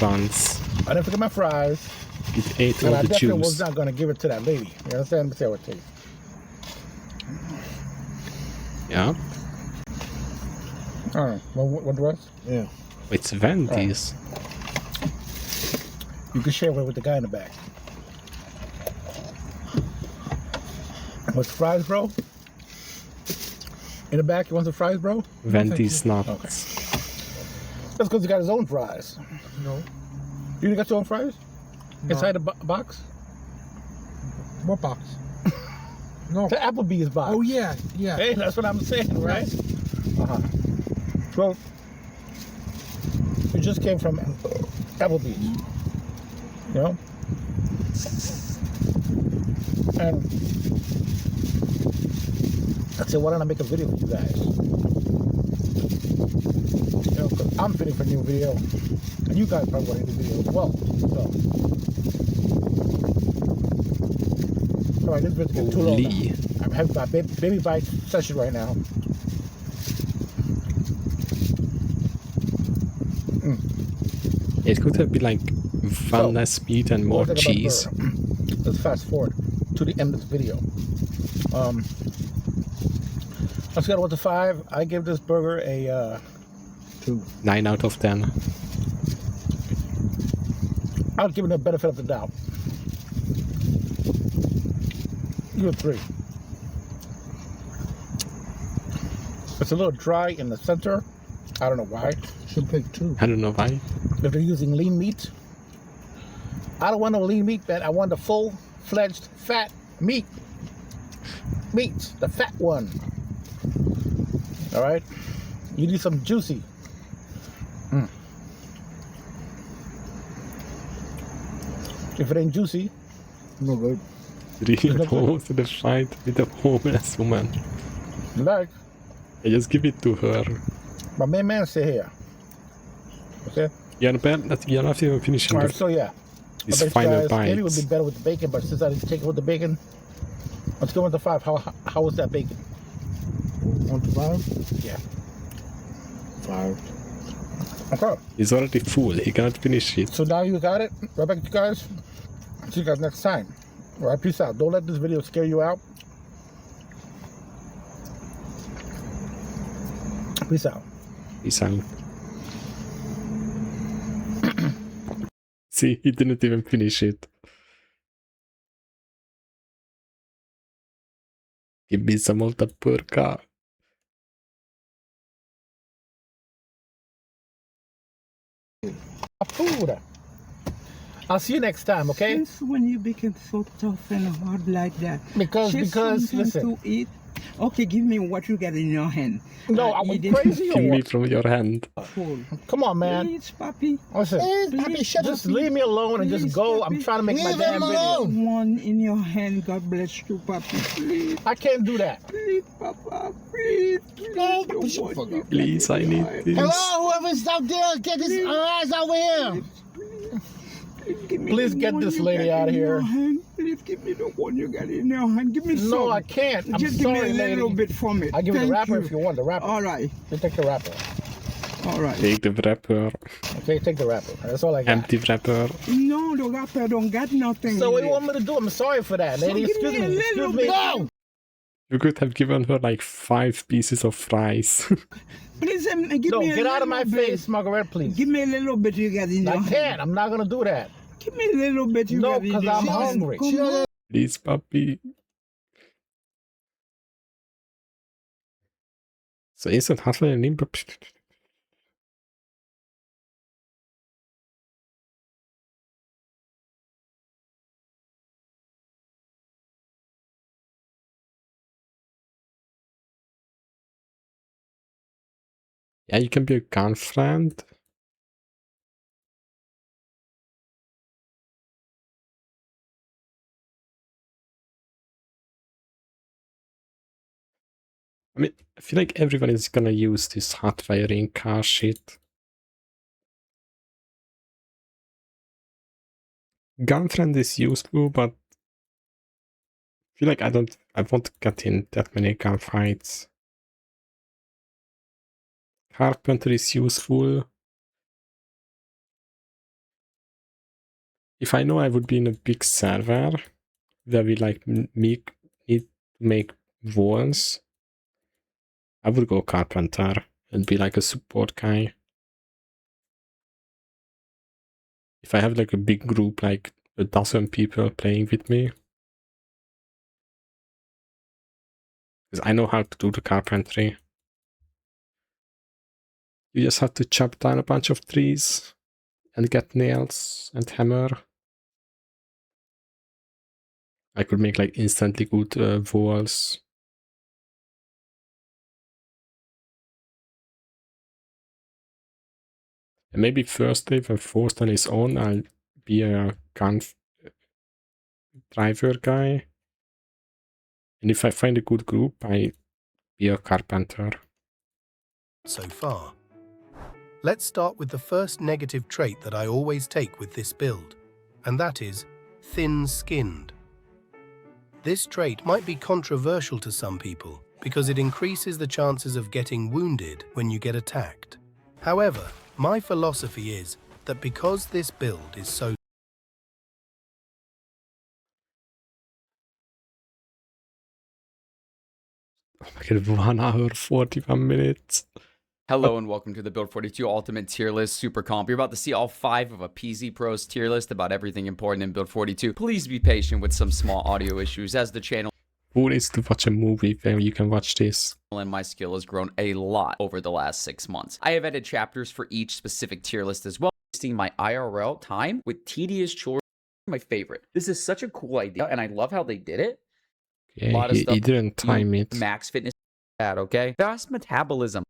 once. I didn't forget my fries. It ate And all I the definitely was juice. not going to give it to that lady. You understand? Let me see how it tastes. Yeah, All right. What the rest? Yeah. it's Wendy's. You can share it with the guy in the back. What's fries, bro? In the back, you want some fries, bro? Wendy's nuts. Okay. That's because he got his own fries. No. You didn't got your own fries? No. Inside the box? What box? No. The Applebee's box. Oh, yeah. Yeah. Hey, that's what I'm saying, right? Uh-huh. Well, we just came from Applebee's. You know? And I said, why don't I make a video for you guys? You know, because I'm fitting for a new video. And you guys probably want a new video as well. So. Alright, this video's getting too long. Holy. I'm having my baby bite session right now. It could have been like one less meat and more One thing about cheese. burger. Let's fast forward to the end of this video. On a scale of 1 to 5, I give this burger a 2. 9 out of 10. I'll give it the benefit of the doubt. Give it 3. It's a little dry in the center. I don't know why. Should pick 2. I don't know why. If they're using lean meat. I don't want no lean meat, man. I want the full-fledged fat meat. Meat, the fat one. All right? You need some juicy. If it ain't juicy, no good. Real to the fight with the homeless woman. Like, I just give it to her. my main man stay here. Okay? You're not even finishing Alright, so yeah. this I bet final you guys, maybe it would bite. be better with the bacon, but since I didn't take it with the bacon, let's go 1 to 5. How was that bacon? 1 to 5? Yeah. 5. Okay. He's already full, he cannot finish it. So now you got it. Right back to you guys. See you guys next time. All right, peace out. Don't let this video scare you out. Peace out. Peace out. See, he didn't even finish it. Give me some molta porca. Food. I'll see you next time, okay? Since when you became so tough and hard like that? Because, something listen. to eat. Okay, give me what you got in your hand. No, I was crazy. Give me from your hand. Come on, man. Please, Papi. Listen, Please, just leave me alone and just go. I'm trying to make my damn video. One in your hand. God bless you, Papi. Please. I can't do that. Please, Papa. Please. Please, I need this. Hello, whoever's out there, get his eyes over here. Please get this lady out of here. Please give me the one you got in your hand. Give me some. No, I can't. I'm Just sorry, give me a little lady. bit from it. I'll give you the Thank wrapper you. if you want the wrapper. All right. You take the wrapper. All right. Take the wrapper. Okay, take the wrapper. That's all I got. Empty wrapper. No, the wrapper don't got nothing. So in what do it. you want me to do? I'm sorry for that, So lady. give Excuse me a me. little Excuse me. bit. No! You could have given her like 5 pieces of fries. Please, give No, me a get out of my little bit. face, Margaret, please. Give me a little bit you got in your I hand. can't. I'm not going to do that. Give me a little bit you No, got in your because hand. I'm hungry. Come on. Please, puppy. Så instant hustler and nimble. Yeah, you can be a gun friend. I mean, I feel like everyone is gonna use this hot wiring car shit. Gun friend is useful, but I feel like I won't get in that many gunfights. Carpenter is useful. If I know I would be in a big server where we like need to make walls, I would go carpenter and be like a support guy. If I have like a big group, like a dozen people playing with me, because I know how to do the carpentry. You just have to chop down a bunch of trees and get nails and hammer. I could make like instantly good walls. And maybe firstly, when Forsen is on, I'll be a gun driver guy. And if I find a good group, I'll be a carpenter. So far. Let's start with the first negative trait that I always take with this build, and that is thin-skinned. This trait might be controversial to some people because it increases the chances of getting wounded when you get attacked. However, my philosophy is that because this build is so Like 1 hour, 41 minutes. Hello and welcome to the Build 42 Ultimate Tier List Super Comp. You're about to see all 5 of a PZ Pro's tier list about everything important in Build 42. Please be patient with some small audio issues as the channel Who needs to watch a movie where you can watch this? and my skill has grown a lot over the last 6 months. I have added chapters for each specific tier list as well, wasting my IRL time with tedious chores. My favorite. This is such a cool idea, and I love how they did it. Yeah, a lot of stuff. He didn't time it. Max fitness, okay? Fast metabolism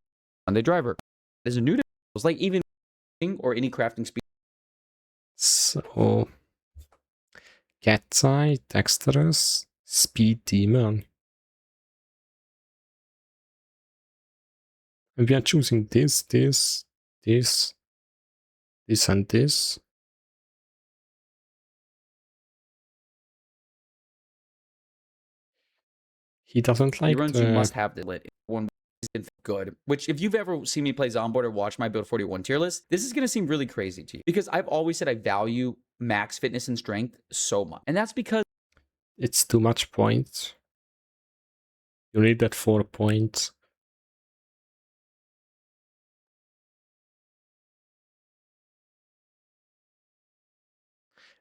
on the driver. There's a new tools like even or any crafting speed. So, Cat's Eye, Dexterous, Speed Demon. And we are choosing this, and this. He doesn't like runs the... you must have the lit. One is good. Which, if you've ever seen me play Zomboid or watch my Build 41 tier list, this is going to seem really crazy to you. Because I've always said I value max fitness and strength so much. And that's because it's too much points. You need that 4 points.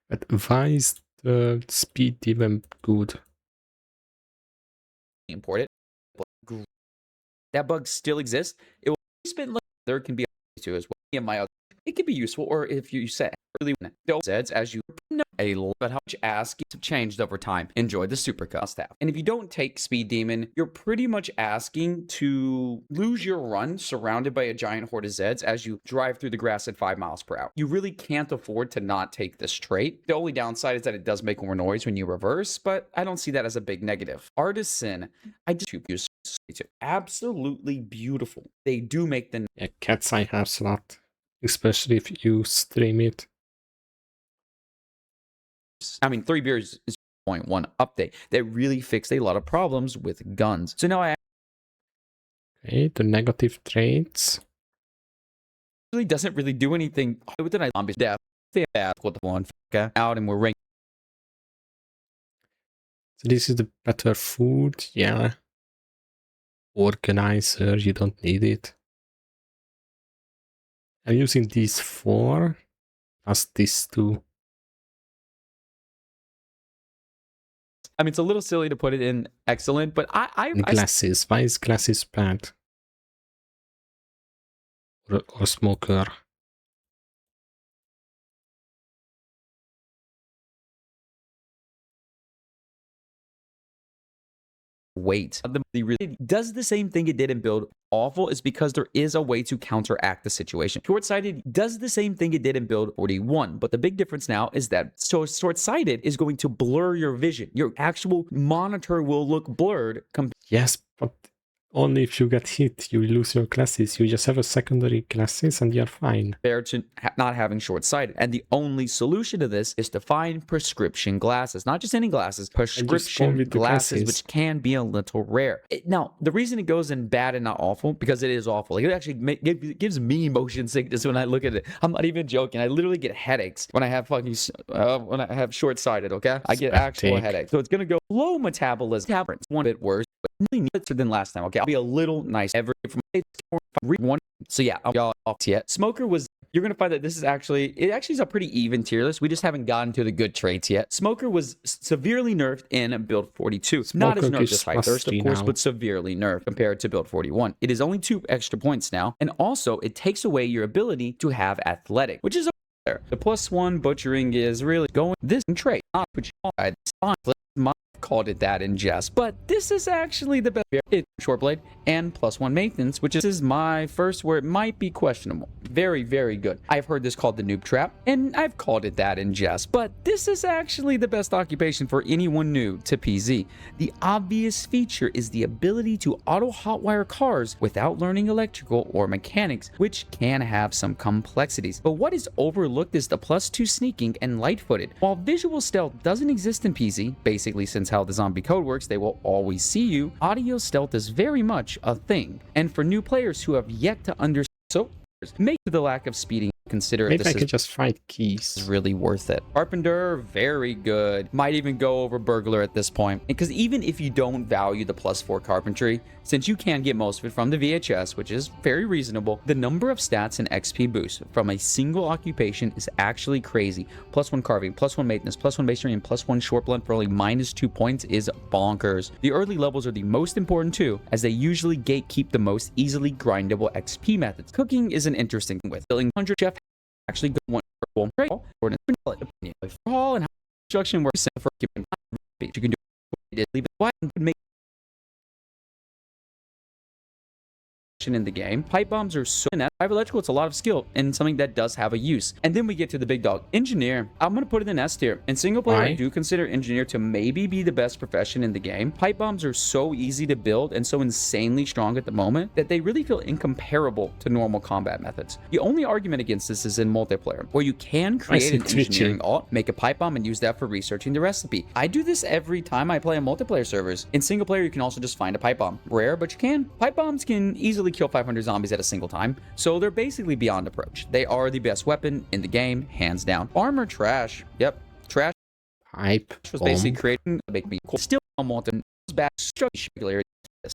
But why is the speed even good? important. That bug still exists. It will spin like there can be too as well. In my other, it can be useful, or if you set really zeds as you know a lot, but how much asking have changed over time. Enjoy the supercut staff. And if you don't take Speed Demon, you're pretty much asking to lose your run surrounded by a giant horde of Zeds as you drive through the grass at 5 miles per hour. You really can't afford to not take this trait. The only downside is that it does make more noise when you reverse, but I don't see that as a big negative. Artisan, I just use absolutely beautiful. They do make the Cat's Eye has a lot, especially if you stream it. I mean, 3 beers is 0.1 update that really fixed a lot of problems with guns. So now I Okay, the negative traits. really doesn't really do anything with the zombies. Death, they have what the one out and we're ranking. So this is the better food, yeah. Organizer, you don't need it. I'm using these 4 plus these 2. I mean, it's a little silly to put it in excellent, but I glasses. Why is glasses bad? Or smoker? Wait. The really does the same thing it did in Build Awful is because there is a way to counteract the situation. Short-sighted does the same thing it did in Build 41, but the big difference now is that short-sighted is going to blur your vision. Your actual monitor will look blurred. Yes, but only if you get hit, you lose your glasses. You just have a secondary glasses and you're fine. Compared to not having short-sighted. And the only solution to this is to find prescription glasses. Not just any glasses, prescription glasses, which can be a little rare. Now, the reason it goes in bad and not awful, because it is awful. Like, it actually gives me motion sickness when I look at it. I'm not even joking. I literally get headaches when I have when I have short-sighted, okay? I get actual headaches. So it's going to go low metabolism. One bit worse. Really nicer than last time. Okay, I'll be a little nice every from one. So yeah, y'all off yet. Smoker was. You're gonna find that this is actually is a pretty even tier list. We just haven't gotten to the good traits yet. Smoker was severely nerfed in Build 42. Not as nerfed as High Thirst, of course, but severely nerfed compared to Build 41. It is only 2 extra points now, and also it takes away your ability to have Athletic, which is there. The +1 butchering is really going this trait. Not which called it that in jest, but this is actually the best short blade and +1 maintenance, which is my first where it might be questionable. Very, very good. I've heard this called the noob trap, and I've called it that in jest, but this is actually the best occupation for anyone new to PZ. The obvious feature is the ability to auto hotwire cars without learning electrical or mechanics, which can have some complexities. But what is overlooked is the +2 sneaking and light-footed. While visual stealth doesn't exist in PZ, basically since how the zombie code works, they will always see you, audio stealth is very much a thing. And for new players who have yet to understand, so make the lack of speeding consider Maybe this I could just find keys. is really worth it. Carpenter, very good. Might even go over burglar at this point. Because even if you don't value the +4 carpentry, since you can get most of it from the VHS, which is very reasonable, the number of stats and XP boosts from a single occupation is actually crazy. +1 carving, +1 maintenance, +1 masonry, and +1 short blunt for only -2 points is bonkers. The early levels are the most important too, as they usually gatekeep the most easily grindable XP methods. Cooking is an interesting thing with building 100 chef actually go one for trade or an opinion of hall and how construction works for equipment. You can do it, leave it wide and make in the game. Pipe bombs are so inept. Electrical, it's a lot of skill and something that does have a use. And then we get to the big dog. Engineer, I'm going to put it in S tier. In single player, I do consider engineer to maybe be the best profession in the game. Pipe bombs are so easy to build and so insanely strong at the moment that they really feel incomparable to normal combat methods. The only argument against this is in multiplayer, where you can create an engineering alt, make a pipe bomb, and use that for researching the recipe. I do this every time I play on multiplayer servers. In single player, you can also just find a pipe bomb. Rare, but you can. Pipe bombs can easily kill 500 zombies at a single time, so they're basically beyond approach. They are the best weapon in the game, hands down. Armor trash. Yep, trash. Pipe was basically created to make me cool. Still want to back structure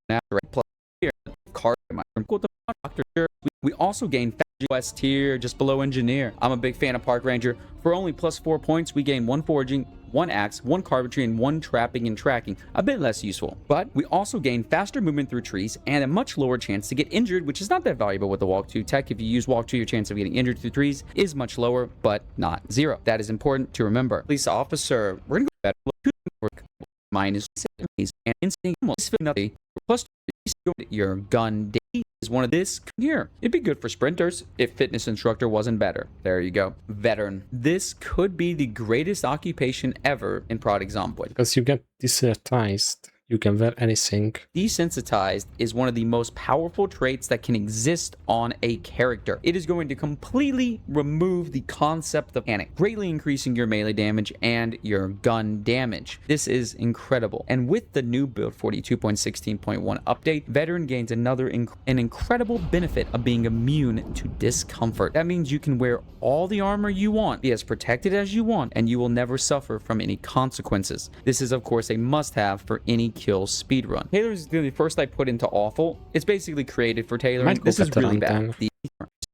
now plus here card my doctor. We also gain West tier just below engineer. I'm a big fan of Park Ranger. For only +4 points, we gain 1 foraging, 1 axe, 1 carpentry, and 1 trapping and tracking. A bit less useful. But we also gain faster movement through trees and a much lower chance to get injured, which is not that valuable with the Walk 2 tech. If you use Walk 2, your chance of getting injured through trees is much lower, but not 0. That is important to remember. Police officer, we're going to go better. -7 and instinct nothing. Plus your gun day is one of this here. It'd be good for sprinters if fitness instructor wasn't better. There you go. Veteran. This could be the greatest occupation ever in Project Zomboid. Because you get desensitized. You can wear anything. Desensitized is one of the most powerful traits that can exist on a character. It is going to completely remove the concept of panic, greatly increasing your melee damage and your gun damage. This is incredible. And with the new build 42.16.1 update, Veteran gains an incredible benefit of being immune to discomfort. That means you can wear all the armor you want, be as protected as you want, and you will never suffer from any consequences. This is of course a must-have for any kill speedrun. Taylor is the first I put into awful. It's basically created for Taylor. This is really bad. The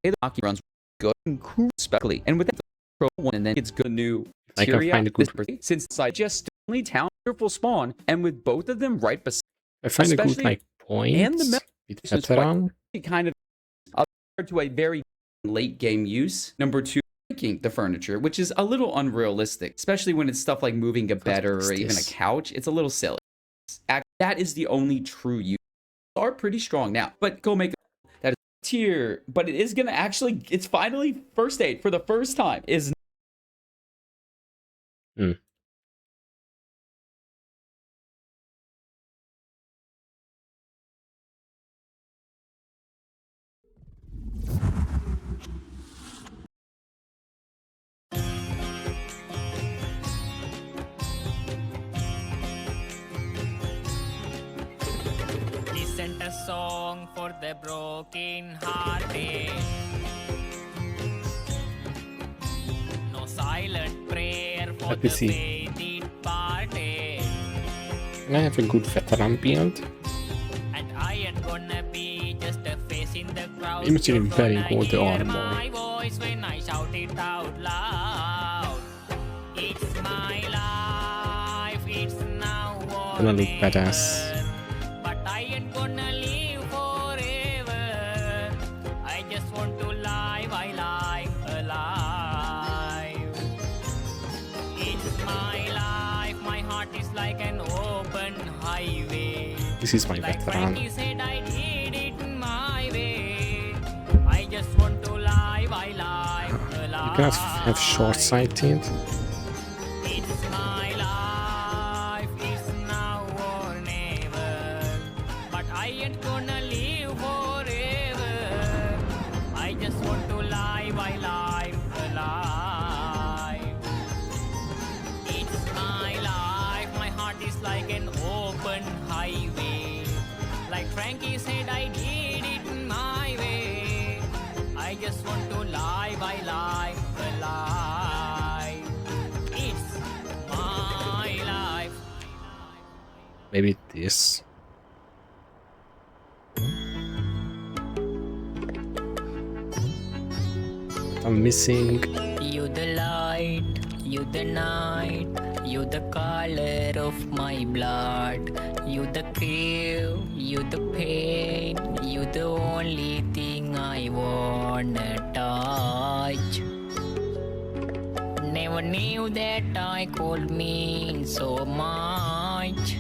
Taylor hockey runs good and cool, especially, and with that pro one, and then it's good new. I can find a good. Since I just only town wonderful spawn, and with both of them right beside. I find a good like point. And the with veteran. Kind of to a very late game use. Number 2. The furniture, which is a little unrealistic, especially when it's stuff like moving a bed or even a couch. It's a little silly. That is the only true use. Are pretty strong now, but go make that is tier. But it is gonna actually. It's finally first aid for the first time. Is. A song for the broken hearted. No silent prayer for the faint parted. I have a good veteran build. And I ain't gonna be just a face in the crowd. I'm actually very good armor. My voice when I shout it out loud. It's my life. It's now or gonna look badass. This is my veteran. You can have short-sighted. It's my life, it's now or never. But I ain't gonna live forever. I just want to live my life alive. It's my life, my heart is like an open highway. Like Frankie said, I did it my way. I just want to live, I live. Maybe this. I'm missing. You the light, you the night, you the color of my blood. You the fear, you the pain, you the only thing I wanna touch. Never knew that I could mean so much,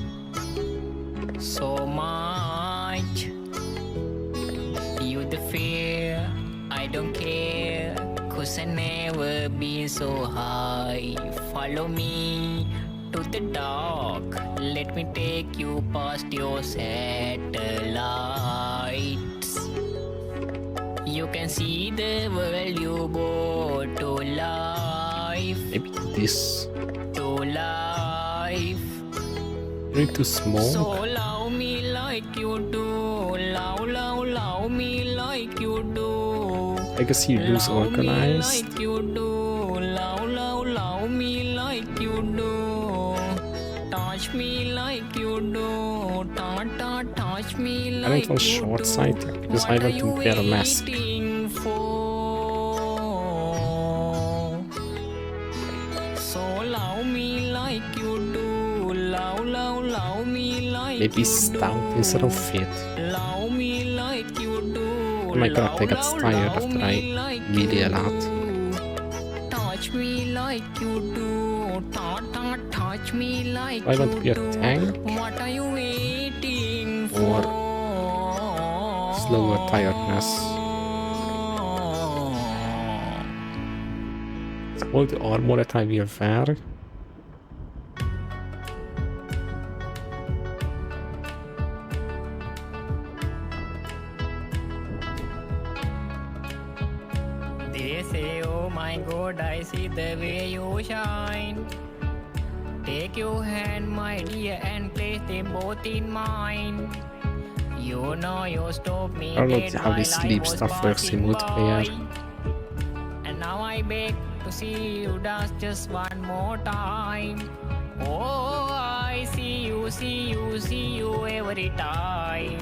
so much. You the fear, I don't care, 'cause I never been so high. Follow me to the dark, let me take you past your satellites. You can see the world you brought to life. Maybe this. To life. You're too small. So love me like you do. Love me like you do. I guess you lose organized. Like you do. Love me like you do. Touch me like you do. Touch me like you do. I don't want short sight because I want to wear a mask. So love me like you do. Love me like Maybe stout instead of fit. Love me like you do. Oh my god, I got tired after I melee a lot. Touch me like you do. Touch me like I want to be a tank. What are you waiting for? Or slower tiredness. It's all the armor that I will wear. They say, oh my God, I see the way you shine. Take your hand, my dear, and place them both in mine. You know you stopped me. I don't know how this sleep stuff works in multiplayer. And now I beg to see you dance just one more time. Oh, I see you every time.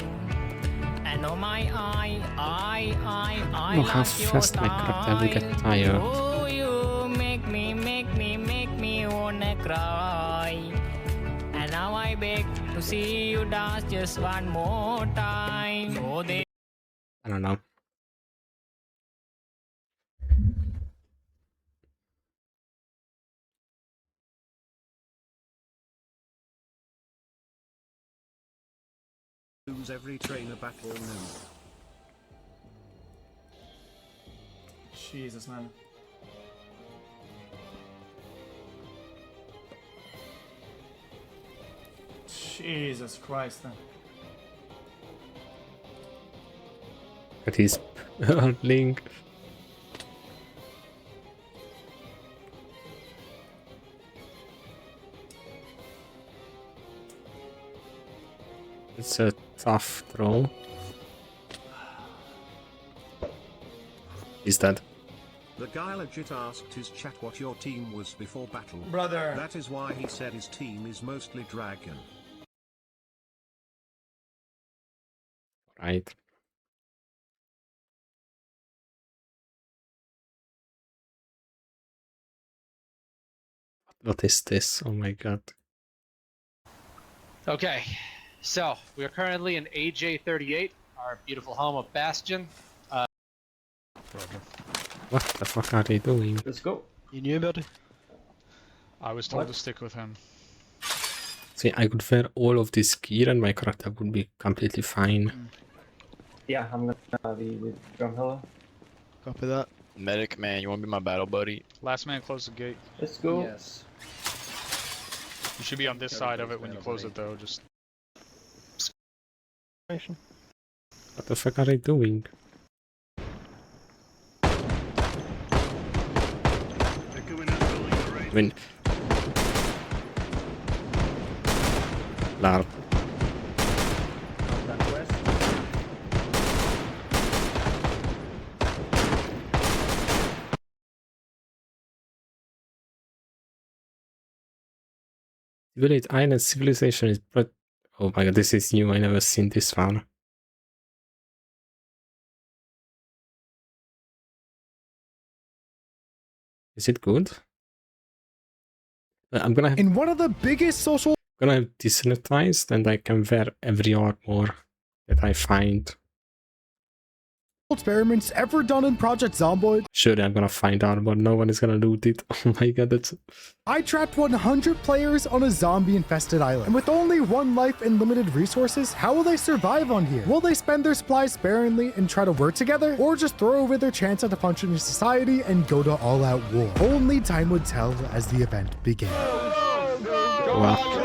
And oh my I I don't know how fast my character will get tired. Oh, you make me wanna cry. And now I beg to see you dance just one more time. Oh, they I don't know. Lose every trainer battle new. Jesus, man. Jesus Christ, man. At his link. It's a tough throw. He's dead. The guy legit asked his chat what your team was before battle. Brother. That is why he said his team is mostly dragon. Right. What is this? Oh my god. Okay, so we are currently in AJ38, our beautiful home of Bastion. What the fuck are they doing? Let's go. You knew about it? I was told to stick with him. See, I could wear all of this gear and my character would be completely fine. Yeah, I'm gonna be with Drumhilla. Copy that. Medic, man, you want to be my battle buddy? Last man close the gate. Let's go. Yes. You should be on this side of it when you close it though, just... What the fuck are they doing? I mean... LARP. Civilization is Oh my god, this is new. I never seen this one. Is it good? I'm gonna have, in one of the biggest social I'm gonna have desanitized, and I can wear every armor that I find. experiments ever done in Project Zomboid. Surely I'm gonna find out, but no one is gonna loot it. Oh my god, that's... I trapped 100 players on a zombie-infested island. And with only one life and limited resources, how will they survive on here? Will they spend their supplies sparingly and try to work together? Or just throw away their chance at a functioning society and go to all-out war? Only time would tell as the event began. Wow.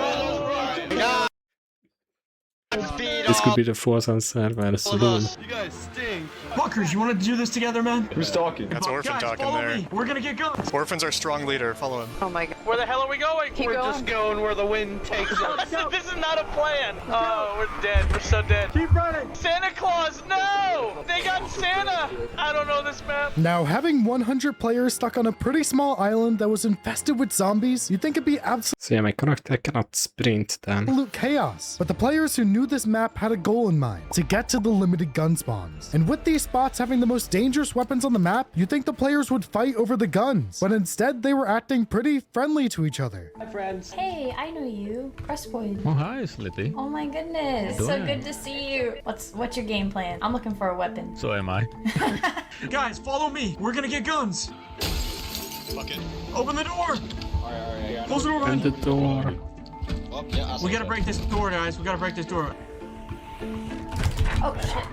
This could be the Forsen server saloon. You guys stink. Fuckers, you want to do this together, man? Who's talking? That's Orphan guys, talking follow there. me. We're gonna get guns. Orphan's our strong leader. Follow him. Oh my god. Where the hell are we going? We're just going where the wind takes us. This is not a plan. Oh, we're dead. We're so dead. Keep running. Santa Claus, no! They got Santa! I don't know this map. Now, having 100 players stuck on a pretty small island that was infested with zombies, you'd think it'd be absolute So yeah, my character cannot sprint then. chaos. But the players who knew this map had a goal in mind, to get to the limited gun spawns. And with these spots having the most dangerous weapons on the map, you'd think the players would fight over the guns. But instead, they were acting pretty friendly to each other. Hi, friends. Hey, I know you. Crestboy. Oh, hi, Slitty. Oh my goodness. So good to see you. What's your game plan? I'm looking for a weapon. So am I. Guys, follow me. We're gonna get guns. Fuck it. Open the door. Alright. Close the door. And the door. Oh, yeah, We gotta break this door, guys. We gotta break this door. Oh shit.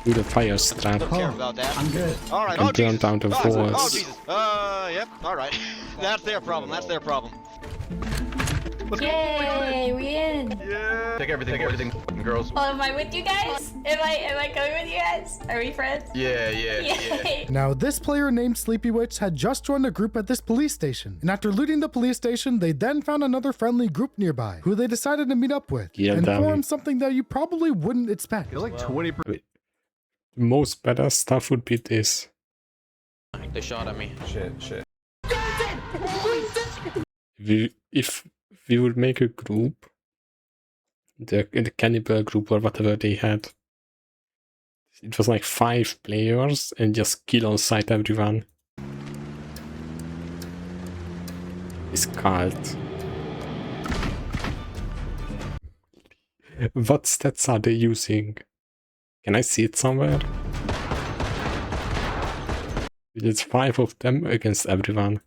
Do the fire strap. Don't care about that. I'm good. Alright, And turn down the Oh, force. Jesus. Yep, alright. That's their problem, that's their problem. Yay, we in. Yeah. Take everything, girls. Oh, am I with you guys? Am I coming with you guys? Are we friends? Yeah. Yay. Now, this player named Sleepy Witch had just joined a group at this police station. And after looting the police station, they then found another friendly group nearby, who they decided to meet up with, Yeah, and damn. form something that you probably wouldn't expect. You're like 20%. The most better stuff would be this. They shot at me. Shit. If we would make a group, the cannibal group or whatever they had, it was like 5 players and just kill on sight everyone. It's cult. What stats are they using? Can I see it somewhere? It's 5 of them against everyone.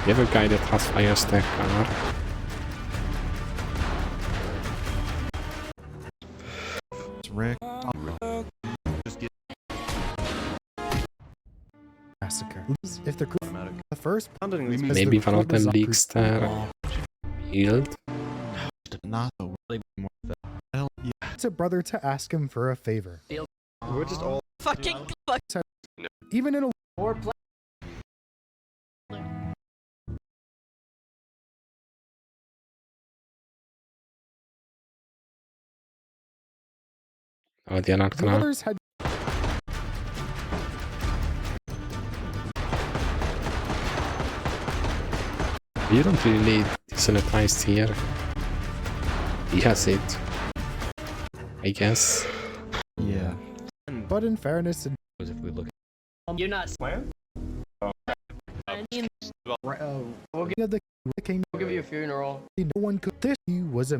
You have a guy that has fire stack car. Rick. Massacre. If the group the first Maybe one of them leaks their healed. Not the really more hell yeah. it's a brother to ask him for a favor. We're just all Fucking Even in a war play. Oh, they're not the gonna. others had You don't really need desanitized here. He has it, I guess. yeah. But in fairness, and If we look You're not where? we'll give the king. We'll give you a funeral. No one could. This he was a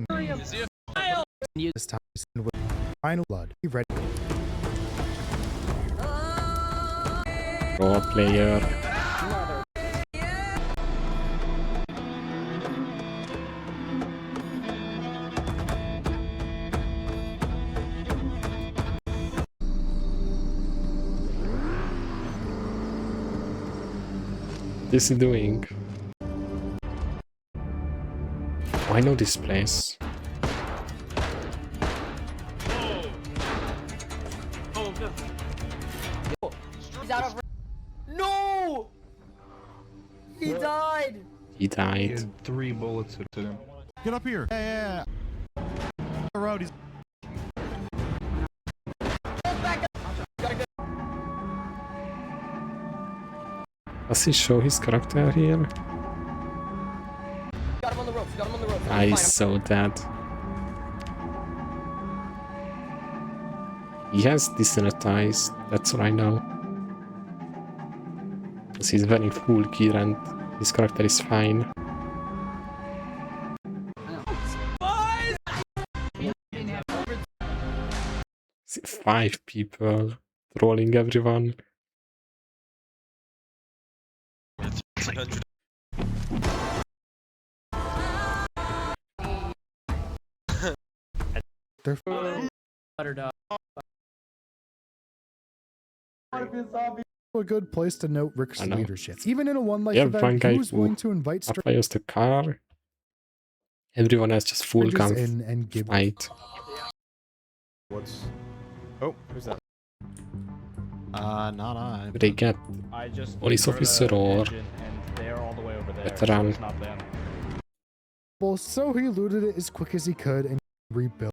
this time with final blood. He ready. Raw player. This is doing. Oh, I know this place. He's out of. No! He died! He died. 3 bullets to him. Get up here. Yeah. The road. He's Does he show his character here? Got him on the ropes, got him on the ropes. I saw that. He has desynthesized, that's what I know. Because he's wearing full gear and his character is fine. See, 5 people trolling everyone. A good place to note Rick's leadership. Even in a one-life Yeah, one event, guy he was willing to invite fires the car. Everyone has just full gun in and give fight. What's... Oh, who's that? Not I. They get police officer or veteran. So he looted it as quick as he could and rebuilt.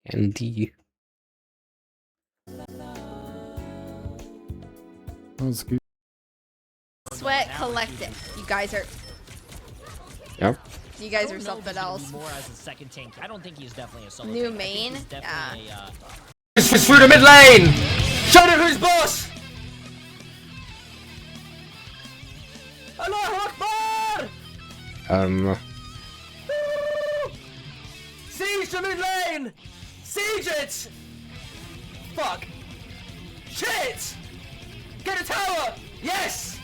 And D. Sweat Collective. You guys are. Yep. You guys are something else. More as a second tank. I don't think he's definitely a solo. New tank. main? Yeah. It's through the mid lane! Show them who's boss! Allahu Akbar! Siege the mid lane! Siege it! Fuck! Shit! Get a tower! Yes!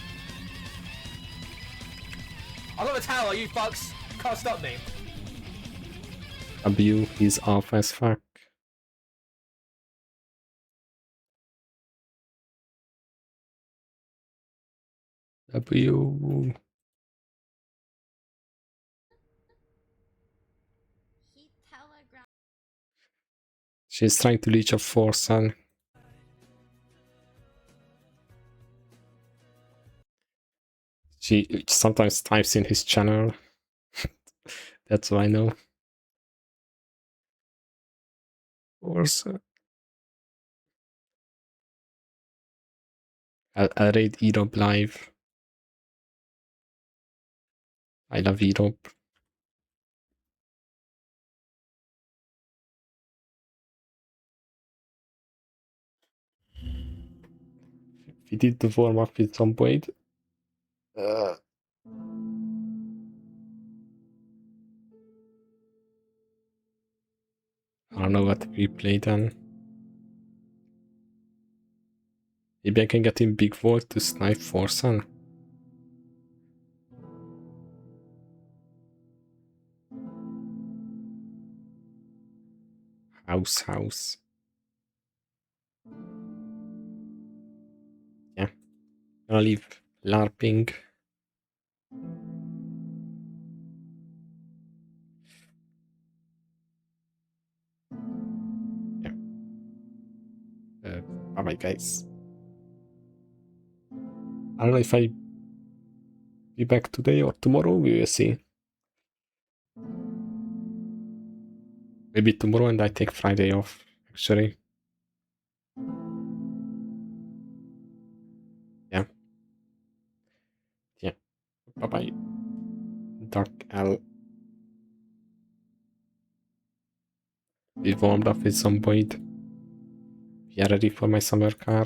I got a tower, you fucks. Can't stop me. W is off as fuck. W. She's trying to leech a Forsen. She sometimes types in his channel. That's what I know. Forsen. I'll raid Europe live. I love Europe. We did the warm up with Zomboid. I don't know what we play then. Maybe I can get in Big Vault to snipe Forsen. House. Yeah. I'll leave LARPing. Yeah. Bye bye, guys. I don't know if I'll be back today or tomorrow, we will see. Maybe tomorrow and I take Friday off, actually. Yeah. Yeah. Bye bye. Dark L. We warmed up with Zomboid. We are ready for my summer car.